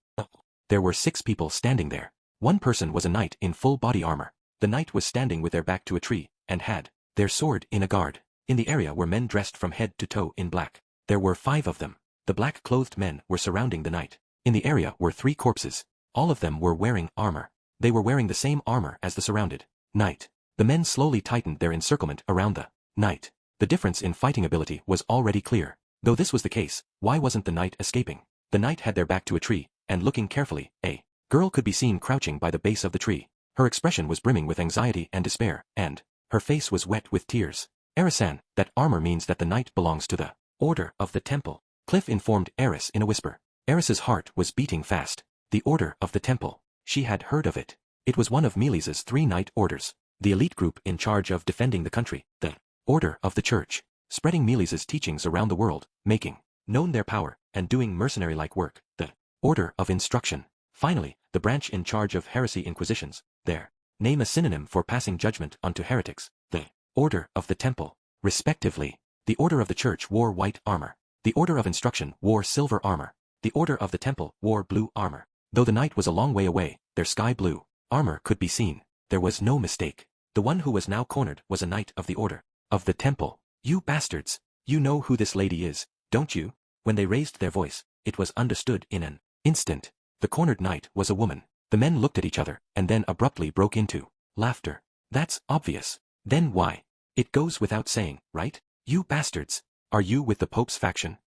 There were 6 people standing there. One person was a knight in full body armor. The knight was standing with their back to a tree, and had their sword in a guard. In the area were men dressed from head to toe in black. There were 5 of them. The black-clothed men were surrounding the knight. In the area were 3 corpses. All of them were wearing armor. They were wearing the same armor as the surrounded knight. The men slowly tightened their encirclement around the knight. The difference in fighting ability was already clear. Though this was the case, why wasn't the knight escaping? The knight had their back to a tree, and looking carefully, a girl could be seen crouching by the base of the tree. Her expression was brimming with anxiety and despair, and her face was wet with tears. Eris-san, that armor means that the knight belongs to the Order of the Temple. Cliff informed Eris in a whisper. Eris's heart was beating fast. The Order of the Temple. She had heard of it. It was one of Melis's 3 knight orders. The elite group in charge of defending the country, the Order of the Church, spreading Melis's teachings around the world, making known their power, and doing mercenary-like work, the Order of Instruction. Finally, the branch in charge of heresy inquisitions, their name a synonym for passing judgment onto heretics, the Order of the Temple, respectively. The Order of the Church wore white armor. The Order of Instruction wore silver armor. The Order of the Temple wore blue armor. Though the knight was a long way away, their sky blue armor could be seen. There was no mistake. The one who was now cornered was a knight of the Order of the Temple. You bastards! You know who this lady is, don't you? When they raised their voice, it was understood in an instant. The cornered knight was a woman. The men looked at each other, and then abruptly broke into laughter. That's obvious. Then why? It goes without saying, right? You bastards! Are you with the Pope's faction?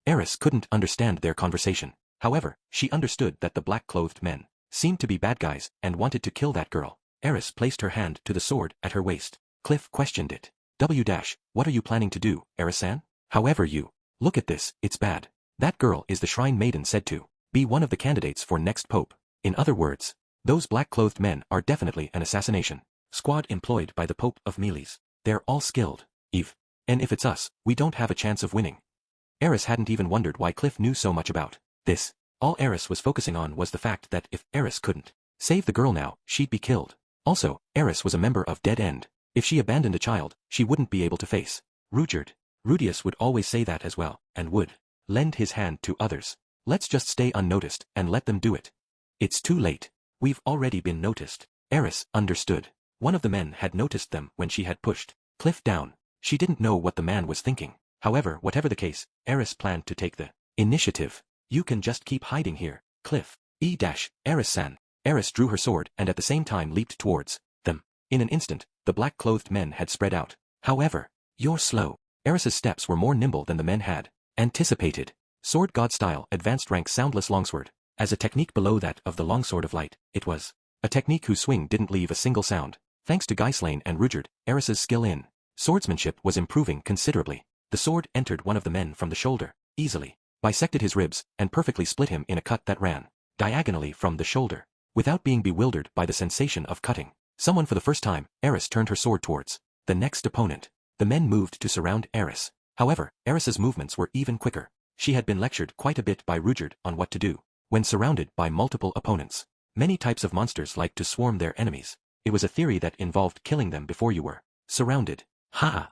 Eris couldn't understand their conversation. However, she understood that the black-clothed men seemed to be bad guys and wanted to kill that girl. Eris placed her hand to the sword at her waist. Cliff questioned it. What are you planning to do, Eris-san? However you look at this, it's bad. That girl is the Shrine Maiden said to be one of the candidates for next Pope. In other words, those black-clothed men are definitely an assassination squad employed by the Pope of Melis. They're all skilled. And if it's us, we don't have a chance of winning. Eris hadn't even wondered why Cliff knew so much about this. All Eris was focusing on was the fact that if Eris couldn't save the girl now, she'd be killed. Also, Eris was a member of Dead End. If she abandoned a child, she wouldn't be able to face Rudyard. Rudius would always say that as well, and would lend his hand to others. Let's just stay unnoticed and let them do it. It's too late. We've already been noticed. Eris understood. One of the men had noticed them when she had pushed Cliff down. She didn't know what the man was thinking. However, whatever the case, Eris planned to take the initiative. You can just keep hiding here, Cliff. Eris-san. Eris drew her sword and at the same time leaped towards them. In an instant, the black-clothed men had spread out. However, you're slow. Eris's steps were more nimble than the men had anticipated. Sword God style advanced rank soundless longsword. As a technique below that of the longsword of light, it was a technique whose swing didn't leave a single sound. Thanks to Ghislaine and Rudyard, Eris's skill in swordsmanship was improving considerably. The sword entered one of the men from the shoulder, easily, bisected his ribs, and perfectly split him in a cut that ran diagonally from the shoulder. Without being bewildered by the sensation of cutting someone for the first time, Eris turned her sword towards the next opponent. The men moved to surround Eris. However, Eris's movements were even quicker. She had been lectured quite a bit by Rudyard on what to do when surrounded by multiple opponents. Many types of monsters like to swarm their enemies. It was a theory that involved killing them before you were surrounded. Ha!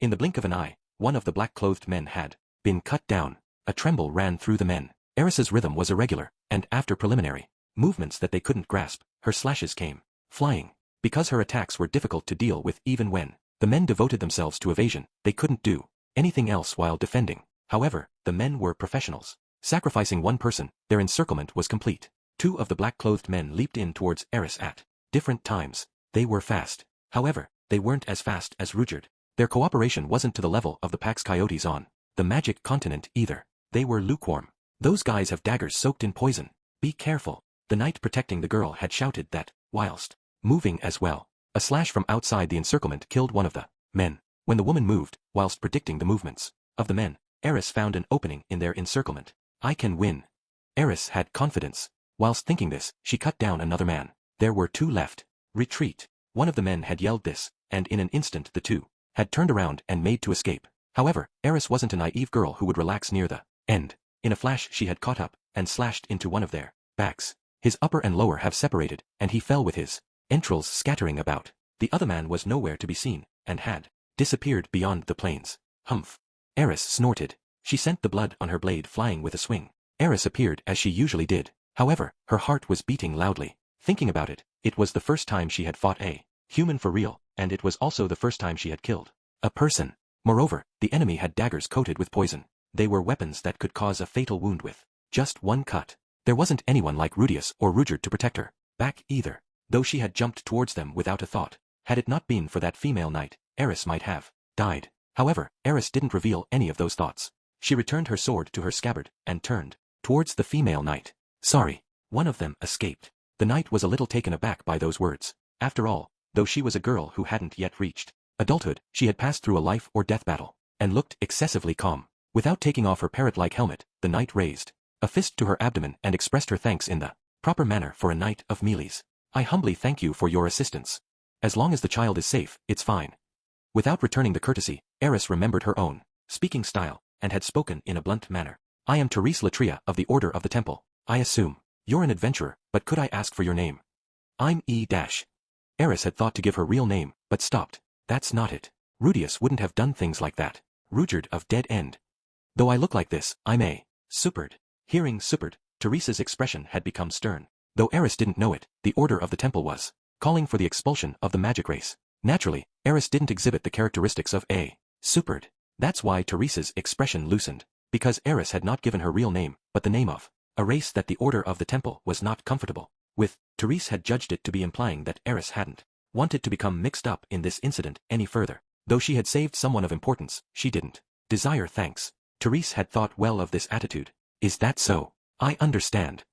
In the blink of an eye, one of the black-clothed men had been cut down. A tremble ran through the men. Eris's rhythm was irregular, and after preliminary movements that they couldn't grasp, her slashes came flying. Because her attacks were difficult to deal with even when the men devoted themselves to evasion, they couldn't do anything else while defending. However, the men were professionals. Sacrificing one person, their encirclement was complete. 2 of the black-clothed men leaped in towards Eris at different times. They were fast. However, they weren't as fast as Rudyard. Their cooperation wasn't to the level of the Pax Coyotes on the Magic Continent either. They were lukewarm. Those guys have daggers soaked in poison. Be careful. The knight protecting the girl had shouted that, whilst moving as well. A slash from outside the encirclement killed one of the men. When the woman moved, whilst predicting the movements of the men, Eris found an opening in their encirclement. I can win. Eris had confidence. Whilst thinking this, she cut down another man. There were 2 left. Retreat. One of the men had yelled this, and in an instant the 2 had turned around and made to escape. However, Eris wasn't a naive girl who would relax near the end. In a flash she had caught up, and slashed into one of their backs. His upper and lower half separated, and he fell with his entrails scattering about. The other man was nowhere to be seen, and had disappeared beyond the plains. Humph. Eris snorted. She sent the blood on her blade flying with a swing. Eris appeared as she usually did. However, her heart was beating loudly. Thinking about it, it was the first time she had fought a human for real, and it was also the first time she had killed a person. Moreover, the enemy had daggers coated with poison. They were weapons that could cause a fatal wound with just one cut. There wasn't anyone like Rudius or Rudyard to protect her back either, though she had jumped towards them without a thought. Had it not been for that female knight, Eris might have died. However, Eris didn't reveal any of those thoughts. She returned her sword to her scabbard, and turned towards the female knight. Sorry. One of them escaped. The knight was a little taken aback by those words. After all, though she was a girl who hadn't yet reached adulthood, she had passed through a life or death battle, and looked excessively calm. Without taking off her parrot-like helmet, the knight raised a fist to her abdomen and expressed her thanks in the proper manner for a knight of Meles. I humbly thank you for your assistance. As long as the child is safe, it's fine. Without returning the courtesy, Eris remembered her own speaking style, and had spoken in a blunt manner. I am Therese Latria of the Order of the Temple. I assume you're an adventurer, but could I ask for your name? I'm E-. Eris had thought to give her real name, but stopped. That's not it. Rudius wouldn't have done things like that. Rudyard of Dead End. Though I look like this, I'm a Superd. Hearing Superd, Therese's expression had become stern. Though Eris didn't know it, the Order of the Temple was calling for the expulsion of the magic race. Naturally, Eris didn't exhibit the characteristics of a Superd. That's why Therese's expression loosened, because Eris had not given her real name, but the name of a race that the Order of the Temple was not comfortable with. Therese had judged it to be implying that Eris hadn't wanted to become mixed up in this incident any further. Though she had saved someone of importance, she didn't desire thanks. Therese had thought well of this attitude. Is that so? I understand.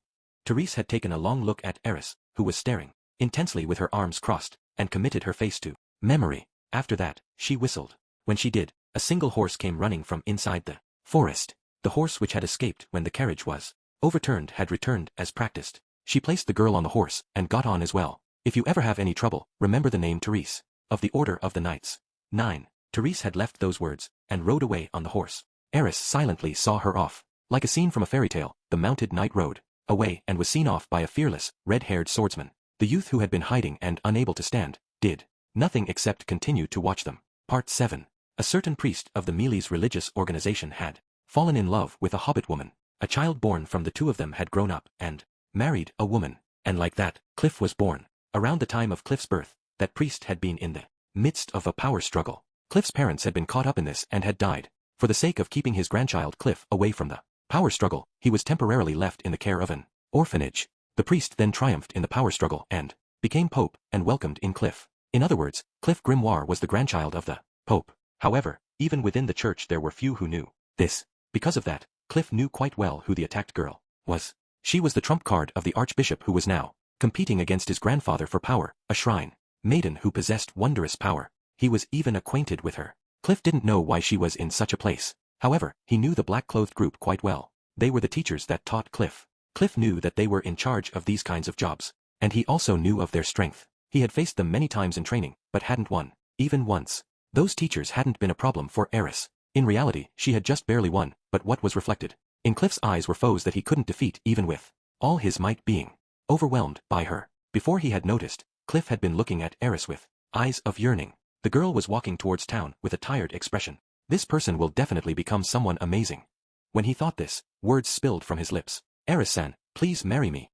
Therese had taken a long look at Eris, who was staring intensely with her arms crossed, and committed her face to memory. After that, she whistled. When she did, a single horse came running from inside the forest. The horse which had escaped when the carriage was overturned had returned as practiced. She placed the girl on the horse, and got on as well. If you ever have any trouble, remember the name Therese, of the Order of the Knights. 9. Therese had left those words, and rode away on the horse. Eris silently saw her off. Like a scene from a fairy tale, the mounted knight rode away and was seen off by a fearless, red-haired swordsman. The youth who had been hiding and unable to stand, did nothing except continue to watch them. Part 7. A certain priest of the Meles religious organization had fallen in love with a hobbit woman. A child born from the 2 of them had grown up and married a woman, and like that, Cliff was born. Around the time of Cliff's birth, that priest had been in the midst of a power struggle. Cliff's parents had been caught up in this and had died. For the sake of keeping his grandchild Cliff away from the power struggle, he was temporarily left in the care of an orphanage. The priest then triumphed in the power struggle and became Pope and welcomed in Cliff. In other words, Cliff Grimoire was the grandchild of the Pope. However, even within the church there were few who knew this. Because of that, Cliff knew quite well who the attacked girl was. She was the trump card of the archbishop who was now competing against his grandfather for power, a shrine maiden who possessed wondrous power. He was even acquainted with her. Cliff didn't know why she was in such a place. However, he knew the black-clothed group quite well. They were the teachers that taught Cliff. Cliff knew that they were in charge of these kinds of jobs, and he also knew of their strength. He had faced them many times in training, but hadn't won, even once. Those teachers hadn't been a problem for Eris. In reality, she had just barely won, but what was reflected in Cliff's eyes were foes that he couldn't defeat even with all his might, being overwhelmed by her. Before he had noticed, Cliff had been looking at Eris with eyes of yearning. The girl was walking towards town with a tired expression. This person will definitely become someone amazing. When he thought this, words spilled from his lips. Eris-san, please marry me.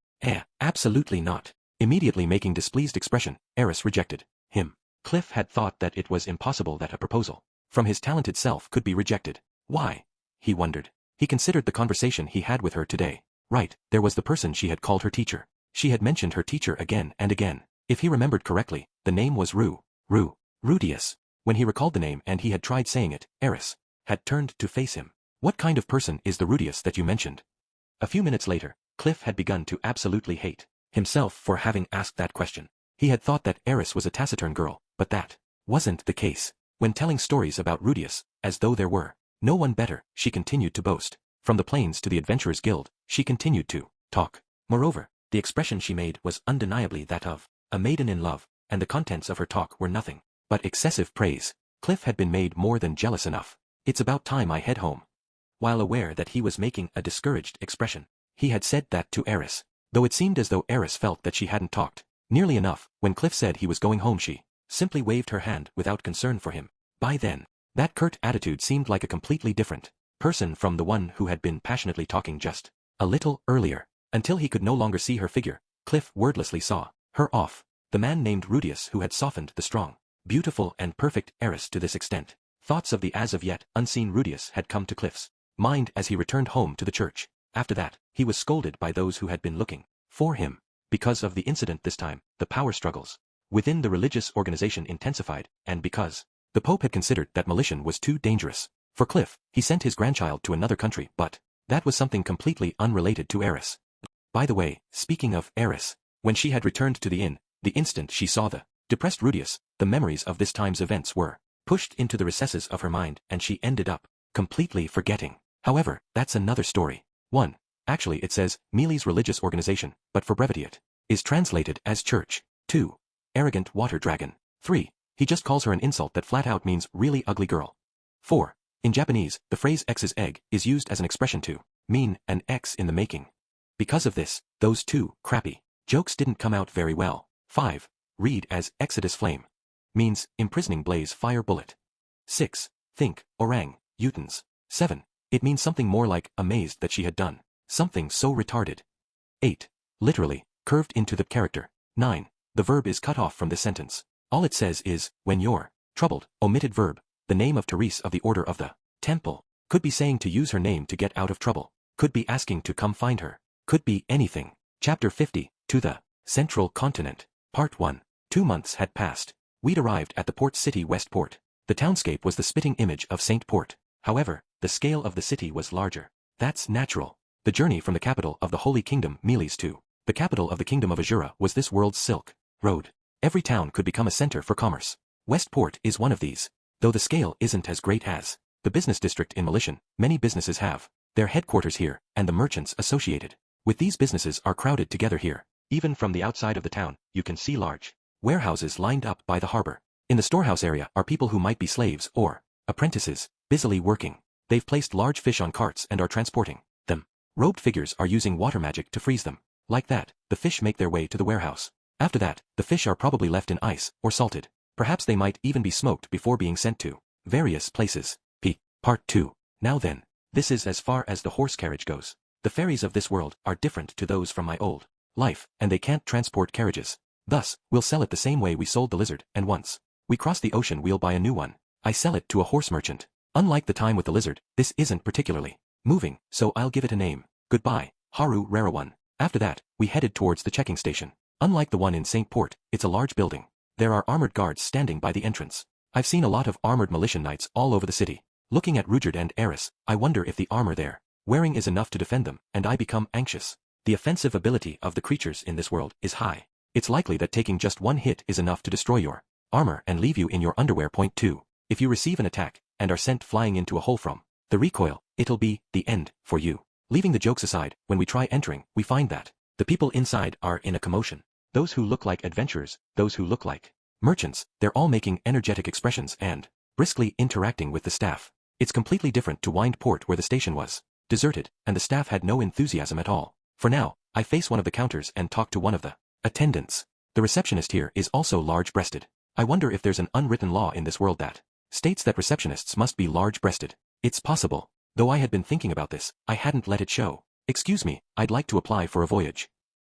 Absolutely not. Immediately making displeased expression, Eris rejected him. Cliff had thought that it was impossible that a proposal from his talented self could be rejected. Why? He wondered. He considered the conversation he had with her today. Right, there was the person she had called her teacher. She had mentioned her teacher again and again. If he remembered correctly, the name was Rudius. When he recalled the name and he had tried saying it, Eris had turned to face him. What kind of person is the Rudius that you mentioned? A few minutes later, Cliff had begun to absolutely hate himself for having asked that question. He had thought that Eris was a taciturn girl, but that wasn't the case. When telling stories about Rudius, as though there were no one better, she continued to boast. From the plains to the Adventurers Guild, she continued to talk. Moreover, The expression she made was undeniably that of a maiden in love, and the contents of her talk were nothing but excessive praise. Cliff had been made more than jealous enough. It's about time I head home. While aware that he was making a discouraged expression, he had said that to Eris, though it seemed as though Eris felt that she hadn't talked nearly enough. When Cliff said he was going home, she simply waved her hand without concern for him. By then, that curt attitude seemed like a completely different person from the one who had been passionately talking just a little earlier. Until he could no longer see her figure, Cliff wordlessly saw her off. The man named Rudius who had softened the strong, beautiful and perfect Eris to this extent. Thoughts of the as of yet unseen Rudius had come to Cliff's mind as he returned home to the church. After that, he was scolded by those who had been looking for him. Because of the incident this time, the power struggles within the religious organization intensified, and because the Pope had considered that militia was too dangerous for Cliff, he sent his grandchild to another country, but that was something completely unrelated to Eris. By the way, speaking of Eris, when she had returned to the inn, the instant she saw the depressed Rudius, the memories of this time's events were pushed into the recesses of her mind, and she ended up completely forgetting. However, that's another story. 1. Actually it says, Mealy's religious organization, but for brevity it is translated as church. 2. Arrogant water dragon. 3. He just calls her an insult that flat out means really ugly girl. 4. In Japanese, the phrase X's egg is used as an expression to mean an X in the making. Because of this, those two crappy jokes didn't come out very well. 5. Read as Exodus flame. Means imprisoning blaze fire bullet. 6. Think, orang, utans. 7. It means something more like amazed that she had done something so retarded. 8. Literally, curved into the character. 9. The verb is cut off from the sentence. All it says is, when you're troubled, omitted verb. The name of Therese of the Order of the Temple. Could be saying to use her name to get out of trouble. Could be asking to come find her. Could be anything. Chapter 50, To the Central Continent. Part 1. 2 months had passed. We'd arrived at the port city Westport. The townscape was the spitting image of St. Port. However, the scale of the city was larger. That's natural. The journey from the capital of the Holy Kingdom, Mealy's, to the capital of the Kingdom of Azura was this world's Silk Road. Every town could become a center for commerce. Westport is one of these. Though the scale isn't as great as the business district in Militian, many businesses have their headquarters here, and the merchants associated with these businesses are crowded together here. Even from the outside of the town, you can see large warehouses lined up by the harbor. In the storehouse area are people who might be slaves or apprentices, busily working. They've placed large fish on carts and are transporting them. Robed figures are using water magic to freeze them. Like that, the fish make their way to the warehouse. After that, the fish are probably left in ice or salted. Perhaps they might even be smoked before being sent to various places. Part 2. Now then, this is as far as the horse carriage goes. The ferries of this world are different to those from my old life, and they can't transport carriages. Thus, we'll sell it the same way we sold the lizard, and once we cross the ocean we'll buy a new one. I sell it to a horse merchant. Unlike the time with the lizard, this isn't particularly moving, so I'll give it a name. Goodbye, Haru Rarawan. After that, we headed towards the checking station. Unlike the one in St. Port, it's a large building. There are armored guards standing by the entrance. I've seen a lot of armored militia knights all over the city. Looking at Rudyard and Eris, I wonder if the armor they're wearing is enough to defend them, and I become anxious. The offensive ability of the creatures in this world is high. It's likely that taking just one hit is enough to destroy your armor and leave you in your underwear. Point 2. If you receive an attack and are sent flying into a hole from the recoil, it'll be the end for you. Leaving the jokes aside, when we try entering, we find that the people inside are in a commotion. Those who look like adventurers, those who look like merchants, they're all making energetic expressions and briskly interacting with the staff. It's completely different to Wind Port, where the station was deserted, and the staff had no enthusiasm at all. For now, I face one of the counters and talk to one of the attendants. The receptionist here is also large-breasted. I wonder if there's an unwritten law in this world that states that receptionists must be large-breasted. It's possible. Though I had been thinking about this, I hadn't let it show. Excuse me, I'd like to apply for a voyage.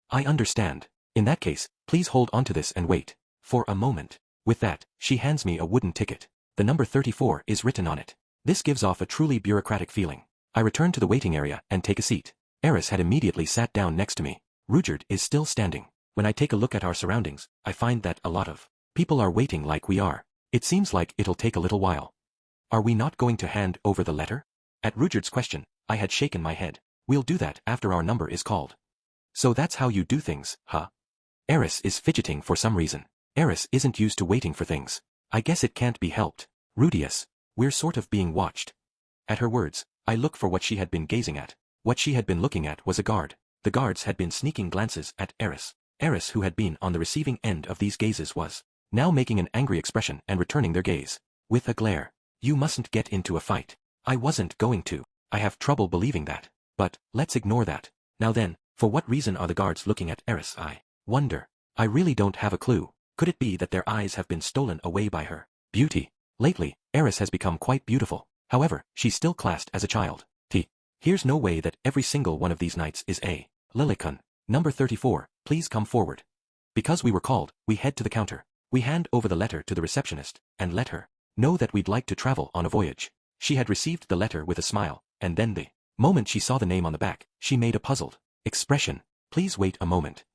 I understand. In that case, please hold onto this and wait for a moment. With that, she hands me a wooden ticket. The number 34 is written on it. This gives off a truly bureaucratic feeling. I return to the waiting area and take a seat. Eris had immediately sat down next to me. Rudyard is still standing. When I take a look at our surroundings, I find that a lot of people are waiting like we are. It seems like it'll take a little while. Are we not going to hand over the letter? At Rudyard's question, I had shaken my head. We'll do that after our number is called. So that's how you do things, huh? Eris is fidgeting for some reason. Eris isn't used to waiting for things. I guess it can't be helped. Rudius, we're sort of being watched. At her words, I look for what she had been gazing at. What she had been looking at was a guard. The guards had been sneaking glances at Eris. Eris, who had been on the receiving end of these gazes, was now making an angry expression and returning their gaze with a glare. You mustn't get into a fight. I wasn't going to. I have trouble believing that. But, let's ignore that. Now then, for what reason are the guards looking at Eris? I wonder. I really don't have a clue. Could it be that their eyes have been stolen away by her beauty? Lately, Eris has become quite beautiful. However, she's still classed as a child. Here's no way that every single one of these knights is a Lilicon. Number 34, please come forward. Because we were called, we head to the counter. We hand over the letter to the receptionist, and let her know that we'd like to travel on a voyage. She had received the letter with a smile, and then the moment she saw the name on the back, she made a puzzled expression. Please wait a moment.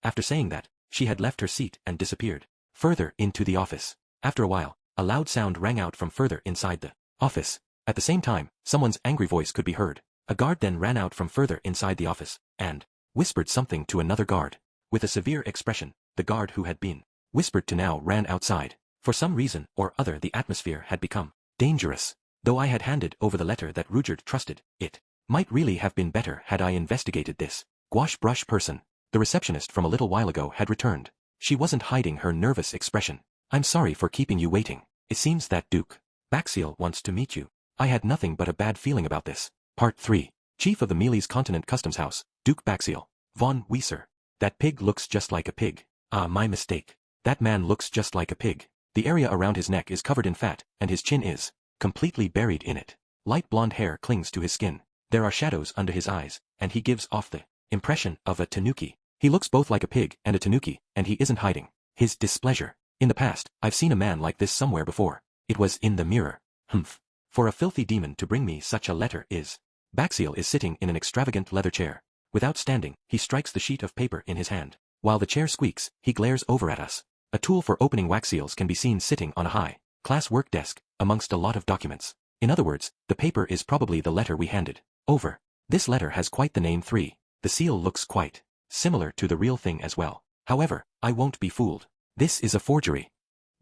After saying that, she had left her seat and disappeared further into the office. After a while, a loud sound rang out from further inside the office. At the same time, someone's angry voice could be heard. A guard then ran out from further inside the office, and whispered something to another guard. With a severe expression, the guard who had been whispered to now ran outside. For some reason or other, the atmosphere had become dangerous. Though I had handed over the letter that Rudyard trusted, it might really have been better had I investigated this gouache brush person. The receptionist from a little while ago had returned. She wasn't hiding her nervous expression. I'm sorry for keeping you waiting. It seems that Duke Baxiel wants to meet you. I had nothing but a bad feeling about this. Part 3. Chief of the Mealy's Continent Customs House, Duke Baxiel. Von Weiser. That pig looks just like a pig. Ah, my mistake. That man looks just like a pig. The area around his neck is covered in fat, and his chin is completely buried in it. Light blonde hair clings to his skin. There are shadows under his eyes, and he gives off the impression of a tanuki. He looks both like a pig and a tanuki, and he isn't hiding his displeasure. In the past, I've seen a man like this somewhere before. It was in the mirror. Humph. For a filthy demon to bring me such a letter is... Baxiel is sitting in an extravagant leather chair. Without standing, he strikes the sheet of paper in his hand. While the chair squeaks, he glares over at us. A tool for opening wax seals can be seen sitting on a high-class work desk, amongst a lot of documents. In other words, the paper is probably the letter we handed over. This letter has quite the name 3. The seal looks quite similar to the real thing as well. However, I won't be fooled. This is a forgery.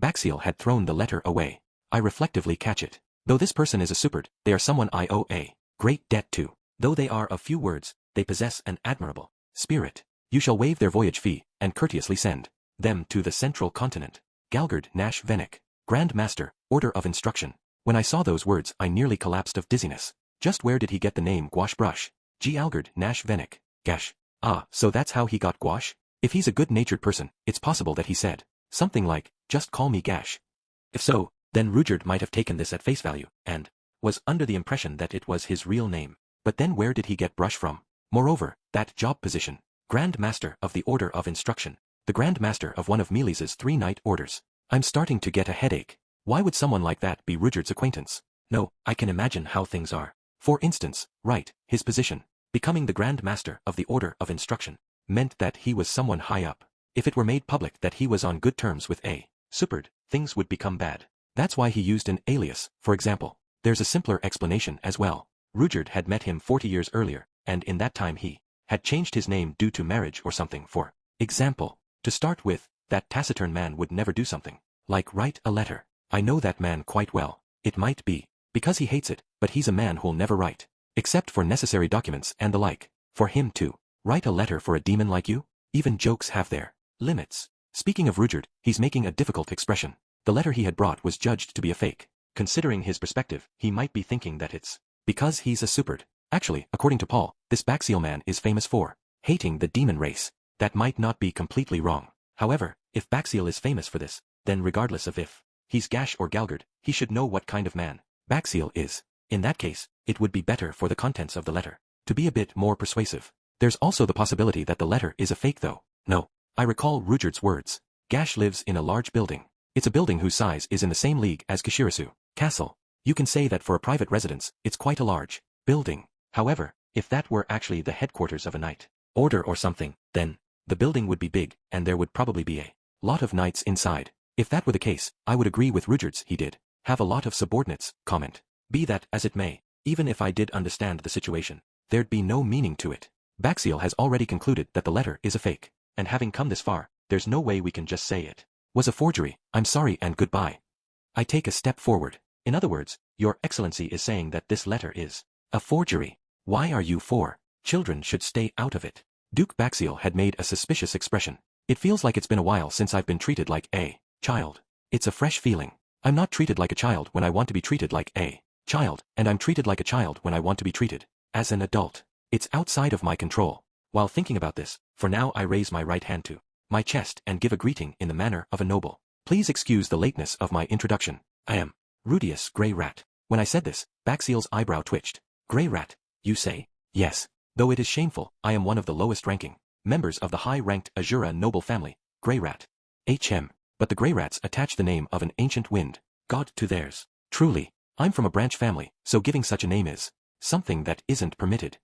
Baxiel had thrown the letter away. I reflectively catch it. Though this person is a superd, they are someone I owe a great debt to. Though they are of few words, they possess an admirable spirit. You shall waive their voyage fee, and courteously send them to the central continent. Galgard Nash Venek, Grand Master, Order of Instruction. When I saw those words, I nearly collapsed of dizziness. Just where did he get the name Gouache Brush? G. Algard Nash Venek. Gash. Ah, so that's how he got gouache? If he's a good-natured person, it's possible that he said something like, just call me Gash. If so, then Rudyard might have taken this at face value, and was under the impression that it was his real name. But then where did he get Brush from? Moreover, that job position. Grand Master of the Order of Instruction. The Grand Master of one of Mealy's 3 knight orders. I'm starting to get a headache. Why would someone like that be Rudyard's acquaintance? No, I can imagine how things are. For instance, right, his position, becoming the Grand Master of the Order of Instruction, meant that he was someone high up. If it were made public that he was on good terms with a superd, things would become bad. That's why he used an alias, for example. There's a simpler explanation as well. Rudyard had met him 40 years earlier, and in that time he had changed his name due to marriage or something. For example, to start with, that taciturn man would never do something like write a letter. I know that man quite well. It might be because he hates it, but he's a man who'll never write, except for necessary documents and the like. For him to write a letter for a demon like you? Even jokes have their limits. Speaking of Rudyard, he's making a difficult expression. The letter he had brought was judged to be a fake. Considering his perspective, he might be thinking that it's because he's a superd. Actually, according to Paul, this Baxiel man is famous for hating the demon race. That might not be completely wrong. However, if Baxiel is famous for this, then regardless of if he's Gash or Galgard, he should know what kind of man Baxiel is. In that case, it would be better for the contents of the letter to be a bit more persuasive. There's also the possibility that the letter is a fake though. No. I recall Rudyard's words. Gash lives in a large building. It's a building whose size is in the same league as Kishirasu Castle. You can say that for a private residence, it's quite a large building. However, if that were actually the headquarters of a knight order or something, then the building would be big, and there would probably be a lot of knights inside. If that were the case, I would agree with Rudyard's he did have a lot of subordinates comment. Be that as it may, even if I did understand the situation, there'd be no meaning to it. Baxiel has already concluded that the letter is a fake, and having come this far, there's no way we can just say it was a forgery. I'm sorry and goodbye. I take a step forward. In other words, Your Excellency is saying that this letter is a forgery. Why are you for? Children should stay out of it. Duke Baxiel had made a suspicious expression. It feels like it's been a while since I've been treated like a child. It's a fresh feeling. I'm not treated like a child when I want to be treated like a child, and I'm treated like a child when I want to be treated as an adult. It's outside of my control. While thinking about this, for now I raise my right hand to my chest and give a greeting in the manner of a noble. Please excuse the lateness of my introduction. I am Rudius Grey Rat. When I said this, Baxiel's eyebrow twitched. Grey Rat, you say? Yes. Though it is shameful, I am one of the lowest-ranking members of the high-ranked Azura noble family, Grey Rat. But the Grey Rats attach the name of an ancient wind god to theirs. Truly, I'm from a branch family, so giving such a name is something that isn't permitted.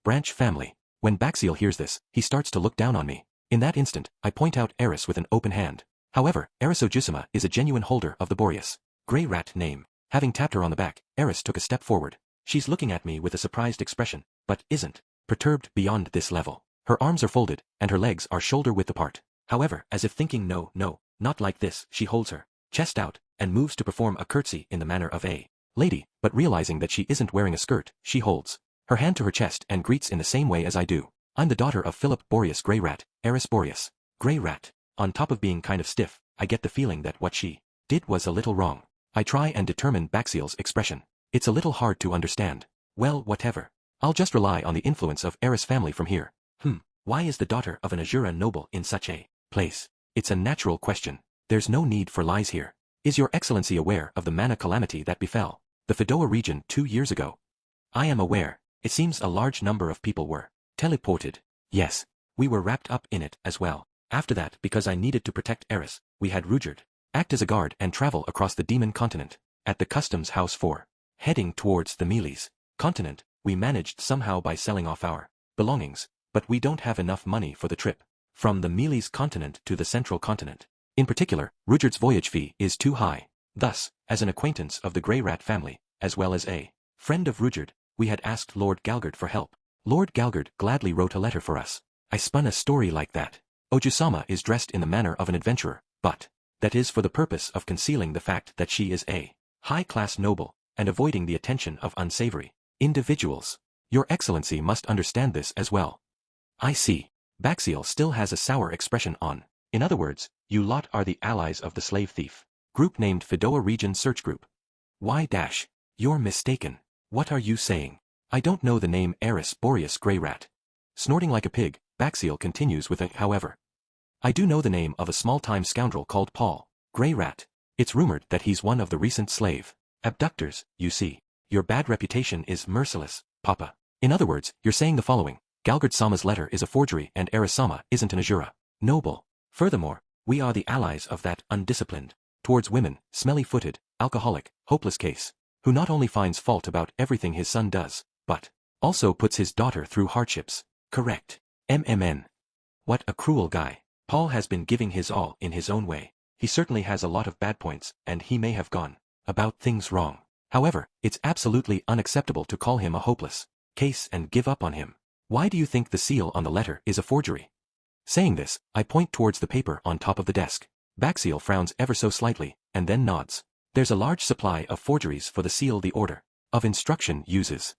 Branch family. When Baxiel hears this, he starts to look down on me. In that instant, I point out Eris with an open hand. However, Eris Ojusama is a genuine holder of the Boreas Grey Rat name. Having tapped her on the back, Eris took a step forward. She's looking at me with a surprised expression, but isn't perturbed beyond this level. Her arms are folded, and her legs are shoulder-width apart. However, as if thinking no, not like this, she holds her chest out, and moves to perform a curtsy in the manner of a lady, but realizing that she isn't wearing a skirt, she holds her hand to her chest and greets in the same way as I do. I'm the daughter of Philip Boreas Grey Rat, Eris Boreas Grey Rat. On top of being kind of stiff, I get the feeling that what she did was a little wrong. I try and determine Baxiel's expression. It's a little hard to understand. Well, whatever. I'll just rely on the influence of Eris family from here. Why is the daughter of an Azura noble in such a place? It's a natural question. There's no need for lies here. Is your excellency aware of the mana calamity that befell the Fidoa region 2 years ago? I am aware. It seems a large number of people were teleported. Yes. We were wrapped up in it as well. After that, because I needed to protect Eris, we had Rujard act as a guard and travel across the demon continent. At the customs house for heading towards the Meles continent, we managed somehow by selling off our belongings, but we don't have enough money for the trip from the Meles continent to the central continent. In particular, Rujard's voyage fee is too high. Thus, as an acquaintance of the Grey Rat family, as well as a friend of Rujard, we had asked Lord Galgard for help. Lord Galgard gladly wrote a letter for us. I spun a story like that. Ojusama is dressed in the manner of an adventurer, but that is for the purpose of concealing the fact that she is a high-class noble, and avoiding the attention of unsavory individuals. Your Excellency must understand this as well. I see. Baxiel still has a sour expression on. In other words, you lot are the allies of the slave thief group named Fidoa Region Search Group. You're mistaken. What are you saying? I don't know the name Eris Boreas Grey Rat. Snorting like a pig, Baxiel continues with a however. I do know the name of a small-time scoundrel called Paul Grey Rat. It's rumored that he's one of the recent slave abductors, you see. Your bad reputation is merciless, Papa. In other words, you're saying the following. Galgard-sama's letter is a forgery and Eris-sama isn't an Azura noble. Furthermore, we are the allies of that undisciplined, towards women, smelly-footed, alcoholic, hopeless case, who not only finds fault about everything his son does, but also puts his daughter through hardships. Correct. What a cruel guy. Paul has been giving his all in his own way. He certainly has a lot of bad points, and he may have gone about things wrong. However, it's absolutely unacceptable to call him a hopeless case and give up on him. Why do you think the seal on the letter is a forgery? Saying this, I point towards the paper on top of the desk. Baxiel frowns ever so slightly, and then nods. There's a large supply of forgeries for the seal the order of instruction uses.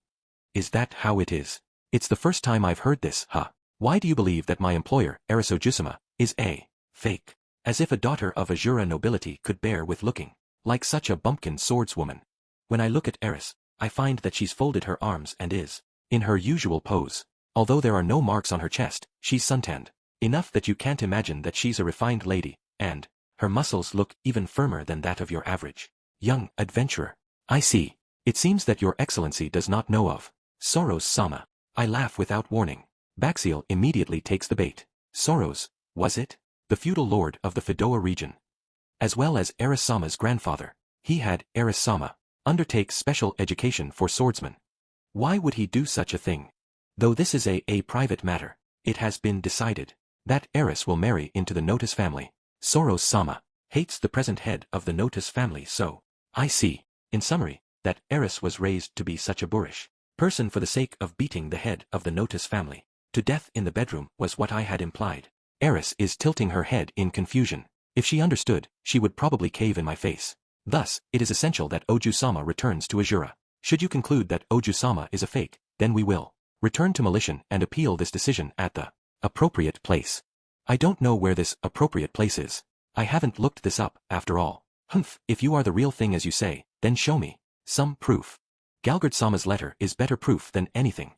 Is that how it is? It's the first time I've heard this, huh? Why do you believe that my employer, Eris Ojusama, is a fake? As if a daughter of Azura nobility could bear with looking like such a bumpkin swordswoman. When I look at Eris, I find that she's folded her arms and is in her usual pose. Although there are no marks on her chest, she's suntanned enough that you can't imagine that she's a refined lady, and her muscles look even firmer than that of your average young adventurer. I see. It seems that your excellency does not know of Soros-sama. I laugh without warning. Baxiel immediately takes the bait. Soros, was it? The feudal lord of the Fidoa region. As well as Eris-sama's grandfather. He had Eris-sama undertake special education for swordsmen. Why would he do such a thing? Though this is a private matter, it has been decided that Eris will marry into the Notice family. Soros-sama hates the present head of the Notice family, so I see, in summary, that Eris was raised to be such a boorish person for the sake of beating the head of the Notice family to death in the bedroom was what I had implied. Eris is tilting her head in confusion. If she understood, she would probably cave in my face. Thus, it is essential that Ojusama returns to Azura. Should you conclude that Ojusama is a fake, then we will return to Malishan and appeal this decision at the Appropriate place. I don't know where this appropriate place is. I haven't looked this up, after all. Humph, if you are the real thing as you say, then show me some proof. Galgard-sama's letter is better proof than anything.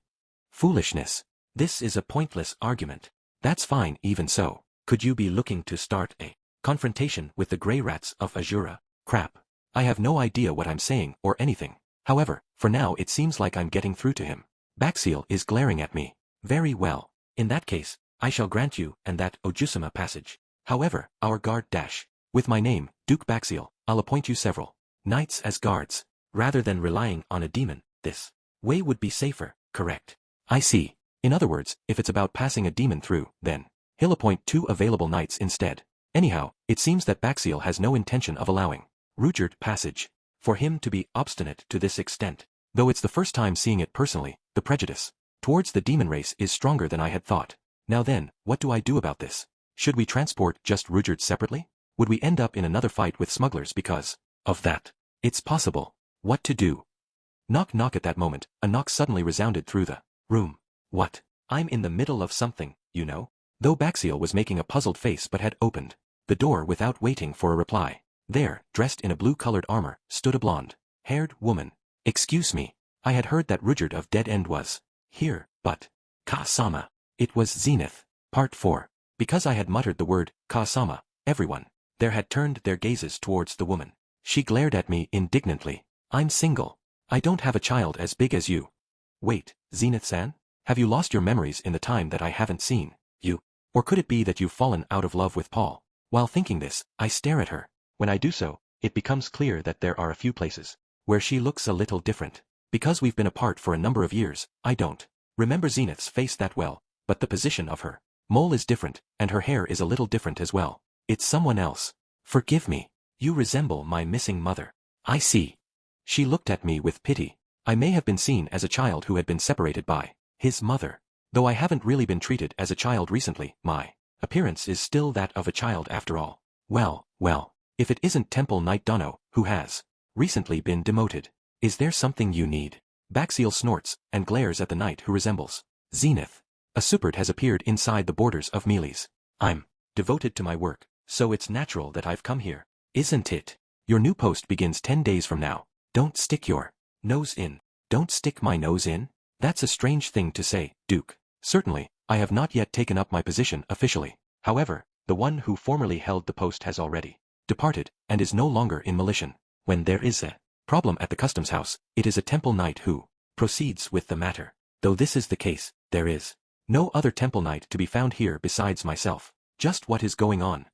Foolishness. This is a pointless argument. That's fine even so. Could you be looking to start a confrontation with the grey rats of Azura? Crap. I have no idea what I'm saying or anything. However, for now it seems like I'm getting through to him. Baxiel is glaring at me. Very well. In that case, I shall grant you and that Ojusama passage. However, our guard dash. With my name, Duke Baxiel, I'll appoint you several knights as guards. Rather than relying on a demon, this way would be safer, correct? I see. In other words, if it's about passing a demon through, then he'll appoint 2 available knights instead. Anyhow, it seems that Baxiel has no intention of allowing Ruijerd passage. For him to be obstinate to this extent, though it's the first time seeing it personally, the prejudice towards the demon race is stronger than I had thought. Now then, what do I do about this? Should we transport just Ruijerd separately? Would we end up in another fight with smugglers because of that? It's possible. What to do? Knock knock. At that moment, a knock suddenly resounded through the room. What? I'm in the middle of something, you know? Though Baxiel was making a puzzled face but had opened the door without waiting for a reply. There, dressed in a blue-colored armor, stood a blonde-haired woman. Excuse me. I had heard that Ruijerd of Dead End was here, but Ka-sama. It was Zenith. Part 4. Because I had muttered the word Ka-sama, everyone there had turned their gazes towards the woman. She glared at me indignantly. I'm single. I don't have a child as big as you. Wait, Zenith-san? Have you lost your memories in the time that I haven't seen you? Or could it be that you've fallen out of love with Paul? While thinking this, I stare at her. When I do so, it becomes clear that there are a few places where she looks a little different. Because we've been apart for a number of years, I don't remember Zenith's face that well, but the position of her mole is different, and her hair is a little different as well. It's someone else. Forgive me. You resemble my missing mother. I see. She looked at me with pity. I may have been seen as a child who had been separated by his mother. Though I haven't really been treated as a child recently, my appearance is still that of a child after all. Well, if it isn't Temple Knight Dono, who has recently been demoted. Is there something you need? Baxiel snorts and glares at the knight who resembles Zenith. A support has appeared inside the borders of Mealy's. I'm devoted to my work, so it's natural that I've come here. Isn't it? Your new post begins 10 days from now. Don't stick your nose in. Don't stick my nose in? That's a strange thing to say, Duke. Certainly, I have not yet taken up my position officially. However, the one who formerly held the post has already departed, and is no longer in Milition. When there is a problem at the customs house, it is a temple knight who proceeds with the matter. Though this is the case, there is no other temple knight to be found here besides myself. Just what is going on?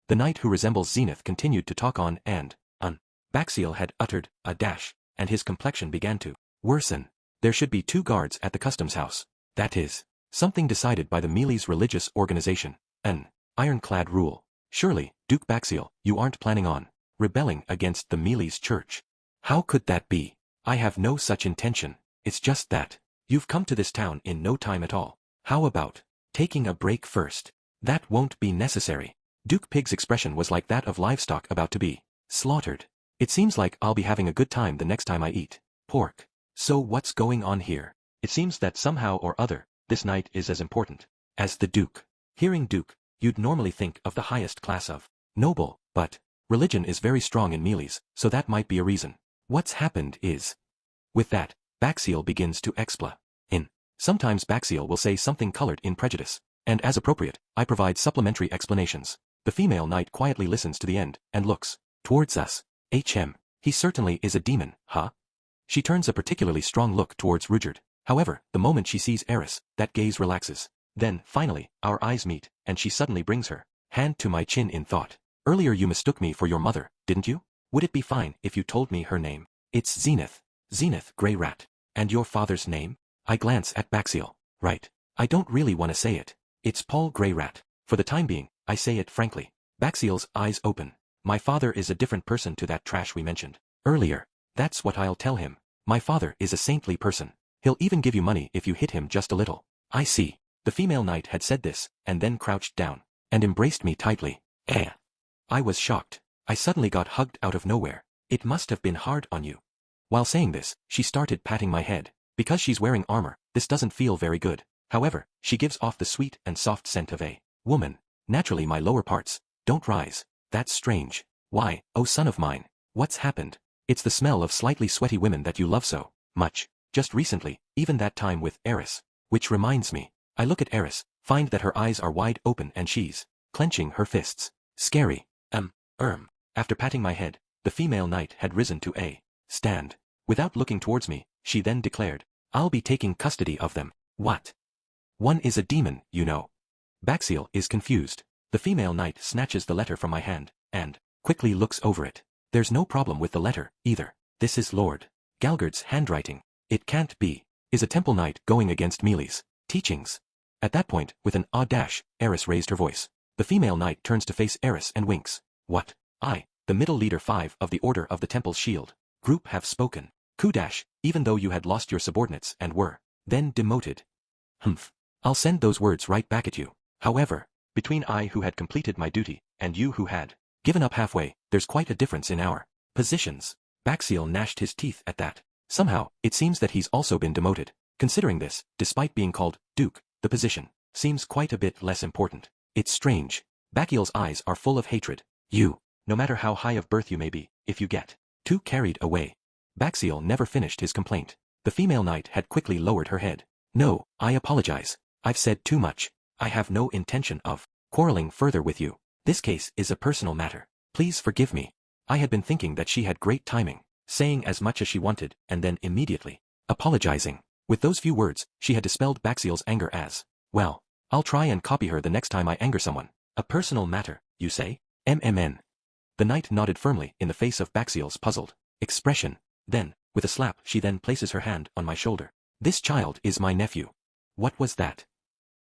The knight who resembles Zenith continued to talk on and on. Baxiel had uttered a dash, and his complexion began to worsen. There should be 2 guards at the customs house. That is something decided by the Mealy's religious organization. An ironclad rule. Surely, Duke Baxiel, you aren't planning on rebelling against the Mealy's church. How could that be? I have no such intention. It's just that you've come to this town in no time at all. How about taking a break first? That won't be necessary. Duke Pig's expression was like that of livestock about to be slaughtered. It seems like I'll be having a good time the next time I eat pork. So what's going on here? It seems that somehow or other, this knight is as important as the Duke. Hearing Duke, you'd normally think of the highest class of noble, but religion is very strong in Mealy's, so that might be a reason. What's happened is... With that, Baxiel begins to explain. Sometimes Baxiel will say something colored in prejudice, and as appropriate, I provide supplementary explanations. The female knight quietly listens to the end, and looks towards us. He certainly is a demon, huh? She turns a particularly strong look towards Ruijerd. However, the moment she sees Eris, that gaze relaxes. Then, finally, our eyes meet, and she suddenly brings her hand to my chin in thought. Earlier you mistook me for your mother, didn't you? Would it be fine if you told me her name? It's Zenith. Zenith Grey Rat. And your father's name? I glance at Baxiel. Right. I don't really want to say it. It's Paul Grey Rat. For the time being, I say it frankly. Baxiel's eyes open. My father is a different person to that trash we mentioned earlier. That's what I'll tell him. My father is a saintly person. He'll even give you money if you hit him just a little. I see. The female knight had said this, and then crouched down, and embraced me tightly. I was shocked. I suddenly got hugged out of nowhere. It must have been hard on you. While saying this, she started patting my head. Because she's wearing armor, this doesn't feel very good. However, she gives off the sweet and soft scent of a woman. Naturally my lower parts don't rise. That's strange. Why, oh son of mine, what's happened? It's the smell of slightly sweaty women that you love so much. Just recently, even that time with Eris. Which reminds me, I look at Eris, find that her eyes are wide open and she's clenching her fists. Scary. After patting my head, the female knight had risen to a stand. Without looking towards me, she then declared, I'll be taking custody of them. What? One is a demon, you know. Baxiel is confused. The female knight snatches the letter from my hand, and quickly looks over it. There's no problem with the letter, either. This is Lord Galgard's handwriting. It can't be. Is a temple knight going against Mealy's teachings? At that point, with an odd dash, Eris raised her voice. The female knight turns to face Eris and winks. What? I, the middle leader 5 of the Order of the Temple's Shield Group have spoken. Kudash, even though you had lost your subordinates and were then demoted. Humph. I'll send those words right back at you. However, between I who had completed my duty, and you who had given up halfway, there's quite a difference in our positions. Baxiel gnashed his teeth at that. Somehow, it seems that he's also been demoted. Considering this, despite being called Duke, the position seems quite a bit less important. It's strange. Baxiel's eyes are full of hatred. You, no matter how high of birth you may be, if you get too carried away. Baxiel never finished his complaint. The female knight had quickly lowered her head. No, I apologize. I've said too much. I have no intention of quarreling further with you. This case is a personal matter. Please forgive me. I had been thinking that she had great timing, saying as much as she wanted, and then immediately apologizing. With those few words, she had dispelled Baxiel's anger as, well, I'll try and copy her the next time I anger someone. A personal matter, you say? MMN. The knight nodded firmly in the face of Baxiel's puzzled expression. Then, with a slap, she then places her hand on my shoulder. This child is my nephew. What was that?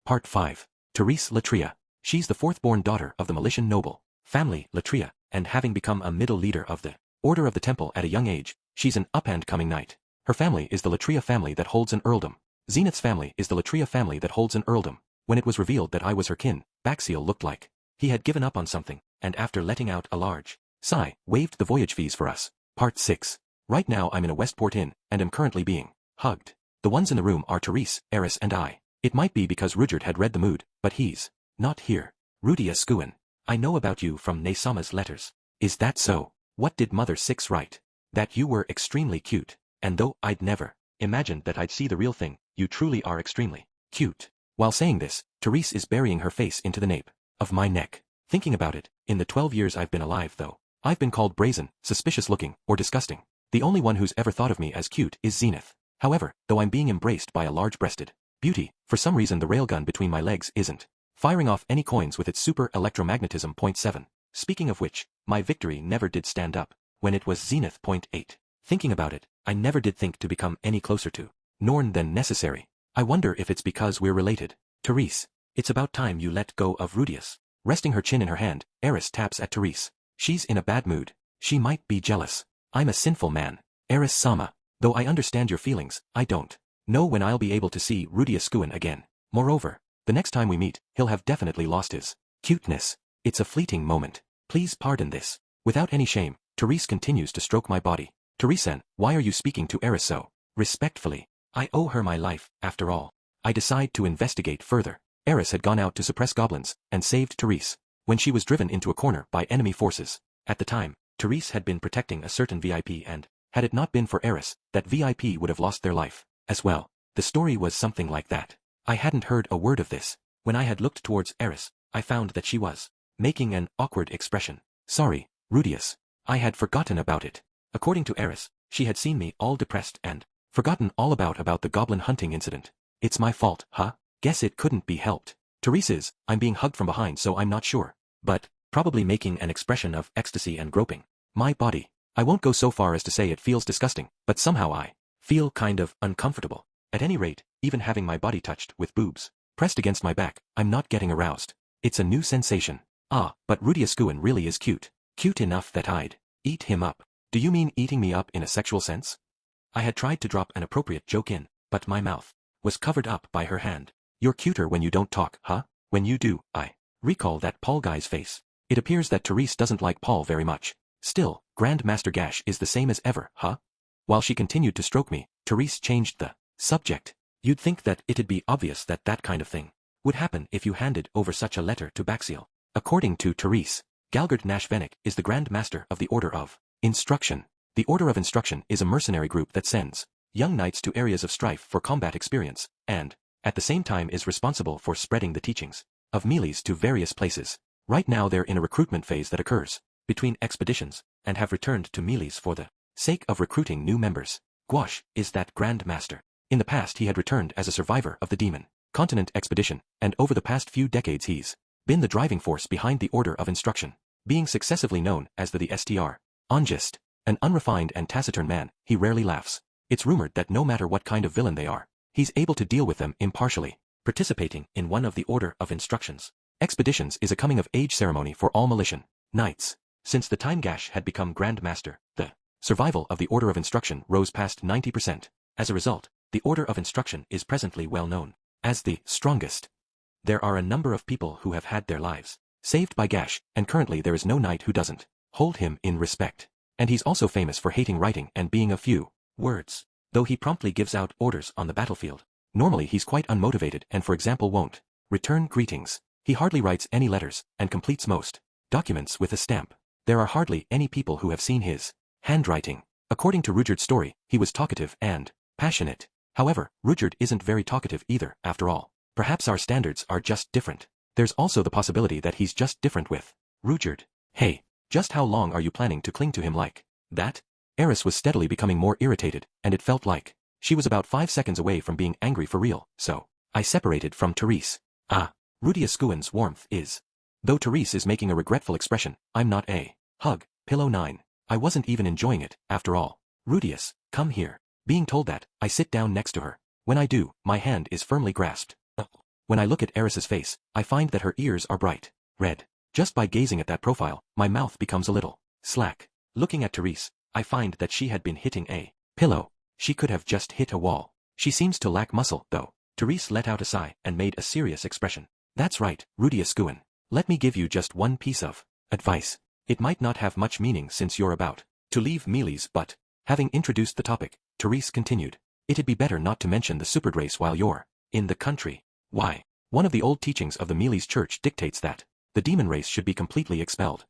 Part 5. Therese Latria. She's the 4th-born daughter of the Militian noble family Latria, and having become a middle leader of the Order of the Temple at a young age, she's an up-and-coming knight. Her family is the Latria family that holds an earldom. Zenith's family is the Latria family that holds an earldom. When it was revealed that I was her kin, Baxiel looked like he had given up on something, and after letting out a large sigh, waived the voyage fees for us. Part 6. Right now I'm in a Westport inn, and am currently being hugged. The ones in the room are Therese, Eris and I. It might be because Rudyard had read the mood, but he's not here. Rudia Skuin. I know about you from Nesama's letters. Is that so? What did Mother 6 write? That you were extremely cute, and though I'd never imagined that I'd see the real thing, you truly are extremely cute. While saying this, Therese is burying her face into the nape of my neck. Thinking about it, in the 12 years I've been alive though, I've been called brazen, suspicious-looking, or disgusting. The only one who's ever thought of me as cute is Zenith. However, though I'm being embraced by a large-breasted beauty, for some reason the railgun between my legs isn't firing off any coins with its super electromagnetism. Point 7. Speaking of which, my victory never did stand up when it was Zenith. Point 8. Thinking about it, I never did think to become any closer to Norn than necessary. I wonder if it's because we're related. Therese, it's about time you let go of Rudius. Resting her chin in her hand, Eris taps at Therese. She's in a bad mood. She might be jealous. I'm a sinful man. Eris-sama. Though I understand your feelings, I don't know when I'll be able to see Rudia Skuin again. Moreover, the next time we meet, he'll have definitely lost his cuteness. It's a fleeting moment. Please pardon this. Without any shame, Therese continues to stroke my body. Theresan, why are you speaking to Eris so respectfully? I owe her my life, after all. I decide to investigate further. Eris had gone out to suppress goblins, and saved Therese, when she was driven into a corner by enemy forces. At the time, Therese had been protecting a certain VIP and, had it not been for Eris, that VIP would have lost their life, as well. The story was something like that. I hadn't heard a word of this. When I had looked towards Eris, I found that she was making an awkward expression. Sorry, Rudius. I had forgotten about it. According to Eris, she had seen me all depressed and forgotten all about the goblin hunting incident. It's my fault, huh? Guess it couldn't be helped. Therese's, I'm being hugged from behind so I'm not sure. But, probably making an expression of ecstasy and groping my body. I won't go so far as to say it feels disgusting, but somehow I feel kind of uncomfortable. At any rate, even having my body touched with boobs pressed against my back, I'm not getting aroused. It's a new sensation. Ah, but Rudia Skuin really is cute. Cute enough that I'd eat him up. Do you mean eating me up in a sexual sense? I had tried to drop an appropriate joke in, but my mouth was covered up by her hand. You're cuter when you don't talk, huh? When you do, I recall that Paul guy's face. It appears that Therese doesn't like Paul very much. Still, Grandmaster Gash is the same as ever, huh? While she continued to stroke me, Therese changed the subject. You'd think that it'd be obvious that that kind of thing would happen if you handed over such a letter to Baxiel. According to Therese, Galgard Nashvenik is the Grand Master of the Order of Instruction. The Order of Instruction is a mercenary group that sends young knights to areas of strife for combat experience, and, at the same time is responsible for spreading the teachings of Meles to various places. Right now they're in a recruitment phase that occurs between expeditions, and have returned to Meles for the sake of recruiting new members. Gouache is that Grand Master. In the past he had returned as a survivor of the Demon Continent expedition, and over the past few decades he's been the driving force behind the Order of Instruction, being successively known as the STR. Ongist, an unrefined and taciturn man, he rarely laughs. It's rumored that no matter what kind of villain they are, he's able to deal with them impartially. Participating in one of the Order of Instruction's expeditions is a coming-of-age ceremony for all Militian knights. Since the time Gash had become Grand Master, the survival of the Order of Instruction rose past 90%. As a result, the Order of Instruction is presently well known as the strongest. There are a number of people who have had their lives saved by Gash, and currently there is no knight who doesn't hold him in respect. And he's also famous for hating writing and being a few words, though he promptly gives out orders on the battlefield. Normally he's quite unmotivated and, for example, won't return greetings. He hardly writes any letters, and completes most documents with a stamp. There are hardly any people who have seen his handwriting. According to Rudyard's story, he was talkative and passionate. However, Rudyard isn't very talkative either, after all. Perhaps our standards are just different. There's also the possibility that he's just different with Rudyard. Hey, just how long are you planning to cling to him like that? Eris was steadily becoming more irritated, and it felt like she was about 5 seconds away from being angry for real, so I separated from Therese. Rudius Skuin's warmth is. Though Therese is making a regretful expression, I'm not a hug. Pillow 9. I wasn't even enjoying it, after all. Rudius, come here. Being told that, I sit down next to her. When I do, my hand is firmly grasped. When I look at Eris's face, I find that her ears are bright red. Just by gazing at that profile, my mouth becomes a little slack. Looking at Therese, I find that she had been hitting a pillow. She could have just hit a wall. She seems to lack muscle, though. Therese let out a sigh and made a serious expression. That's right, Rudius Skuin. Let me give you just one piece of advice. It might not have much meaning since you're about to leave Meles, but, having introduced the topic, Therese continued, it'd be better not to mention the supered race while you're in the country. Why? One of the old teachings of the Meles Church dictates that the demon race should be completely expelled.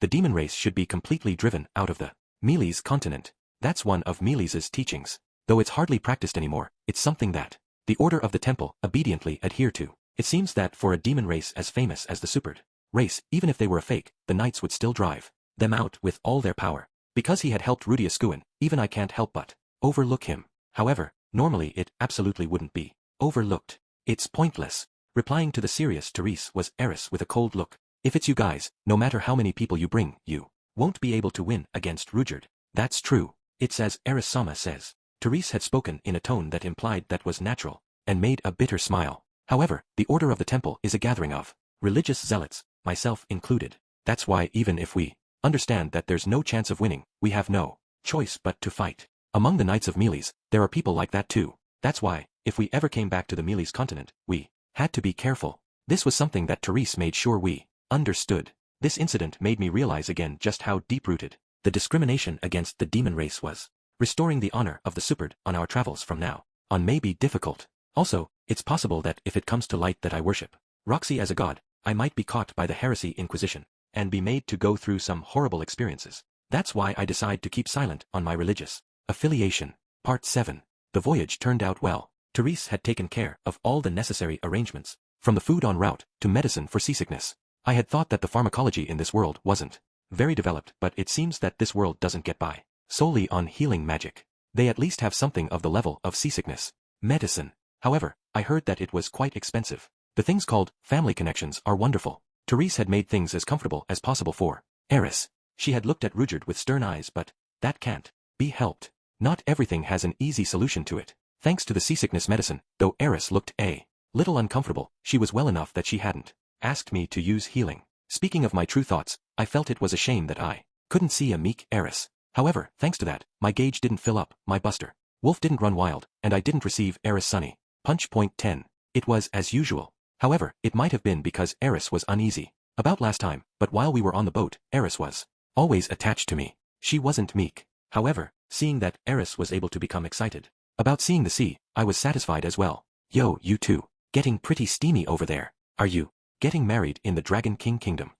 The demon race should be completely driven out of the Meles continent. That's one of Meles's teachings. Though it's hardly practiced anymore, it's something that the Order of the Temple obediently adhere to. It seems that for a demon race as famous as the supered race, even if they were a fake, the knights would still drive them out with all their power. Because he had helped Rudius Skuin, even I can't help but overlook him. However, normally it absolutely wouldn't be overlooked. It's pointless. Replying to the serious Therese was Eris with a cold look. If it's you guys, no matter how many people you bring, you won't be able to win against Rudyard. That's true. It's as Eris Sama says. Therese had spoken in a tone that implied that was natural, and made a bitter smile. However, the Order of the Temple is a gathering of religious zealots, myself included. That's why even if we understand that there's no chance of winning, we have no choice but to fight. Among the Knights of Meles, there are people like that too. That's why, if we ever came back to the Meles continent, we had to be careful. This was something that Therese made sure we understood. This incident made me realize again just how deep-rooted the discrimination against the demon race was. Restoring the honor of the supered on our travels from now on may be difficult. Also, it's possible that if it comes to light that I worship Roxy as a god, I might be caught by the heresy Inquisition, and be made to go through some horrible experiences. That's why I decide to keep silent on my religious affiliation. Part 7. The voyage turned out well. Therese had taken care of all the necessary arrangements, from the food en route to medicine for seasickness. I had thought that the pharmacology in this world wasn't very developed, but it seems that this world doesn't get by solely on healing magic. They at least have something of the level of seasickness medicine. However, I heard that it was quite expensive. The things called family connections are wonderful. Therese had made things as comfortable as possible for Eris. She had looked at Rudyard with stern eyes, but that can't be helped. Not everything has an easy solution to it. Thanks to the seasickness medicine, though Eris looked a little uncomfortable, she was well enough that she hadn't asked me to use healing. Speaking of my true thoughts, I felt it was a shame that I couldn't see a meek Eris. However, thanks to that, my gauge didn't fill up, my Buster Wolf didn't run wild, and I didn't receive Eris Sunny Punch. Point 10. It was as usual. However, it might have been because Eris was uneasy about last time, but while we were on the boat, Eris was always attached to me. She wasn't meek. However, seeing that Eris was able to become excited About seeing the sea, I was satisfied as well. Yo, you two. Getting pretty steamy over there. Are you getting married in the Dragon King Kingdom?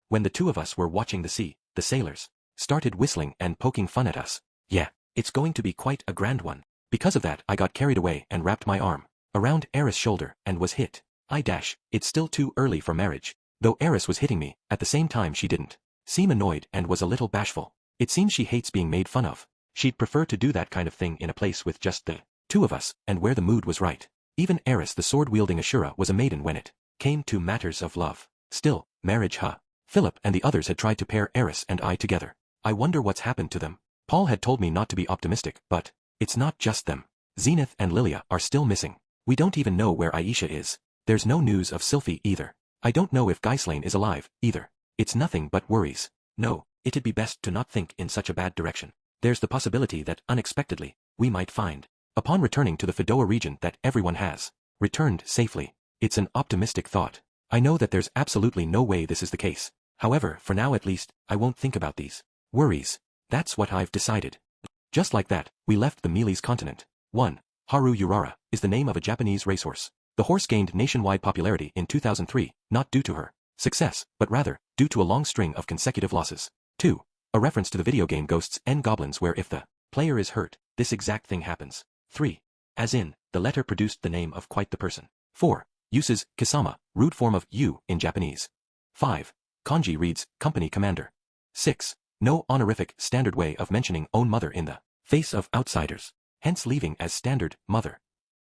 When the two of us were watching the sea, the sailors started whistling and poking fun at us. Yeah, it's going to be quite a grand one. Because of that, I got carried away and wrapped my arm around Eris' shoulder and was hit. It's still too early for marriage. Though Eris was hitting me, at the same time she didn't seem annoyed and was a little bashful. It seems she hates being made fun of. She'd prefer to do that kind of thing in a place with just the two of us and where the mood was right. Even Eris the sword-wielding Ashura was a maiden when it came to matters of love. Still, marriage Philip and the others had tried to pair Eris and I together. I wonder what's happened to them. Paul had told me not to be optimistic, but it's not just them. Zenith and Lilia are still missing. We don't even know where Aisha is. There's no news of Sylphie either. I don't know if Ghislaine is alive, either. It's nothing but worries. No, it'd be best to not think in such a bad direction. There's the possibility that, unexpectedly, we might find, upon returning to the Fedoa region, that everyone has returned safely. It's an optimistic thought. I know that there's absolutely no way this is the case. However, for now at least, I won't think about these worries. That's what I've decided. Just like that, we left the Mealy's continent. 1. Haru Urara is the name of a Japanese racehorse. The horse gained nationwide popularity in 2003, not due to her success, but rather, due to a long string of consecutive losses. 2. A reference to the video game Ghosts and Goblins, where if the player is hurt, this exact thing happens. 3. As in, the letter produced the name of quite the person. 4. Uses Kisama, rude form of you in Japanese. 5. Kanji reads company commander. 6. No honorific standard way of mentioning own mother in the face of outsiders, hence leaving as standard mother.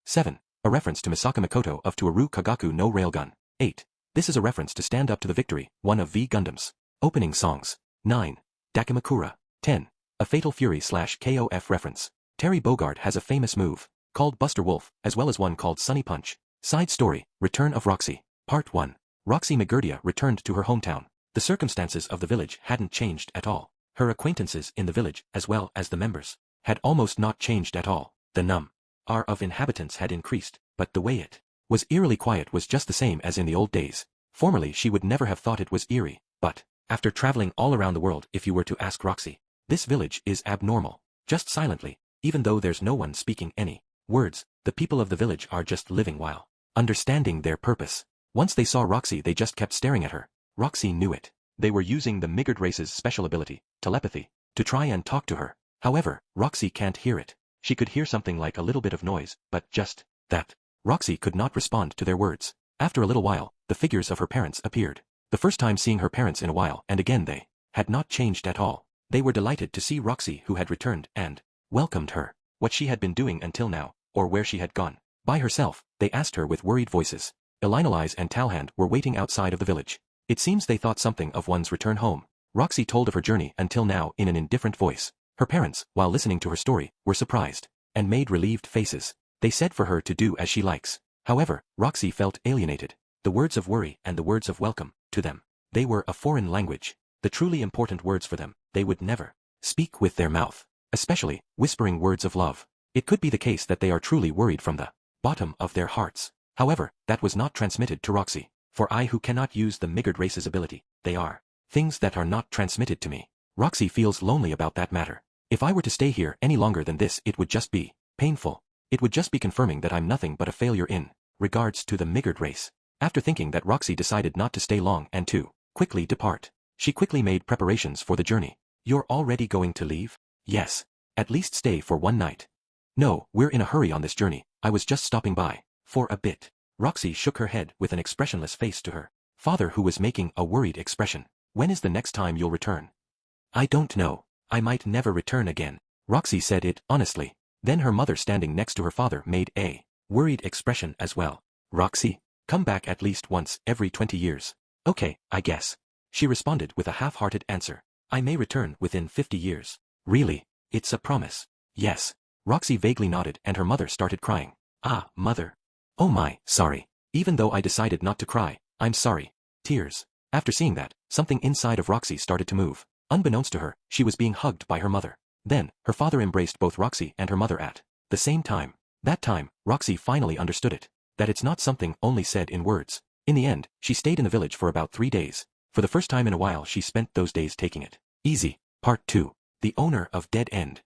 7. A reference to Misaka Mikoto of Tuaru Kagaku no Railgun. 8. This is a reference to Stand Up to the Victory, one of V Gundam's opening songs. 9. Dakimakura. 10. A Fatal Fury / KOF reference. Terry Bogard has a famous move called Buster Wolf, as well as one called Sunny Punch. Side story, Return of Roxy. Part 1. Roxy Magurdia returned to her hometown. The circumstances of the village hadn't changed at all. Her acquaintances in the village, as well as the members, had almost not changed at all. The number of inhabitants had increased, but the way it was eerily quiet was just the same as in the old days. Formerly she would never have thought it was eerie, but after traveling all around the world, if you were to ask Roxy, this village is abnormal. Just silently, even though there's no one speaking any words, the people of the village are just living while understanding their purpose. Once they saw Roxy, they just kept staring at her. Roxy knew it. They were using the Migard race's special ability, telepathy, to try and talk to her. However, Roxy can't hear it. She could hear something like a little bit of noise, but just that. Roxy could not respond to their words. After a little while, the figures of her parents appeared. The first time seeing her parents in a while, and again they had not changed at all. They were delighted to see Roxy, who had returned, and welcomed her. What she had been doing until now, or where she had gone by herself, they asked her with worried voices. Elinalize and Talhand were waiting outside of the village. It seems they thought something of one's return home. Roxy told of her journey until now in an indifferent voice. Her parents, while listening to her story, were surprised and made relieved faces. They said for her to do as she likes. However, Roxy felt alienated. The words of worry and the words of welcome, to them, they were a foreign language. The truly important words for them, they would never speak with their mouth. Especially, whispering words of love. It could be the case that they are truly worried from the bottom of their hearts. However, that was not transmitted to Roxy. For I who cannot use the Migard race's ability, they are things that are not transmitted to me. Roxy feels lonely about that matter. If I were to stay here any longer than this, it would just be painful. It would just be confirming that I'm nothing but a failure in regards to the Migard race. After thinking that, Roxy decided not to stay long and to quickly depart. She quickly made preparations for the journey. You're already going to leave? Yes. At least stay for one night. No, we're in a hurry on this journey. I was just stopping by for a bit. Roxy shook her head with an expressionless face to her father, who was making a worried expression. When is the next time you'll return? I don't know. I might never return again. Roxy said it honestly. Then her mother, standing next to her father, made a worried expression as well. Roxy, come back at least once every 20 years. Okay, I guess. She responded with a half-hearted answer. I may return within 50 years. Really? It's a promise. Yes. Roxy vaguely nodded and her mother started crying. Ah, mother. Oh my, sorry. Even though I decided not to cry, I'm sorry. Tears. After seeing that, something inside of Roxy started to move. Unbeknownst to her, she was being hugged by her mother. Then, her father embraced both Roxy and her mother at the same time. That time, Roxy finally understood it. That it's not something only said in words. In the end, she stayed in the village for about 3 days. For the first time in a while, she spent those days taking it easy. Part 2. The owner of Dead End.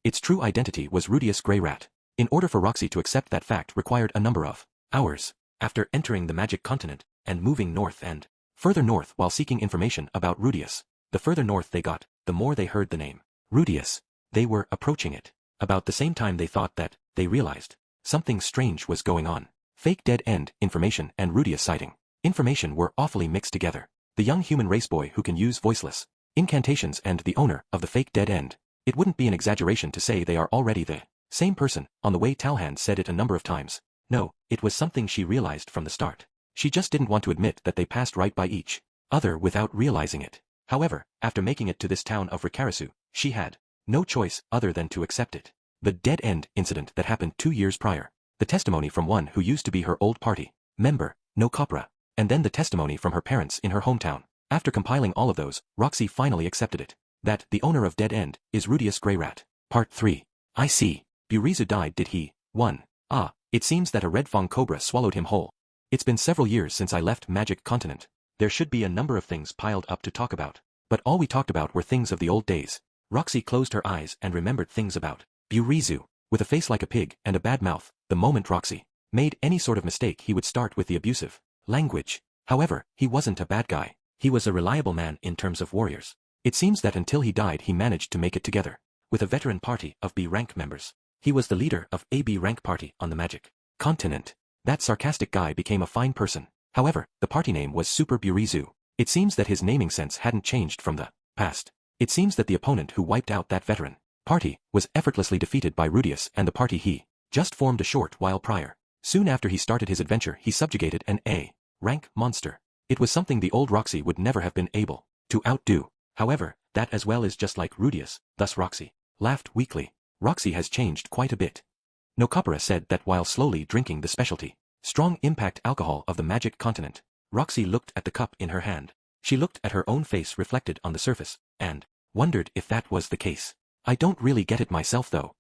Its true identity was Rudius Grey Rat. In order for Roxy to accept that fact required a number of hours. After entering the magic continent, and moving north and further north while seeking information about Rudius, the further north they got, the more they heard the name Rudius. They were approaching it. About the same time they thought that, they realized, something strange was going on. Fake dead end information and Rudius sighting information were awfully mixed together. The young human race boy who can use voiceless incantations and the owner of the fake dead end. It wouldn't be an exaggeration to say they are already the same person. On the way Talhan said it a number of times. No, it was something she realized from the start. She just didn't want to admit that they passed right by each other without realizing it. However, after making it to this town of Rikarisu, she had no choice other than to accept it. The dead end incident that happened 2 years prior, the testimony from one who used to be her old party member, no Copra, and then the testimony from her parents in her hometown. After compiling all of those, Roxy finally accepted it. That the owner of Dead End is Rudius Greyrat. Part 3. I see. Burizu died, did he? 1. Ah, it seems that a red fang cobra swallowed him whole. It's been several years since I left Magic Continent. There should be a number of things piled up to talk about. But all we talked about were things of the old days. Roxy closed her eyes and remembered things about Burizu. With a face like a pig and a bad mouth, the moment Roxy made any sort of mistake he would start with the abusive language. However, he wasn't a bad guy. He was a reliable man in terms of warriors. It seems that until he died he managed to make it together with a veteran party of B rank members. He was the leader of a B rank party on the Magic Continent. That sarcastic guy became a fine person. However, the party name was Super Burizu. It seems that his naming sense hadn't changed from the past. It seems that the opponent who wiped out that veteran party was effortlessly defeated by Rudius and the party he just formed a short while prior. Soon after he started his adventure he subjugated an A rank monster. It was something the old Roxy would never have been able to outdo. However, that as well is just like Rudius, thus Roxy laughed weakly. Roxy has changed quite a bit. Nokapura said that while slowly drinking the specialty strong impact alcohol of the Magic Continent, Roxy looked at the cup in her hand. She looked at her own face reflected on the surface, and wondered if that was the case. I don't really get it myself though.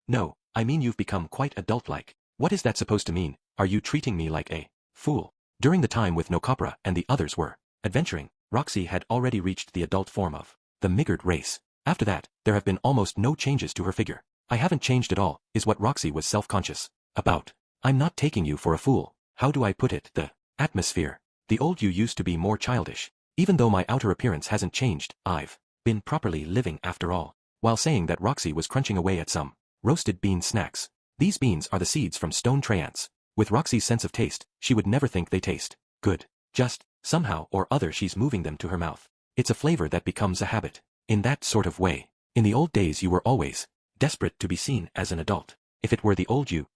No, I mean you've become quite adult-like. What is that supposed to mean? Are you treating me like a fool? During the time with Nokapura and the others were adventuring, Roxy had already reached the adult form of the Migard race. After that, there have been almost no changes to her figure. I haven't changed at all, is what Roxy was self-conscious about. I'm not taking you for a fool. How do I put it? The atmosphere. The old you used to be more childish. Even though my outer appearance hasn't changed, I've been properly living after all. While saying that, Roxy was crunching away at some roasted bean snacks. These beans are the seeds from stone trance. With Roxy's sense of taste, she would never think they taste good. Just, somehow or other she's moving them to her mouth. It's a flavor that becomes a habit. In that sort of way. In the old days you were always desperate to be seen as an adult. If it were the old you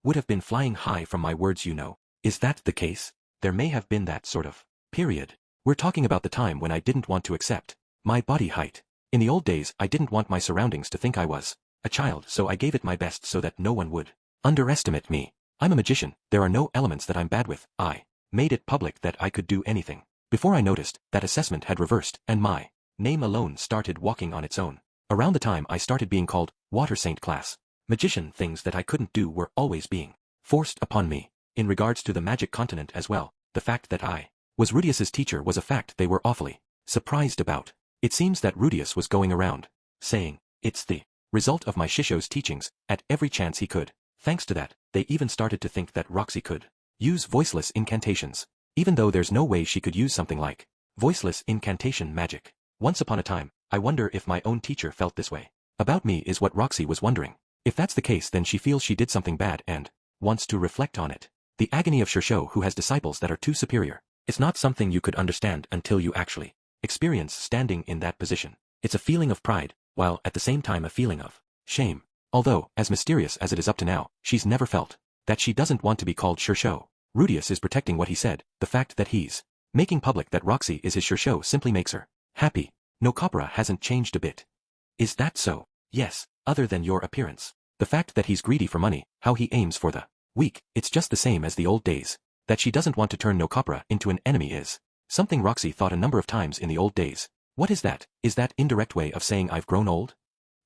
would have been flying high from my words, you know. Is that the case? There may have been that sort of period. We're talking about the time when I didn't want to accept my body height. In the old days I didn't want my surroundings to think I was a child, so I gave it my best so that no one would underestimate me. I'm a magician, there are no elements that I'm bad with. I made it public that I could do anything. Before I noticed, that assessment had reversed, and my name alone started walking on its own. Around the time I started being called Water Saint class magician, things that I couldn't do were always being forced upon me. In regards to the Magic Continent as well, the fact that I was Rudius's teacher was a fact they were awfully surprised about. It seems that Rudius was going around saying, it's the result of my Shisho's teachings, at every chance he could. Thanks to that, they even started to think that Roxy could use voiceless incantations, even though there's no way she could use something like voiceless incantation magic. Once upon a time, I wonder if my own teacher felt this way about me, is what Roxy was wondering. If that's the case, then she feels she did something bad and wants to reflect on it. The agony of Shisho who has disciples that are too superior. It's not something you could understand until you actually experience standing in that position. It's a feeling of pride, while at the same time a feeling of shame. Although, as mysterious as it is up to now, she's never felt that she doesn't want to be called Shisho. Rudius is protecting what he said. The fact that he's making public that Roxy is his Shisho simply makes her happy. Nokapura hasn't changed a bit. Is that so? Yes, other than your appearance. The fact that he's greedy for money, how he aims for the weak, it's just the same as the old days. That she doesn't want to turn Nokapura into an enemy is something Roxy thought a number of times in the old days. What is that? Is that indirect way of saying I've grown old?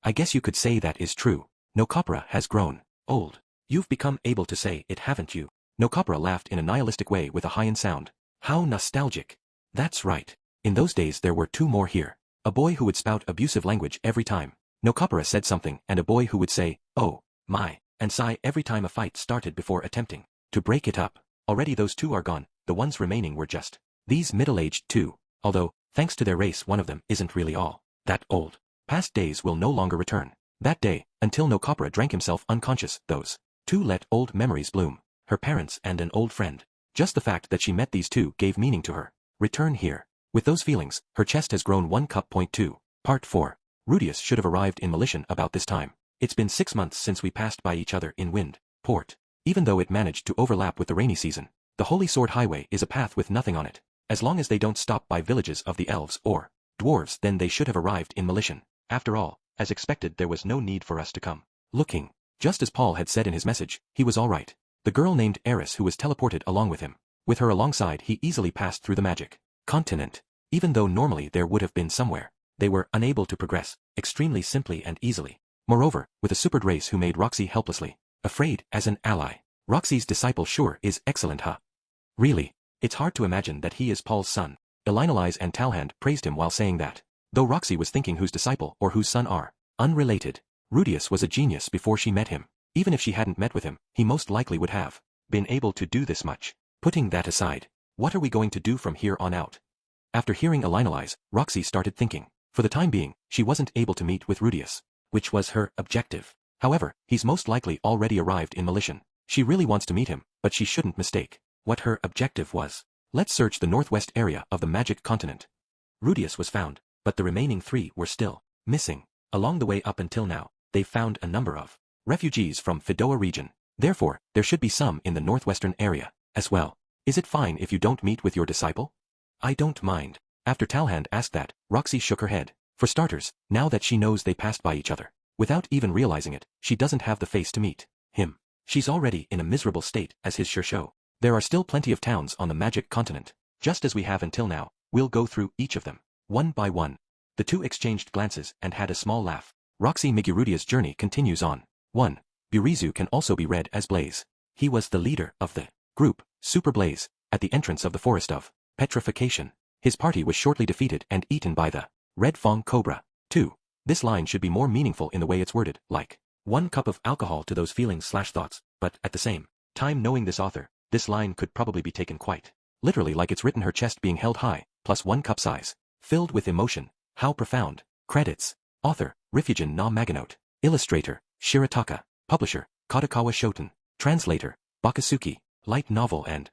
I guess you could say that is true. Nokapura has grown old. You've become able to say it, haven't you? Nokapura laughed in a nihilistic way with a high-end sound. How nostalgic. That's right. In those days there were two more here. A boy who would spout abusive language every time Nokapura said something, and a boy who would say, oh, my and sigh every time a fight started before attempting to break it up. Already those two are gone, the ones remaining were just these middle-aged two, although, thanks to their race one of them isn't really all that old. Past days will no longer return. That day, until no Copra drank himself unconscious, those two let old memories bloom. Her parents and an old friend. Just the fact that she met these two gave meaning to her. Return here. With those feelings, her chest has grown 1 cup. 2. Part 4. Rudius should have arrived in Melitian about this time. It's been 6 months since we passed by each other in Wind Port. Even though it managed to overlap with the rainy season, the Holy Sword Highway is a path with nothing on it. As long as they don't stop by villages of the elves or dwarves, then they should have arrived in Melitian. After all, as expected, there was no need for us to come looking. Just as Paul had said in his message, he was all right. The girl named Eris who was teleported along with him. With her alongside, he easily passed through the magic continent. Even though normally there would have been somewhere, they were unable to progress, extremely simply and easily. Moreover, with a supered race who made Roxy helplessly afraid as an ally. Roxy's disciple sure is excellent, huh? Really, it's hard to imagine that he is Paul's son. Elinalise and Talhand praised him while saying that. Though Roxy was thinking whose disciple or whose son are unrelated. Rudius was a genius before she met him. Even if she hadn't met with him, he most likely would have been able to do this much. Putting that aside, what are we going to do from here on out? After hearing Elinalise, Roxy started thinking. For the time being, she wasn't able to meet with Rudius, which was her objective. However, he's most likely already arrived in Melitian. She really wants to meet him, but she shouldn't mistake what her objective was. Let's search the northwest area of the magic continent. Rudius was found, but the remaining 3 were still missing. Along the way up until now, they found a number of refugees from Fidoa region. Therefore, there should be some in the northwestern area as well. Is it fine if you don't meet with your disciple? I don't mind. After Talhand asked that, Roxy shook her head. For starters, now that she knows they passed by each other, without even realizing it, she doesn't have the face to meet him. She's already in a miserable state, as his sure show. There are still plenty of towns on the magic continent. Just as we have until now, we'll go through each of them, one by one. The two exchanged glances and had a small laugh. Roxy Migurudia's journey continues on. 1. Burizu can also be read as Blaze. He was the leader of the group, Super Blaze, at the entrance of the Forest of Petrification. His party was shortly defeated and eaten by the Red Fong Cobra. 2. This line should be more meaningful in the way it's worded, like 1 cup of alcohol to those feelings/thoughts, but at the same time, knowing this author, this line could probably be taken quite literally, like it's written her chest being held high, plus 1 cup size, filled with emotion. How profound. Credits. Author, Rifujin na Magonote. Illustrator, Shirataka. Publisher, Kadokawa Shoten. Translator, Bakasuki. Light novel and